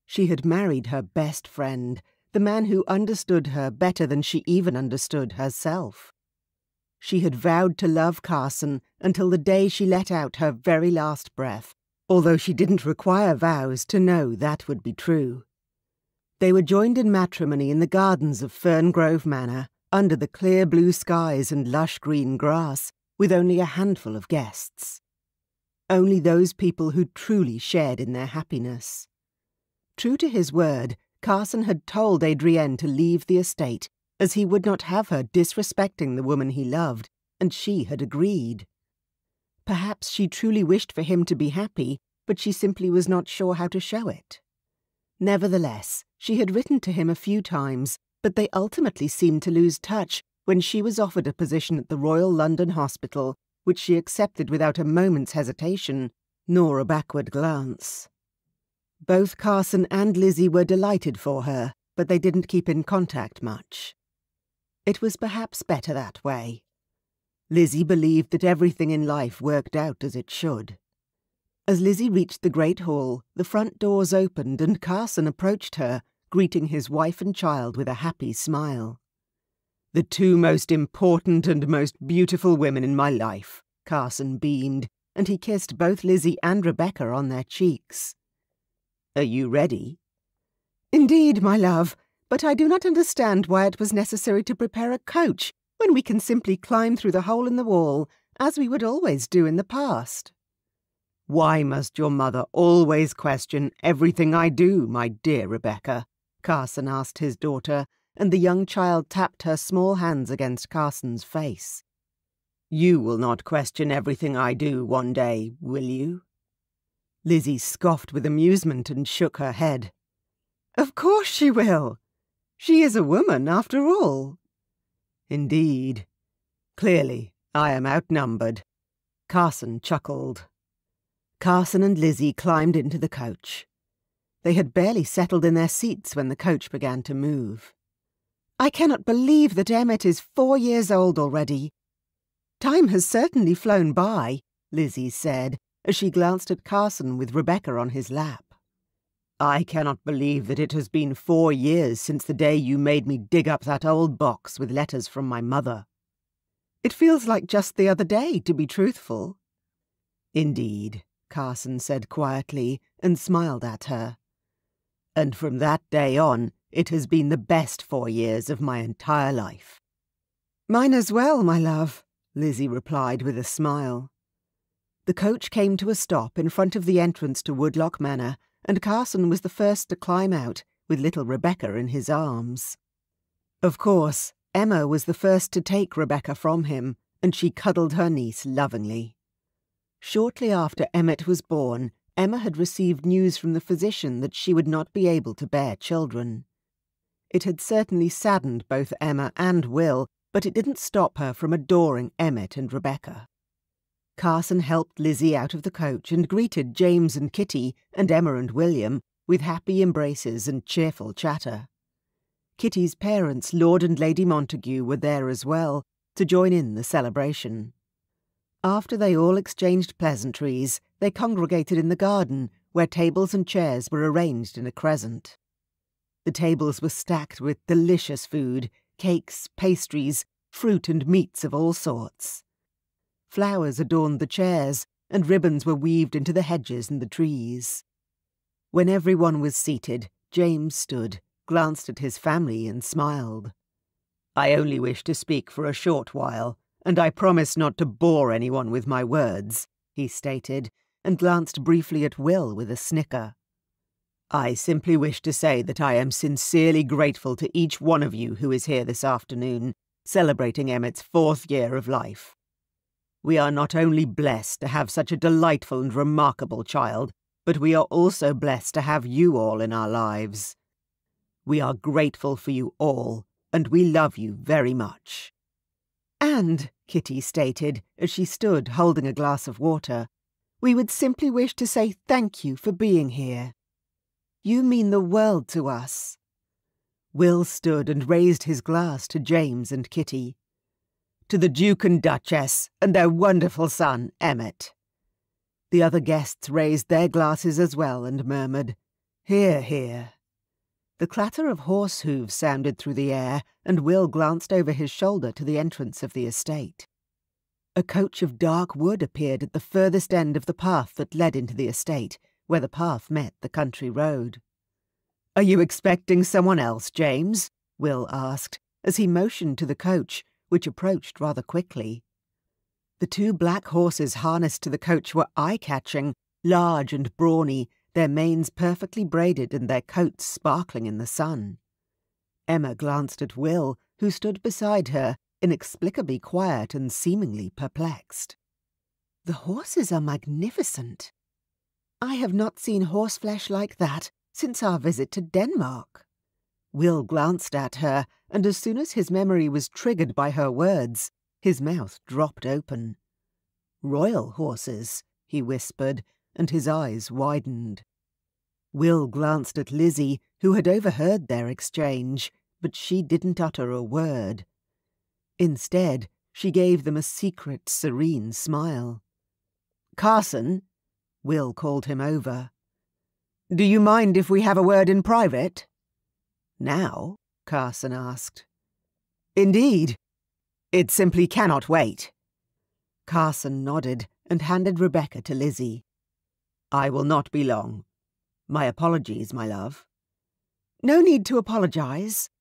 She had married her best friend, the man who understood her better than she even understood herself. She had vowed to love Carson until the day she let out her very last breath, although she didn't require vows to know that would be true. They were joined in matrimony in the gardens of Ferngrove Manor, under the clear blue skies and lush green grass, with only a handful of guests. Only those people who truly shared in their happiness. True to his word, Carson had told Adrienne to leave the estate, as he would not have her disrespecting the woman he loved, and she had agreed. Perhaps she truly wished for him to be happy, but she simply was not sure how to show it. Nevertheless, she had written to him a few times, but they ultimately seemed to lose touch, when she was offered a position at the Royal London Hospital, which she accepted without a moment's hesitation, nor a backward glance. Both Carson and Lizzie were delighted for her, but they didn't keep in contact much. It was perhaps better that way. Lizzie believed that everything in life worked out as it should. As Lizzie reached the great hall, the front doors opened and Carson approached her, greeting his wife and child with a happy smile. "The two most important and most beautiful women in my life," Carson beamed, and he kissed both Lizzie and Rebecca on their cheeks. "Are you ready?" "Indeed, my love, but I do not understand why it was necessary to prepare a coach when we can simply climb through the hole in the wall, as we would always do in the past." "Why must your mother always question everything I do, my dear Rebecca?" Carson asked his daughter, and the young child tapped her small hands against Carson's face. "You will not question everything I do one day, will you?" Lizzie scoffed with amusement and shook her head. "Of course she will. She is a woman, after all." "Indeed. Clearly, I am outnumbered." Carson chuckled. Carson and Lizzie climbed into the coach. They had barely settled in their seats when the coach began to move. "I cannot believe that Emmett is 4 years old already. Time has certainly flown by," Lizzie said, as she glanced at Carson with Rebecca on his lap. "I cannot believe that it has been 4 years since the day you made me dig up that old box with letters from my mother." "It feels like just the other day, to be truthful." "Indeed," Carson said quietly, and smiled at her. "And from that day on, it has been the best 4 years of my entire life." "Mine as well, my love," Lizzie replied with a smile. The coach came to a stop in front of the entrance to Woodlock Manor, and Carson was the first to climb out, with little Rebecca in his arms. Of course, Emma was the first to take Rebecca from him, and she cuddled her niece lovingly. Shortly after Emmett was born, Emma had received news from the physician that she would not be able to bear children. It had certainly saddened both Emma and Will, but it didn't stop her from adoring Emmett and Rebecca. Carson helped Lizzie out of the coach and greeted James and Kitty and Emma and William with happy embraces and cheerful chatter. Kitty's parents, Lord and Lady Montague, were there as well, to join in the celebration. After they all exchanged pleasantries, they congregated in the garden, where tables and chairs were arranged in a crescent. The tables were stacked with delicious food, cakes, pastries, fruit and meats of all sorts. Flowers adorned the chairs, and ribbons were weaved into the hedges and the trees. When everyone was seated, James stood, glanced at his family and smiled. "I only wish to speak for a short while, and I promise not to bore anyone with my words," he stated, and glanced briefly at Will with a snicker. "I simply wish to say that I am sincerely grateful to each one of you who is here this afternoon, celebrating Emmett's 4th year of life. We are not only blessed to have such a delightful and remarkable child, but we are also blessed to have you all in our lives. We are grateful for you all, and we love you very much." "And," Kitty stated, as she stood holding a glass of water, "we would simply wish to say thank you for being here. You mean the world to us." Will stood and raised his glass to James and Kitty. "To the Duke and Duchess and their wonderful son, Emmett." The other guests raised their glasses as well and murmured, "Hear, hear." The clatter of horse hooves sounded through the air, and Will glanced over his shoulder to the entrance of the estate. A coach of dark wood appeared at the furthest end of the path that led into the estate, where the path met the country road. "Are you expecting someone else, James?" Will asked, as he motioned to the coach, which approached rather quickly. The 2 black horses harnessed to the coach were eye-catching, large and brawny, their manes perfectly braided and their coats sparkling in the sun. Emma glanced at Will, who stood beside her, inexplicably quiet and seemingly perplexed. "The horses are magnificent. I have not seen horseflesh like that since our visit to Denmark." Will glanced at her, and as soon as his memory was triggered by her words, his mouth dropped open. "Royal horses," he whispered, and his eyes widened. Will glanced at Lizzie, who had overheard their exchange, but she didn't utter a word. Instead, she gave them a secret, serene smile. "Carson," Will called him over. "Do you mind if we have a word in private?" "Now?" Carson asked. "Indeed. It simply cannot wait." Carson nodded and handed Rebecca to Lizzie. "I will not be long. My apologies, my love." "No need to apologize.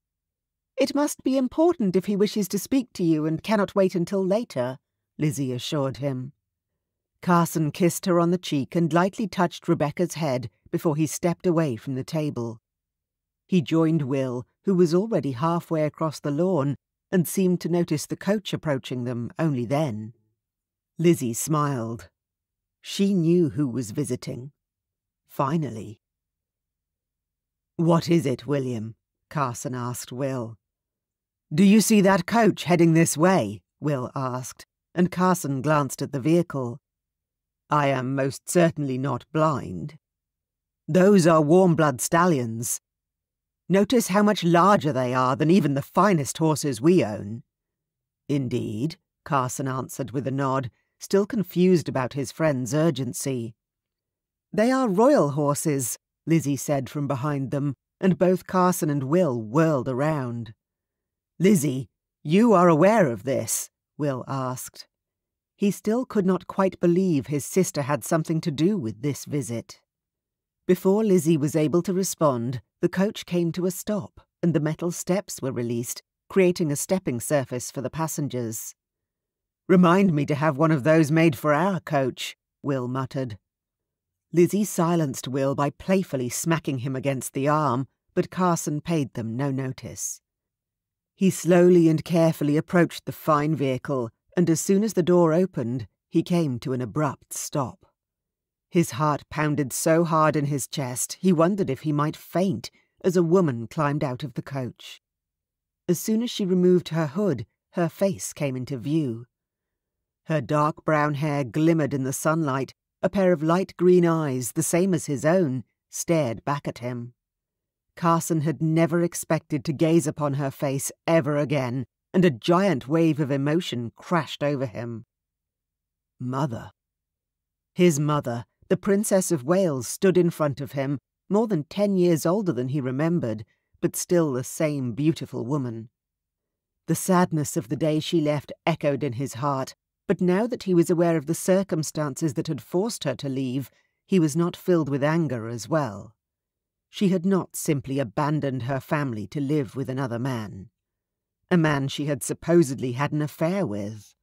It must be important if he wishes to speak to you and cannot wait until later," Lizzie assured him. Carson kissed her on the cheek and lightly touched Rebecca's head before he stepped away from the table. He joined Will, who was already halfway across the lawn, and seemed to notice the coach approaching them only then. Lizzie smiled. She knew who was visiting. Finally. "What is it, William?" Carson asked Will. "Do you see that coach heading this way?" Will asked, and Carson glanced at the vehicle. "I am most certainly not blind. Those are warm-blood stallions. Notice how much larger they are than even the finest horses we own." "Indeed," Carson answered with a nod, still confused about his friend's urgency. "They are royal horses," Lizzie said from behind them, and both Carson and Will whirled around. "Lizzie, you are aware of this?" Will asked. He still could not quite believe his sister had something to do with this visit. Before Lizzie was able to respond, the coach came to a stop, and the metal steps were released, creating a stepping surface for the passengers. "Remind me to have one of those made for our coach," Will muttered. Lizzie silenced Will by playfully smacking him against the arm, but Carson paid them no notice. He slowly and carefully approached the fine vehicle, and as soon as the door opened, he came to an abrupt stop. His heart pounded so hard in his chest he wondered if he might faint as a woman climbed out of the coach. As soon as she removed her hood, her face came into view. Her dark brown hair glimmered in the sunlight. A pair of light green eyes, the same as his own, stared back at him. Carson had never expected to gaze upon her face ever again, and a giant wave of emotion crashed over him. Mother. His mother, the Princess of Wales, stood in front of him, more than 10 years older than he remembered, but still the same beautiful woman. The sadness of the day she left echoed in his heart, but now that he was aware of the circumstances that had forced her to leave, he was not filled with anger as well. She had not simply abandoned her family to live with another man. A man she had supposedly had an affair with.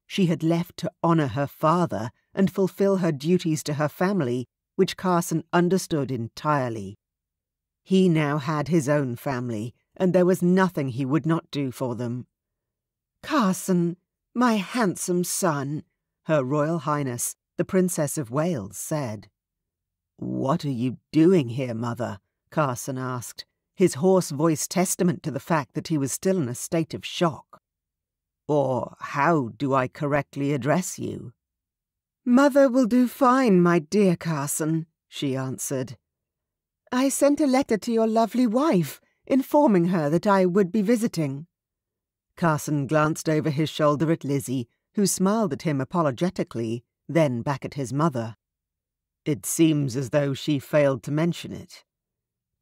She had left to honour her father and fulfil her duties to her family, which Carson understood entirely. He now had his own family, and there was nothing he would not do for them. "Carson, my handsome son," Her Royal Highness, the Princess of Wales, said. "What are you doing here, Mother?" Carson asked, his hoarse voice testament to the fact that he was still in a state of shock. "Or how do I correctly address you?" "Mother will do fine, my dear Carson," she answered. "I sent a letter to your lovely wife, informing her that I would be visiting." Carson glanced over his shoulder at Lizzie, who smiled at him apologetically, then back at his mother. "It seems as though she failed to mention it."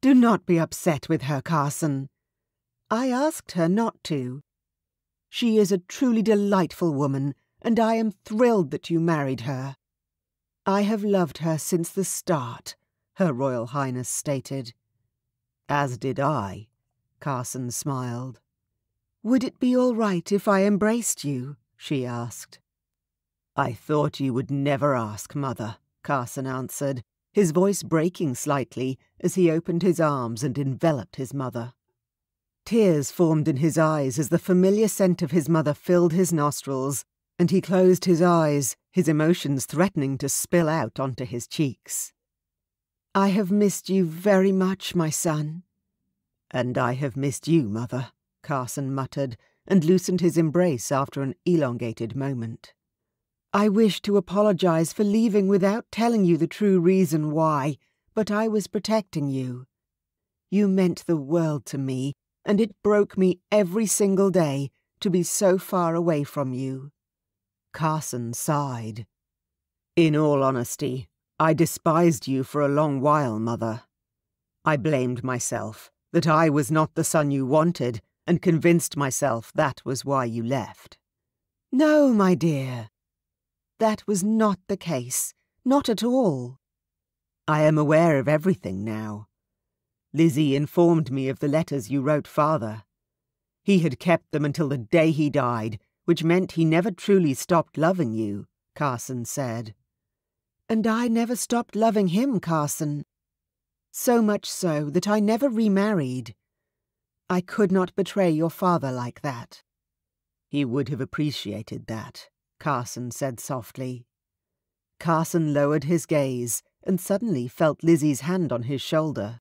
"Do not be upset with her, Carson. I asked her not to. She is a truly delightful woman, and I am thrilled that you married her." "I have loved her since the start," Her Royal Highness stated. "As did I," Carson smiled. "Would it be all right if I embraced you?" she asked. "I thought you would never ask, Mother," Carson answered, his voice breaking slightly as he opened his arms and enveloped his mother. Tears formed in his eyes as the familiar scent of his mother filled his nostrils, and he closed his eyes, his emotions threatening to spill out onto his cheeks. "I have missed you very much, my son." "And I have missed you, Mother," Carson muttered, and loosened his embrace after an elongated moment. "I wish to apologize for leaving without telling you the true reason why, but I was protecting you. You meant the world to me, and it broke me every single day to be so far away from you." Carson sighed. "In all honesty, I despised you for a long while, Mother. I blamed myself, that I was not the son you wanted, and convinced myself that was why you left." "No, my dear. That was not the case. Not at all." "I am aware of everything now. Lizzie informed me of the letters you wrote Father. He had kept them until the day he died, which meant he never truly stopped loving you," Carson said. "And I never stopped loving him, Carson. So much so that I never remarried. I could not betray your father like that." "He would have appreciated that," Carson said softly. Carson lowered his gaze and suddenly felt Lizzie's hand on his shoulder.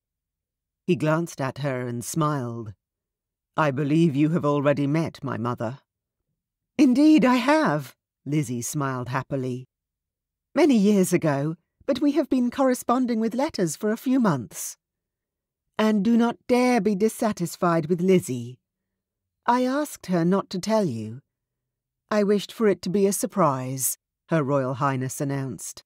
He glanced at her and smiled. "I believe you have already met my mother." "Indeed I have," Lizzie smiled happily. "Many years ago, but we have been corresponding with letters for a few months. And do not dare be dissatisfied with Lizzie. I asked her not to tell you. I wished for it to be a surprise," Her Royal Highness announced.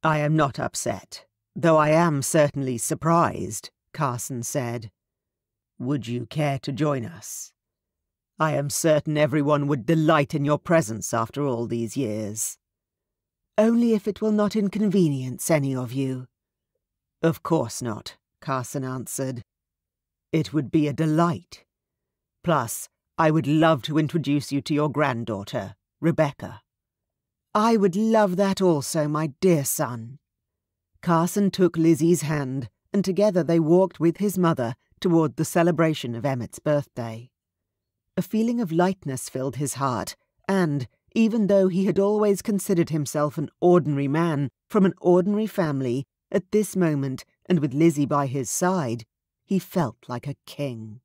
"I am not upset, though I am certainly surprised," Carson said. "Would you care to join us? I am certain everyone would delight in your presence after all these years." "Only if it will not inconvenience any of you." "Of course not," Carson answered. "It would be a delight. Plus, I would love to introduce you to your granddaughter, Rebecca." "I would love that also, my dear son." Carson took Lizzie's hand, and together they walked with his mother toward the celebration of Emmett's birthday. A feeling of lightness filled his heart, and, even though he had always considered himself an ordinary man from an ordinary family, at this moment, and with Lizzie by his side, he felt like a king.